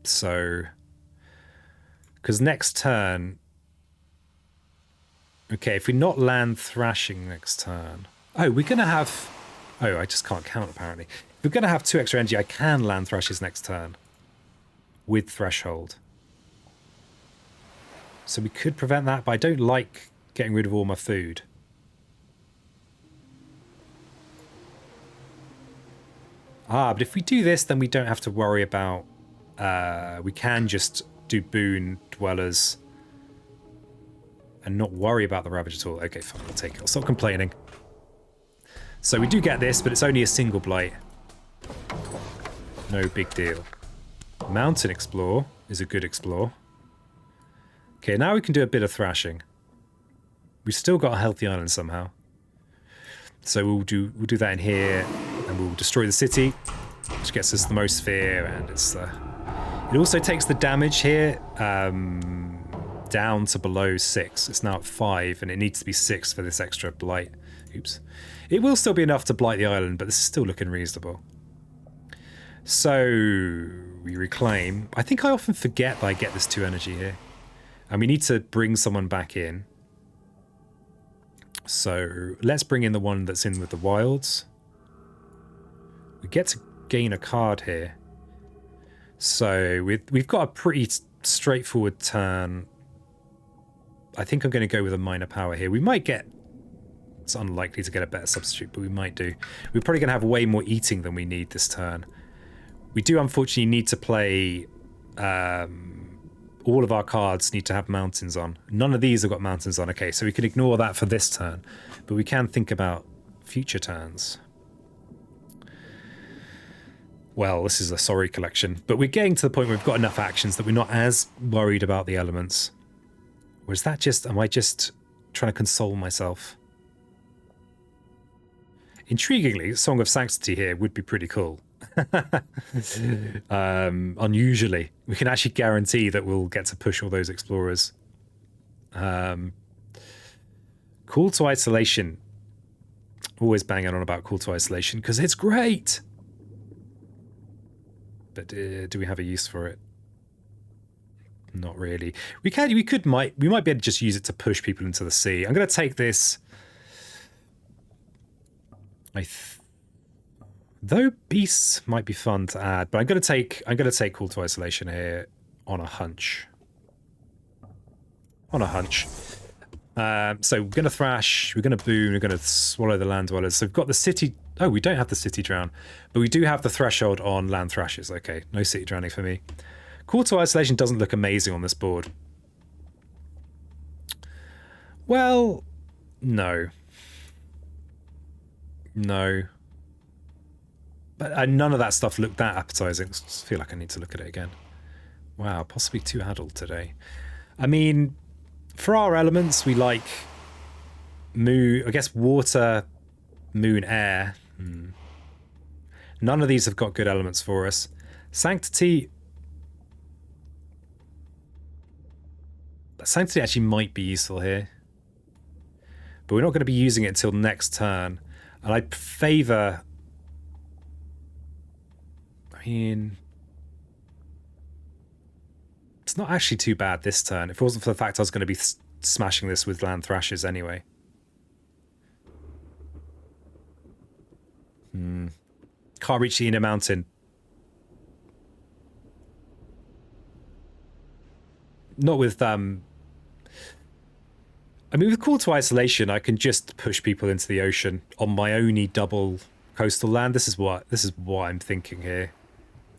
So, because next turn... Okay, if we're not land thrashing next turn... Oh, we're going to have... Oh, I just can't count, apparently. If we're going to have 2 extra energy, I can land thrashes next turn. With Threshold. So we could prevent that, but I don't like getting rid of all my food. Ah, but if we do this, then we don't have to worry about... we can just do Boon Dwellers and not worry about the Ravage at all. Okay, fine, I'll take it. I'll stop complaining. So we do get this, but it's only a single blight. No big deal. Mountain Explore is a good explore. Okay, now we can do a bit of thrashing. We've still got a healthy island somehow. So we'll do that in here, and we'll destroy the city, which gets us the most fear, and it's it also takes the damage here down to below 6. It's now at 5, and it needs to be 6 for this extra blight. Oops. It will still be enough to blight the island, but this is still looking reasonable. So we reclaim. I think I often forget that I get this 2 energy here. And we need to bring someone back in. So let's bring in the one that's in with the wilds. We get to gain a card here. So we've got a pretty straightforward turn. I think I'm going to go with a minor power here. We might get... It's unlikely to get a better substitute, but we might do. We're probably going to have way more eating than we need this turn. We do unfortunately need to play... all of our cards need to have mountains on. None of these have got mountains on. Okay, so we can ignore that for this turn. But we can think about Future turns. Well, this is a sorry collection, but we're getting to the point where we've got enough actions that we're not as worried about the elements. Or is that just, am I just trying to console myself? Intriguingly, Song of Sanctity here would be pretty cool. Unusually, we can actually guarantee that we'll get to push all those explorers. Call to Isolation. Always banging on about Call to Isolation because it's great. But do we have a use for it? Not really. We might be able to just use it to push people into the sea. I'm going to take this. Though beasts might be fun to add, but I'm going to take Call to Isolation here on a hunch. On a hunch. So we're going to thrash, we're going to boom, we're going to swallow the land dwellers. So we've got the city. Oh, we don't have the city drown, but we do have the threshold on land thrashes. Okay, no city drowning for me. Call to Isolation doesn't look amazing on this board. Well, no. No. But none of that stuff looked that appetizing. I just feel like I need to look at it again. Wow, possibly too addled today. I mean, for our elements, we like moon, I guess water, moon, air. None of these have got good elements for us. Sanctity actually might be useful here. But we're not going to be using it until next turn. And I'd favour... I mean... It's not actually too bad this turn. If it wasn't for the fact I was going to be smashing this with land thrashes anyway. Can't reach the inner mountain. Not with I mean, with Call to Isolation, I can just push people into the ocean on my only double coastal land. This is what I'm thinking here.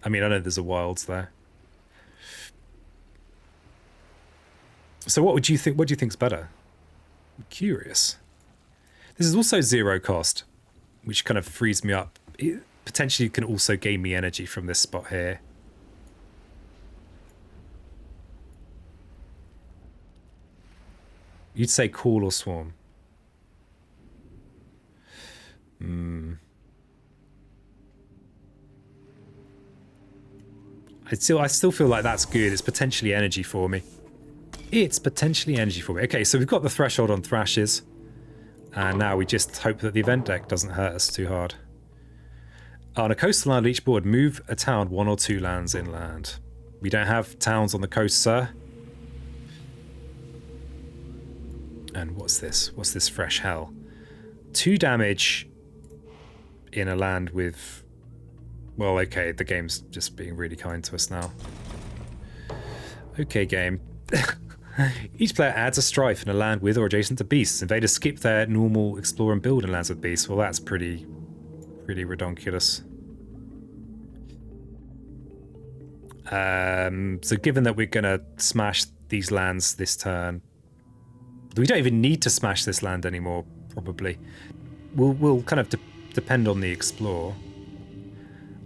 I mean, I know there's a wilds there. So what would you think? What do you think's better? I'm curious. This is also 0 cost, which kind of frees me up. It potentially can also gain me energy from this spot here. You'd say Call or Swarm. I still feel like that's good. It's potentially energy for me. Okay, so we've got the threshold on thrashes. And now we just hope that the event deck doesn't hurt us too hard. On a coastal land on each board, move a town 1 or 2 lands inland. We don't have towns on the coast, sir. And what's this? What's this fresh hell? 2 damage in a land with... Well, okay, the game's just being really kind to us now. Okay, game. Each player adds a strife in a land with or adjacent to beasts. Invaders skip their normal explore and build in lands with beasts. Well, that's pretty redonkulous. So given that we're going to smash these lands this turn, we don't even need to smash this land anymore, probably. We'll kind of depend on the explore.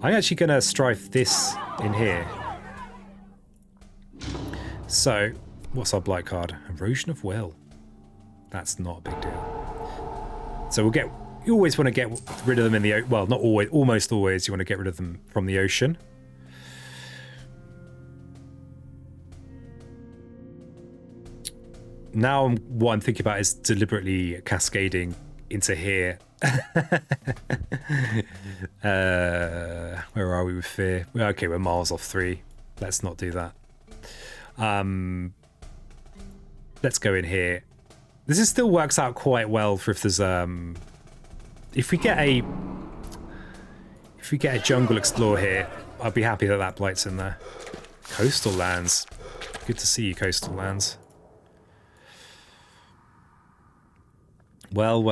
I'm actually going to strife this in here. So... What's our blight card? Erosion of Will. That's not a big deal. So we'll get... You always want to get rid of them in the... Well, not always. Almost always you want to get rid of them from the ocean. Now what I'm thinking about is deliberately cascading into here. Where are we with fear? Okay, we're miles off 3. Let's not do that. Let's go in here. This still works out quite well for if there's if we get a jungle explore here, I'd be happy that that blight's in there. Coastal lands. Good to see you, coastal lands. Well.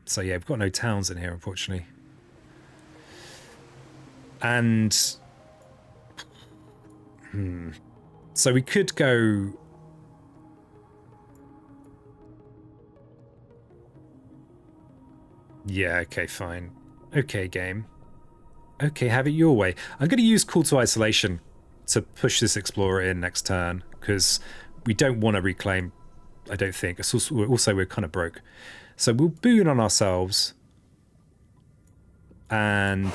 So yeah, we've got no towns in here, unfortunately. And so we could go Yeah, okay, fine. Okay, game. Okay, have it your way. I'm going to use Call to Isolation to push this Explorer in next turn, because we don't want to reclaim, I don't think. Also, we're kind of broke. So we'll boon on ourselves. And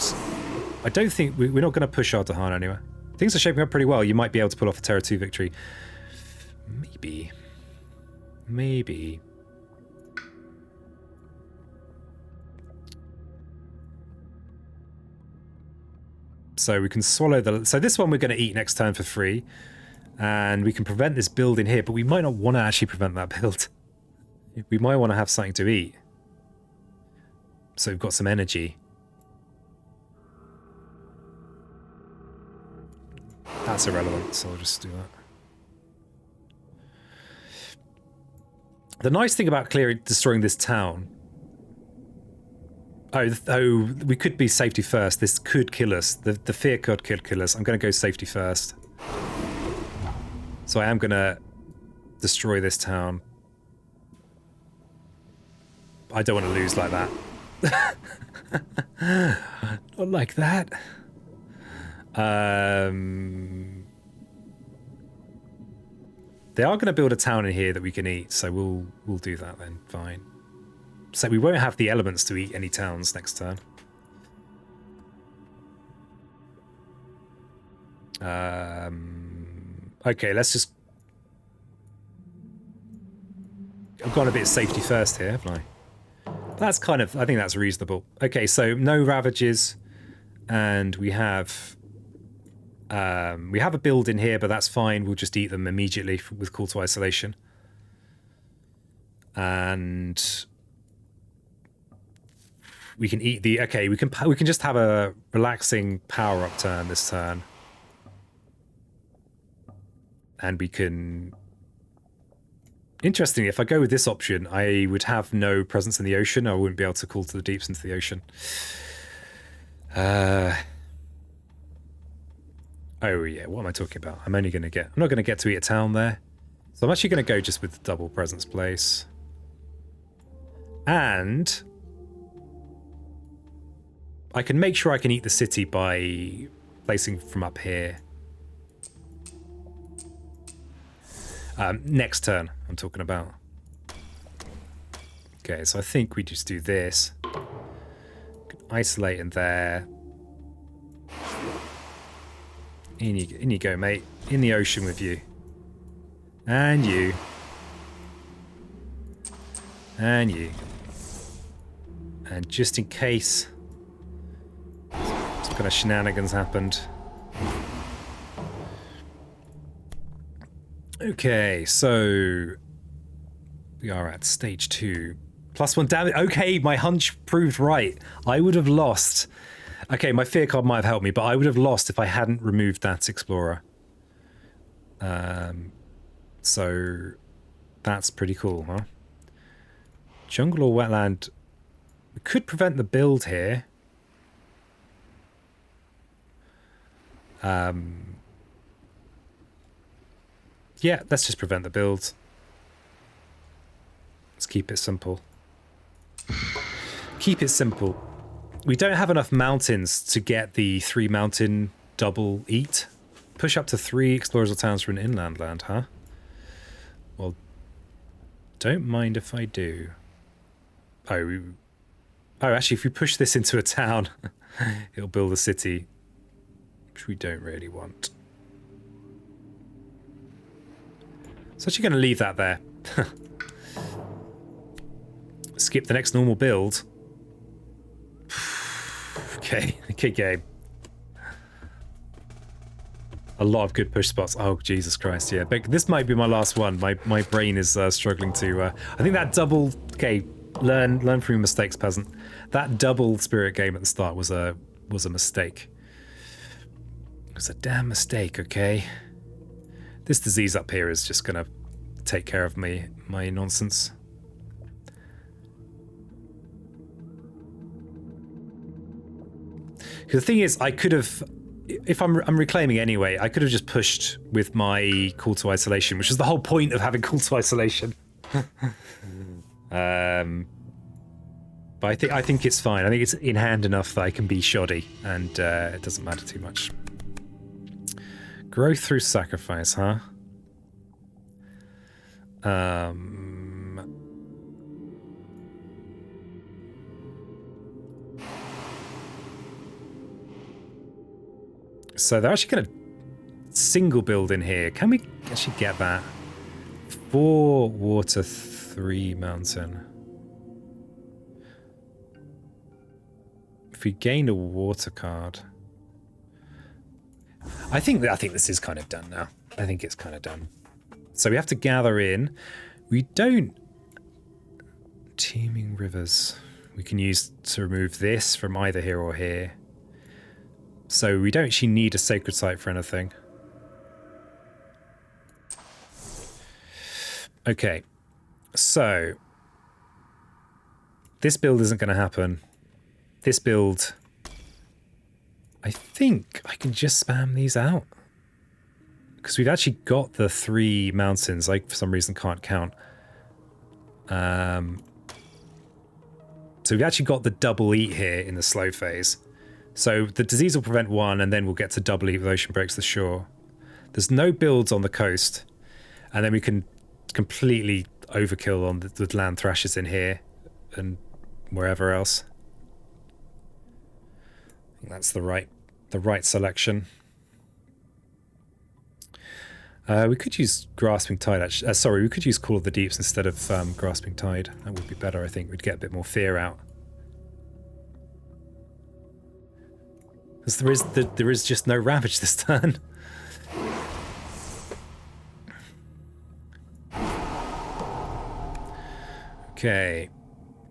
I don't think... we're not going to push Ardahan anywhere. Things are shaping up pretty well. You might be able to pull off a Terra 2 victory. Maybe. Maybe. So we can swallow the... So this one we're going to eat next turn for free. And we can prevent this build in here, but we might not want to actually prevent that build. We might want to have something to eat. So we've got some energy. That's irrelevant, so I'll just do that. The nice thing about destroying this town... Oh, we could be safety first. This could kill us. The fear card could kill us. I'm going to go safety first. So I am going to destroy this town. I don't want to lose like that. Not like that. They are going to build a town in here that we can eat, so we'll do that then. Fine. So we won't have the elements to eat any towns next turn. Okay, let's just... I've gone a bit safety first here, haven't I? That's kind of... I think that's reasonable. Okay, so no ravages, and we have a build in here, but that's fine. We'll just eat them immediately with Call to Isolation. And we can eat the... Okay, we can just have a relaxing power-up turn this turn. And we can... Interestingly, if I go with this option, I would have no presence in the ocean. I wouldn't be able to call to the deeps into the ocean. Oh yeah, what am I talking about? I'm not going to get to eat a town there. So I'm actually going to go just with the double presence place. And I can make sure I can eat the city by placing from up here. Next turn, I'm talking about. Okay, so I think we just do this. Isolate in there. In you go, mate. In the ocean with you. And you. And you. And just in case some kind of shenanigans happened. Okay, so we are at stage 2. +1 damage. Okay, my hunch proved right. I would have lost. Okay, my fear card might have helped me, but I would have lost if I hadn't removed that explorer. So that's pretty cool, huh? Jungle or wetland. We could prevent the build here. Yeah, let's just prevent the build. Let's keep it simple. Keep it simple. We don't have enough mountains to get the 3 mountain double eat. Push up to 3 explorers or towns for an inland land, huh? Well, don't mind if I do. Oh, actually, if we push this into a town, it'll build a city, which we don't really want. So actually going to leave that there. Skip the next normal build. Okay, good game. A lot of good push spots. Oh, Jesus Christ, yeah. But this might be my last one. My brain is struggling to... I think that double... Okay, learn from your mistakes, peasant. That double spirit game at the start was a mistake. It was a damn mistake, okay? This disease up here is just going to take care of my nonsense. The thing is, I could have, if I'm reclaiming anyway, I could have just pushed with my Call to Isolation, which is the whole point of having Call to Isolation. But But I think it's fine. I think it's in hand enough that I can be shoddy, and it doesn't matter too much. Growth through sacrifice, huh? So they're actually going to single build in here. Can we actually get that? 4 water, 3 mountain. If we gained a water card, I think this is kind of done now. I think it's kind of done. So we have to gather in. We don't. Teeming rivers. We can use to remove this from either here or here. So we don't actually need a sacred site for anything. Okay. So this build isn't going to happen. This build, I think I can just spam these out. Because we've actually got the 3 mountains. I, for some reason, can't count. So we've actually got the double eat here in the slow phase. So the disease will prevent 1, and then we'll get to double eat with Ocean Breaks the Shore. There's no builds on the coast. And then we can completely overkill on the land thrashes in here and wherever else. I think that's the right selection. We could use Grasping Tide, actually. Sorry, we could use Call of the Deeps instead of Grasping Tide. That would be better, I think. We'd get a bit more fear out. Because there is just no Ravage this turn. Okay.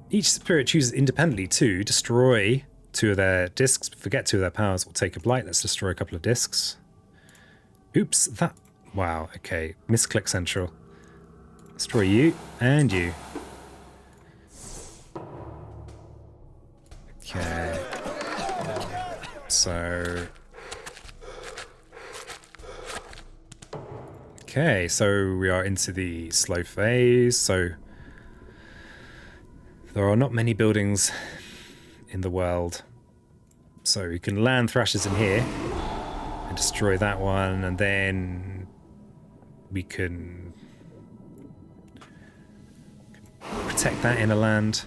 Each spirit chooses independently to destroy 2 of their discs, forget 2 of their powers, or take a blight. Let's destroy a couple of discs. Oops, that... Wow, okay. Misclick Central. Destroy you, and you. Okay. So... Okay, so we are into the slow phase, so... There are not many buildings in the world. So we can land thrashers in here and destroy that one, and then we can protect that inner land.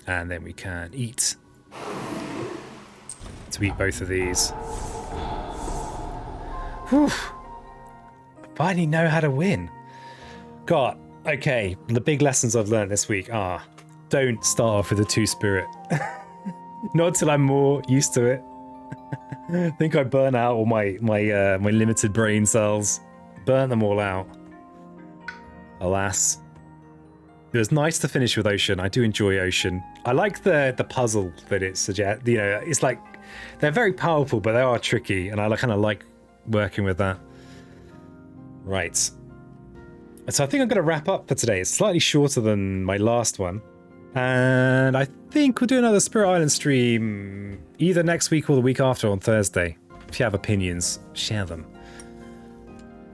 And then we can eat to eat both of these. Whew. Finally know how to win. God, okay, the big lessons I've learned this week are don't start off with a 2 spirit. Not until I'm more used to it. I think I burn out all my limited brain cells. Burn them all out. Alas. It was nice to finish with Ocean. I do enjoy Ocean. I like the puzzle that it suggests. You know, it's like they're very powerful, but they are tricky, and I kind of like working with that. Right. So I think I'm going to wrap up for today. It's slightly shorter than my last one. And I think we'll do another Spirit Island stream either next week or the week after on Thursday. If you have opinions, share them.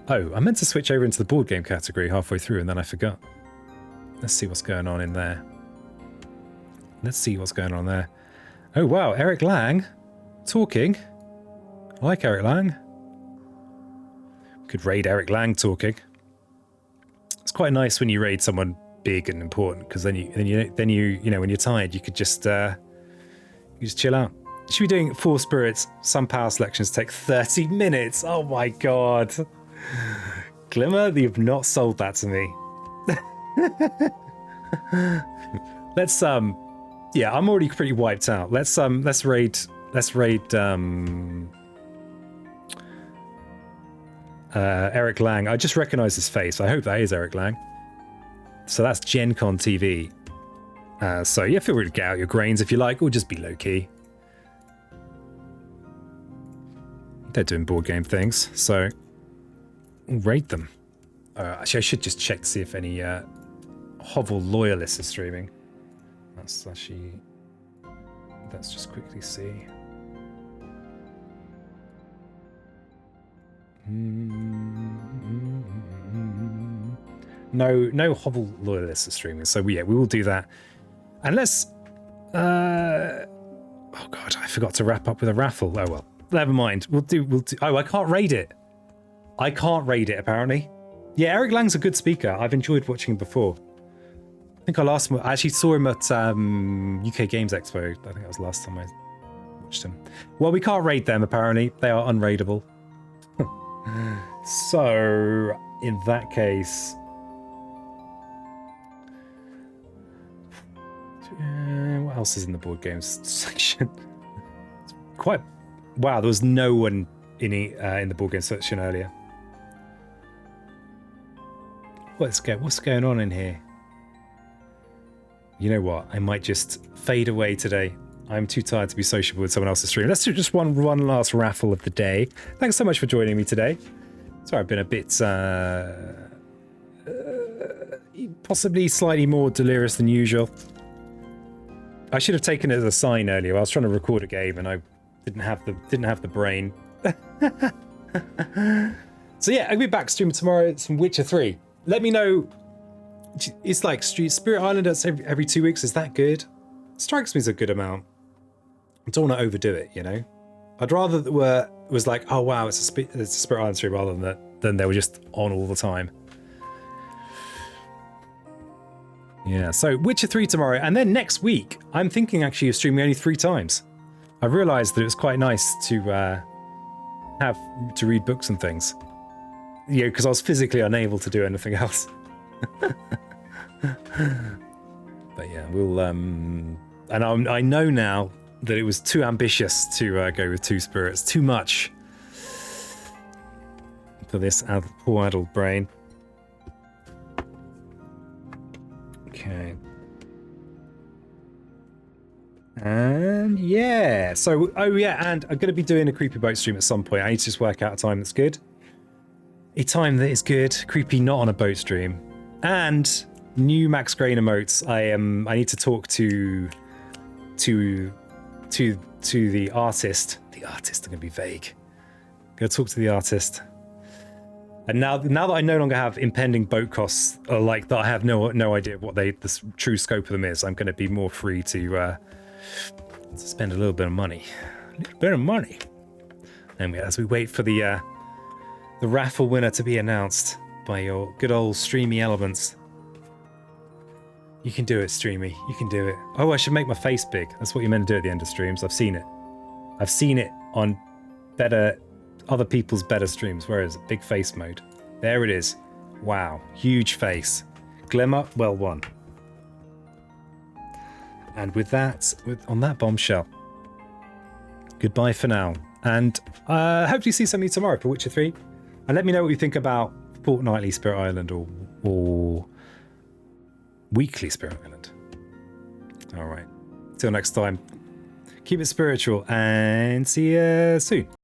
Oh, I meant to switch over into the board game category halfway through and then I forgot. Let's see what's going on in there. Let's see what's going on there. Oh wow, Eric Lang talking. I like Eric Lang. Could raid Eric Lang talking. It's quite nice when you raid someone big and important, because then you know when you're tired you could just chill out. Should be doing 4 spirits. Some power selections take 30 minutes. Oh my god. Glimmer, you've not sold that to me. Let's yeah, I'm already pretty wiped out. Let's raid Eric Lang. I just recognize his face. I hope that is Eric Lang. So that's Gen Con TV. So yeah, feel free to get out your grains if you like, or just be low key. They're doing board game things, so we'll raid them. Actually, I should just check to see if any Hovel loyalists are streaming. Let's just quickly see. No Hovel loyalists are streaming, so yeah, we will do that. And let's oh god, I forgot to wrap up with a raffle. Oh well, never mind. We'll do. Oh, I can't raid it. I can't raid it apparently. Yeah, Eric Lang's a good speaker. I've enjoyed watching him before. I think I actually saw him at UK Games Expo. I think that was the last time I watched him. Well, we can't raid them apparently. They are unraidable. So in that case, what else is in the board games section? Quite wow. There was no one in the board game section earlier. What's going on in here? You know what? I might just fade away today. I'm too tired to be sociable with someone else's stream. Let's do just one last raffle of the day. Thanks so much for joining me today. Sorry, I've been a bit possibly slightly more delirious than usual. I should have taken it as a sign earlier. I was trying to record a game and I didn't have the brain. So yeah, I'll be back streaming tomorrow. It's from Witcher 3. Let me know. It's like Spirit Island every 2 weeks. Is that good? Strikes me as a good amount. I don't want to overdo it, you know. I'd rather that it was like, oh wow, it's a Spirit Island stream, rather than they were just on all the time. Yeah, so Witcher 3 tomorrow, and then next week, I'm thinking actually of streaming only 3 times. I realised that it was quite nice to have to read books and things. You know, because I was physically unable to do anything else. But yeah, we'll and I know now that it was too ambitious to go with 2 spirits. Too much for this poor adult brain. Okay. And yeah, so oh yeah, and I'm going to be doing a creepy boat stream at some point. I need to just work out a time that's good. A time that is good, creepy, not on a boat stream. And new Max Grain emotes. I need to talk to the artist. The artist, I'm gonna be vague. I'm gonna talk to the artist. And now that I no longer have impending boat costs, or like that, I have no idea what the true scope of them is. I'm gonna be more free to spend a little bit of money. And as we wait for the raffle winner to be announced by your good old streamy elements. You can do it, streamy. You can do it. Oh, I should make my face big. That's what you're meant to do at the end of streams. I've seen it. I've seen it on other people's better streams. Where is it? Big face mode. There it is. Wow. Huge face. Glimmer, well won. And with that, on that bombshell, goodbye for now. And hopefully see some of you tomorrow for Witcher 3. And let me know what you think about fortnightly Spirit Island or weekly Spirit Island. All right. Till next time, keep it spiritual and see you soon.